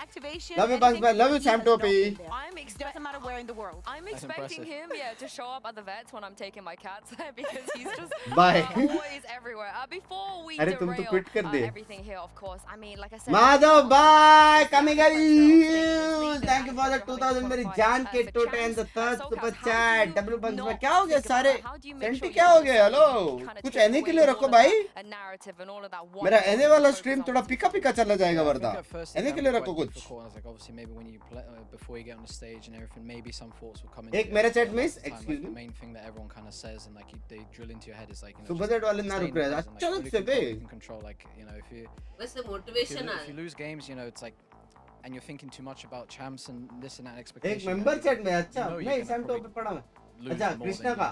activation. Love you, Bunks, anything man. Love where you, he Sam has not Topi. been there. Doesn't matter where in the world. I'm That's expecting impressive. him, to show up at the vets when I'm taking my cats there because he's just Bye. always everywhere. Before we अरे तुम तो derail quit कर दे. everything here, of course. I mean, like I said, Madhav, bye. Coming at you. Thank you for the 2000 मेरी जान के टोटे and the third super chat. W Bunks में क्या हो गया सारे? सेंटी क्या हो गया? हेलो. कुछ एने के लिए रखो भाई. a narrative and all of that. मेरा एने वाला स्ट्रीम थोड़ा पिका पिका चला जाएगा वरना. एने के लिए रखो कुछ. Like obviously maybe when you play, before you get on the stage and everything, maybe some thoughts will come in. एक मेरा chat miss, excuse The me. main thing that everyone kind of says and like they drill into your head is like, Super chat वाले ना रुक रहे हैं. अचानक से बे. You can control like, if you What's the motivation? if you lose games, it's like, and you're thinking too much about champs and this and that एक expectation. member chat में अच्छा. know you're नहीं gonna Sam probably Topi पढ़ा मैं. lose अच्छा more Krishna का.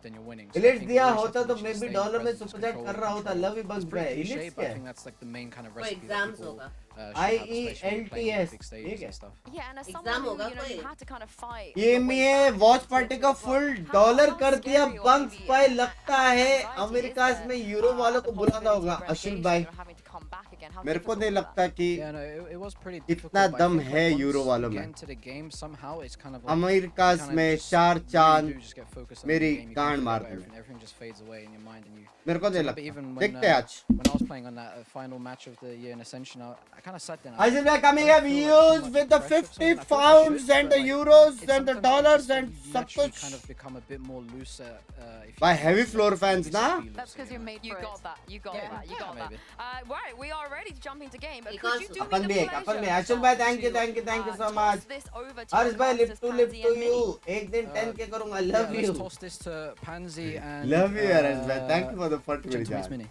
than you're winning. So I Elite think दिया you always होता have to तो just maybe stay dollar में present, super just chat control कर रहा होता. Love you It's Bunks pretty भाई. cliche, Elite but I क्या? think that's like the main kind of कोई recipe that exams people होगा. should have, especially when playing on IELTS. big ठीक stages है. and stuff. Yeah, and as Exam someone who, होगा you कोई? had to kind of fight. EMEA watch party का full dollar कर दिया bunks भाई. लगता है अमेरिका में यूरो वालों को बुलाना होगा. अशिल भाई मेरे को नहीं लगता कि Yeah, no, it was pretty इतना difficult, but I दम think, है like, यूरो once वालों you में. get into the game, somehow it's kind of like America you kind of में just चार really चांद do just get focused on the मेरी game, you can't forget मार about the. everything just fades away in your mind and you मेरे को नहीं So, लगता. even देखते हैं आज. when I was playing on that final match of the year in Ascension, I kind of sat there. I said coming up views with the 50 pounds and the euros and the dollars and सब कुछ. kind of become a bit more looser. By heavy floor fans ना. That's because you're made You for got it. that. You got that. You got that. maybe. Right, we are ready to jump into game. But Because could you do me upon the भी एक pleasure अपन भी. Ashil भाई thank you so much. toss this over to Harsh your भाई live masters, to live Pansy to and you. Mini. एक दिन 10K करूँगा. Yeah, Love let's you. toss this to Pansy and Love you Harish भाई. Thank you for the fun मेरी Gentleman's जान. Mini.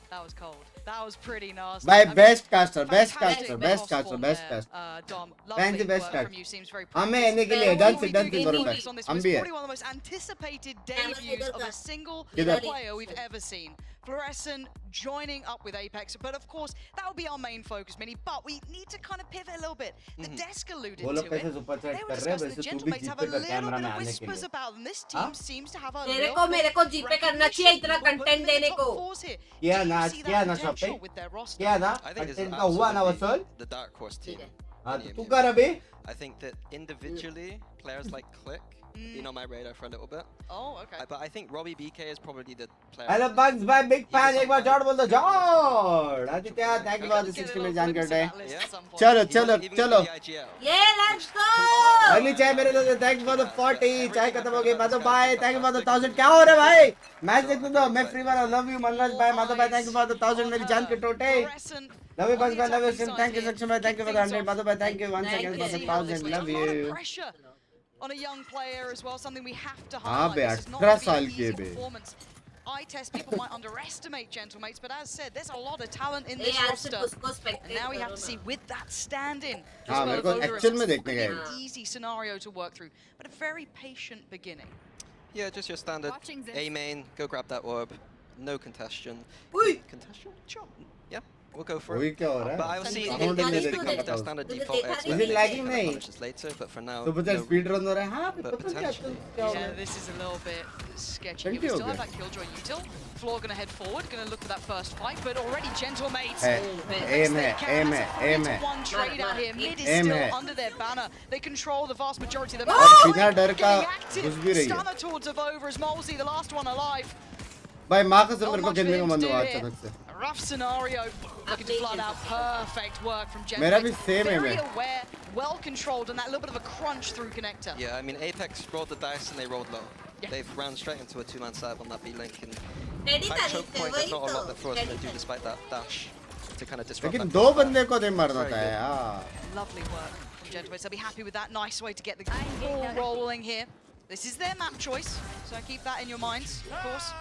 That was cold. That was pretty nasty. By I mean, best caster, best fantastic caster, best cross caster, form best there, caster. Dom, Fancy lovely best work caster. from you. Seems very हमें practiced. एने के लिए But done what से we done do से get करो focused पे. on this हम was भी है. probably one of the most anticipated debuts of a single किधर? player we've ever seen. Fluorescent joining up with Apex, but of course that will be our main focus, Mini. But we need to kind of pivot a little bit. The desk alluded वो to लोग कैसे it. super chat They were कर रहे हैं discussing the वैसे तू भी Gentlemen have a जीपे का little कैमरा bit में of आने के whispers लिए. about them. This हाँ? team seems to have a तेरे little को मेरे को bit जीपे of करना चाहिए इतना recognition, but content in the देने top को. fours here. किया Do ना you see किया that ना potential shopping. with their roster? किया ना I think this is content का हुआ ना absolutely वसूल. the dark horse team. हाँ in तो the तू EMEA. कर अभी. I think that individually, players like Click have been on my radar for a little bit. Oh, okay. But I think Robbie BK is probably the player. Hello bugs भाई big fan एक बार जॉर्ड बोल दो जॉर्ड. Aditya thank you for the 60 में जान करते हैं. चलो चलो चलो. Yeah, let's go. अगली चाय मेरे लिए थैंक यू फॉर द 40. चाय खत्म हो गई. माधव भाई थैंक यू फॉर द 1000. क्या हो रहा है भाई? मैच देखते दो. मैं फ्री वाला लव यू मनराज भाई. माधव भाई थैंक यू फॉर द 1000 मेरी जान के टोटे. लव यू बग्स भाई love you Sim. Thank you Saksham भाई thank you for the 100. Madhav भाई thank you once again for the 1000. Love you. Pressure on a young player as well, something we have to हाँ highlight. बे This is not 18 gonna be साल an की है easy bay. performance. I test people might underestimate Gentlemates, but as said, there's a lot of talent in this यार roster. सिर्फ उसको And spectate now we have करो to ना. see with that stand-in as हाँ well मेरे as को Odorous, actual में it's देखने gonna गए. be an easy scenario to work through, but a very patient beginning. Yeah, just your standard Watching this. A main, go grab that orb. No contestion. Contestion? Sure. Yeah, we'll go for वही it. क्या हो रहा है? But I'll see Sound if नहीं this देखा becomes पता their उसको. standard तुझे default देखा X. नहीं? Is it lagging नहीं? Punishes later, but for now, super chat no. Speed run हो रहा है. हाँ But पता नहीं आजकल potentially. क्या हो Yeah, रहा है. this is a little bit sketchy. Thank We you, still have okay. that Killjoy util. Floor gonna head forward, gonna look for that first fight, but already Gentlemates. है, aim है, aim है, aim है. One trade out here. Mid is Aim still है. under their banner. They control the vast majority of the और map. बिना डर का Getting घुस भी active. रही है. Stunner towards of over as Molsey, the last one alive. भाई माँ कसम Not मेरे को much for खेलने का him मन to हुआ do here. अचानक से. A rough scenario. Looking to flood out. Perfect work from Gentlemates. मेरा भी same है Very मैं. aware, well controlled, and that little bit of a crunch through connector. Yeah, I mean, Apex rolled the dice and they rolled low. They've ran straight into a two-man side on that B-link, and Ready that था choke रिश्ते point, there's वही not a lot तो. that Frost Ready can do था. despite that dash to kind of disrupt लेकिन that. दो बंदे को नहीं मारना था Very यार. Lovely work from Gentlemates. They'll be happy with that. Nice way to get the ball rolling here. This is their map choice, so keep that in your minds, of course.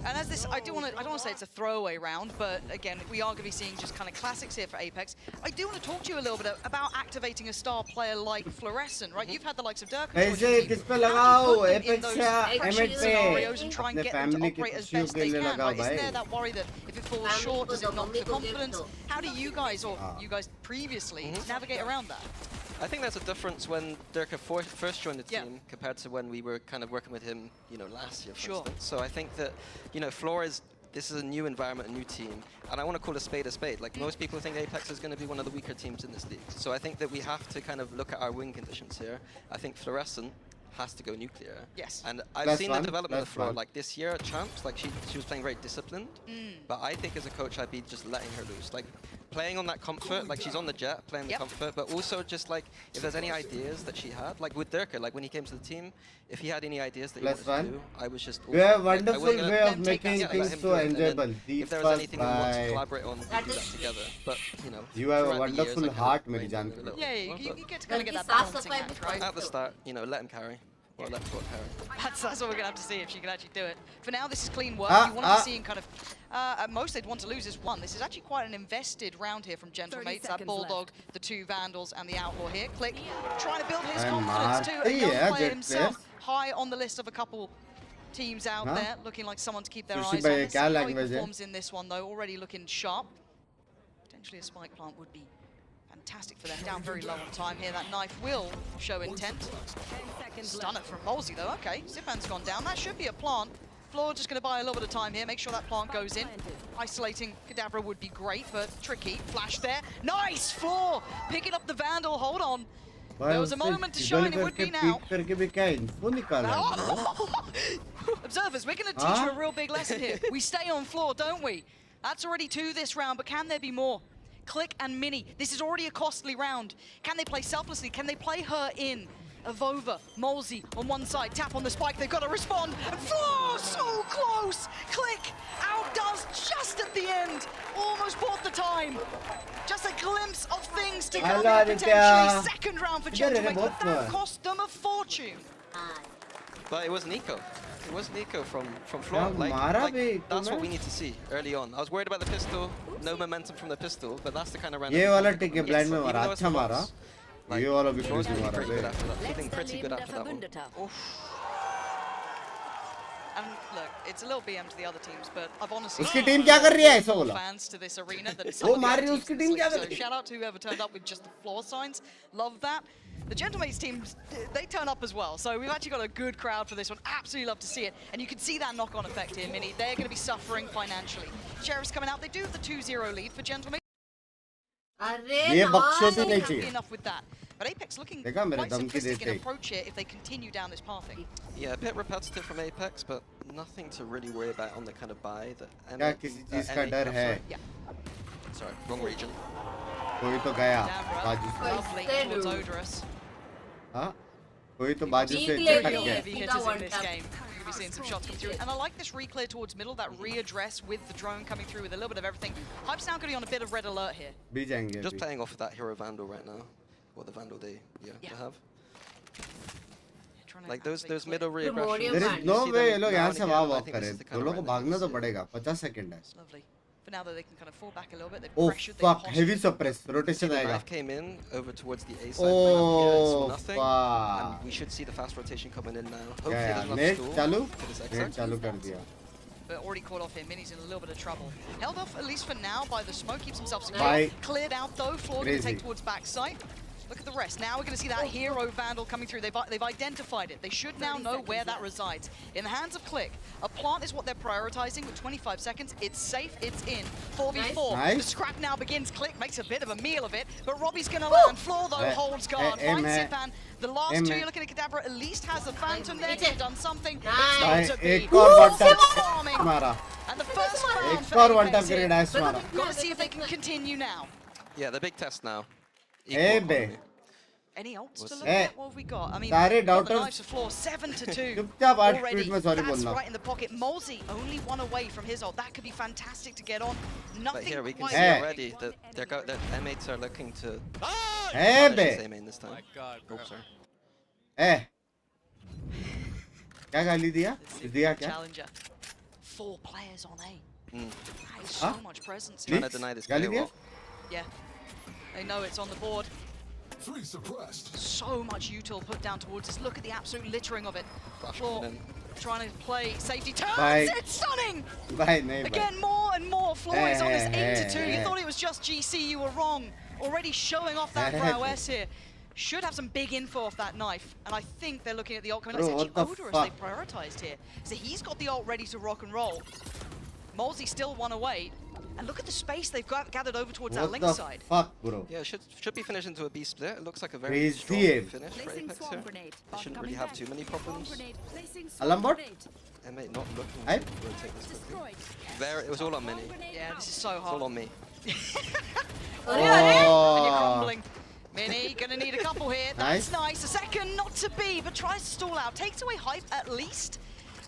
And as this, I don't want to say it's a throwaway round, but again, we are going to be seeing just kind of classics here for APEKS. I do want to talk to you a little bit about activating a star player like Fluorescent, right? You've had the likes of Dirk and ऐसे किस पे लगाओ in Apex those या pressure MX scenarios and पे try and अपने get them to family की operate as खुशियों best के they लिए can, लगाओ right? Isn't भाई there that worry that if it falls short, does it knock the confidence? How do you guys, or you guys previously, navigate around that? I think there's a difference when Dirk first joined the team compared to when we were kind of working with him, you know, last year, for instance. So I think that, you know, this is a new environment, a new team, and I want to call a spade a spade. Like, most people think APEKS is going to be one of the weaker teams in this league. So I think that we have to kind of look at our win conditions here. I think Fluorescent has to go nuclear. Yes. And I've seen the development of Flora. Like, this year at Champs, like, she was playing very disciplined. But I think as a coach, I'd be just letting her loose. Like, playing on that comfort, like, she's on the jet, playing the comfort, but also just, like, if there's any ideas that she had, like with Dirk, like, when he came to the team, if he had any ideas that he wanted to do, I was just... We have a wonderful way of making things so enjoyable. If there was anything we want to collaborate on, we do that together. But, you know... You have a wonderful heart, Meri Jaan. Yeah, you get to kind of get that balancing act, right? At the start, you know, let him carry. Or let him carry. That's what we're going to have to see if she can actually do it. For now, this is clean work. You want to see in kind of... at most, they'd want to lose is one. This is actually quite an invested round here from Gentlemates. That Bulldog, the two Vandals, and the Outlaw here. Click, trying to build his confidence too. A young player himself, high on the list of a couple teams out there, looking like someone to keep their eyes on. Let's see how he performs in this one, though. Already looking sharp. Potentially a spike plant would be fantastic for them. Down very low on time here. That knife will show intent. Stunner from Molsey, though. Okay, Zipan's gone down. That should be a plant. Floor just going to buy a little bit of time here. Make sure that plant goes in. Isolating Kadabra would be great, but tricky. Flash there. Nice! Floor picking up the Vandal. Hold on. There was a moment to shine. It would be now. Observers, we're going to teach you a real big lesson here. We stay on floor, don't we? That's already two this round, but can there be more? Click and Mini. This is already a costly round. Can they play selflessly? Can they play her in? Avova, Molsey on one side, tap on the spike, they've got to respond. And Floor, so close! Click outdoes just at the end. Almost bought the time. Just a glimpse of things to come here, potentially. Second round for Gentlemen, but that cost them a fortune. But it was Nico. It was Nico from Floor. Like, that's what we need to see early on. I was worried about the pistol, no momentum from the pistol, but that's the kind of round. ये वाला टिक blind में मारा अच्छा मारा ये वाला भी Floor's crazy मारा pretty good after that. Feeling pretty good after that one. And look, it's a little BM to the other teams, but I've honestly उसकी टीम क्या कर रही है ऐसा बोला fans to this arena that वो मार रही है उसकी टीम क्या कर so रही है shout out to whoever turned up with just the floor signs. Love that. The Gentlemates teams, they turn up as well, so we've actually got a good crowd for this one. Absolutely love to see it, and you can see that knock-on effect here, Mini. They're going to be suffering financially. Sheriff's coming out. They do have the 2-0 lead for Gentlemates. ये बख्शोदी नहीं चाहिए Enough with that. But APEKS looking quite simplistic in approach here if they continue down this pathing. Yeah, a bit repetitive from APEKS, but nothing to really worry about on the kind of buy that. क्या किसी चीज का डर है Sorry, wrong region. कोई तो गया बाजू Lovely towards Odorous. हाँ कोई तो बाजू से Very चटक heavy गया hitters in this game. You'll be seeing some shots come through. And I like this reclear towards middle, that readdress with the drone coming through with a little bit of everything. Hype's now going to be on a bit of red alert here. भी जाएंगे Just playing off of that hero Vandal right now. Or the Vandal they have. Like those middle reaggressions. There is no way ये लोग यहाँ से वहाँ walk करें दो लोगों को भागना तो पड़ेगा 50 सेकंड है Lovely. For now, though, they can kind of fall back a little bit. They've oh pressured, fuck they've heavy suppress rotation The आएगा knife came in over towards the A side. Oh, nothing. fuck. And we should see the fast rotation coming in now. Hopefully क्या there's यार enough net stall चालू for this net exit. चालू कर दिया But already caught off here. Mini's in a little bit of trouble. Held off, at least for now, by the smoke. Keeps himself secure. Bye. Cleared out, though. Floor going to Crazy. take towards backside. Look at the rest. Now we're going to see that hero Vandal coming through. They've identified it. They should now know where that resides. In the hands of Click, a plant is what they're prioritizing with 25 seconds. It's safe. It's in. 4v4. Nice. The scrap now begins. Click makes a bit of a meal of it, but Robbie's going to land. Floor, though, holds guard. Finds Zipan. The last two, you're looking at Kadabra, at least has the Phantom there. Could have done something. It's not to be. एक और one tap Farming. मारा And the first round एक for और one tap APEKS करके here. dash मारा Got to see if they can continue now. Yeah, the big test now. A bay Any ults to look Hey, at? What have we got? I mean, सारे got the doubters knives to floor, 7-2 चुपचाप 8 already. Feet में sorry That's बोलना right in the pocket. Molsey only one away from his ult. That could be fantastic to get on. But Nothing here we can quite see Hey. already that their M8s are looking to Hey, punish be. his A main this time. My God, bro. Oh, sorry. ए क्या गाली दिया? दिया क्या? Challenger. 4 players on A. That is Huh? so much presence. Trying to deny this guy गाली a दिया? lot. Yeah. They know it's on the board. So much util put down towards us. Look at the absolute littering of it. Floor trying to play safety turns. Bye. It's stunning. Bye, nahi bye. Again, more and more. Floor is on this 8-2. You Hey. thought it was just GC. You were wrong. Already showing off that prowess here. Should have some big info off that knife. And I think they're looking at the ult coming. It's Bro, actually what the Odorous fuck? they prioritized here. So he's got the ult ready to rock and roll. Molsey still one away. And look at the space they've gathered over towards that What link the side. fuck, bro? Yeah, should be finished into a B split. It looks like a very Crazy strong aim. finish for Apex here. They shouldn't really have too many problems. Alarm bot? EMEA not looking Aye. to rotate this quickly. There, it was all on Mini. Yeah, this is so It's hard. all on me. And you're crumbling. Mini, gonna need a couple here. That's Nice. nice. A second, not to be, but tries to stall out. Takes away hype at least.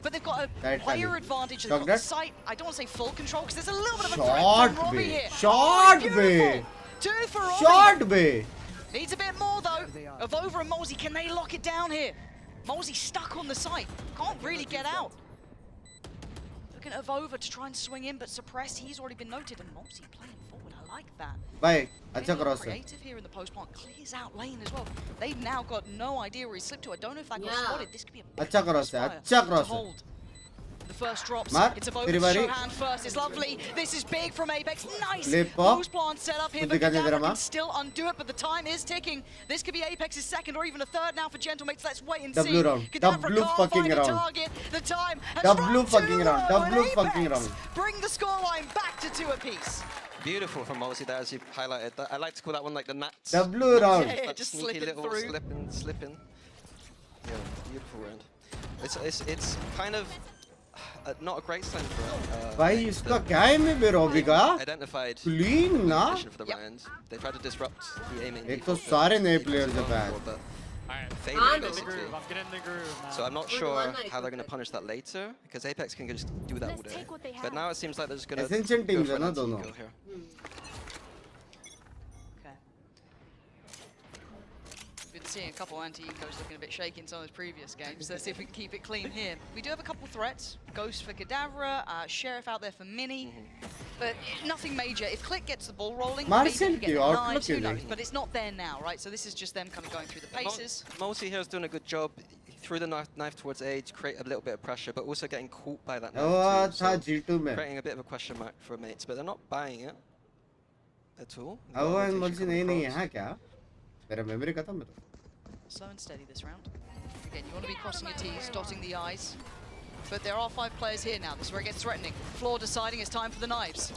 But they've got a Right, player Khalid. advantage. They've Shock got the that. sight. I don't want to say full control because there's a little bit of a threat Short from Robbie bay. here. Short beautiful. bay. 2 for Robbie. Short bay. Needs a bit more though. Of Over and Molsey, can they lock it down here? Molsey stuck on the site. Can't really get out. Looking at Over to try and swing in, but suppressed. He's already been noted, and Molsey playing forward. I like that. Bye. अच्छा Getting a करो little उससे. creative here in the post plant. Clears out lane as well. They've now got no idea where he slipped to. I don't know if that got Yeah. spotted. This could be a अच्छा करो उससे. misfire अच्छा करो to उससे. hold. The first drops. Mark, It's a vote तेरी to बारी. show hand first. It's lovely. This is big from Apex. Nice. Lip pop. Post plant set up here, कुछ but दिखा दे तेरा Kadavra माँ. can still undo it. But the time is ticking. This could be Apex's second or even a third now for Gentlemates. Let's wait and W see. round. Kadavra W can't fucking find a round. target. The time has W run fucking too round. low, W and fucking Apex round. bring the scoreline back to 2 apiece. Beautiful from Molsey there, as you highlighted. I like to call that one like the Nats. W round. Yeah, That just sneaky slip it little through. slip in. Yeah, beautiful round. It's kind of not a great sign for भाई इसका क्या है में बेरोबी का? identified Clean ना? position for the round. They tried to disrupt the aiming. एक तो सारे नए players are back. Failing basically. I'm getting in the groove, man. So I'm not sure how they're going to punish that later, because Apex can just do that all day. But now it seems like they're just going to Ascension teams है ना दोनों. Okay. Been seeing a couple anti-ecos looking a bit shaky in some of those previous games. Let's see if we can keep it clean here. We do have a couple threats. Ghost for Kadavra, Sheriff out there for Mini. But nothing major. If Click gets the ball rolling, maybe Marcel we can get की the outlook knives, who is knows? But it's not there now, right? So this is just them kind of going through the paces. Molsey here is doing a good job. He threw the knife towards A to create a little bit of pressure, but also getting caught by that वो knife too. था So G2 में. creating a bit of a question mark for mates, but they're not buying it at all. अब वो Rotation मुझे coming नहीं across. है क्या? मेरा memory खत्म है तो. Slow and steady this round. Again, you want to be crossing your T's, dotting the I's. But there are 5 players here now. This is where it gets threatening. Floor deciding it's time for the knives.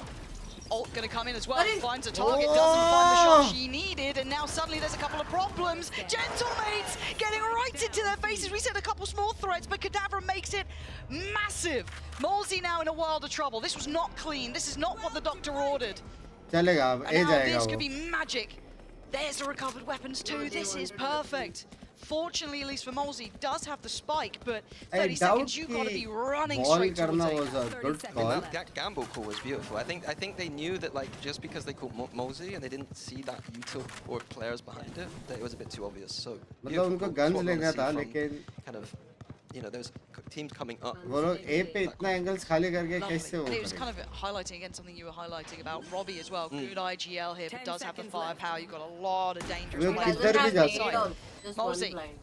Ult going to come in as well. Finds a target, doesn't find the shot she needed, and now suddenly there's a couple of problems. Gentlemates getting right into their faces. We said a couple small threats, but Kadavra makes it massive. Molsey now in a world of trouble. This was not clean. This is not what the doctor ordered. चलेगा अब And A now जाएगा this वो. could be magic. There's the recovered weapons too. This is perfect. Fortunately, at least for Molsey, does have the spike, but 30 seconds, you've got to be running ball straight towards करना it. was a good I mean, call. that gamble call was beautiful. I think they knew that, like, just because they called Molsey and they didn't see that util or players behind it, that it was a bit too obvious. So मतलब beautiful उनको call. guns That's what I लेना wanna see था from लेकिन kind of, you know, there's teams coming up. वो लोग A पे इतना angles खाली करके Lovely. कैसे वो And it was करेंगे? kind of highlighting again something you were highlighting about Robbie as well. Good IGL here, but does have the firepower. You've got a lot of dangerous वो players किधर भी जा inside. सकता है. Just one Molsey. blind.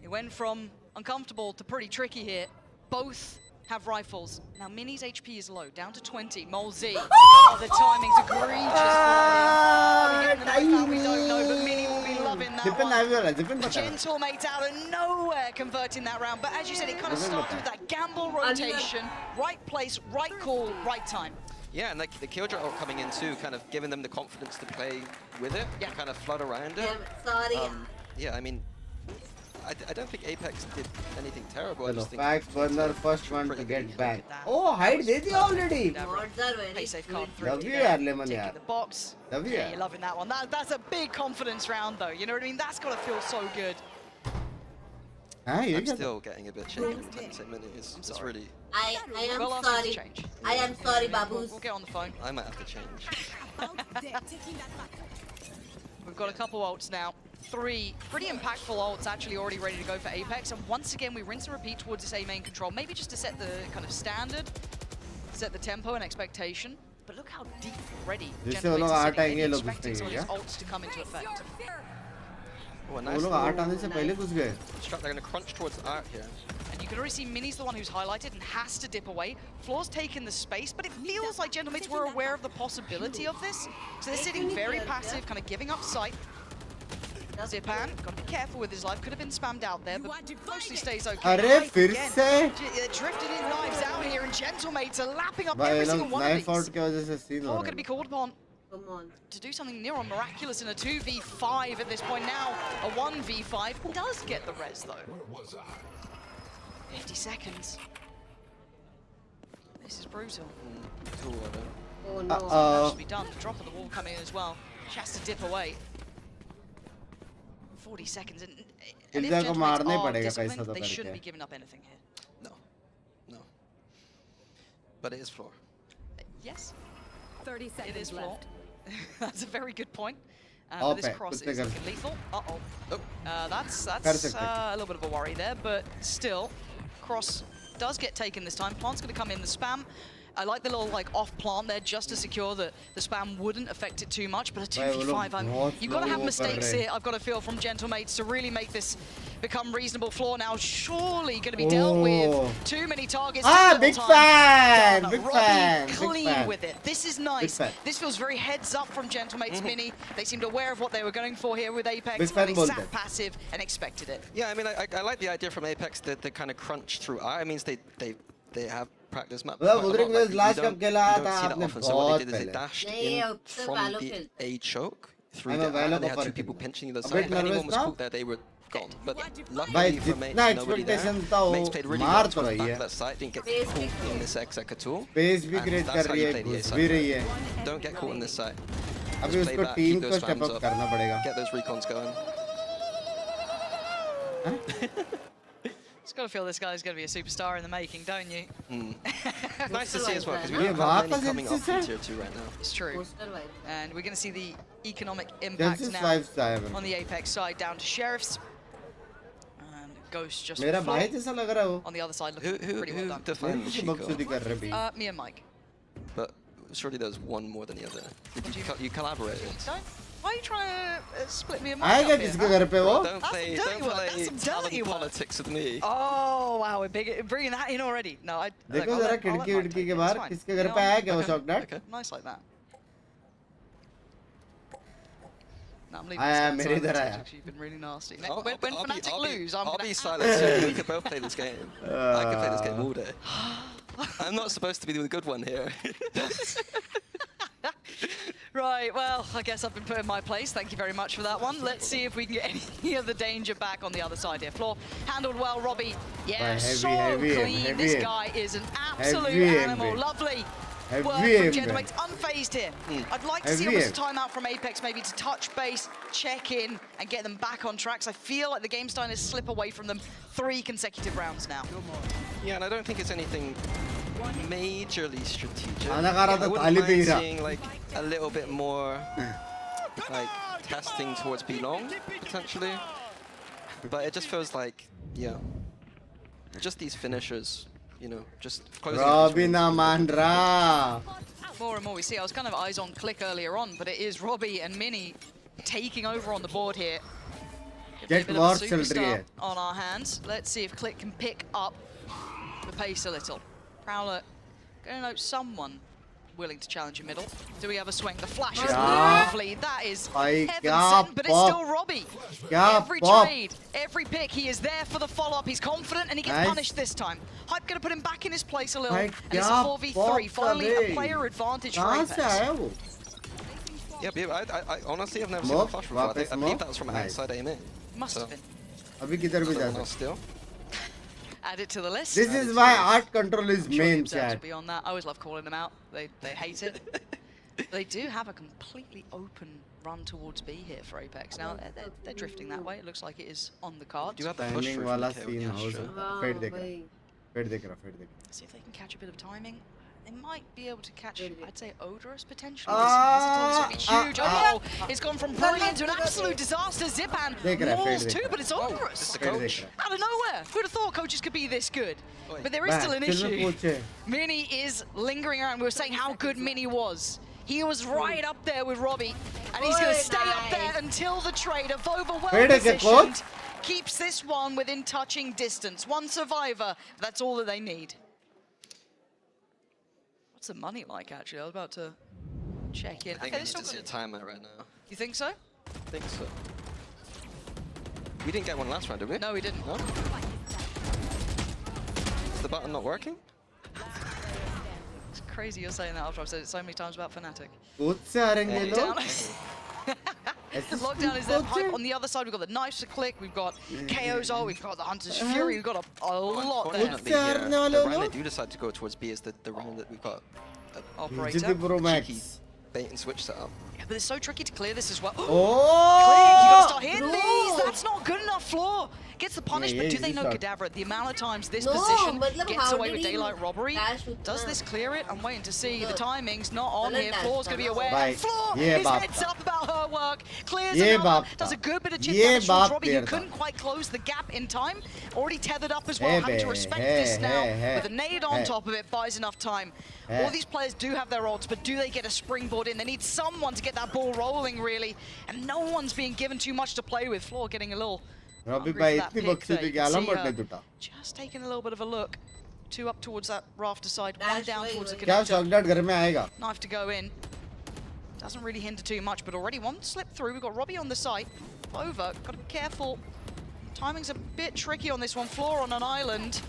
It went from uncomfortable to pretty tricky here. Both have rifles. Now Mini's HP is low, down to 20. Molsey. Oh, the timing's egregious. We don't know, but Mini will be loving that Zippin one. आगे वाला Zippin बता. Gentlemates out of nowhere converting that round. But as you said, it kind of started with that gamble rotation. Right place, right call, right time. Yeah, and the Killjoy ult coming in too, kind of giving them the confidence to play with it, and kind of flood around it. Sorry. Yeah, I mean, I don't think Apex did anything terrible. I चलो just think Fax Burner first one to get back. Oh, hide दे दिया already. Mods are very Play safe card Love through you there. यार Lemon Ticking यार. the box. Love you Yeah, यार. you're loving that one. That's a big confidence round though. You know what I mean? That's got to feel so good. हाँ ये I'm क्या? still getting a bit shaky every time you say Mini. It's really. I am We'll ask you to sorry. change. I am sorry, We'll Babus. get on the phone. I might have to change. We've got a couple ults now. 3 pretty impactful ults actually already ready to go for APEKS. And once again, we rinse and repeat towards this A main control. Maybe just to set the kind of standard, set the tempo and expectation. But look how deep ready Gentleman's are sitting and expecting some of these ults to come into effect. Oh, a nice They're going to crunch towards the art here. And you can already see Mini's the one who's highlighted and has to dip away. Floor's taken the space, but it feels like Gentlemates were aware of the possibility of this. So they're sitting very passive, kind of giving up sight. Zipan, got to be careful with his life. Could have been spammed out there, but mostly stays okay. Drifted in knives out here, and Gentlemates are lapping up every single one of these. All going to be called upon to do something near on miraculous in a 2v5 at this point. Now a 1v5 does get the res though. 50 seconds. This is brutal. Oh no. That should be done. The drop of the wall coming in as well. She has to dip away. 40 seconds. And if Gentlemates are disciplined, they shouldn't be giving up anything here. No. But it is floor. Yes. 30 seconds it is floor. left. That's a very good point. This cross is looking lethal. That's a little bit of a worry there, but still, cross does get taken this time. Plant's going to come in the spam. I like the little off plant there just to secure that the spam wouldn't affect it too much, but a 2v5, you've got to have mistakes here, I've got to feel, from Gentlemates to really make this become reasonable. Floor now surely going to be dealt with. Too many targets. Big fan! Clean with it. This is nice. This feels very heads up from Gentlemates Mini. They seemed aware of what they were going for here with APEKS. They sat passive and expected it. Yeah, I mean, I like the idea from APEKS that they kind of crunch through R. It means they have practice map. Well, last cup खेला था आपने बहुत So what they did is they dashed in from the A choke through the R, and they had 2 people pinching the side. If anyone was caught there, they were gone. But luckily for Mates, nobody there. Mates played really well towards the back of that side, didn't get caught in this exec at all. Pace भी create कर रही है, घुस भी रही है. Don't get caught in this side. अभी उसको team को step up करना पड़ेगा. Get those recons going. Just got to feel this guy's going to be a superstar in the making, don't you? Nice to see as well, because we don't have many coming up in Tier 2 right now. It's true. And we're going to see the economic impact now on the APEKS side down to Sheriffs. And Ghost just on the other side looking pretty well done. Defines Chico? Me and Mike. But surely there's one more than the other. You collaborated. Why are you trying to split me and Mike up here? Don't play talent politics with me. Oh wow, we're bringing that in already. No, I. देखो जरा खिड़की के बाहर किसके घर पे आया क्या वो shot dot? Nice like that. No, I'm leaving this मेरे इधर आया. You've been really nasty. When Fnatic lose, I'm I'll gonna. be silent. We could both play this game. I could play this game all day. I'm not supposed to be the good one here. Right, well, I guess I've been put in my place. Thank you very much for that one. Let's see if we can get any of the danger back on the other side here. Floor handled well, Robbie. Yeah, so clean. This guy is an absolute animal. Lovely. Work from Gentlemates, unfazed here. I'd like to see almost a timeout from APEKS, maybe to touch base, check in, and get them back on tracks. I feel like the game's starting to slip away from them 3 consecutive rounds now. Yeah, and I don't think it's anything majorly strategic. I wouldn't mind seeing like a little bit more like testing towards B long, potentially. But it just feels like, yeah, just these finishers. You know, just closing More and more we see. I was kind of eyes on Click earlier on, but it is Robbie and Mini taking over on the board here. Get a bit of a superstar on our hands. Let's see if Click can pick up the pace a little. Prowler going to note someone willing to challenge in middle. Do we have a swing? The flash is lovely. That is heaven sent, but it's still Robbie. Every trade, every pick, he is there for the follow-up. He's confident and he gets punished this time. Hype going to put him back in his place a little. And it's a 4v3. Finally, a player advantage for APEKS. Yeah, I honestly have never seen a flash before. I believe that was from outside AME. Must have been. अभी किधर भी जा सकते. Add it to the list. This is why art control is main chat. Beyond that, I always love calling them out. They hate it. They do have a completely open run towards B here for APEKS. Now they're drifting that way. It looks like it is on the cards. Do you have the push वाला scene हो सकता है. Fade देख रहा. See if they can catch a bit of timing. They might be able to catch, I'd say, Odorous potentially. This is huge. Oh, it's gone from brilliant to an absolute disaster. Zipan mauls too, but it's Odorous. It's the coach. Out of nowhere. Who'd have thought coaches could be this good? But there is still an issue. Mini is lingering around. We were saying how good Mini was. He was right up there with Robbie, and he's going to stay up there until the trade. Avova well positioned, keeps this one within touching distance. One survivor, that's all that they need. What's the money like, actually? I was about to check in. I think we need to see a timer right now. You think so? I think so. We didn't get one last round, did we? No, we didn't. No? Is the button not working? It's crazy you're saying that after I've said it so many times about Fnatic. Lockdown is their pipe. On the other side, we've got the knives to click, we've got KO's ult, we've got the Hunter's Fury, we've got a lot there. The round they do decide to go towards B is the round that we've got Operator. cheeky bait and switch set up. Yeah, but it's so tricky to clear this as well. Oh! Click, you gotta start hitting these! That's not good enough, Floor! Gets the punishment. Do they know Kadavra? The amount of times this position gets away with daylight robbery. Does this clear it? I'm waiting to see. The timing's not on here. Floor's gonna be aware. And Floor is heads up about her work. Clears it up. Does a good bit of chip damage towards Robbie, who couldn't quite close the gap in time. Already tethered up as well. Having to respect this now. With a nade on top of it, buys enough time. All these players do have their ults, but do they get a springboard in? They need someone to get that ball rolling, really. And no one's being given too much to play with. Floor getting a little... Just taking a little bit of a look. Two up towards that rafter side, one down towards the connector. Knife to go in. Doesn't really hinder too much, but already one slip through. We've got Robbie on the site. Over, got to be careful. Timing's a bit tricky on this one. Floor on an island.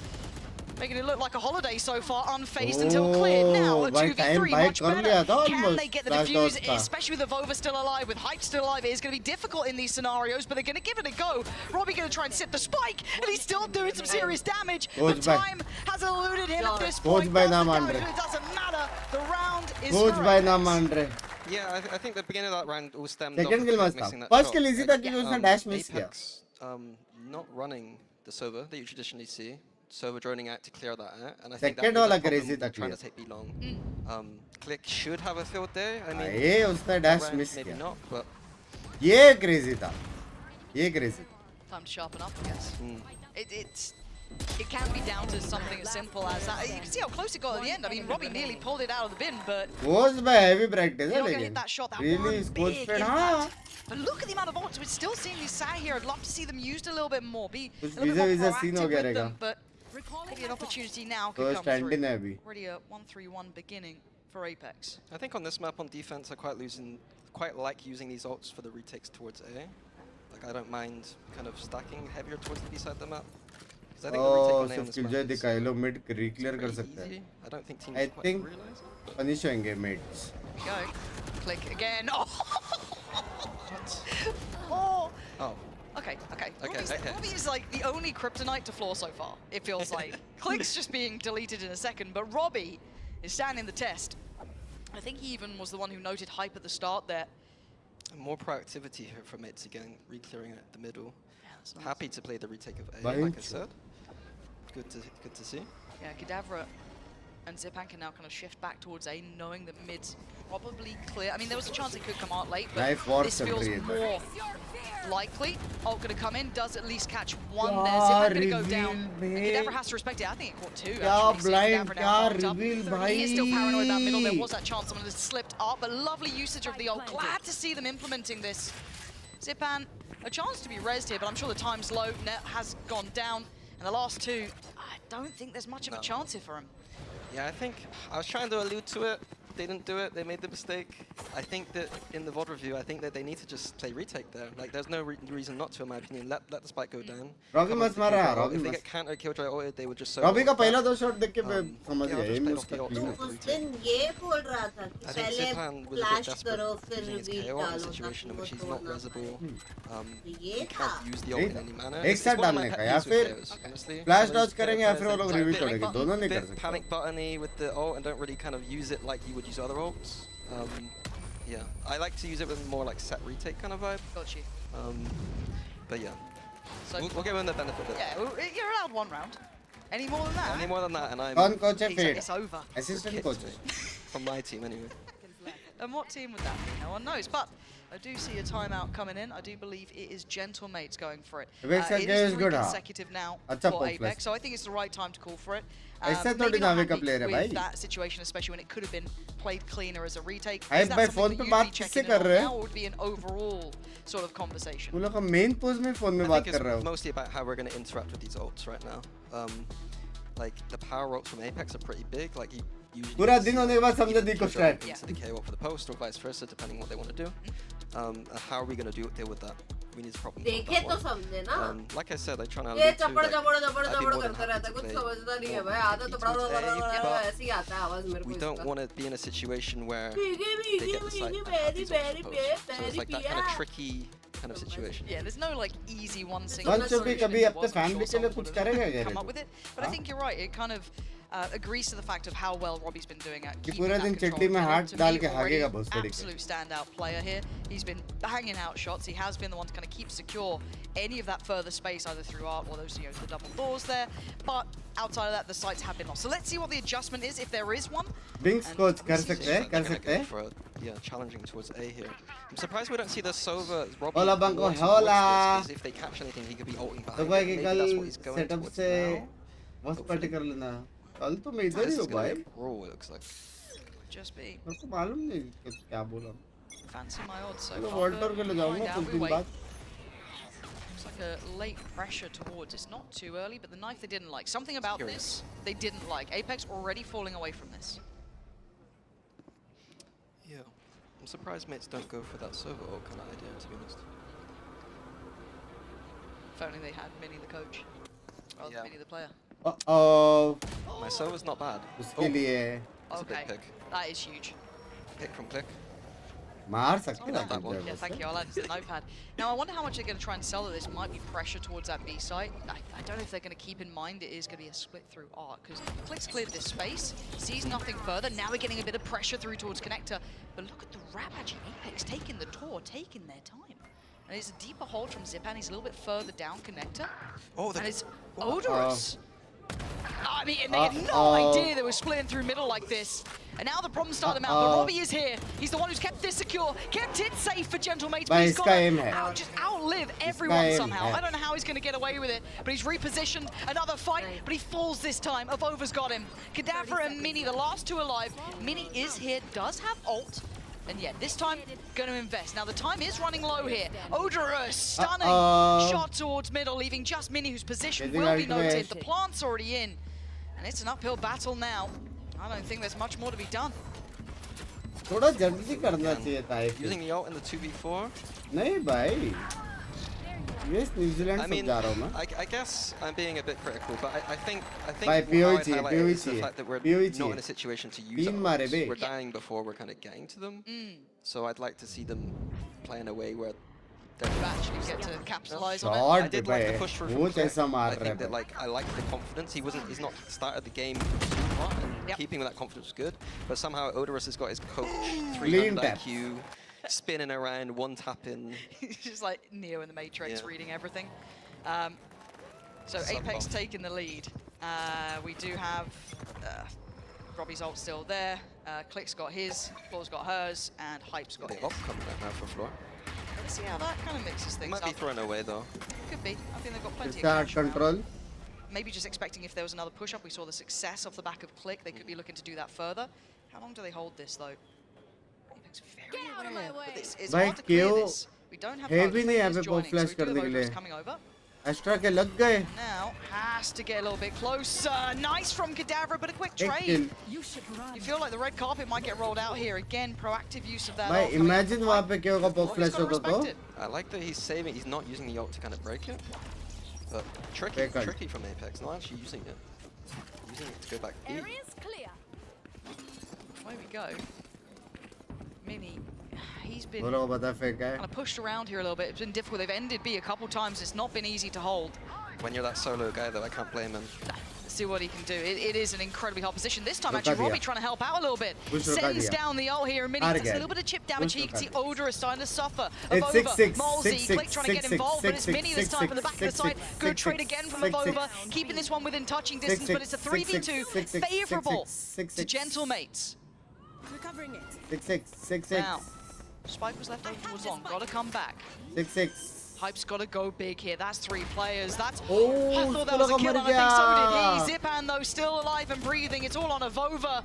Making it look like a holiday so far, unfazed until cleared. Now a 2v3, much better. Can they get the defuse, especially with Avova still alive, with Hype still alive? It is going to be difficult in these scenarios, but they're going to give it a go. Robbie going to try and sit the spike, and he's still doing some serious damage. The time has eluded him at this point. It doesn't matter. The round is for Yeah, I think the beginning of that round all stemmed Second kill off missed missing that First shot. kill easy था कि उसने dash miss किया. APEKS not running the Sova that you traditionally see. Sova droning out to clear that out, and I think Second that वाला was crazy the था problem trying clear. to take B long. Click should have a field there. I mean, ये उसने dash round, miss maybe किया. not, but ये crazy था. ये crazy. Time to sharpen up, I guess. It can be down to something as simple as that. You can see how close it got at the end. I mean, Robbie nearly pulled it out of the bin, but Goes by heavy practice you're है not going to लेकिन. hit that shot, that Really one scores big speed. impact. But look at the amount of ults. We're still seeing these sat here. I'd love to see them used a little bit more. Be a little bit more proactive with them, but maybe an opportunity now could come through. Already a 1-3-1 beginning for APEKS. I think on this map on defense, I quite like using these ults for the retakes towards A. Like I don't mind kind of stacking heavier towards the B side of the map. I think the retake on A on this map is दिखाए mid re-clear कर सकते हैं. I don't think teams I quite think realize it. punish होंगे mids. Go. Click again. Oh. Oh. Oh. Okay. Robbie is like the only kryptonite to Floor so far, it feels like. Click's just being deleted in a second, but Robbie is standing the test. I think he even was the one who noted Hype at the start there. More proactivity here from Mids again, re-clearing at the middle. Yeah, that's nice. Happy to play the retake of A, like I said. Good to see. Yeah, Kadavra and Zipan can now kind of shift back towards A, knowing that mid's probably clear. I mean, there was a chance it could come out late, but this feels more likely. Ult going to come in, does at least catch one there. Zipan going to go down. And Kadavra has to respect it. I think it caught two, actually. He is still paranoid that middle. There was that chance someone has slipped up, but lovely usage of the ult. Glad to see them implementing this. Zipan, a chance to be rezzed here, but I'm sure the time's low. Net has gone down. And the last two, I don't think there's much of a chance here for him. Yeah, I think I was trying to allude to it. They didn't do it. They made the mistake. I think that in the VOD review, I think that they need to just play retake there. Like, there's no reason not to, in my opinion. Let the spike go down. Robbie must mara. If they get counter killjoy ulted, they would just so. Robbie का पहला दो shot देख के मैं समझ गया ये उसका उस दिन ये बोल रहा था कि पहले फ्लैश करो फिर रिवील डालो situation in which he's not reservable. ये He can't use the ult in any manner. एक साथ डालने का या फिर flash dodge करेंगे या फिर वो लोग reveal करेंगे दोनों नहीं कर सकते. Panic buttony with the ult and don't really kind of use it like you would use other ults. Yeah, I like to use it with more like set retake kind of vibe. Got you. But yeah, So we'll give him the benefit of it. Yeah, you're allowed one round. Any more than that? Any more than that, and I'm. कौन coach है He's like, Fade? it's over. Assistant coach. From my team, anyway. And what team would that be? No one knows. But I do see a timeout coming in. I do believe it is Gentlemates going for it. APEKS It is 3 good, हाँ. consecutive now अच्छा for pop APEKS, flash. so I think it's the right time to call for it. ऐसा Maybe थोड़ी not नावे का happy player है with भाई. that situation, especially when it could have been played cleaner as a retake. भाई Is that भाई something phone that पे you'd बात be किससे checking कर in on रहे now, हो? or would be an overall sort of conversation? तुम लोग का main pose में phone में I बात think कर रहे it's हो. mostly about how we're going to interact with these ults right now. Like the power ults from APEKS are pretty big. Like you usually पूरा दिन होने के बाद समझा दी को strat. into the KO for the post or vice versa, depending what they want to do. How are we going to deal with that? We need to probably. देखे तो समझे ना. Like I said, I try to. ये चपड़ करता रहता है, कुछ समझता नहीं है भाई. आता तो बड़ा ऐसे ही आता है आवाज मेरे को. We don't want to be in a situation where they get the site. So it's like that kind of tricky kind of situation. Yeah, there's no like easy one single One should be solution. कभी There अपने wasn't fan sure के लिए someone कुछ would करेगा have क्या come रे up with it. But I think you're right. It kind of agrees to the fact of how well Robbie's been doing at कि keeping पूरा that दिन control. चिट्ठी में हाथ To डाल me, के already भागेगा भोसड़ी के. absolute standout player here. He's been banging out shots. He has been the one to kind of keep secure any of that further space, either through art or those, the double doors there. But outside of that, the sites have been lost. So let's see what the adjustment is, if there is one. Binks coach कर सकते हैं, कर सकते हैं. For yeah, challenging towards A here. I'm surprised we don't see the Sova Robbie. Hola Banco, more towards hola. this, 'cause if they catch anything, he could be ulting तो behind. भाई it. कि Maybe कल that's what he's going setup towards से now. Watch party कर लेना. कल तो मैं इधर This ही is हूँ gonna भाई. be a brawl, it looks like. Just be. मेरे को मालूम नहीं कि क्या बोला. Fancy my odds so मैं far. वर्ल्ड टूर के लिए Find जाऊँगा out, कुछ we दिन wait. बाद. It's like a late pressure towards. It's not too early, but the knife they didn't like. Something about this they didn't like. APEKS already falling away from this. Yeah. I'm surprised mates don't go for that Sova ult kind of idea, to be honest. If only they had Minnie the coach, rather than Minnie the player. Oh. My Sova's not bad. उसके लिए. It's a big Okay, pick. that is huge. Pick from click. मार सकते Not that one. Yeah, thank you. I'll add to the notepad. Now, I wonder how much they're going to try and sell that this might be pressure towards that B site. I don't know if they're going to keep in mind it is going to be a split through arc, because Click's cleared this space, sees nothing further. Now we're getting a bit of pressure through towards connector. But look at the Ravage and APEKS taking the tour, taking their time. And it's a deeper hold from Zipan. He's a little bit further down connector. Oh, and it's Odorous. I mean, and they had no idea they were splitting through middle like this. And now the problem started out. But Robbie is here. He's the one who's kept this secure, kept it safe for Gentlemates. But he's got to just outlive everyone somehow. I don't know how he's going to get away with it. But he's repositioned. Another fight. But he falls this time. Avova's got him. Cadaver and Mini, the last two alive. Mini is here, does have ult. And yet, this time, going to invest. Now, the time is running low here. Odorous, stunning shot towards middle, leaving just Mini, whose position will be noted. The plant's already in. And it's an uphill battle now. I don't think there's much more to be done. थोड़ा जल्दी करना चाहिए था एक. Using the ult in the 2v4? नहीं भाई. US New Zealand I mean, सब जा रहा हूँ मैं. I guess I'm being a bit critical, but I think By how I'd POG, highlight it is the POG, fact that we're POG. not in a situation to use Bean our मारे ults. Bay. We're dying before we're kind of getting to them. So I'd like to see them play in a way where they actually get to capitalize on Shot it. I did like the bay. push through वो from Click. जैसा मार I रहा think that है. like I like the confidence. He's not started the game too hot, and keeping that confidence was good. But somehow Odorous has got his coach 300 tap. IQ, spinning around, one tapping. He's just like Neo in the Matrix, Yeah. reading everything. So Sub APEKS off. taking the lead. We do have Robbie's ult still there. Click's got his, Floor's got hers, and Hype's got Bit his. up coming out now for Floor. Let's see how that kind of mixes things Might up. be thrown away though. Could be. I think they've got plenty of Start cash around. control. Maybe just expecting if there was another push-up. We saw the success off the back of Click. They could be looking to do that further. How long do they hold this, though? APEKS very aware, but it's भाई hard to clear क्यों this. We don't have है both. भी नहीं यहाँ Fade पे is वो joining, so flash we do have करने के Odorous लिए. coming over. एक्स्ट्रा के लग गए. Now has to get a little bit closer. Nice from Cadaver, but a quick एक trade. kill. You feel like the red carpet might get rolled out here. Again, proactive use of that. भाई ult coming out imagine from वहाँ Hype. पे क्या होगा pop flash होता तो. I like that he's saving. He's not using the ult to kind of break it, but tricky from APEKS. Not actually using it. Using it to go back B. Away we go. Mini, he's been बोलो बता फेंका है. kind of pushed around here a little bit. It's been difficult. They've ended B a couple times. It's not been easy to hold. When you're that solo guy, though, I can't blame him. Let's see what he can do. It is an incredibly hard position. This time, Roka actually, diya. Robbie trying to help out a little bit. Kuch roka Sends diya. down the ult here, and Mini Har does a gaya. little bit of chip damage. Kuch You can see roka diya. Odor is starting to suffer. It's Avova, 6-6, Malzy, 6-6, Click trying to get 6-6, involved, but it's 6-6, Mini this time from the back of the side. 6-6, Good trade again from 6-6, Avova, keeping this one within touching distance, but it's a 3v2, favorable to Gentlemates. Recovering it. 6-6, 6-6. Now, Spike was left over towards long. Gotta come back. 6-6. Hype's got to go big here. That's 3 players. That's. Oh, I thought that was a kill, and I think so did he. Zipan. Zipan, though, still alive and breathing. It's all on Avova.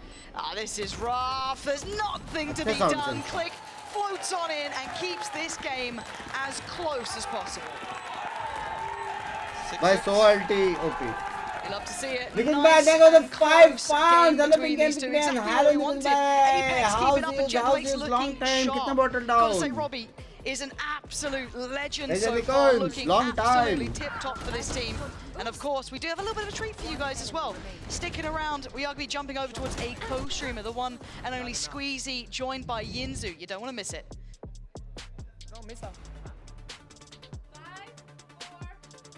This is rough. There's nothing to be done. Click floats on in and keeps this game as close as possible. By so ulti OP. You love to see it. Lekin Nice bhai देखो तो and 5 close pounds game मतलब between in these game two. Exactly what hello we Mithul wanted. bhai APEKS keeping up, and how's Gentlemates it long looking time sharp. kitna bottle Gotta say, down Robbie is an absolute legend Legend so far, Nichols, looking long absolutely time. tip-top for this team. And of course, we do have a little bit of a treat for you guys as well. Sticking around, we are going to be jumping over towards a co-streamer, the one and only Squeezy, joined by Yinzu. You don't want to miss it. Don't miss out.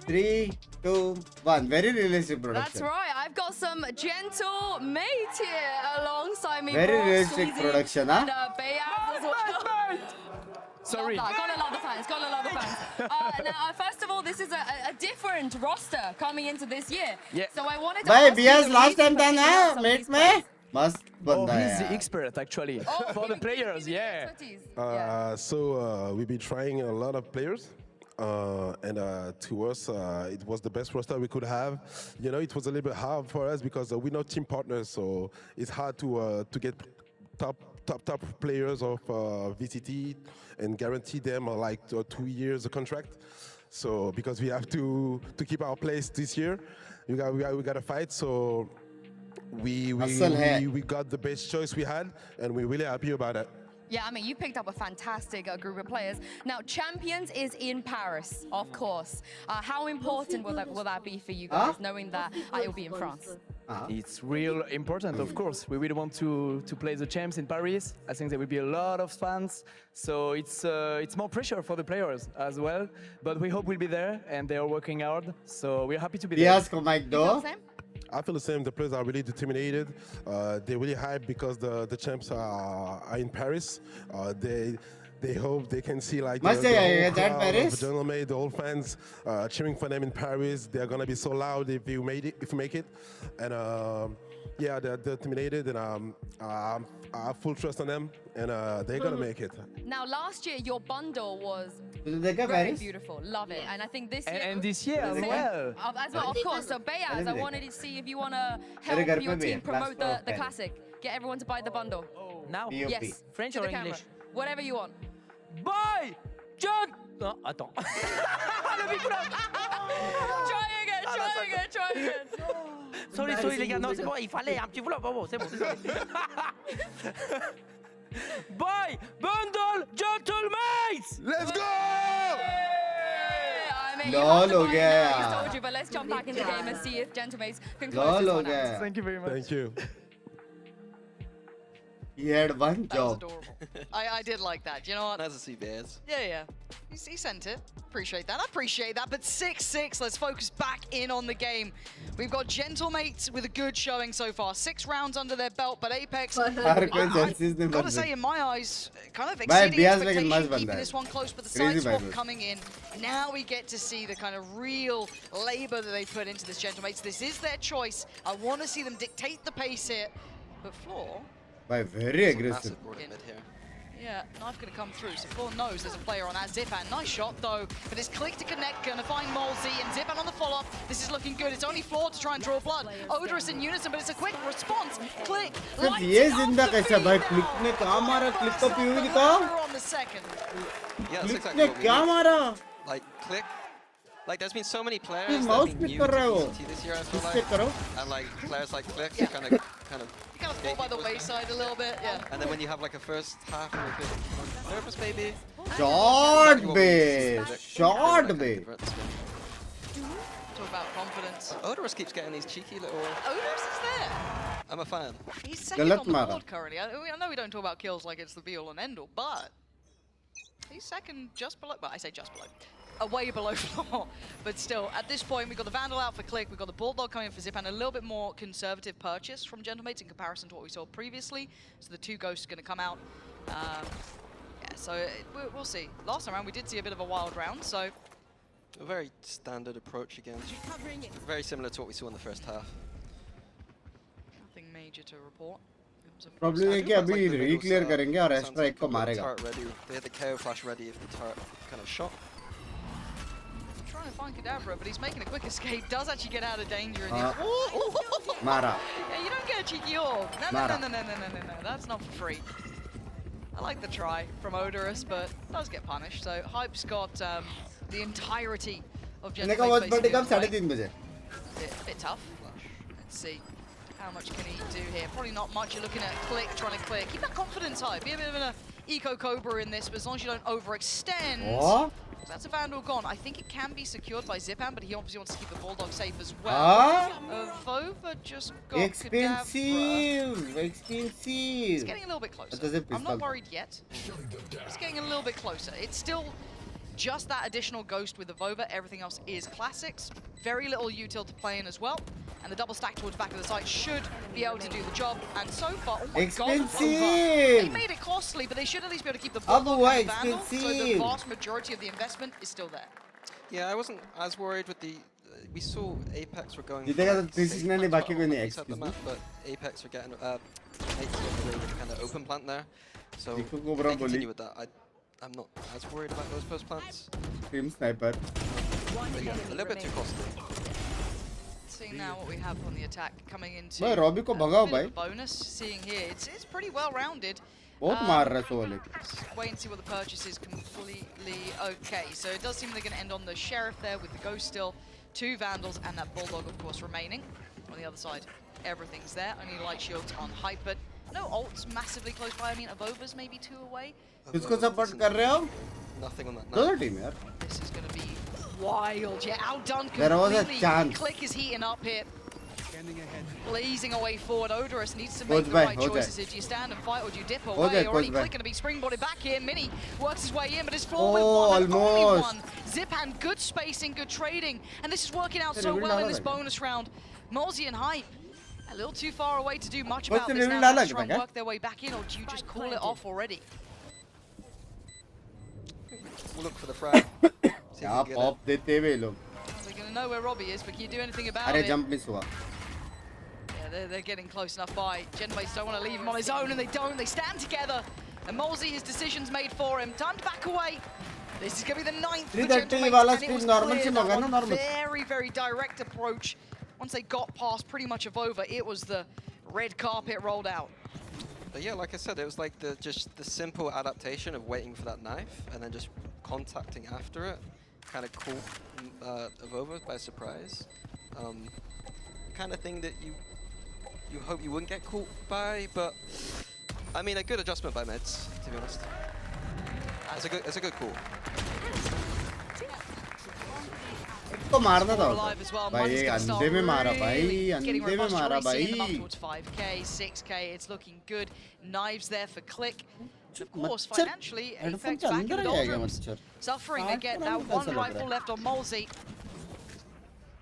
3 2 1 very realistic production. That's right. I've got some gentle mates here alongside me. Very Bro, realistic Squeezy, production, huh? And Bayaz as well. Sorry. Gotta love the fans. Gotta love the fans. Now, first of all, this is a different roster coming into this year. Yeah. So I wanted to भाई ask you BS the last reason time for था picking ना out some of मेट these में players. मस्त Oh, बंदा है he's the यार. expert actually Oh, for the players. Yeah. So we've been trying a lot of players. And to us, it was the best roster we could have. You know, it was a little bit hard for us because we're not team partners, so it's hard to get top players of VCT and guarantee them like 2 years of contract. So because we have to keep our place this year, we got to fight. So we got the best choice we had, and we're really happy about it. Yeah, I mean, you picked up a fantastic group of players. Now, Champions is in Paris, of course. How important will that be for you guys, knowing that it will be in France? It's real important, of course. We really want to play the champs in Paris. I think there will be a lot of fans, so it's more pressure for the players as well. But we hope we'll be there, and they are working hard. So we're happy to be there. Yes, Mike, though. I feel the same. The players are really determined. They're really hyped because the champs are in Paris. They hope they can see like the whole crowd of Gentlemen, the whole fans cheering for them in Paris. They're gonna be so loud if you make it. And yeah, they're determined, and I have full trust on them, and they're gonna make it. Now, last year your bundle was very very beautiful. Love it. And I think this year... And this year as well. As well, of course. So, Bayaz, I wanted to see if you want to help your team promote the classic. Get everyone to buy the bundle. Now? Yes. French to or the camera. English? Whatever you want. Buy! John! Non, attends. Try again. Sorry les gars, non c'est bon, il fallait un petit vlog, bon, c'est bon. Buy! Bundle! Gentlemates! Let's go! I mean, Lol ho gaya. I told you, but let's jump back in the game and see if Gentlemates can close Lol this ho one out. gaya. Thank you very much. Thank you. He had one job. I did like that. You know what? Nice to see Bears. Yeah. He sent it. Appreciate that. I appreciate that. But 6-6, let's focus back in on the game. We've got Gentlemates with a good showing so far. 6 rounds under their belt, but APEKS, I've got to say, in my eyes, kind of exceeding expectation, keeping this one close, but the side swap coming in. Now we get to see the kind of real labor that they put into this Gentlemates. This is their choice. I want to see them dictate the pace here. But Floor... By very aggressive. Yeah, knife gonna come through. So Floor knows there's a player on as Zipan. Nice shot though, but it's Click to connect, gonna find Malzy, and Zipan on the follow-up. This is looking good. It's only Floor to try and draw blood. Odorous in unison, but it's a quick response. Click, lights ये it up जिंदा for कैसा भाई Binks. Click ने कहाँ मारा click का PV Odor दिखा on the second. Yeah, that's click exactly ने what we क्या need. मारा Like, Click. Like, there's been so many players ये that mouse have been click new कर रहा है to वो VCT this year, I feel इससे like. करो And like, players like Click Yeah. kind of You kind of fall by the wayside a little bit, yeah. And then when you have like a first half and a bit nervous maybe. short base Talk about confidence. Odorous keeps getting these cheeky little... Odorous is there. I'm a fan. He's second on the board currently. I know we don't talk about kills like it's the be-all and end-all, but he's second just below. Well, I say just below. way below floor. But still, at this point, we've got the Vandal out for Click, we've got the Bulldog coming in for Zip, and a little bit more conservative purchase from Gentlemates in comparison to what we saw previously. So the 2 Ghosts are going to come out. Yeah, so we'll see. Last time around, we did see a bit of a wild round, so... A very standard approach again. Very similar to what we saw in the first half. Nothing major to report. Problem है कि अभी re-clear करेंगे और extra एक को मारेगा. They had the KO flash ready if the turret kind of shot. Trying to find Kadabra, but he's making a quick escape. Does actually get out of danger. And Mara. Yeah, you don't get a cheeky orb. No. That's not for free. I like the try from Odorous, but does get punished. So Hype's got the entirety of Gentlemates basically on the way. Bit tough. Let's see. How much can he do here? Probably not much. You're looking at Click, trying to clear. Keep that confidence high. Be a bit of an eco-cobra in this, but as long as you don't overextend. What? That's a Vandal gone. I think it can be secured by Zipan, but he obviously wants to keep the Bulldog safe as well. Vova just got Expensive! Expensive! It's getting a little bit closer. I'm not worried yet. It's getting a little bit closer. It's still just that additional Ghost with the Vova. Everything else is classics. Very little util to play in as well. And the double stack towards back of the site should be able to do the job. And so far, oh my God, Vova. They made it costly, but they should at least be able to keep the Bulldog and the Vandal. So the vast majority of the investment is still there. Yeah, I wasn't as worried with the... we saw APEKS were going... but APEKS were getting... Nate's getting away with kind of open plant there. So they continue with that. I'm not as worried about those first plants. Team sniper. But yeah, a little bit too costly. Seeing now what we have on the attack coming into Robbie ko bhagao bhai. Bonus. Seeing here, it's pretty well rounded. बहुत मार रहा है सोले. Wait and see what the purchase is completely okay. So it does seem they're going to end on the Sheriff there with the Ghost still, 2 Vandals and that Bulldog of course remaining. On the other side, everything's there. Only light shields on Hype, but no ults massively close by. I mean, Avova's maybe 2 away. किसको support कर रहे हो? Nothing on that. Another team यार. This is going to be wild. Yeah, outdone completely. There was a chance. Click is heating up here. Blazing away forward. Odorous needs to make the right choices. Do you stand and fight or do you dip away? Already Click going to be springboarded back here. Mini works his way in, but it's flawed with one and only one. Zipan, good spacing, good trading. And this is working out so well in this bonus round. Molzy and Hype, a little too far away to do much about this now. Let's try and work their way back in, or do you just call it off already? We'll look for the frag. क्या pop देते हुए लोग. They're going to know where Robbie is, but can you do anything about अरे it? jump miss हुआ. Yeah, they're getting close enough by. Gentlemates don't want to leave him on his own, and they don't. They stand together. And Molzy, his decision's made for him. Time to back away. This is going to be the 9th for Gentlemates, and it was clear that one very, very direct approach. Once they got past pretty much Avova, it was the red carpet rolled out. But yeah, like I said, it was like just the simple adaptation of waiting for that knife and then just contacting after it. Kind of caught Avova by surprise. Kind of thing that you hope you wouldn't get caught by, but I mean a good adjustment by Meds, to be honest. It's a good call. तो मारना था भाई अंधे में मारा भाई अंधे में मारा भाई 5k 6k it's looking good. Knives there for Click. Of course, financially, APEKS back in doldrums. Suffering, they get that one rifle left on Molzy.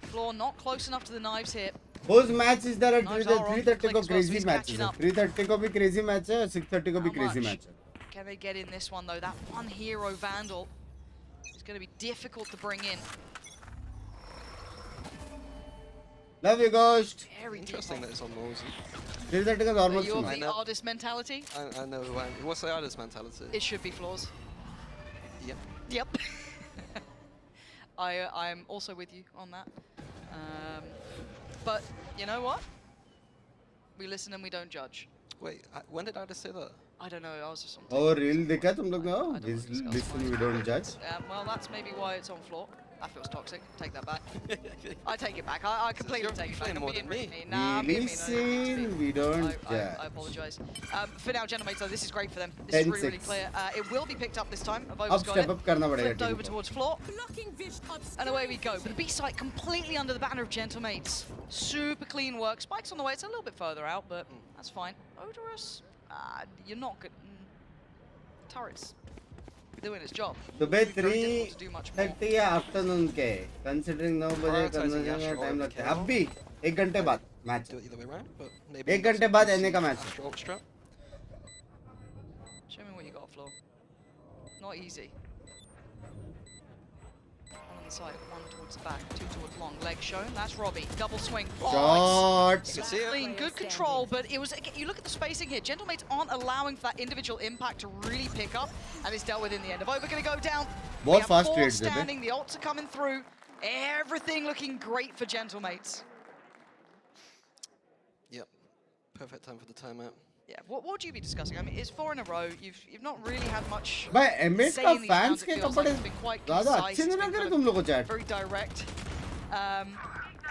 Floor not close enough to the knives here. Whose match is there at 330 को crazy match है 330 को भी crazy match है 630 को भी crazy match है. Can they get in this one though? That one hero Vandal is going to be difficult to bring in. Love you, Ghost. Very interesting that it's on Molzy. 330 का normal you have the artist mentality? I know. What's the artist mentality? It should be flaws. Yep. Yep. I'm also with you on that. But you know what? We listen and we don't judge. Wait, when did I just say that? I don't know. I was just on. Oh, real देखा तुम लोग ना? Listen, we don't judge. Well, that's maybe why it's on floor. That feels toxic. Take that back. I take it back. I completely take it back. More than me. Nah, Listen, we don't judge. I apologise. For now, Gentlemates, though, this is great for them. This is really clear. It will be picked up this time. Avova's got it. Flipped over towards floor. And away we go. But the B site completely under the banner of Gentlemates. Super clean work. Spike's on the way. It's a little bit further out, but that's fine. Odorous, you're not good. Turrets. doing his job. सुबह It's very difficult to do much more. 3:30 या afternoon के considering 9 बजे conversion में time लगता है अब भी 1 घंटे बाद मैच 1 घंटे बाद एने का match Show me what you got, Flo. Not easy. One on the side, one towards the back, two towards long. Leg shown. That's Robbie. Double swing. Shot. You can see it. Clean, good control, but it was. You look at the spacing here. Gentlemates aren't allowing for that individual impact to really pick up, and it's dealt with in the end. Avova going to go down. बहुत We have fast four trades है standing. The ults are coming through. Everything looking great for Gentlemates. Yep. Perfect time for the timeout. Yeah, what would you be discussing? I mean, it's 4 in a row. You've not really had much. भाई MS say का in these fans rounds. It के feels कपड़े like it's been quite ज़्यादा concise, अच्छे नहीं it's लग been रहे kind तुम of लोगों को chat very direct.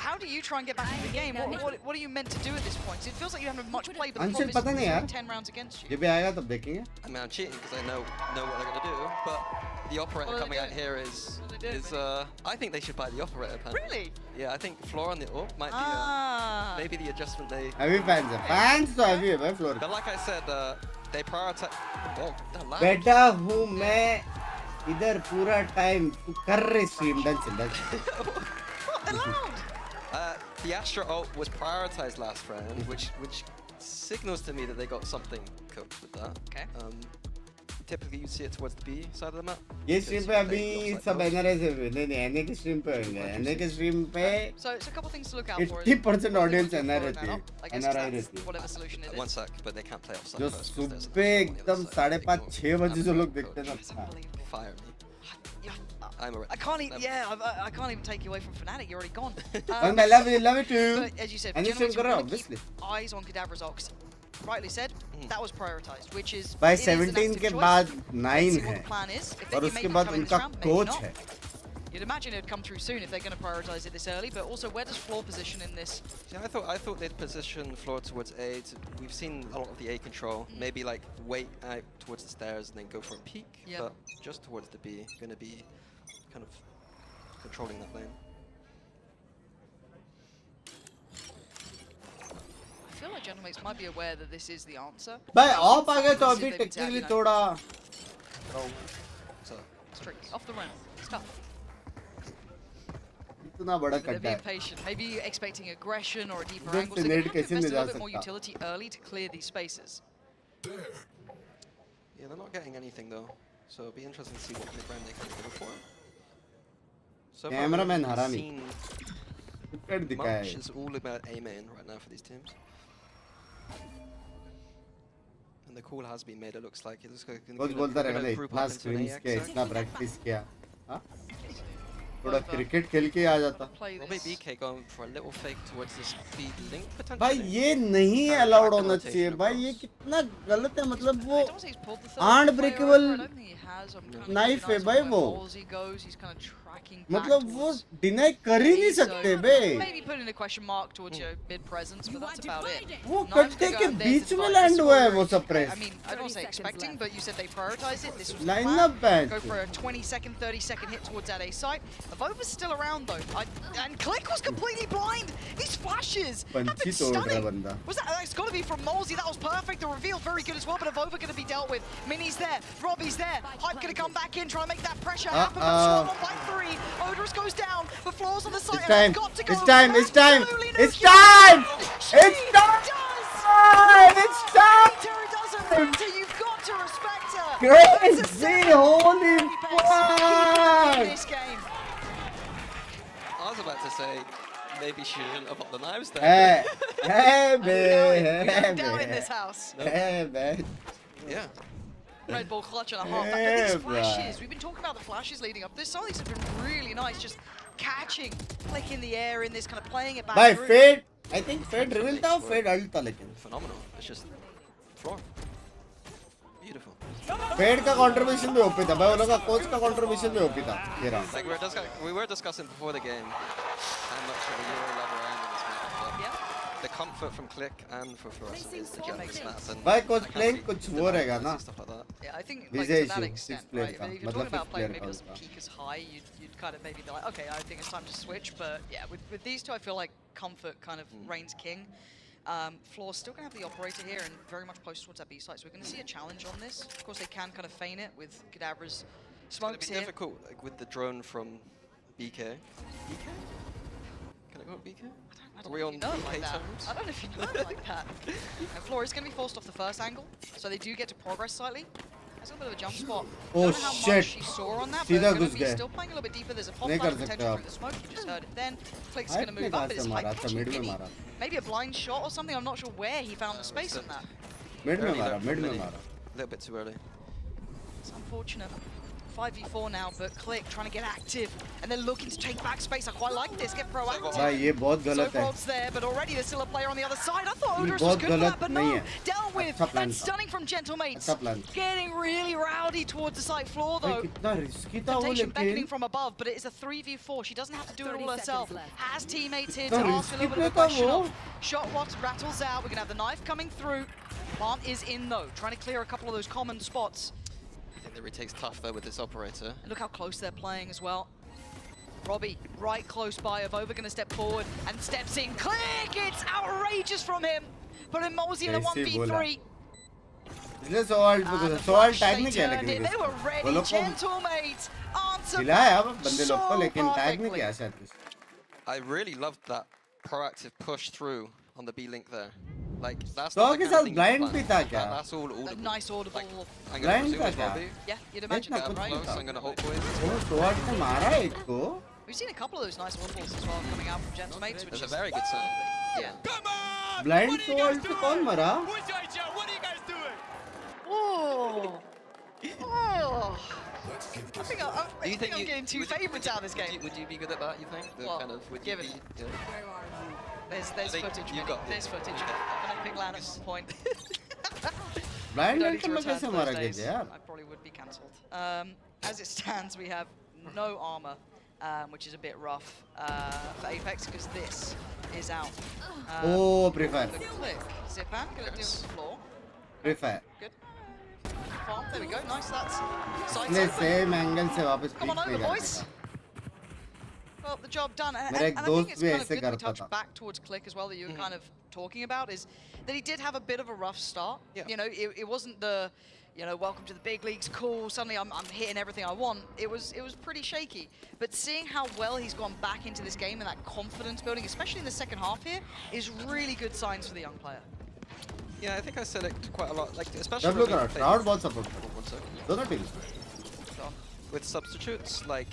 How do you try and get back into the game? What are you meant to do at this point? It feels like you haven't much play, but the Anshul problem पता is नहीं यार 10 rounds against you. जब भी आएगा तब देखेंगे I mean, I'm cheating because I know what they're gonna do, but the operator What are they coming out doing? here is I think they should buy the operator panel. Really? Yeah, I think floor on the up might be maybe the adjustment they. अभी fans है fans तो अभी है भाई floor But like I said, they prioritize. Oh, they're loud. बैठा हूँ मैं इधर पूरा टाइम तू कर रहे stream The Astra ult was prioritized last round, which signals to me that they got something cooked with that. Okay. Typically you see it towards the B side of the map. ये stream पे अभी सब NRI से नहीं NA की stream पे होंगे NA की स्ट्रीम पे So it's a couple things to look out for. 80% audience NRI रहती है I guess एनआरआई that's रहती है whatever solution it is. One sec, but they can't play offside जो first. 'cause there's सुबह एकदम 5:30 6 बजे जो लोग देखते हैं ना Fire me. I'm I can't even. Yeah, I can't even take you away from Fnatic. You're already gone. I love it too. But as you said, And you stream Gentlemates कर रहा want to obviously. keep eyes on Cadaver's Ox. Rightly said, that was prioritized, which is. भाई it is an 17 active के choice. बाद Let's 9 see what है the plan is. If they और can उसके maybe बाद come in this उनका round, maybe coach not. है You'd imagine it'd come through soon if they're going to prioritize it this early, but also where does floor position in this? Yeah, I thought they'd position floor towards A. We've seen a lot of the A control. Maybe like wait out towards the stairs and then go for a peek. Yeah. But just towards the B, going to be kind of controlling that lane. I feel like Gentlemates might be aware that this is the answer. भाई of आ गए तो Let's see अभी if they can tap, technically you know. थोड़ा So It's tricky. Off the run. It's tough. इतना बड़ा But they're गड्ढा being है patient. Maybe expecting aggression or a deeper इधर angle. से So they're net going to have to कैसे invest a नहीं little जा bit more सकता utility early to clear these spaces. yeah, they're not getting anything though. So it'll be interesting to see what mid-round they can go for. So far, Cameraman we haven't हरामी seen कर दिखाया much. है It's all about A main right now for these teams. And the call has been made. It looks like it's going कुछ to बोलता रहेगा नहीं group इतना up into an streams AX किया side. इतना प्रैक्टिस किया हाँ थोड़ा क्रिकेट खेल के आ जाता Maybe BK going for a little fake towards the speed link potentially. भाई ये नहीं अलाउड होना चाहिए भाई ये कितना गलत है मतलब वो अनब्रेकेबल नाइफ है भाई वो मतलब वो डिनाई कर ही नहीं सकते बे Maybe put in a question mark towards your mid presence, but that's about it. वो कट्टे के बीच में लैंड हुआ है वो सब press I mean, I don't want to say expecting, but you said they prioritize it. This was the Line plan. up bench. Go for a 20-second, 30-second hit towards that A site. Avova's still around though, and Click was completely blind. These flashes have पंछी been तोड़ रहा है stunning. बंदा Was that? It's got to be from Molsey. That was perfect. The reveal very good as well. But Avova going to be dealt with. Minnie's there. Robbie's there. Hype going to come back in, try and make that pressure happen. But Swan on by 3. Odorous goes down. The floors on the side. It's time. Got to go. It's time. It's time. Absolutely It's no time. She It's time. does. It's time. Terry doesn't matter. You've got to respect her. Crazy. Holy in fuck. this game. I was about to say maybe she shouldn't have got the knives there. Hey, We hey, go down in this house. Hey, man. Yeah. Red ball clutch and a half. But Yeah, these bro. flashes, we've been talking about the flashes leading up. Some of these have been really nice, just catching, Click in the air in this, kind of playing it back भाई through. Fade I think Fade reveal था Fade ult था लेकिन Phenomenal. It's just floor. Beautiful. Fade का contribution भी OP था भाई उन लोगों का कोच का कंट्रीब्यूशन भी ओपी था ये round Like we were discussing before the game how much of a Euro level I am in this match. Yeah. The comfort from Click and for Fluorescent is the general snap. And भाई coach I can't playing see कुछ the वो balance रहेगा ना and stuff like that. Yeah, I think Visa like, to issue, that extent, sixth player right? का, If you're मतलब talking about fifth playing player maybe का doesn't उसका। peak as high, you'd kind of maybe be like, okay, I think it's time to switch. But yeah, with these two, I feel like comfort kind of reigns king. Floor's still going to have the operator here and very much close towards that B site, so we're going to see a challenge on this. Of course, they can kind of feign it with Cadaver's smokes It's here. difficult like, with the drone from BK. BK? Can it go at BK? I don't know if you know it like that. I don't know if you know it like that. And Floor is going to be forced off the first angle, so they do get to progress slightly. That's a little bit of a jump spot. Oh, don't know how shit. much she saw on that, but सीधा going घुस to be गए. still playing a little bit deeper. There's a pop नहीं flash कर सकते potential आप. through the smoke. You just heard it then. Click's Hype going to ने move कहाँ up. से Is मारा? Hype अच्छा, catching mid में Billy? मारा. Maybe a blind shot or something. I'm not sure where he found the space on that. Mid में Early मारा. there Mid from में Billy. मारा. A little bit too early. It's unfortunate. 5v4 now, but Click trying to get active, and they're looking to take back space. I quite like this. Get proactive. भाई ये बहुत गलत है. Sobrod's there, but already there's still a player on the other side. I thought ये Odorous was बहुत good for that, गलत but नहीं no. है. Dealt with. अच्छा plan And था. stunning from Gentlemates. अच्छा plan था. Getting really rowdy towards the site floor, भाई though. कितना risky था वो Temptation beckoning लेकिन. from above, but it is a 3v4. She doesn't have to do it all 30 herself. seconds left. Has teammates here to कितना ask a risky little bit of a play था question वो. of. Shot what rattles out. We're going to have the knife coming through. Plant is in, though. Trying to clear a couple of those common spots. I think the retake's tough though with this operator. And look how close they're playing as well. Robbie, right close by. Avova going to step forward and steps in. Click! It's outrageous from him. Putting Mosey in a ऐसे 1v3. इसलिए सवाल tag नहीं किया Turned it. लेकिन They were वो ready. लोग को Gentlemates. Answer खिलाया बंदे लोग को so लेकिन टैग नहीं perfectly. किया शायद कुछ. I really loved that proactive push through on the B link there. Like that's तो not the के kind of साथ thing you blind plan. भी था क्या? That's all A audible. nice audible. I'm gonna Blind pursue था this क्या? Robbie. Yeah, you'd imagine Get that, up right? close. I'm gonna hold boys. वो shot ने मारा एक को. We've seen a couple of those nice audibles as well coming out from Gentlemates, which That's a is very good sign. yeah. Blind shot पे कौन मरा? What are you guys doing? Oh. Oh. I think Do you think I'm getting two favourites out of this game. Would you be good at that? You think? The Well, kind of would give you it. be? Yeah. There's I think footage. you've Minnie. got There's footage. An epic land at some point. Blind Don't ने need to तो मैं return कैसे to मारा those गया days. यार? I probably would be cancelled. As it stands, we have no armor, which is a bit rough for Apex because this is out. Oh, prefer. The Click. Zipan gonna deal with the floor. Prefer. Good. Farm. There we go. Nice. That's sights इसने open. Same angle से वापस Come on पीछे over, कर boys. दिया. Well, the job done. And, मेरा and एक I think दोस्त it's भी kind of ऐसे good that we करता touch था. back towards Click as well that you were kind of talking about is that he did have a bit of a rough start. Yeah. You know, it wasn't the, you know, welcome to the big leagues, cool, suddenly I'm hitting everything I want. It was pretty shaky. But seeing how well he's gone back into this game and that confidence building, especially in the second half here, is really good signs for the young player. Yeah, I think I said it quite a lot. Like especially W when we करा. played- crowd बहुत support One second. कर. दोनों team. With substitutes, like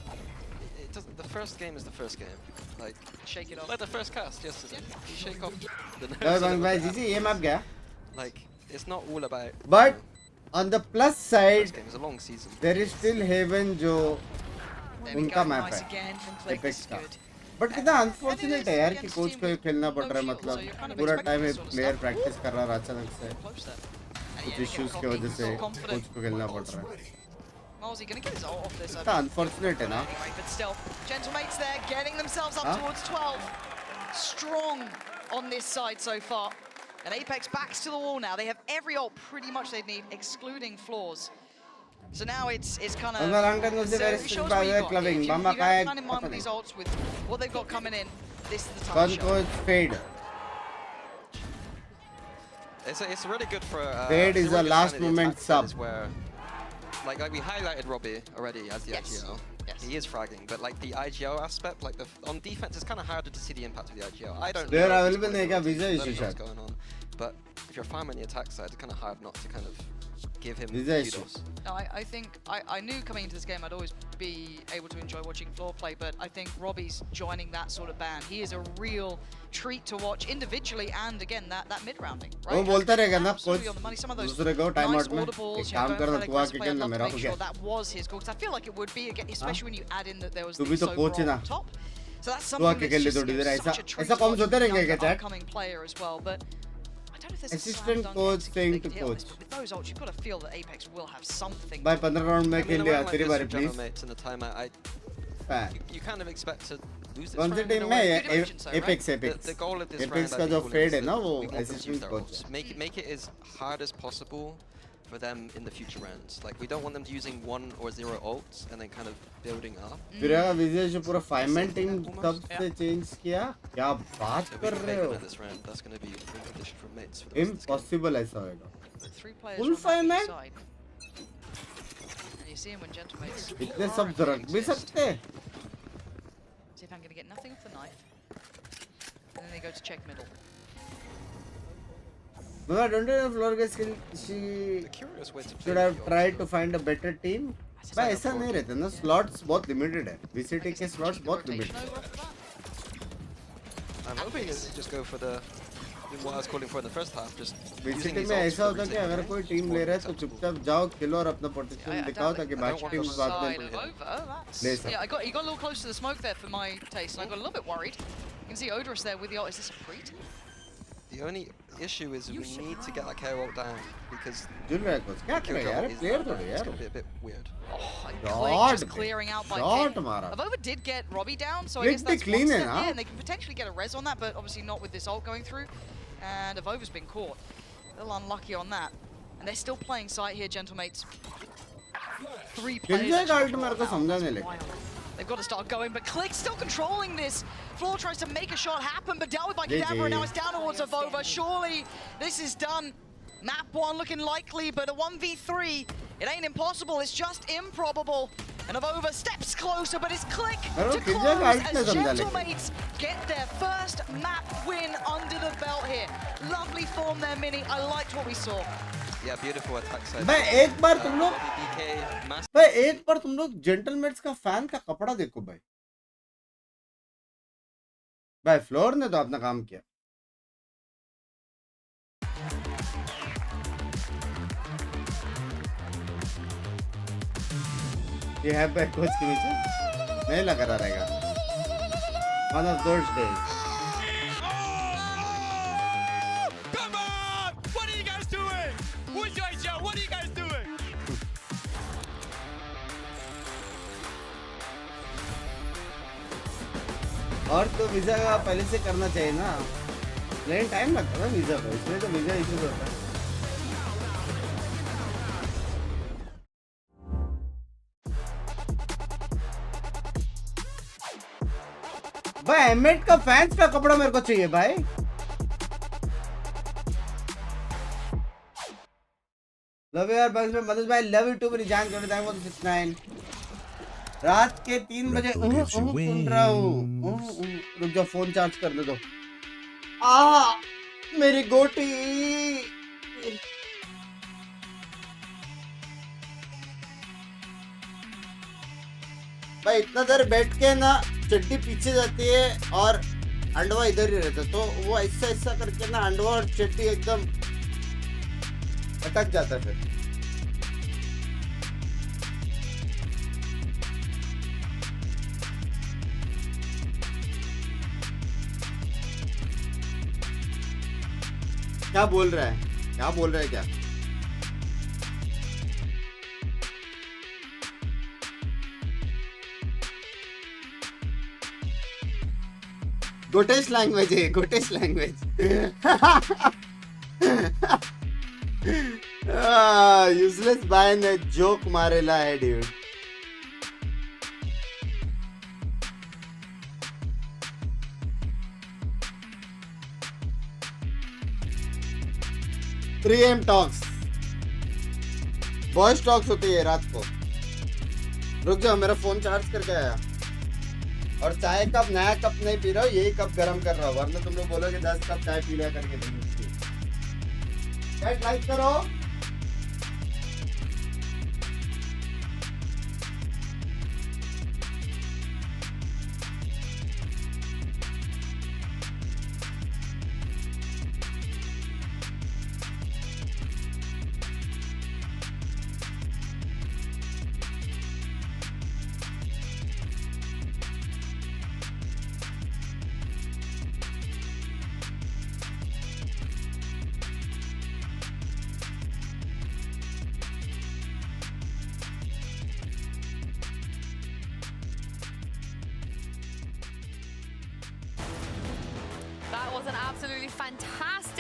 it doesn't. The first game is the first game. Like shake it off. Like the first cast yesterday. You shake off the nerves. भाई a little भाई bit. जी ये map गया. Like it's not all about. But on the plus side, First game is a long season. there is still Haven जो There we उनका go. Map Nice है. again from Click. This Apex is का. good. But कितना unfortunate है यार कि against coach team को with खेलना पड़ no रहा है shield, so मतलब you're kind of पूरा expecting time this sort of player stuff. Practice कर रहा है अचानक से Close there. And कुछ yeah, इश्यूज की Cocky, वजह से so confident. कोच को खेलना पड़ रहा है. Mosey gonna get his ult off this. कितना अनफॉर्चुनेट है ना. Anyway, but still, Gentlemates there, getting themselves up Huh? towards 12. Strong on this side so far. And Apex backs to the wall now. They have every ult pretty much they need, excluding floors. So now it's kind of. Bamba lang tan so very it strict shows by what you the got. clubbing. If you Bamba have a kaya plan in mind with pata these ults, with what they've got coming in, this is the time Gun to show. coach fade. It's really good for. Fade is it's really a good last sign of the moment attack sub. is Where, like we highlighted Robbie already as the Yes. IGL. Yes. He is fragging, but like the IGL aspect, like on defense, it's kind of harder to see the impact of the IGL. I don't. Player know available नहीं क्या visa I issue don't know what's शायद. going on, but if you're farming the attack side, it's kind of hard not to kind of give him Visa issue. kudos. No, I think I knew coming into this game I'd always be able to enjoy watching floor play, but I think Robbie's joining that sort of band. He is a real treat to watch individually and again that mid rounding. Right? वो बोलता रहेगा ना Absolutely coach on the money. Some of those दूसरे को time nice out में audibles, एक you know, काम going कर for रहा that तू आके aggressive play. I'd खेलना love to मेरा make हो sure गया. that was his goal, because I feel like it would be, again, especially when you add in that there was तू the भी तो Sobro coach है ना. on top. So that's तू something आके that's खेल ले just, थोड़ी you know, देर ऐसा such a treat ऐसा to कॉम्स watch होते from a रहेंगे क्या young chat. upcoming player as well, but I don't know if there's a Assistant slam dunk coach execution saying they to could hit on this, coach. but with those ults, you've got to feel that Apex will have something. भाई 15 round में I mean, खेल a लिया round like तेरी this बारी with general please. mates in the timeout, fan. you kind of expect to lose this कौन सी round in team a में way. है? Apex Apex. The goal of this Apex round, का I जो think, fade is है ना that वो we want them to use assistant their coach ults. है. Make it as hard as possible for them in the future rounds. Like, we don't want them using 1 or 0 ults and then kind of building up. फिर अगर विजय जो पूरा 5-man team तब से change किया, क्या बात कर रहे हो? This round, that's going to be in condition from mates for the rest of this game. Impossible ऐसा होएगा. 3 players Full on that 5-man? side. And you see him when Gentlemates इतने सब रख भी सकते हैं. See if I'm going to get nothing off the knife. And then they go to check middle. But I don't know if Florga she should have tried to find a better team. भाई ऐसा नहीं रहता ना, slots बहुत limited है. VCT के slots बहुत limited है. I'm hoping to just go for the what I was calling for in the first half. Just VCT में ऐसा होता है कि अगर कोई टीम ले रहा है तो चुपचाप जाओ, खेलो और अपना पोटेंशियल दिखाओ ताकि बाकी टीम बाद में ले सके. Yeah, he got a little close to the smoke there for my taste, and I got a little bit worried. You can see Odorous there with the ult. Is this a pre-t? The only issue is we need to get that KO ult down because क्या कर रहा है यार, player थोड़े यार. It's going to be a bit weird. Click just clearing out by Shot King. मारा. Avova did get Robbie down, so I Click guess that's clean one है step ना? here, and they can potentially get a res on that, but obviously not with this ult going through. And Avova's been caught. A little unlucky on that. And they're still playing site here, gentlemates. 3 players. actually brought down. They've got to start going, but Click still controlling this. Floor tries to make a shot happen, but dealt with by Kadabra, and now it's down towards Avova. Surely this is done. Map 1 looking likely, but a 1v3, it ain't impossible, it's just improbable. And Avova steps closer, but it's Click to close as Gentlemates get their first map win under the belt here. Lovely form there, Mini. I liked what we saw. Yeah, beautiful attack side. भाई एक बार तुम लोग gentleman's का fan का कपड़ा देखो भाई. भाई फ्लोर ने तो अपना काम किया. ये है बैक कोच के नीचे नहीं लगा रहेगा. One of those days. What are you guys doing? What are you guys doing? और तो वीजा का पहले से करना चाहिए ना. लेकिन टाइम लगता है ना वीजा को, इसलिए तो वीजा इशू होता है. भाई एमेट का फैंस का कपड़ा मेरे को चाहिए भाई. लव यार बग्स में मनोज भाई लव यू टू मेरी जान जोड़े थैंक फॉर 69. रात के 3 बजे सुन रहा हूँ. रुक जाओ फोन चार्ज कर दे दो. मेरी गोटी. भाई इतना देर बैठ के ना चड्डी पीछे जाती है और अंडवा इधर ही रहता, तो वो ऐसा ऐसा करके ना अंडवा और चड्डी एकदम अटक जाता है. फिर क्या बोल रहा है क्या? गोटेश लैंग्वेज है, गोटेश लैंग्वेज. यूजलेस बाय ने जोक मारेला है ड्यूड. प्रीएम टॉक्स, वॉइस टॉक्स होती है रात को. रुक जाओ मेरा फोन चार्ज करके आया. और चाय कप नया कप नहीं पी रहा हूँ, यही कप गरम कर रहा हूँ, वरना तुम लोग बोलोगे 10 कप चाय पी लिया करके. चैट लाइक करो.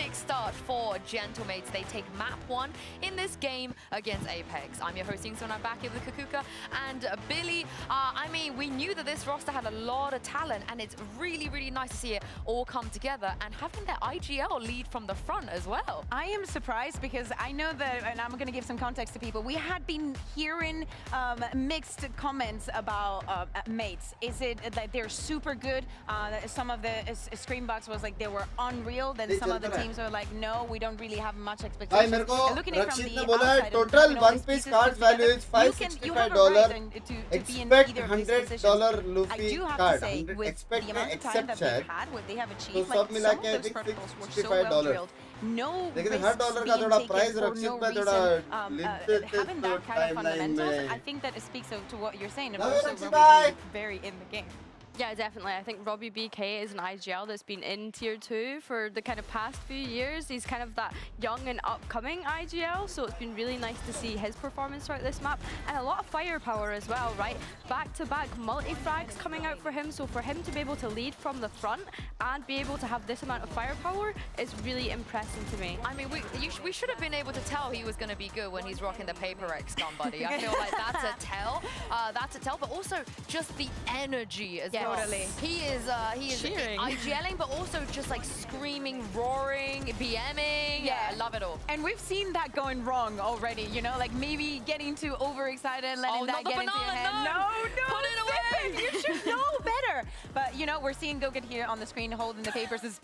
Terrific start for Gentlemates. They take map 1 in this game against APEKS. I'm your host, so I'm back here with Kakuka and Billy. I mean, we knew that this roster had a lot of talent, and it's really, really nice to see it all come together and having their IGL lead from the front as well. I am surprised because I know that, and I'm going to give some context to people, we had been hearing mixed comments about mates. Is it that they're super good? Some of the screenbox was like they were unreal. Then some of the teams were like, no, we don't really have much expectations. And looking at it from the outside, total one piece card value is $565. Expect $100 Luffy I do have card. to say, with Expect the amount of time except that chat. they've had, what they have तो achieved, सब like मिला some के of those I think verticals were so well $65. drilled. No लेकिन risks $100 का being थोड़ा taken price for Rakshit no में reason. थोड़ा Having that kind of fundamentals, में I think that it speaks to what you're saying, and Love also you, Robbie Rachid, being very in the game. Yeah, definitely. I think Robbie BK is an IGL that's been in Tier 2 for the kind of past few years. He's kind of that young and upcoming IGL, so it's been really nice to see his performance throughout this map. And a lot of firepower as well, right? Back-to-back multi-frags coming out for him, so for him to be able to lead from the front and be able to have this amount of firepower is really impressive to me. I mean, we should have been able to tell he was going to be good when he's rocking the Paper X gun, buddy. I feel like that's a tell. That's a tell, but also just the energy as well. Totally. He is cheering. IGLing, but also just like screaming, roaring, BMing. Yeah, I love it all. And we've seen that going wrong already, you know, like maybe getting too overexcited and letting that get into your head. No, put it away. You should know better. But, you know, we're seeing Goget here on the screen holding the papers. Is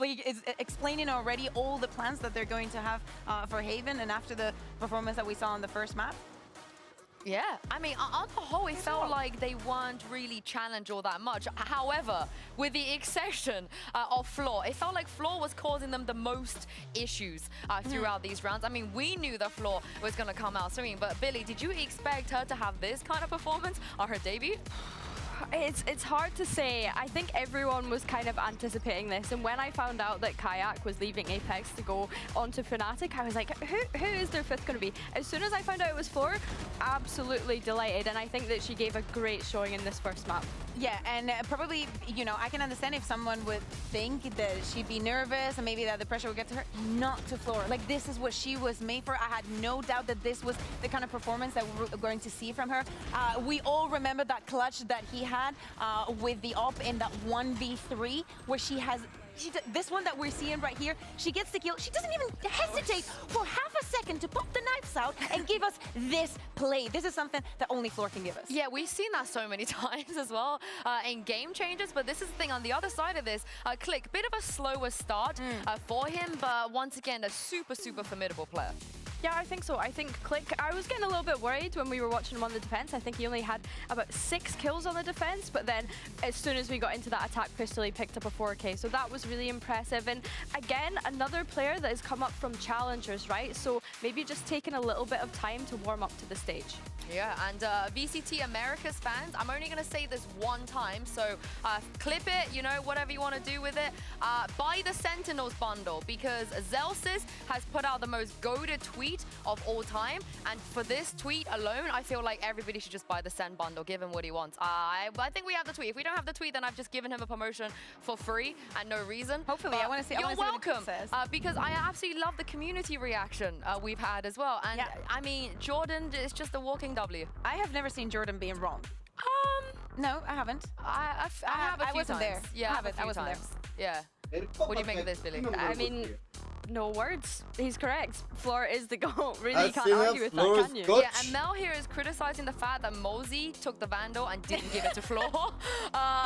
explaining already all the plans that they're going to have for Haven and after the performance that we saw on the first map. Yeah, I mean, on the whole, it felt like they weren't really challenged all that much. However, with the exception of Floor, it felt like Floor was causing them the most issues throughout these rounds. I mean, we knew that Floor was going to come out swinging, but Billy, did you expect her to have this kind of performance on her debut? It's hard to say. I think everyone was kind of anticipating this, and when I found out that Kayak was leaving APEKS to go on to Fnatic, I was like, who is their fifth going to be? As soon as I found out it was Floor, absolutely delighted, and I think that she gave a great showing in this first map. Yeah, and probably, you know, I can understand if someone would think that she'd be nervous and maybe that the pressure would get to her. Not to Floor. Like, this is what she was made for. I had no doubt that this was the kind of performance that we're going to see from her. We all remember that clutch that he had with the op in that 1v3 where she has this one that we're seeing right here. She gets the kill. She doesn't even hesitate for half a second to pop the knives out and give us this play. This is something that only Floor can give us. Yeah, we've seen that so many times as well in game changes, but this is the thing on the other side of this. Click, bit of a slower start for him, but once again, a super, super formidable player. Yeah, I think so. I think Click, I was getting a little bit worried when we were watching him on the defense. I think he only had about 6 kills on the defense, but then as soon as we got into that attack pistol, he picked up a 4K. So that was really impressive. And again, another player that has come up from challengers, right? So maybe just taking a little bit of time to warm up to the stage. Yeah, and VCT America's fans, I'm only going to say this one time, so clip it, you know, whatever you want to do with it. Buy the Sentinels bundle, because Zelsis has put out the most goated tweet of all time, and for this tweet alone, I feel like everybody should just buy the Sen bundle, give him what he wants. I think we have the tweet. If we don't have the tweet, then I've just given him a promotion for free and no reason. Hopefully, I want to see. You're welcome, because I absolutely love the community reaction we've had as well. And I mean, Jordan is just a walking W. I have never seen Jordan being wrong. No, I haven't. I have a few wasn't times. there. Yeah, I wasn't there. Yeah. What do you make of this, Billy? I mean, no words. He's correct. Floor is the GOAT. Really, I you can't see argue with that, Floor's can you? GOAT. Yeah, and Mel here is criticizing the fact that Mosey took the Vandal and didn't give it to Floor.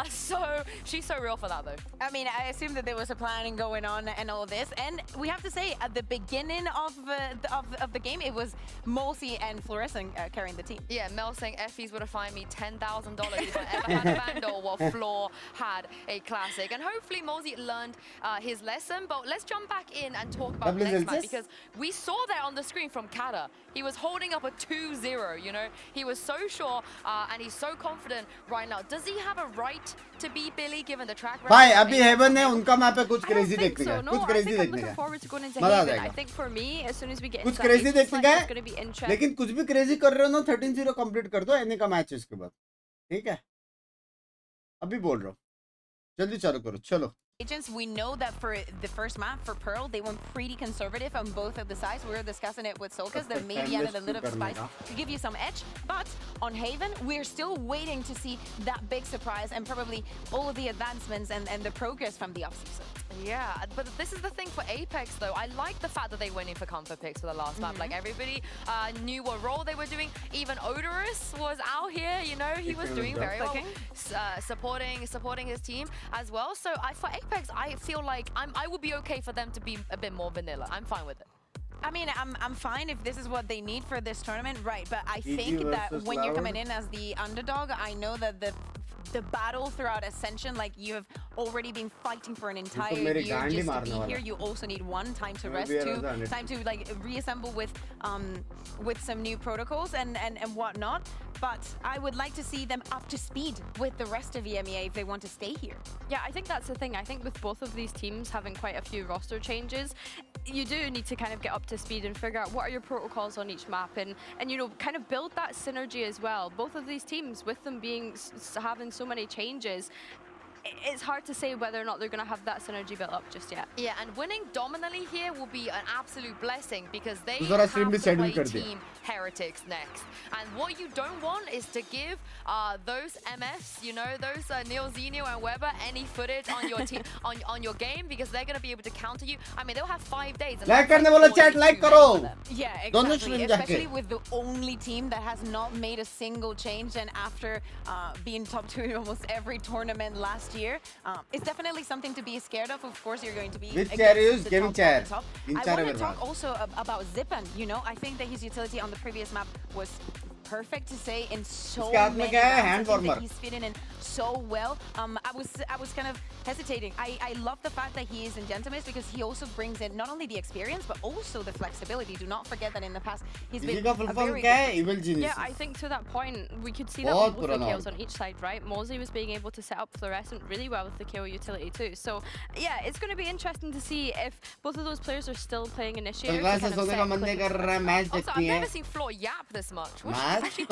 So she's so real for that, though. I mean, I assume that there was a planning going on and all this. And we have to say, at the beginning of the game, it was Mosey and Fluorescent carrying the team. Yeah, Mel saying Effie's would have fined me $10,000 if I ever had a Vandal while Floor had a classic. And hopefully Mosey learned his lesson. But let's jump back in and talk about the next match, because we saw that on the screen from Kata. He was holding up a 2-0, you know. He was so sure and he's so confident right now. Does he have a right to be Billy given the track record? भाई अभी haven है उनका map पे कुछ crazy देखने का No, कुछ I crazy think I'm देखने looking का forward to going into मजा आ Haven. I जाएगा think for me, as soon as we get कुछ into क्रेजी that देखने का it's going to be interesting. लेकिन कुछ भी क्रेजी कर रहे हो ना 13-0 कंप्लीट कर दो एनी का मैच इसके बाद ठीक है अभी बोल रहा हूँ जल्दी चालू करो चलो Agents, we know that for the first map for Pearl, they went pretty conservative on both of the sides. We were discussing it with Solkas. They maybe added a little spice to give you some edge. But on Haven, we're still waiting to see that big surprise and probably all of the advancements and the progress from the offseason. Yeah, but this is the thing for Apex though. I like the fact that they went in for comfort picks for the last map. Like everybody knew what role they were doing. Even Odorous was out here, you know, he was doing very well, supporting his team as well. So for Apex, I feel like I would be okay for them to be a bit more vanilla. I'm fine with it. I mean, I'm fine if this is what they need for this tournament, right? But I think that when you're coming in as the underdog, I know that the battle throughout Ascension, like you have already been fighting for an entire year just to be here. You also need one, time to rest, two, time to like reassemble with some new protocols and whatnot. But I would like to see them up to speed with the rest of EMEA if they want to stay here. Yeah, I think that's the thing. I think with both of these teams having quite a few roster changes, you do need to kind of get up to speed and figure out what are your protocols on each map and you know, kind of build that synergy as well. Both of these teams, with them being having so many changes, it's hard to say whether or not they're going to have that synergy built up just yet. Yeah, and winning dominantly here will be an absolute blessing because they have have to play Team Heretics next. And what you don't want is to give those MFs, you know, those Neil, Zenio and Weber any footage on your team, on your game, because they're going to be able to counter you. I mean, they'll have 5 days. Like karne bolo chat, like karo. Yeah, exactly. Especially with the only team that has not made a single change, and after being top 2 in almost every tournament last year, it's definitely something to be scared of. Of course, you're going to be. Which chair you use? Gaming chair. I want to talk also about Zipan. You know, I think that his utility on the previous map was perfect to say in so many rounds. I think that he's fitting in so well. I was kind of hesitating. I love the fact that he is in Gentleman's because he also brings in not only the experience but also the flexibility. Do not forget that in the past he's been a very good yeah, I think to that point we could see that on both the kills on each side, right? Mosey was being able to set up Fluorescent really well with the kill utility too. So yeah, it's going to be interesting to see if both of those players are still playing Initiator. Also, I've never seen Floor yap this much. Let's take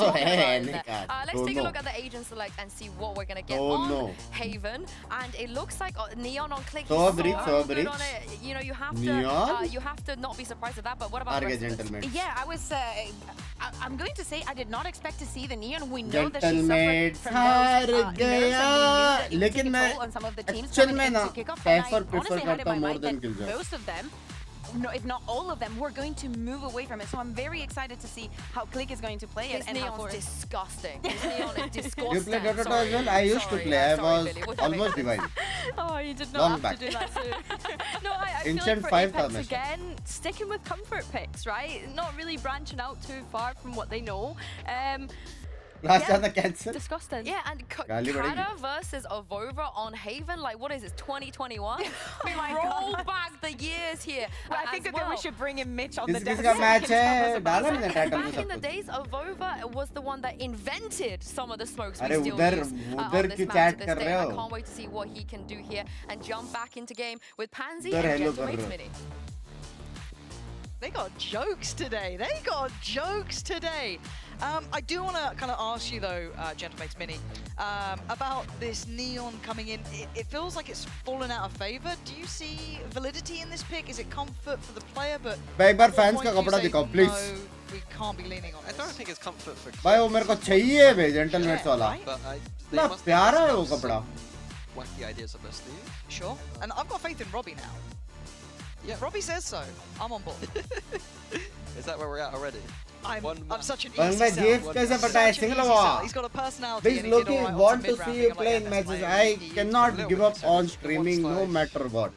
a look at the agent select and see what we're gonna get on Haven. And it looks like Neon on Click. So good on it. You know, you have to not be surprised at that. But what about the rest of us? Yeah, I'm going to say I did not expect to see the Neon. We know that she suffered from those nerves and immune on some of the teams coming into kickoff. And I honestly had in my mind that most of them, no, if not all of them, we're going to move away from it. So I'm very excited to see how Click is going to play it. And Neon's disgusting. This Neon is disgusting. You play Dota as well? I used to play. I was almost divine. Oh, you did not have to do that too. No, I feel like for Apex again, sticking with comfort picks, right? Not really branching out too far from what they know. Disgusting. Yeah, and Kata versus Avova on Haven, like what is this, 2021? Roll back the years here. Well, I think that we should bring in Mitch on the desk. Back in the days, Avova was the one that invented some of the smokes we still use on this map to this day. I can't wait to see what he can do here and jump back into game with Pansy and Gentlemate's Mini. They got jokes today. I do want to kind of ask you though, Gentlemate's Mini, about this Neon coming in. It feels like it's fallen out of favor. Do you see validity in this pick? Is it comfort for the player? But fans ka kapda dikao, please. No, we can't be leaning on this. I don't think it's comfort for. Bhai, wo mere ko chahiye bhai, Gentlemate's wala. Na pyara hai wo kapda. Wacky ideas up their sleeve. Sure, and I've got faith in Robbie now. Yeah, Robbie says so. I'm on board. Is that where we're at already? I'm such an easy sell. He's got a personality. These Loki want to see you playing matches. I cannot give up on streaming no matter what.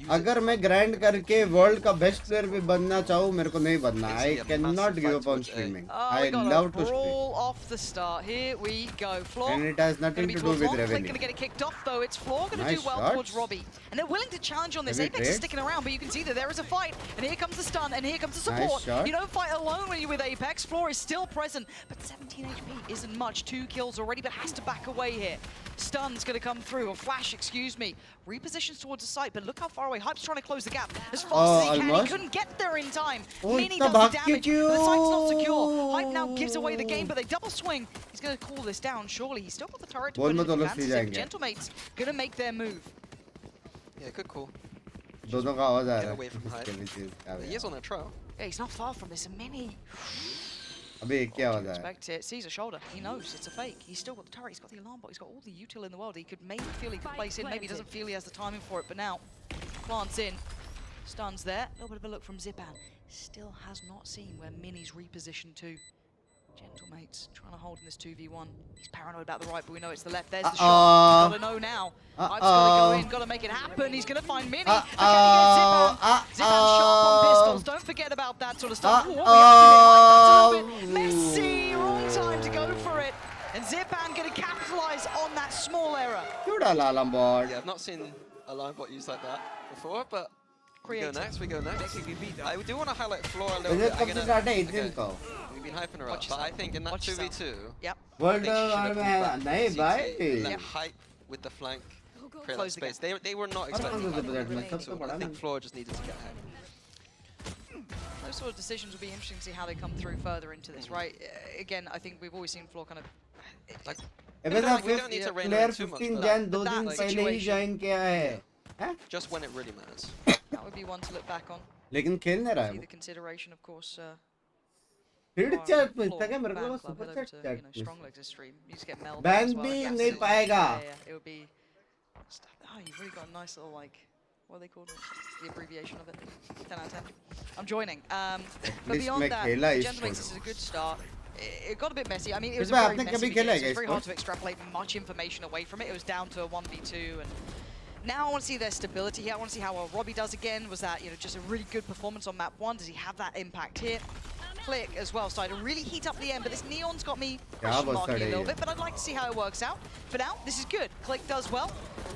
अगर मैं grind करके world का best player भी बनना चाहूँ मेरे को नहीं बनना. I cannot give up on streaming. I love to stream. Off the start. Here we go. Floor. And it has nothing to do with revenue. Going to get it kicked off though. It's Floor going to do well towards Robbie. And And they're willing to challenge on this. Heavy Apex is trades. sticking around, but you can see that there is a fight. And here comes the stun, and here comes the Nice support. shot. You don't fight alone when you're with Apex. Floor is still present, but 17 HP isn't much. 2 kills already, but has to back away here. Stun's going to come through, or flash, excuse me. Repositions towards the site, but look how far away. Hype's trying to close the gap as fast as he can. Almost. He couldn't get there in time. Oh, Mini itna does the bhag damage, ke but the site's not kyun? secure. Hype now gives away the game, but they double swing. He's going to call this down, surely. He's still got the turret to Ball put mein in dono advantage. see jayenge. Gentlemate's going to make their move. Yeah, good call. दोनों का आवाज आ Get रहा away from है hype. इसके नीचे इसका He is on a trial. Yeah, he's not far from this. A Mini. अबे एक क्या आवाज आ रहा है Expect it. Sees a shoulder. He knows it's a fake. He's still got the turret. He's got the alarm bot. He's got all the util in the world. He could maybe feel he could place in. Maybe he doesn't feel he has the timing for it. But now, plants in. Stuns there. A little bit of a look from Zipan. Still has not seen where Mini's repositioned to. Gentlemates trying to hold in this 2v1. He's paranoid about the right, but we know it's the left. There's the shot. Gotta know now. Hype's gotta go in. Gotta make it happen. He's gonna find Mini. But can he get Zipan? Zipan sharp on pistols. Don't forget about that sort of stuff. Ooh, what are we up to here? Hype, that's a little bit messy. Wrong time to go for it. And Zipan gonna capitalize on that small error. क्यों डाला alarm bot? Yeah, I've not seen a line bot used like that before, but we go Creative. next, we go next. I do want to highlight Floor a little मुझे bit. कब से start है इस दिन को? We've been hyping her up, but I think in that 2v2, Yep. World they should have में pulled back नहीं CT, भाई. let hype with the flank, create that Close the space. They were not expecting कौन सा that. budget में? सब So तो बड़ा I think नहीं. Floor just needed to get ahead. Those sort of decisions will be interesting to see how they come through further into this, right? Again, I think we've always seen Floor kind of... Like, अबे don't- we don't need to rein her player in too much, 15 but Jain 2 that दिन पहले ही situation- join किया है. just when it really matters. That would be one to look back on. लेकिन खेल नहीं रहा See है. the consideration, of course. Feed our chat Floor पूछता क्या मेरे fan को club, super head over chat to, chat. Strong Legs' stream. You just get melded Ban as well. भी Yes, नहीं it- पाएगा. Yeah, it would be... Oh, you've really got a nice little, like... What are they called? The abbreviation of it. 10 out of 10. I'm joining. But least beyond मैं that, खेला the Esports. Gentlemates, this is a good start. It got a bit messy. I mean, it was a इसमें very आपने messy कभी beginning, खेला so है it's very hard Esports? to extrapolate much information away from it. It was down to a 1v2, and now I want to see their stability here. I want to see how well Robbie does again. Was that, just a really good performance on map 1? Does he have that impact here? Click as well, starting to really heat up the end, but this Neon's got me question marking a little bit, but I'd like to see how it works out. For now, this is good. Click does well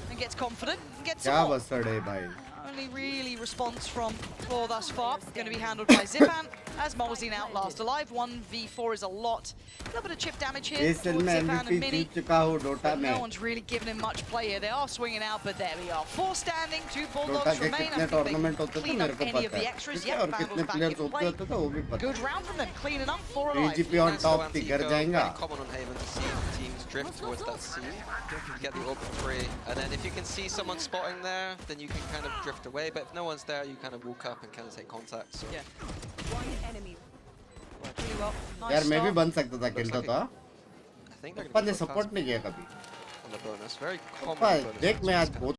and gets confident and gets क्या some more. Bastar है भाई. Only really response from Floor thus far. Going to be handled by Zipan as Molsey now last alive. 1v4 is a lot. A little bit of chip damage here इस towards cell में Zipan and MVP Mini. जीत चुका हूँ Dota But no में. one's really giving him much play here. They are swinging out, but there we are. 4 standing, 2 Dota Bulldogs के remain. I कितने think tournament they होते थे clean मेरे up को any of पता the है. extras. ठीक है Yep, और कितने Vandals back players in होते play. होते थे वो भी पता Good है. round from them, cleaning up 4 alive. AGP on Nice top to थी घर Antico, जाएगा. very common on Haven to see teams drift towards that scene. You get the open free, and then if you can see someone spotting there, then you can kind of drift away. But if no one's there, you kind of walk up and kind of take contact. So. Yeah. One enemy. Really well. Nice यार मैं भी start. बन सकता था खेलता था. I think they're upon going ने to support नहीं किया कभी. on the bonus. Very common पर bonus. देख मैं आज बहुत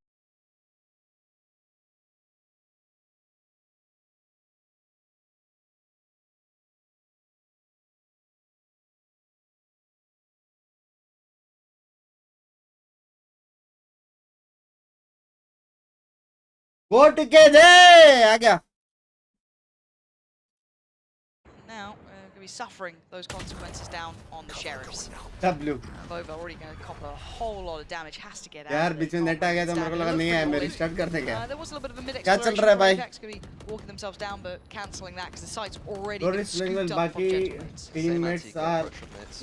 वोट के दे आ गया. Now, going to be suffering those consequences down on the Sheriffs. W. Vova already going to cop a whole lot of damage, has to get out. यार of it. बीच में net आ गया तो मेरे को लगा नहीं है मैं रिस्टार्ट कर देंगे. There was a little bit of a mid क्या चल exploration. रहा है भाई? Apex going to be walking themselves down, but cancelling that because the site's already Don't been risk swing scooped when up from बाकी Gentlemates. teammates are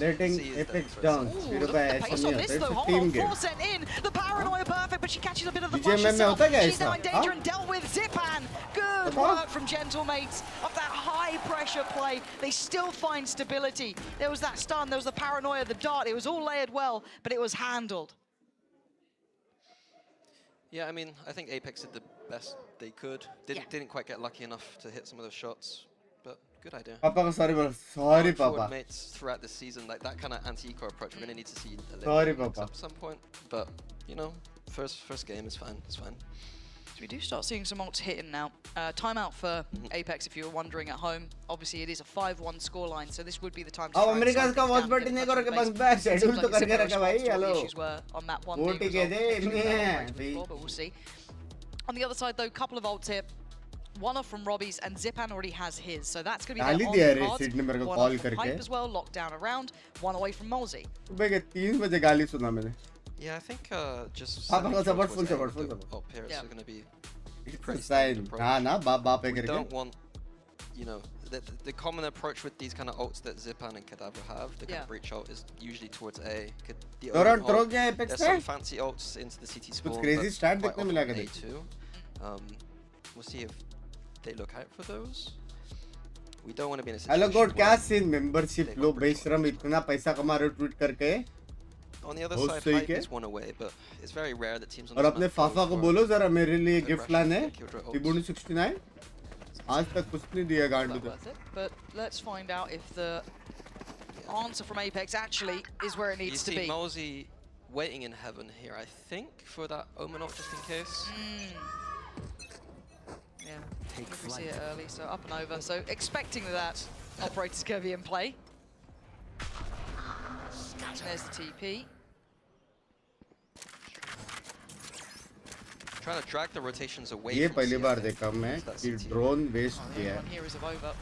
letting Apex down. Ooh, फिर look भाई at the ऐसा pace नहीं on होता. this though. It's a Hold team on, game. 4 sent in. The paranoia perfect, but she catches a bit of the BGMM flash में herself. होता क्या She's now ऐसा? in danger हाँ? and dealt with. Zipan, good पता? work from Gentlemates. Of that high pressure play, they still find stability. There was that stun, there was the paranoia, the dart. It was all layered well, but it was handled. Yeah, I mean, I think Apex did the best they could. Didn't quite get lucky enough to hit some of those shots, but good idea. पापा को sorry बोलो. Sorry Forward पापा. mates throughout the season, like that kind of anti-eco approach, we're going to need to see a little Sorry, bit Papa. at some point. But first game is fine. It's fine. So we do start seeing some ults hitting now. Timeout for Apex, if you were wondering at home. Obviously, it is a 5-1 scoreline, so this would be the time to अब try and America slow का things watch down, party get नहीं the करो के touch बस on back base. Schedule Seems तो like a करके similar रखा भाई. response to what the hello. issues were on map 1 vote being के resolved. दे Potentially इन्हें better range भाई. before, but we'll see. On the other side, though, couple of ults here. One off from Robbie's, and Zipan already has his, so that's going to be गाली their दिया on रे cards. Seat ने मेरे को One call off from करके. Hype as well, locked down around. One away from Molsey. सुबह के 3 बजे गाली सुना मैंने. Yeah, I think just Papa sending का support, Joe full towards A support, full with support. the Up here is going to be It's a pretty sign. standard approach. हाँ ना बाप पे We करके. don't want, you know, the common approach with these kind of ults that Zipan and Kadabra have, the kind of breach ult, is usually towards A. The Torrent Omen throw ult, क्या APEKS there's पे? some fancy ults into the CT spawn. crazy but strat quite देखने often मिला A कभी. too. We'll see if they look out for those. We don't want to be in a situation Hello God, क्या where scene membership लो बेशरम इतना पैसा कमा रहे हो ट्वीट करके. on the other बहुत side, सही Hype के. is one away, but it's very rare that teams on और this अपने map go फाफा को for बोलो जरा मेरे लिए गिफ्ट aggression लाने. and Killjoy ults. Tibuni 69. आज तक कुछ नहीं दिया गांडू तो. But let's find out if the answer from Apex actually is where it You needs to see be. Mosey waiting in heaven here, I think, for that Omen ult just in case. Yeah, if we see it early, so up and over. So expecting that operator's going to be in play. There's the TP. Trying to drag the rotations away ये from पहली बार CF. देखा मैं That's कि CT. Drone waste किया. One here is of over.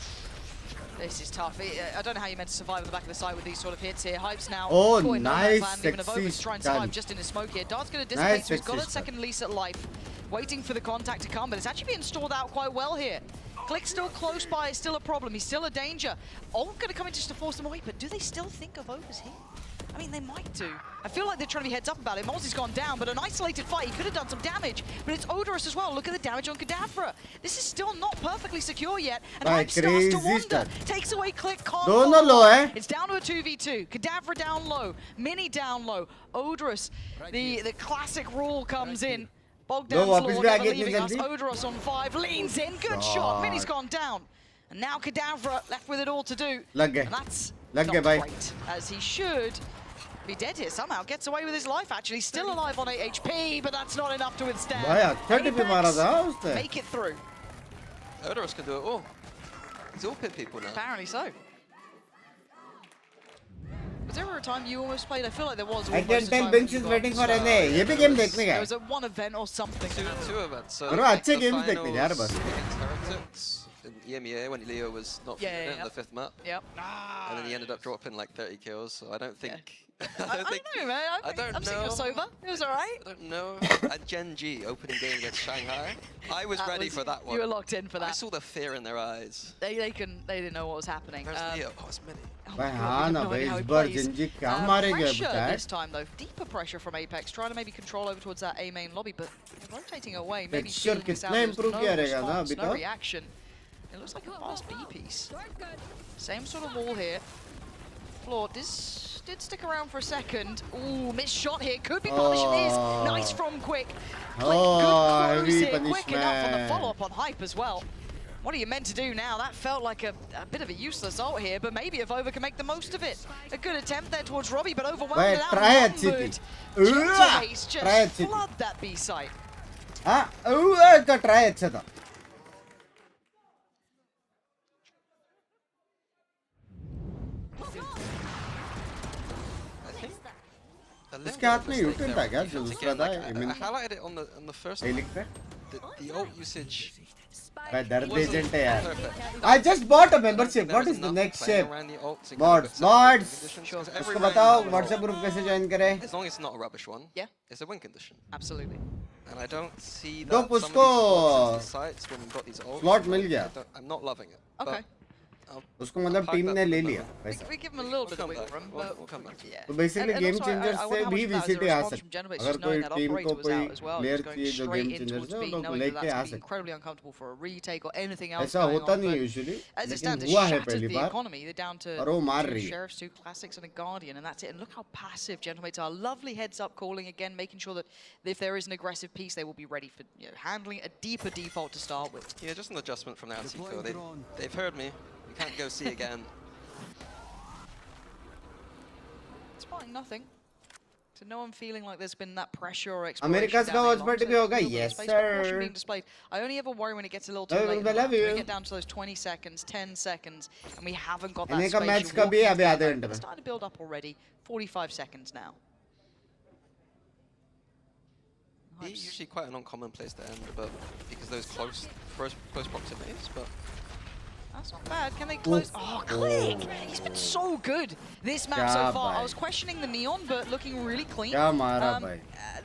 This is tough. I don't know how you're meant to survive at the back of the site with these sort of hits here. Hype's now Oh, caught in no nice, man's land, even sexy Avova's trying to survive stun. just in his smoke here. Dart's going to Nice, dissipate, so he's got a sexy stun. second lease at life. Waiting for the contact to come, but it's actually being stalled out quite well here. Click's still close by, it's still a problem. He's still a danger. Ult going to come in just to force them away, but do they still think Avova's here? I mean, they might do. I feel like they're trying to be heads up about it. Mozzi's gone down, but an isolated fight, he could have done some damage. But it's odorous as well. Look at the damage on Kadabra. This is still not perfectly secure yet. And Hype starts to crazy wander. stun. Takes away Click, can't दोनों follow low up. है. It's down to a 2v2. Kadabra down low. Mini down low. Odorous. The classic rule comes in. Bogdan's वापस Law भी never आगे leaving इतनी us. जल्दी. Odorous on 5. Leans in. Good shot. Mini's gone down. And now Kadabra left with it all to do. लग गए. And that's लग not गए भाई. great, as he should be dead here somehow. Gets away with his life, actually. Still alive on 8 HP, but that's not enough to withstand. भाई अच्छा टिपी मारा था उसने. Make it through. Odorous can do it all. He's all pit people now. Apparently so. Was there ever a time you almost played? I feel like there was. At almost that a time, time Binks when is you waiting got, for NA. ये भी game देखने There का. was a one event or something. Two events. So बरो अच्छे the games देखने यार finals बस. against Heretics in EMEA when Leo was not Yeah, in the fifth map. Yep. And then he ended up dropping like 30 kills. So I don't think. I don't know, man. I don't I'm seeing know. your sober. It was all right. I don't know. At Gen G opening game against Shanghai, I was That ready was- for that one. you were locked in for I that. saw the fear in their eyes. They didn't know what was happening. Where's Leo? Oh, it's Mini. भाई हाँ ना भाई इस बार जिंजी क्या मारेगा Pressure बेटा. this time though, deeper pressure from Apex, trying to maybe control over towards that A main lobby, but they're rotating away. Maybe Texture feeling this out, कितना there's improve no किया रहेगा ना response, अभी no तक? reaction. It looks like a fast B piece. Same sort of wall here. Floor did stick around for a second. Ooh, missed shot here. Could be punishing this. Nice from Quick. Quick, good close heavy here. Quick enough on the punishment. follow-up on Hype as well. What are you meant to do now? That felt like a bit of a useless ult here, but maybe if Ova can make the most of it. A good attempt there towards Robbie, but overwhelmed भाई and try अच्छी outnumbered. थी. Gentlehace Try just अच्छी थी. flood that B site. हाँ का try अच्छा था. उसके हाथ में यूटर्न था क्या जो दूसरा था? I highlighted it on the first ये one. लिखता है. The ult usage. भाई दर्द एजेंट है यार. Perfect. I just bought a membership. What is the next step? Mods. उसको बताओ WhatsApp group कैसे join करें? As long as it's not a rubbish one. Yeah. It's a win condition. Absolutely. And I don't see that तो some of these उसको slots in the sites when we've got these ults. slot मिल गया. I'm not loving it. Okay. उसको मतलब team ने ले लिया पैसा. We give him a little bit of wiggle room, but We'll come back. yeah. तो basically And game also, changers I से wonder how भी much of that is a VCT uh response from सकता है. Genoblade, अगर just knowing कोई that team operator को was कोई out as well, player just going चाहिए जो straight game in changers towards है B, वो लोग knowing that लेके that's uh going to be सकते incredibly uncomfortable for a retake or anything हैं. else ऐसा going होता on. नहीं But usually, as it लेकिन stands, it हुआ है shatters पहली the bar. economy. They're down to और वो मार 2 रही है. Sheriffs, 2 Classics, and a Guardian, and that's it. And look how passive Gentlemates are. Lovely heads-up calling again, making sure that if there is an aggressive piece, they will be ready for handling a deeper default to start with. Yeah, just an adjustment from the anti-co. They've heard me. We can't go see again. It's fine, nothing. So no one feeling like there's been that pressure or exploration. America's का watch party भी होगा. Yes sir. Being displayed. I only ever worry when it gets a little too I late. in the love round. So you. we get down to those 20 seconds, 10 seconds, and we haven't got that NA का space. match You're का भी walking अभी आधे together. घंटे में. It's starting to build up already. 45 seconds now. Usually quite an uncommon place to end, but because those close proximities, but That's not bad. Can they close? Oh, Click! He's been so good this map so far. I was questioning the Neon, but looking really clean.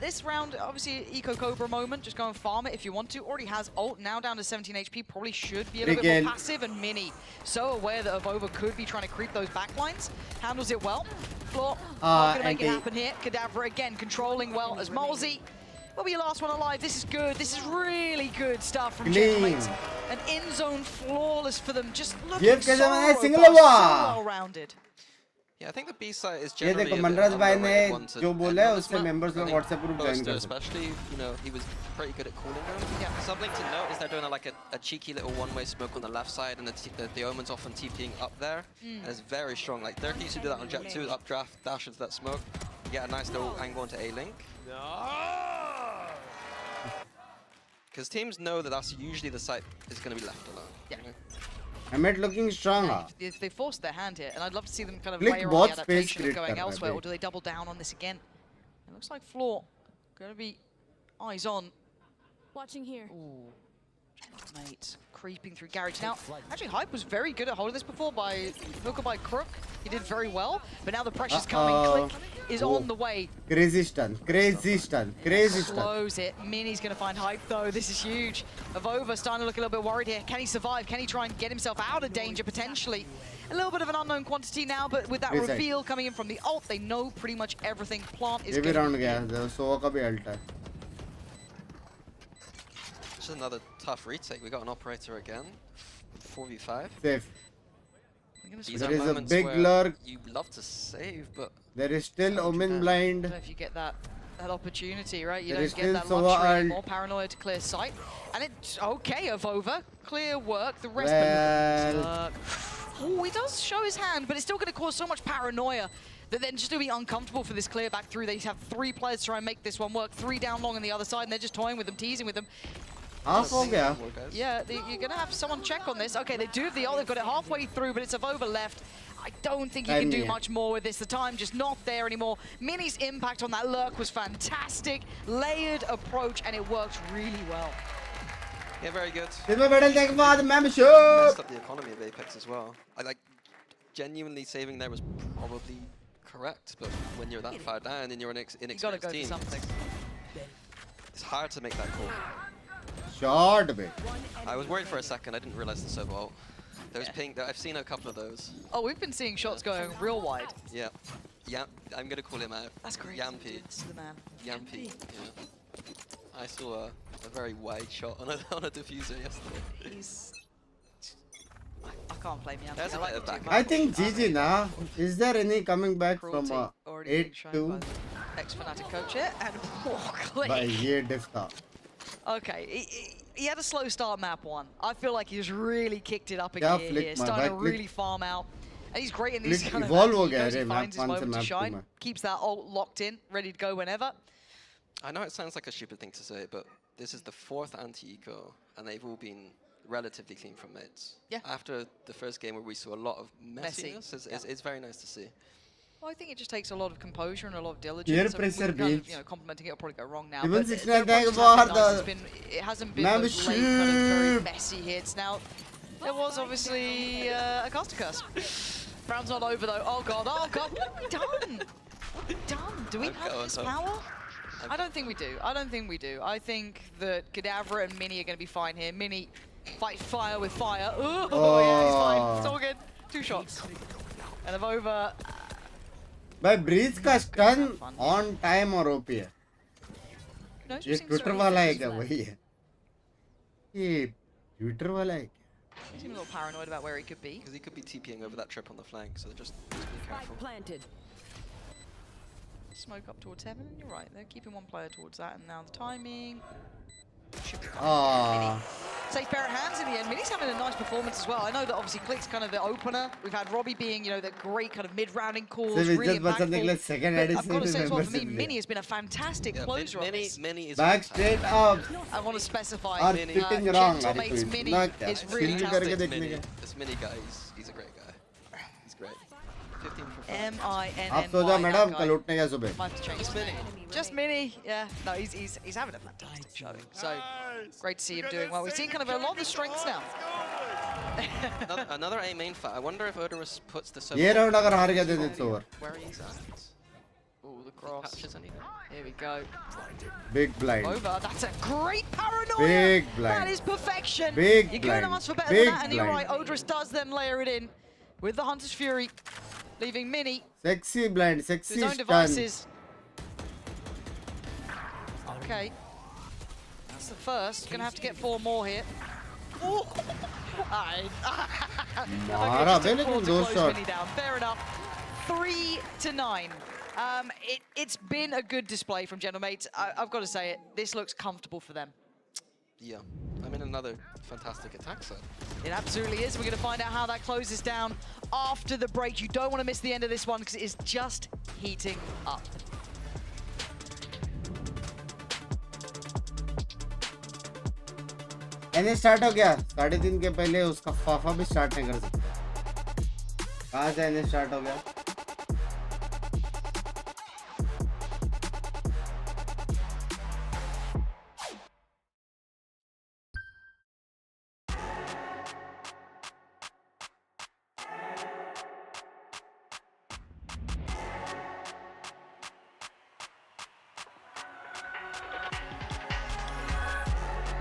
This round, obviously, Eco Cobra moment. Just go and farm it if you want to. Already has ult, now down to 17 HP. Probably should be a little bit more passive. And Mini, so aware that Avova could be trying to creep those backlines. Handles it well. Floor, not going to make it happen here. Kadavra again, controlling well as Molzy. Will be your last one alive. This is good. This is really good stuff from Gentlemen. An in-zone flawless for them. Just looking so robust, so well-rounded. Yeah, I think the B side is generally a bit underrated one to members of WhatsApp group join especially, you know, he was pretty good at calling them. Yeah. Something to note is they're doing a cheeky little one-way smoke on the left side, and the Omen's often TPing up there. And it's very strong. Like Dirk used to do that on Jet 2, updraft, dash into that smoke. You get a nice little angle into A-Link. Because teams know that that's usually the site is going to be left alone. Yeah. Emmet looking strong. They forced their hand here, and I'd love to see them kind of layer on the adaptation of going elsewhere, or do they double down on this again? It looks like Floor going to be eyes on. Watching here. Ooh. Mates creeping through garage. Now, actually, Hype was very good at holding this before by Hooker by Crook. He did very well, but now the pressure's coming. Click is on the way. Crazy stun, crazy stun, crazy stun. Slows it. Mini's going to find Hype, though. This is huge. Avova starting to look a little bit worried here. Can he survive? Can he try and get himself out of danger, potentially? A little bit of an unknown quantity now, but with that reveal coming in from the ult, they know pretty much everything. Plant is good. This is another tough retake. We got an operator again. 4v5. Safe. These are there is a moments big lurk. You love to save, but there is still Omen blind. If you get that opportunity, right? You There don't is get that still luxury Sova anymore. Paranoia to clear sight. And it's okay, Avova. Clear work. The rest oh, he does show his hand, but it's still going to cause so much paranoia that then just to be uncomfortable for this clear back through. They have 3 players try and make this one work. 3 down long on the other side, and they're just toying with them, teasing with them. Yeah, you're going to have someone check on this. Okay, they do have the ult. They've got it halfway through, but it's Avova left. I don't think you can do much more with this. The time just not there anymore. Mini's impact on that lurk was fantastic. Layered approach, and it works really well. yeah, very good. Membership. Messed up the economy of APEKS as well. Genuinely saving there was probably correct, but when you're that far down and you're an inexperienced team, it's hard to make that call. Short bit. I was worried for a second. I didn't realize the server ult. There's ping. I've seen a couple of those. Oh, we've been seeing shots going real wide. Yeah. Yeah. I'm gonna call him out. That's great. Yampy. It's the man. Yampy. Yeah. I saw a very wide shot on a diffuser yesterday. I can't blame Yampy. I think GG now. Is there any coming back from 8-2? Ex-Fnatic coach here, and Click. By year defta. Okay, he had a slow start map 1. I feel like he's really kicked it up a gear here, starting to really farm out. And he's great in these kind of maps. He knows he finds his moment to shine, keeps that ult locked in, ready to go whenever. I know it sounds like a stupid thing to say, but this is the 4th anti-eco, and they've all been relatively clean from mids. Yeah. After the first game where we saw a lot of messiness, it's very nice to see. Well, I think it just takes a lot of composure and a lot of diligence. Pressure kind of, complimenting it will probably go wrong now. Even But 69 the approach has been nice. It hasn't been those late, kind of very messy hits. Now, there was obviously a caster curse. Round's not over though. Oh god, what have we done? What have we done? Do we have this power? I don't think we do. I think that Kadavra and Mini are going to be fine here. Mini fights fire with fire. Ooh, yeah, he's fine. It's all good. 2 shots. And Avova. भाई bridge का stun on time और OP है ये Twitter वाला है क्या वही है ये ट्विटर वाला है क्या He's a little paranoid about where he could be. Because he could be TPing over that trip on the flank, so just be careful. Planted. Smoke up towards heaven, and you're right. They're keeping one player towards that, and now the timing. Safe pair of hands in the end. Mini's having a nice performance as well. I know that obviously Click's kind of the opener. We've had Robbie being, that great kind of mid-rounding calls, really impactful. I've got to say as well, for me, Mini has been a fantastic closer on this. Mini is back straight up. I want to specify Mini. Gentle Mates Mini is really talented. This Mini guy, he's a great guy. He's great. 15 for 5. M-I-N-N-Y. आप सो जाओ madam कल उठने का सुबह Might have to change Mini. Just Mini, yeah. No, he's having a fantastic showing. So great to see him doing well. We've seen kind of a lot of the strengths now. Another A main fight. I wonder if Odorous puts the solo. ये round अगर हार गया then it's over. Where he's at. Oh, the cross. Patches anything. Here we go. Big blind. Over. That's a great paranoia. Big blind. That is perfection. Big You blind. couldn't ask for better Big than that, and you're right. blind. Odorous does then layer it in with the Hunter's Fury, leaving Mini Sexy blind, to sexy his own stun. devices. Okay. That's the first. Gonna have to get 4 more here. Oh! मारा बे लेकिन 2 shot. Down. Fair enough. 3-9. It's been a good display from Gentlemates. I've got to say it. This looks comfortable for them. Yeah. I mean, another fantastic attack set. It absolutely is. We're going to find out how that closes down after the break. You don't want to miss the end of this one because it is just heating up. एने start हो गया 3:30 के पहले उसका फाफा भी start नहीं कर सकता कहाँ से एने स्टार्ट हो गया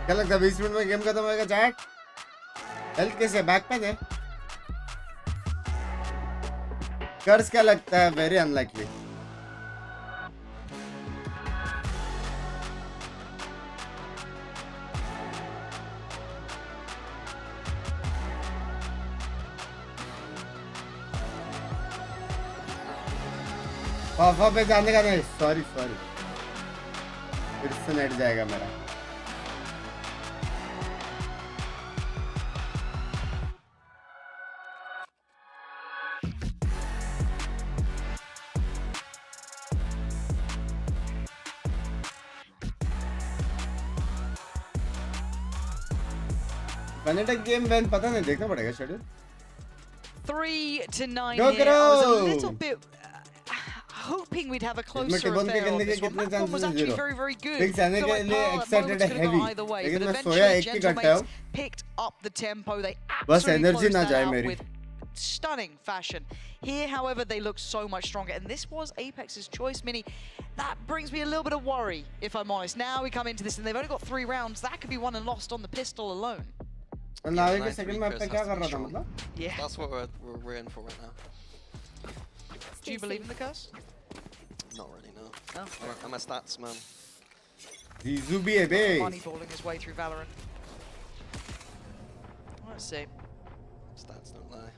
क्या लगता है 20 मिनट में गेम खत्म होएगा चैट हेल्थ कैसे बैक पेन है कर्स क्या लगता है वेरी अनलाइकली पापा पे जाने का नहीं सॉरी फिर से नेट जाएगा मेरा Fnatic game when पता नहीं देखना पड़ेगा schedule 3-9 Go, here. I was a Kro! little bit hoping we'd have a closer टिबन के affair on करने के this one. कितने That one was chances actually zero very, very good. Binks आने Feel के like लिए moments excited could have heavy gone either way, लेकिन but मैं सोया eventually एक ही घंटा हूँ Gentlemates picked up the tempo. They बस absolutely एनर्जी closed ना that जाए out मेरी with stunning fashion. Here, however, they look so much stronger, and this was APEX's choice, Mini. That brings me a little bit of worry, if I'm honest. Now we come into this, and they've only got 3 rounds. That could be won and lost on the pistol alone. नावी के second map पे क्या कर रहा था मतलब Yeah. That's what we're in for right now. Do you believe in the curse? Not really, no. No. I'm a stats man. Zizou भी है बे Moneyballing his way through Valorant. Let's see. Stats don't lie.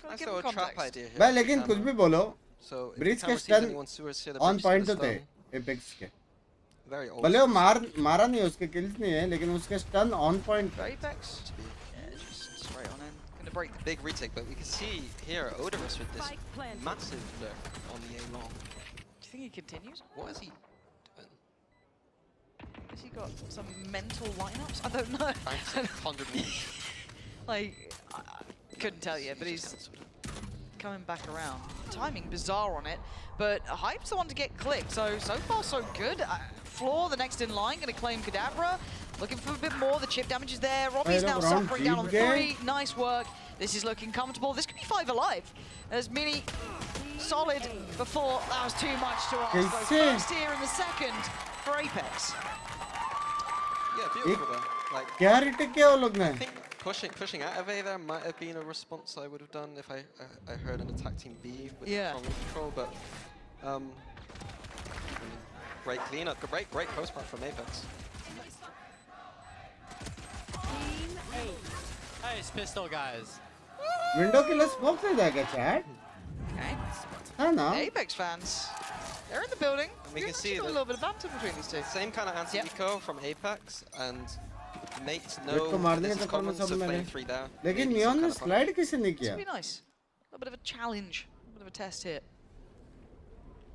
Gotta Nice give him little trap context. idea here. भाई लेकिन कुछ भी बोलो So if Breach the के camera sees stun anyone sewers here, the on breach point to तो the थे stun. Apex के Very old. भले वो मारा नहीं उसके किल्स नहीं है लेकिन उसके stun on point APEX. Yeah, just straight on in. Gonna break the Big retake, but we can see here Odorous with this massive lurk on the A long. Do you think he continues? What is he doing? Has he got some mental lineups? I don't know. 100 meters. Like, I couldn't tell you, but he's coming back around. Timing bizarre on it, but Hype's the one to get clicked. So far so good. Floor, the next in line, gonna claim Kadabra. Looking for a bit more. The chip damage is there. Robbie's now suffering down on 3. Nice work. This is looking comfortable. This could be 5 alive. As Mini solid before. That was too much to ask. Though. First here and the second for APEX. Yeah, beautiful though. Like, क्या retake किया वो लोग ने I think pushing out of A there might have been a response I would have done if I heard an attack team B with strong control, but great cleanup, great post plant from APEX. Nice pistol, guys. Window के लिए smoke नहीं जाएगा chat Okay. है ना APEX fans, they're in the building. And we can see a little bit of banter between these two. Same kind of anti-eco from APEX, and mates Wait know को मार this देंगे is तो common, सब so मैंने playing 3 down. लेकिन maybe neon some ने kind of fun. Slide किसे नहीं This किया would be nice. A little bit of a challenge, a little bit of a test here.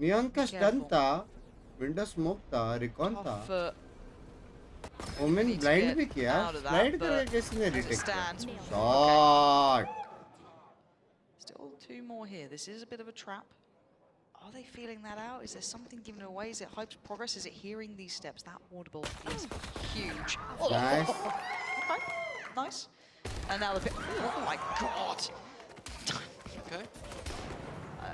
Neon का Be स्टन careful. था window smoke था recon था Tough, Omen need to blind get भी किया out of that, slide but करके किसी ने as it retake stands, किया shot Still 2 more here. This is a bit of a trap. Are they feeling that out? Is there something given away? Is it Hype's progress? Is it hearing these steps? That audible is huge. Nice. Okay, nice. And now the oh my god! Okay.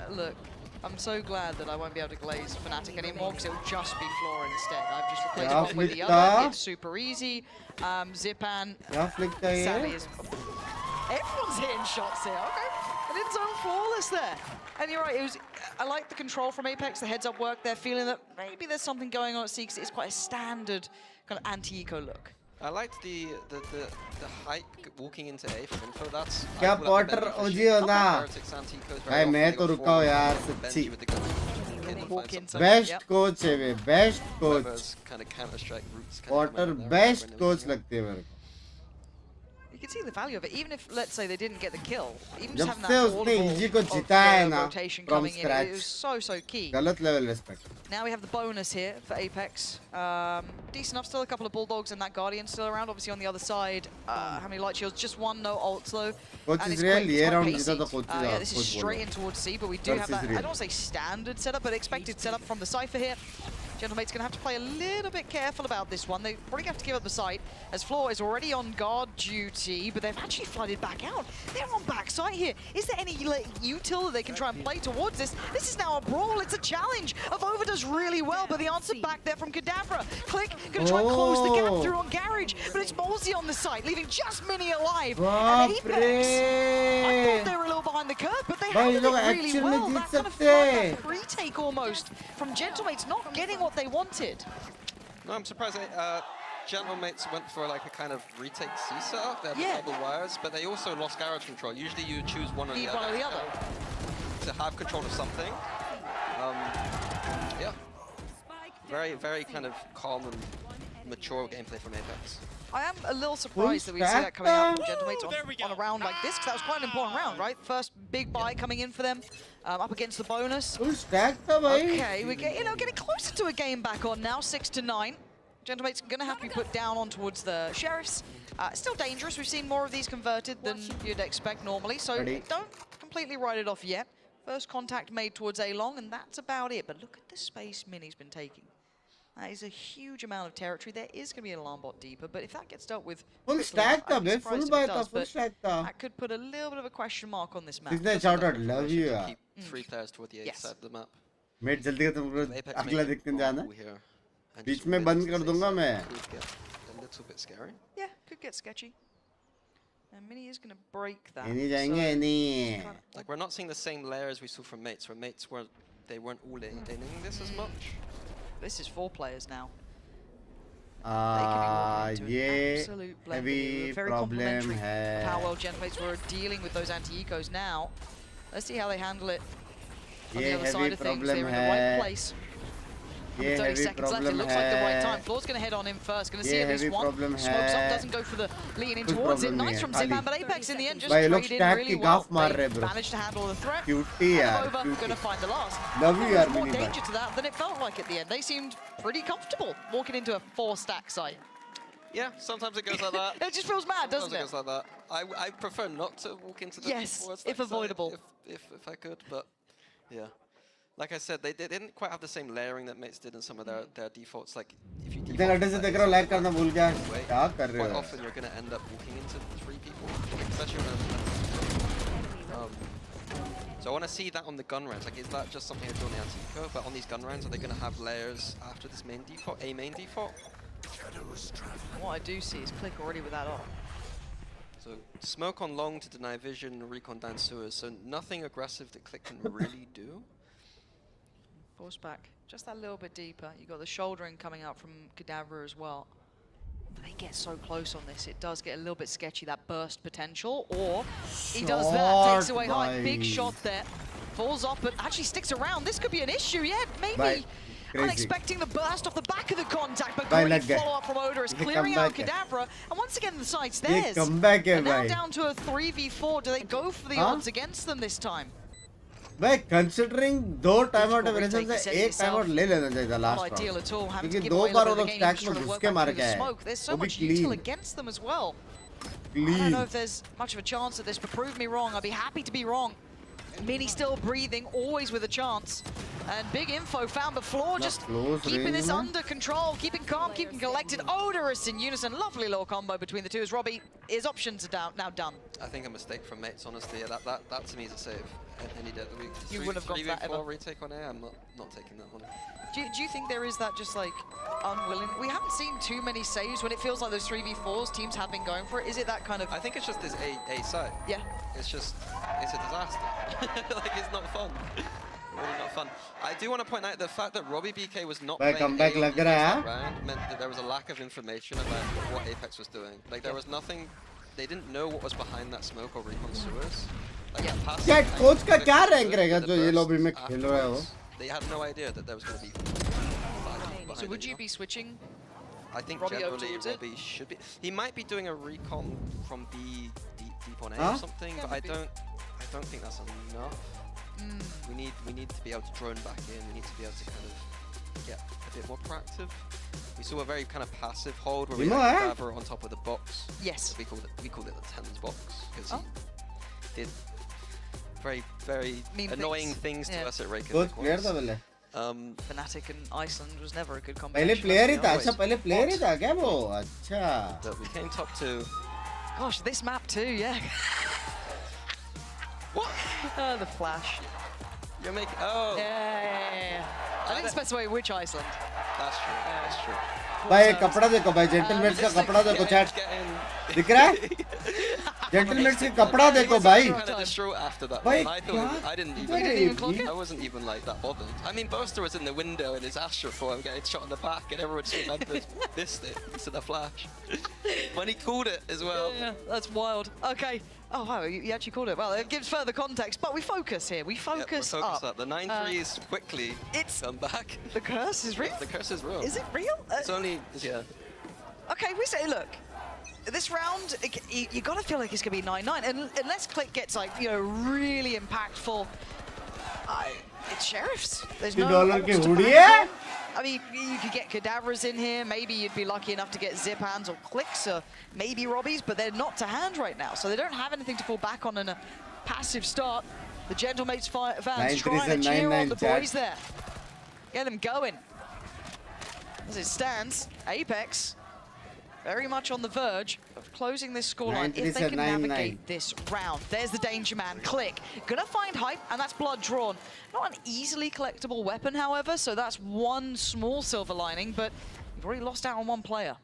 Look, I'm so glad that I won't be able to glaze Fnatic anymore because it'll just be Flora instead. I've just replaced one with the other. It's super easy. Zipan, Sally is... Everyone's hitting shots here, okay. And it's zone flawless there. And you're right, it was. I like the control from APEKS, the heads-up work. They're feeling that maybe there's something going on at C because it's quite a standard kind of anti-eco look. I liked the hike walking into A for info. That's क्या Potter ओजी हो ना भाई मैं तो रुका हूँ यार सच्ची बेस्ट कोच है वे best coach Potter best coach लगते हैं मेरे को You can see the value of it, even if, let's say, they didn't get the kill. Even जब just having से that उसने इजी को audible जिताया ना rotation from coming in, it was scratch so key. गलत level respect Now we have the bonus here for APEKS. Decent enough, still a couple of Bulldogs and that Guardian still around. Obviously on the other side, how many light shields? Just one, no ults though. Coach And is it's real, quick, ये it's quite round pacey. जीता तो coach is Yeah, this is coach straight बोलो in towards C, but we do have that, I don't want to say standard setup, but expected setup from the Cypher here. Gentlemate's going to have to play a little bit careful about this one. They probably have to give up the site, as Floor is already on guard duty, but they've actually flooded back out. They're on backside here. Is there any util that they can try and play towards this? This is now a brawl. It's a challenge. Avova does really well, but the answer back there from Kadabra. Click, going to try and close the gap through on Garage, but it's Ballsy on the site, leaving just Mini alive. And APEKS, I thought they were a little behind the curve, but they handled it really well. That kind of fun, that retake almost from Gentlemates not getting what they wanted. No, I'm surprised Gentlemates went for like a kind of retake C setup. They had double wires, but they also lost garage control. Usually you choose one or the other. To have control of something. Yeah. Very, very kind of calm and mature gameplay from APEKS. I am a little surprised that we see that coming out from Gentlemates on a round like this, because that was quite an important round, right? First big buy coming in for them, up against the bonus. Okay, we're getting closer to a game back on now, 6-9. Gentlemates going to have to be put down on towards the Sheriffs. Still dangerous. We've seen more of these converted than you'd expect normally, so don't completely write it off yet. First contact made towards A-Long, and that's about it. But look at the space Mini's been taking. That is a huge amount of territory. There is going to be an alarm bot deeper, but if that gets dealt with... Full stack tha be, full buy tha, full stack tha. That could put a little bit of a question mark on this map. Signet shout out, love you yaar. Keep 3 players toward the A side of the map. Mate जल्दी का तुमको अगला देखने जाना बीच में बंद कर दूंगा मैं A little bit scary. Yeah, could get sketchy. And Mini is going to break that. नहीं जाएंगे नहीं Like we're not seeing the same layers we saw from Mates, where Mates they weren't all in this as much. This is 4 players now. ये heavy problem है. How well Gentlemates were dealing with those anti-ecos now. Let's see how they handle it. On the other side of things, they're in the right place. 30 seconds left, it looks like the right time. Floor's going to head on in first, going to see at least one. Smokes up, doesn't go for the lean in towards it. Nice from Zipan, but APEKS in the end just traded really well. They managed to handle the threat. And over, going to find the last. There's more danger to that than it felt like at the end. They seemed pretty comfortable walking into a 4-stack site. Yeah, sometimes it goes like that. It just feels mad, doesn't it? Sometimes it goes like that. I prefer not to walk into the if avoidable. If I could, but yeah. Like I said, they didn't quite have the same layering that Mates did in some of their defaults. Like if you default quite often you're going to end up walking into 3 people, especially when. So I want to see that on the gun rounds. Like, is that just something I do on the anti-eco? But on these gun rounds, are they going to have layers after this main default, a main default? What I do see is Click already with that on. So smoke on long to deny vision, recon down sewers. So nothing aggressive that Click can really do. Force back just that little bit deeper. You got the shouldering coming out from Kadabra as well. They get so close on this, it does get a little bit sketchy, that burst potential, or he does that, takes away height, big shot there, falls off, but actually sticks around. This could be an issue, yeah, maybe. Unexpecting the burst off the back of the contact, but great follow-up from Oda is clearing out Kadabra, and once again the site's theirs. And now down to a 3v4, do they go for the odds against them this time? भाई considering 2 timeout aberration से 1 timeout ले लेना चाहिए था last round क्योंकि 2 बार वो लोग stack में घुस के मार के आए There's so much util against them as well. I don't know if there's much of a chance at this, but prove me wrong. I'd be happy to be wrong. Mini still breathing, always with a chance. And big info found, but Floor just close keeping range this में. under control, keeping calm, keeping collected. Odorous in unison. Lovely little combo between the two as Robbie, his options are now done. I think a mistake from mates, honestly. That to me is a save. Any day of the week. You wouldn't have gone for that ever. Retake on air, I'm not taking that one. Do you think there is that just like unwilling? We haven't seen too many saves when it feels like those 3v4s teams have been going for it. Is it that kind of? I think it's just this A side. Yeah. It's a disaster. Like it's not fun. Really not fun. I do want to point out the fact that Robbie BK was not playing comeback लग रहा है. round meant that there was a lack of information about what APEKS was doing. Like there was nothing. They didn't know what was behind that smoke or recon sewers. Like क्या coach का क्या rank रहेगा जो ये lobby में खेल रहा है वो? They had no idea that there was going to be. So would you be switching? I think Robbie generally Robbie should be. He might be doing a recon from B deep on A or something, but I don't think that's enough. We need to be able to drone back in. We need to be able to kind of get a bit more proactive. We saw a very kind of passive hold where we had Cadaver on top of the box. Yes. We called it the tens box because he did very annoying things to us at Reykjavik. Fnatic and Iceland was never a good combination. पहले player ही था. अच्छा पहले player ही था क्या वो? अच्छा. But we came top 2. Gosh, this map too, yeah. What? The flash. You're making. Yeah. I didn't specify which Iceland. That's true. That's true. भाई कपड़ा देखो भाई जेंटलमैन का कपड़ा देखो चैट दिख रहा है जेंटलमैन का कपड़ा देखो भाई भाई I didn't even I wasn't even like that bothered. I mean Boaster was in the window in his Astra form getting shot in the back and everyone just remembered this thing to the flash. When he called it as well. Yeah, that's wild. Okay. Oh wow, you actually called it. Well, it gives further context, but we focus here. We focus up. The 9-3s quickly come back. The curse is real? The curse is real. Is it real? It's only, yeah. Okay, we say, look, this round, you got to feel like it's going to be 9-9. And unless Click gets, like, you know, really impactful, it's Sheriffs. There's no I mean, you could get Cadavers in here. Maybe you'd be lucky enough to get Zip Hands or Clicks or maybe Robbies, but they're not to hand right now. So they don't have anything to fall back on in a passive start. The Gentlemates fans trying to cheer on the boys there. Get them going. As it stands, APEKS very much on the verge of closing this scoreline if they can navigate this round. There's the Danger Man, Click. Gonna find Hype, and that's Blood Drawn. Not an easily collectible weapon, however, so that's one small silver lining, but you've already lost out on one player.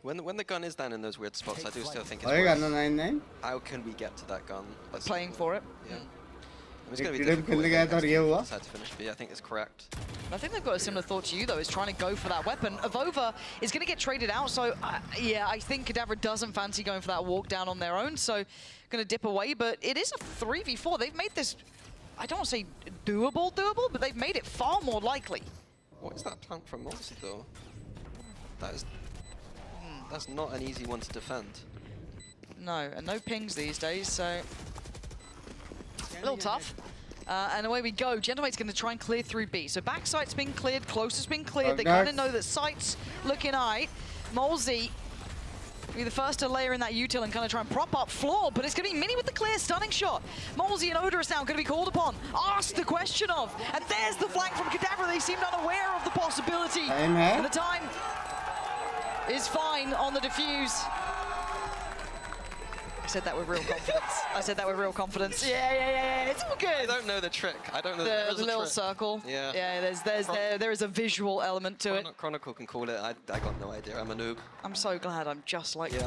When the gun is down in those weird spots, I do still think it's worth. How can we get to that gun? Playing for it. Yeah. It's going to be difficult. Decide to finish B. I think it's correct. I think they've got a similar thought to you, though, is trying to go for that weapon. Avova is going to get traded out, so yeah, I think Cadaver doesn't fancy going for that walk down on their own, so going to dip away, but it is a 3v4. They've made this, I don't want to say doable, but they've made it far more likely. What is that plant from Monty, though? That's not an easy one to defend. No, and no pings these days, so a little tough. And away we go. Gentlemate's going to try and clear through B. So backside's been cleared, close has been cleared. They kind of know that sight's looking aight. Molzy will be the first to layer in that util and kind of try and prop up Floor, but it's going to be Mini with the clear stunning shot. Molzy and Odorous now going to be called upon, asked the question of, and there's the flank from Cadaver. They seemed unaware of the possibility. And the time is fine on the defuse. I said that with real confidence. I said that with real confidence. Yeah. It's all good. I don't know the trick. I don't know the little circle. Yeah. Yeah. There is a visual element to it. Chronicle can call it. I got no idea. I'm a noob. I'm so glad I'm just like you.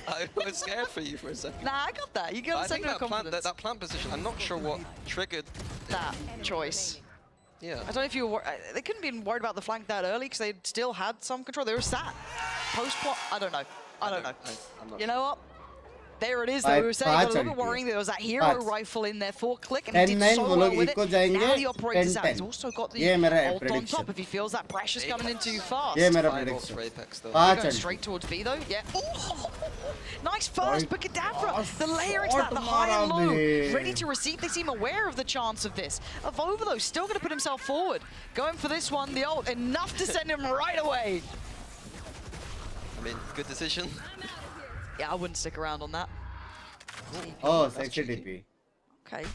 I was scared for you for a second. Nah, I got that. You got a second of confidence. That plant position. I'm not sure what triggered that choice. Yeah. I don't know if you were. They couldn't be worried about the flank that early because they still had some control. They were sat post-plot. I don't know. I'm not you know what? There it is, though. We were saying a little bit worrying. There was that hero rifle in there for Click, and he did so well with it. Now the operator's out. He's also got the ult on top if he feels that pressure's coming in too fast. Yeah, मेरा prediction. Going straight towards B, though. Yeah. Oh, nice first, but Cadaver, the layer into that, the high and low, ready to receive. They seem aware of the chance of this. Avova, though, still going to put himself forward. Going for this one, the ult, enough to send him right away. I mean, good decision. Yeah, I wouldn't stick around on that. Oh, sexy DP. Okay.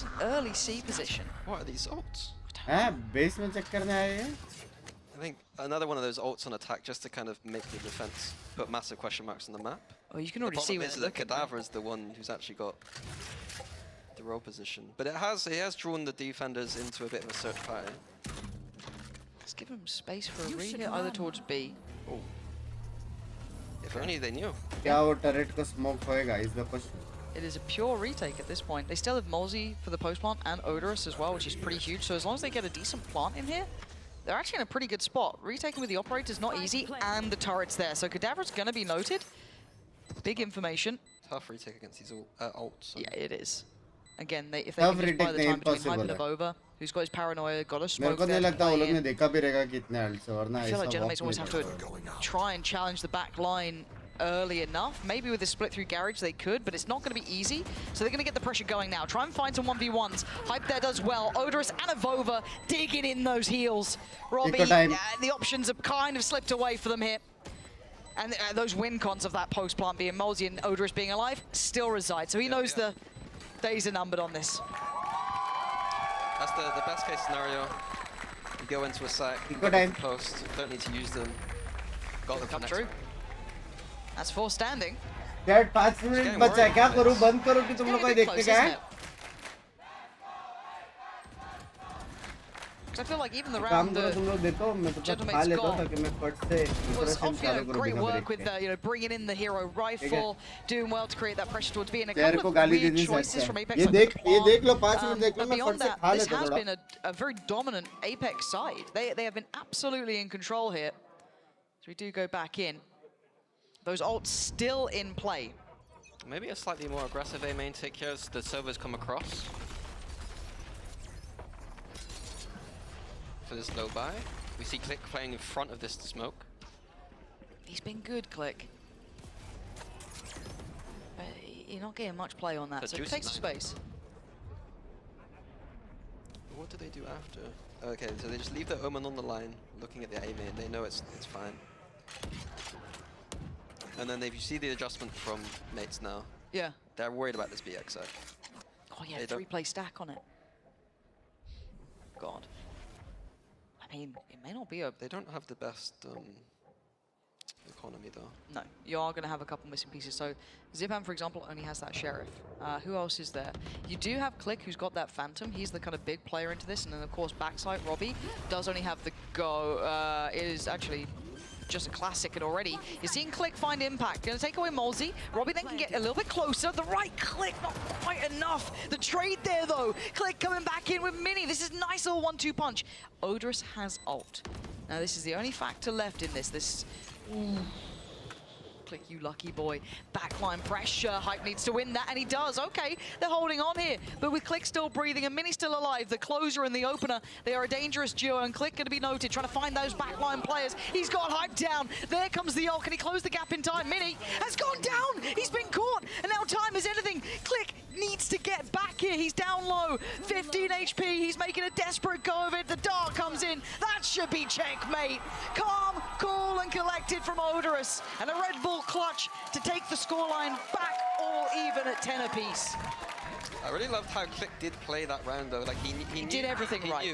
That's an early C position. What are these ults? Base में check करने आए हैं? I think another one of those ults on attack just to kind of make the defense put massive question marks on the map. Oh, you can already see where it's looking. Cadaver is the one who's actually got the role position, but it has drawn the defenders into a bit of a search party. Let's give him space for a re-hit either towards B. Oh. If only they knew. क्या वो turret को smoke होएगा is the question. It is a pure retake at this point. They still have Molzy for the post plant and Odorous as well, which is pretty huge. So as long as they get a decent plant in here, they're actually in a pretty good spot. Retaking with the operator is not easy, and the turret's there. So Cadaver's going to be noted. Big information. Tough retake against these ults. Yeah, it is. Again, if they can just buy the time between Hype and Avova, who's got his paranoia, got a smoke there. I feel like Genomates always have to try and challenge the back line early enough. Maybe with a split through garage they could, but it's not going to be easy. So they're going to get the pressure going now. Try and find some 1v1s. Hype there does well. Odorous and Avova digging in those heals. Robbie, the options have kind of slipped away for them here. And those win cons of that post plant being Molzy and Odorous being alive still reside. So he knows the days are numbered on this. That's the best case scenario. You go into a site, post, don't need to use them. Got them come true. That's 4 standing. Chat 5 minute बचा है क्या करूं बंद करो कि तुम लोग को देखते क्या है? I feel like even the round the Gentleman's got great work with bringing in the hero rifle, doing well to create that pressure towards B, and a couple of weird choices from APEKS. But beyond that, this has been a very dominant APEKS side. They have been absolutely in control here. So we do go back in. Those ults still in play. Maybe a slightly more aggressive A main take here as the servers come across. For this low buy. We see Click playing in front of this smoke. He's been good, Click. But you're not getting much play on that, so it takes some space. What do they do after? Okay, so they just leave the Omen on the line, looking at the A main. They know it's fine. And then if you see the adjustment from mates now, they're worried about this BX side. Oh yeah, 3-play stack on it. God. I mean, it may not be a... They don't have the best economy though. No, you are going to have a couple missing pieces. So Zipan, for example, only has that Sheriff. Who else is there? You do have Click, who's got that Phantom. He's the kind of big player into this. And then, of course, backside, Robbie does only have the Go. It is actually just a classic, and already you're seeing Click find impact. Gonna take away Molzy. Robbie then can get a little bit closer. The right click, not quite enough. The trade there though. Click coming back in with Mini. This is nice little 1-2 punch. Odorous has ult. Now this is the only factor left in this. Ooh. Click, you lucky boy. Backline pressure. Hype needs to win that, and he does. Okay, they're holding on here. But with Click still breathing and Mini still alive, the closer and the opener, they are a dangerous duo, and Click going to be noted, trying to find those backline players. He's got Hype down. There comes the ult. Can he close the gap in time? Mini has gone down. He's been caught, and now time is anything. Click needs to get back here. He's down low. 15 HP. He's making a desperate go of it. The dart comes in. That should be checkmate. Calm, cool, and collected from Odorous. And a Red Bull clutch to take the scoreline back all even at 10 apiece. I really loved how Click did play that round though. Like he did everything right. He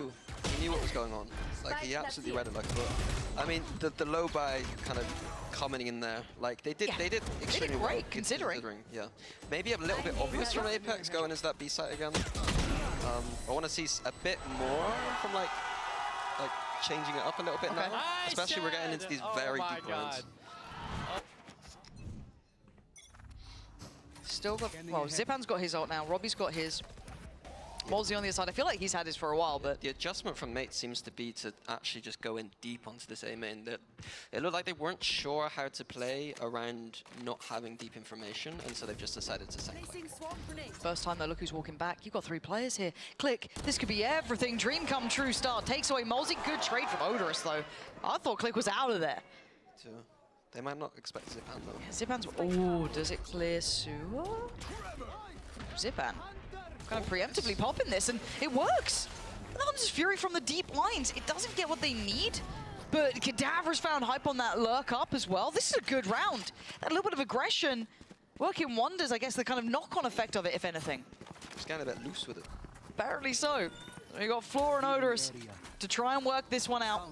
knew what was going on. Like he absolutely read it like a book. I mean the low buy kind of coming in there. Like they did extremely well considering. Yeah. Maybe a little bit obvious from APEKS going as that B site again. I want to see a bit more from like changing it up a little bit now. Especially we're getting into these very deep rounds. Still got, well, Zipan's got his ult now, Robbie's got his. Molzy on the other side, I feel like he's had his for a while, but... The adjustment from mates seems to be to actually just go in deep onto this A main. It looked like they weren't sure how to play around not having deep information, and so they've just decided to send Click. First time though, look who's walking back. You've got 3 players here. Click, this could be everything. Dream come true start. Takes away Molzy. Good trade from Odorous though. I thought Click was out of there. So, they might not expect Zipan though. Yeah, Zipan's... Oh, does it clear sewer? Zipan kind of preemptively popping this, and it works. The Hunter's Fury from the deep lines. It doesn't get what they need, but Cadaver's found Hype on that lurk up as well. This is a good round. That little bit of aggression working wonders, I guess, the kind of knock-on effect of it, if anything. Just getting a bit loose with it. Apparently so. We got Floor and Odorous to try and work this one out.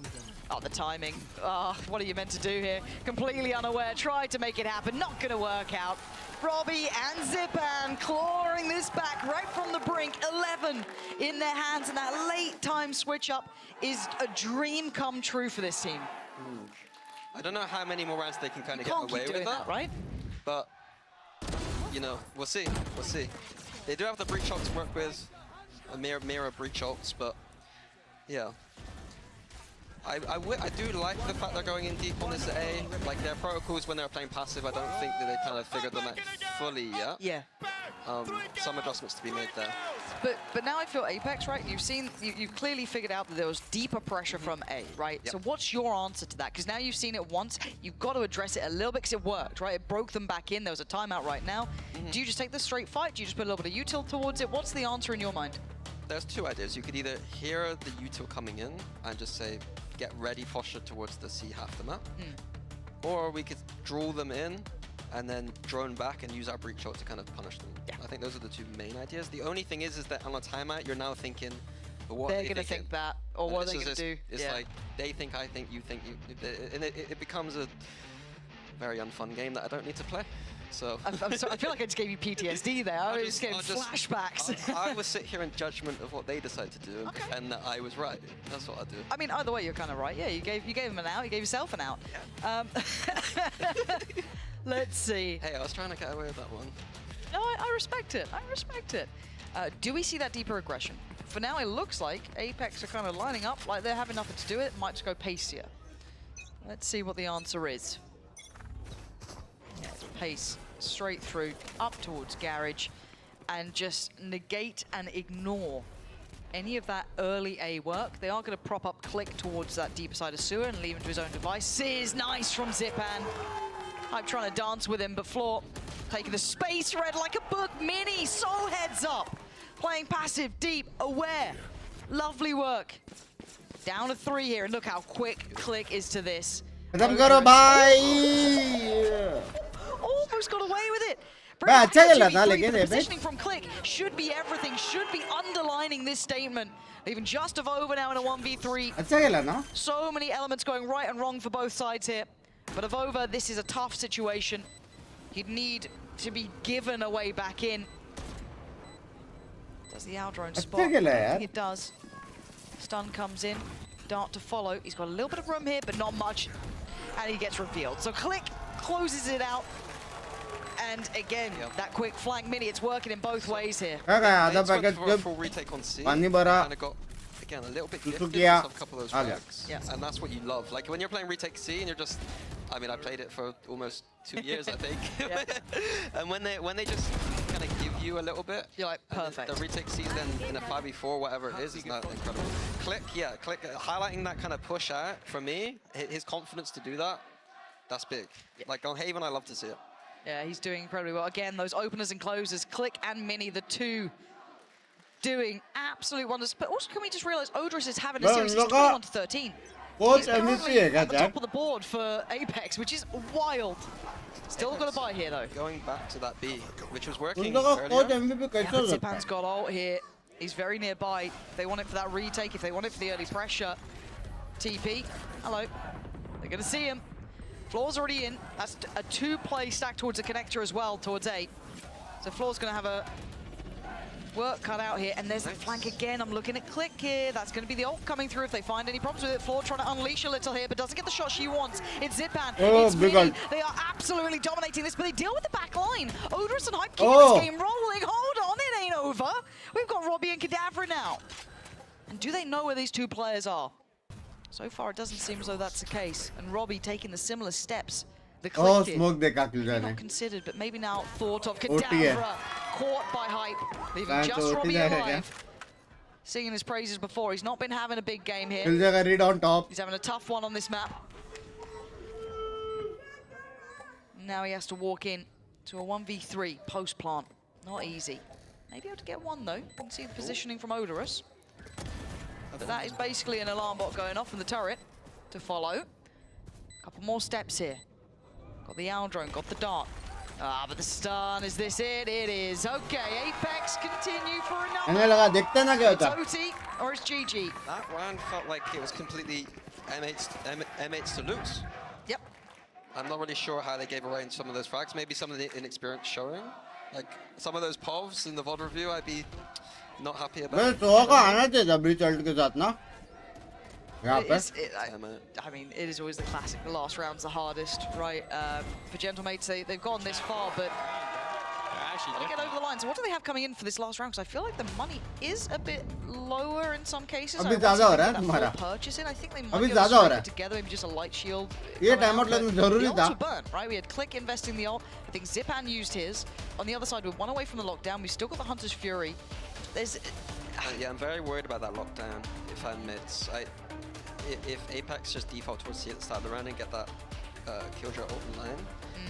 Oh, the timing. Oh, what are you meant to do here? Completely unaware. Tried to make it happen. Not going to work out. Robbie and Zipan clawing this back right from the brink. 11 in their hands, and that late time switch up is a dream come true for this team. I don't know how many more rounds they can kind of get Can't away keep with doing that, right? But, you know, we'll see. We'll see. They do have the breach ult to work with, a mirror breach ults, but yeah. I do like the fact they're going in deep on this A. Like, their protocols when they're playing passive, I don't think that they kind of figured them out fully yet. Yeah. Some adjustments to be made there. But now I feel APEKS, right? You've clearly figured out that there was deeper pressure from A, right? Yep. So what's your answer to that? Because now you've seen it once, you've got to address it a little bit because it worked, right? It broke them back in. There was a timeout right now. Do you just take the straight fight? Do you just put a little bit of util towards it? What's the answer in your mind? There's two ideas. You could either hear the util coming in and just say, get ready posture towards the C half the map. Or we could draw them in and then drone back and use our breach ult to kind of punish them. Yeah. I think those are the two main ideas. The only thing is that on a timeout, you're now thinking, but what they're going to think that, or what are they going to do? It's like, they think, I think, you think, you, and it becomes a very unfun game that I don't need to play. So I feel like I just gave you PTSD there. I was just getting flashbacks. I would sit here in judgment of what they decide to do and that I was right. That's what I do. I mean, either way, you're kind of right. Yeah, you gave him an out. You gave yourself an out. Yeah. Let's see. Hey, I was trying to get away with that one. No, I respect it. I respect it. Do we see that deeper aggression? For now, it looks like APEKS are kind of lining up like they're having nothing to do. It might just go pacier. Let's see what the answer is. Yeah, it's pace straight through, up towards Garage, and just negate and ignore any of that early A work. They are going to prop up Click towards that deeper side of sewer and leave him to his own devices. Nice from Zipan. I'm trying to dance with him, but Floor taking the space red like a book. Mini, so heads up. Playing passive, deep, aware. Lovely work. Down to 3 here, and look how quick Click is to this. खत्म करो भाई Almost got away with it. भाई अच्छा खेला था The लेकिन positioning from Click should be everything, should be underlining this statement. Even just of over now in a 1v3. अच्छा खेला ना So many elements going right and wrong for both sides here. But of over, this is a tough situation. He'd need to be given a way back in. Does the Aldrone spot? I think it does. Stun comes in. Dart to follow. He's got a little bit of room here, but not much. And he gets revealed. So Click closes it out. And again, that quick flank mini, it's working in both ways here. Full retake on C. Kind of got, again, a little bit gifted with a couple of those frags. Yeah. And that's what you love. Like when you're playing retake C and you're just, I mean, I played it for almost 2 years, I think. And when they just kind of give you a little bit, you're like, perfect. The retake C then in a 5v4, whatever it is not incredible. Click, highlighting that kind of push out, for me, his confidence to do that, that's big. Like on Haven, I love to see it. Yeah, he's doing incredibly well. Again, those openers and closers, Click and Mini, the two doing absolute wonders. But also, can we just realize Odorous is having a series. He's 21-13. He's currently at the top of the board for APEKS, which is wild. Still got a buy here, though. Going back to that B, which was working earlier. Zipan's got ult here. He's very nearby. If they want it for that retake, if they want it for the early pressure. TP, hello. They're going to see him. Floor's already in. That's a 2-play stack towards the connector as well, towards A. So Floor's going to have a work cut out here. And there's the flank again. I'm looking at Click here. That's going to be the ult coming through if they find any problems with it. Floor trying to unleash a little here, but doesn't get the shot she wants. It's Zipan. It's Mini. They are absolutely dominating this, but they deal with the back line. Odorous and Hype keeping this game rolling. Hold on, it ain't over. We've got Robbie and Cadavra now. And do they know where these two players are? So far, it doesn't seem as though that's the case. And Robbie taking the similar steps. The Click smoke देखा क्यों not considered, but maybe now thought of. Cadavra caught by Hype, leaving just Robbie alive. Singing his praises before. He's not been having a big game here. Read on top. He's having a tough one on this map. Now he has to walk in to a 1v3 post plant. Not easy. Maybe able to get one though. You can see the positioning from Odorous. But that is basically an alarm bot going off from the turret to follow. Couple more steps here. Got the Aldrone, got the dart. But the stun, is this it? It is. Okay, APEKS continue for हमें another. लगा देखते ना क्या It's होता OT or it's GG. That round felt like it was completely M8's to lose. Yep. I'm not really sure how they gave away some of those frags. Maybe some of the inexperience showing. Like some of those povs in the VOD review, I'd be not happy about. मैं तो का आना चाहिए breach alt के साथ ना यहाँ पे I mean, it is always the classic. The last round's the hardest, right? For Gentlemates, they've gone this far, but they get over the line. So what do they have coming in for this last round? Because I feel like the money is a bit lower in some cases. अभी ज़्यादा हो रहा है तुम्हारा Purchasing, I think they might अभी go ज़्यादा हो रहा है together, maybe just a light shield. ये टाइम आउट लेना जरूरी था Burn, right? We had Click investing the ult. I think Zipan used his. On the other side, we're one away from the lockdown. We still got the Hunter's Fury. There's. Yeah, I'm very worried about that lockdown. If I'm mids, if APEKS just default towards C at the start of the round and get that Killjoy ult in line,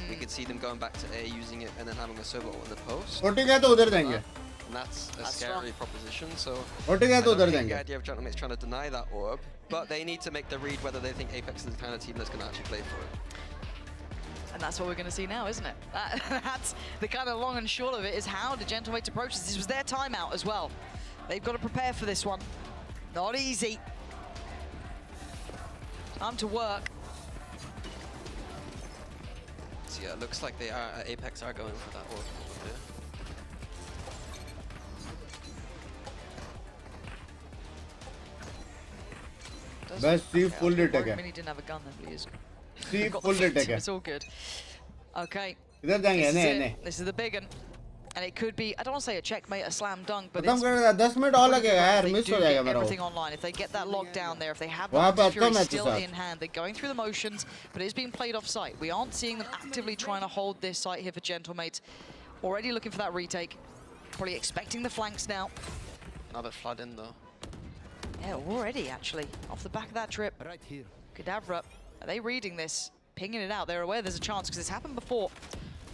we could see them going back to A, using it, and then having a server ult in the post. OT गया तो उधर देंगे And that's a scary proposition. So OT गया तो I उधर don't hate देंगे the idea of Gentlemates trying to deny that orb, but they need to make the read whether they think APEKS is the kind of team that's going to actually play for it. And that's what we're going to see now, isn't it? That's the kind of long and short of it, is how the Gentlemates approach this. This was their timeout as well. They've got to prepare for this one. Not easy. Time to work. So yeah, it looks like they are APEKS are going for that orb. बस सी full retake है Mini didn't have a gun then, but he is. सी Got the full feet, retake है It's all good. Okay. इधर जाएंगे This is ने it. This is the big one. And it could be, I don't want to say a checkmate, a slam dunk, but खत्म कर 10 minute और लगेगा यार miss हो जाएगा मेरा everything online. If they get that lockdown there, if they have वहाँ पे that अच्छा Fury मैच still था in hand, they're going through the motions, but it's being played off site. We aren't seeing them actively trying to hold this site here for Gentlemates. Already looking for that retake. Probably expecting the flanks now. Another flood in though. Yeah, already actually. Off the back of that trip. Right here. Kadavra, are they reading this? Pinging it out. They're aware there's a chance because it's happened before.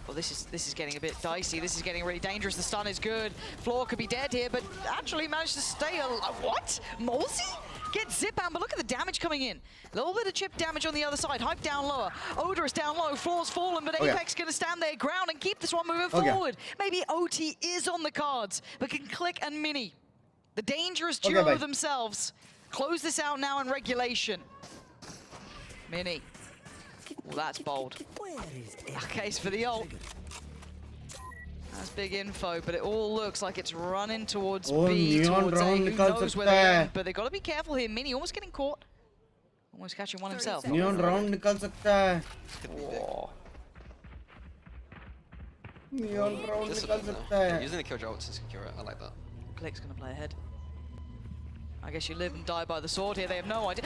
Well, this is getting a bit dicey. This is getting really dangerous. The stun is good. Floor could be dead here, but actually managed to stay alive. What? Molsey? Get Zipan, but look at the damage coming in. A little bit of chip damage on the other side. Hype down lower. Odorous down low. Floor's fallen, but APEKS going to stand their ground and keep this one moving forward. Maybe OT is on the cards, but can Click and Mini, the dangerous duo themselves, close this out now in regulation. Mini. Well, that's bold. Case for the ult. That's big info, but it all looks like it's running towards B, towards A. Who knows where they're going, but they've got to be careful here. Mini almost getting caught. Almost catching one himself. Neon round निकल सकता है Neon round निकल सकता है Using the Killjoy ult to secure it, I like that. Click's going to play ahead. I guess you live and die by the sword here. They have no idea.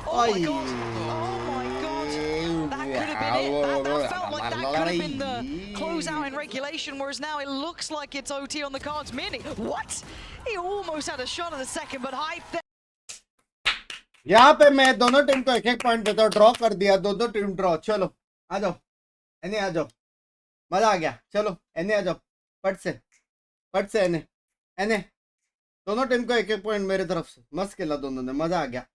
Oh my god! Oh my god! That could have been it. That felt like that could have been the closeout in regulation, whereas now it looks like it's OT on the cards. Mini, what? He almost had a shot at the second, but Hype there. यहाँ पे मैं दोनों team को एक point देता हूँ draw कर दिया दो टीम ड्रॉ चलो आ जाओ एने आ जाओ मजा आ गया चलो एने आ जाओ पट से एने दोनों टीम को एक पॉइंट मेरे तरफ से मस्त खेला दोनों ने मजा आ गया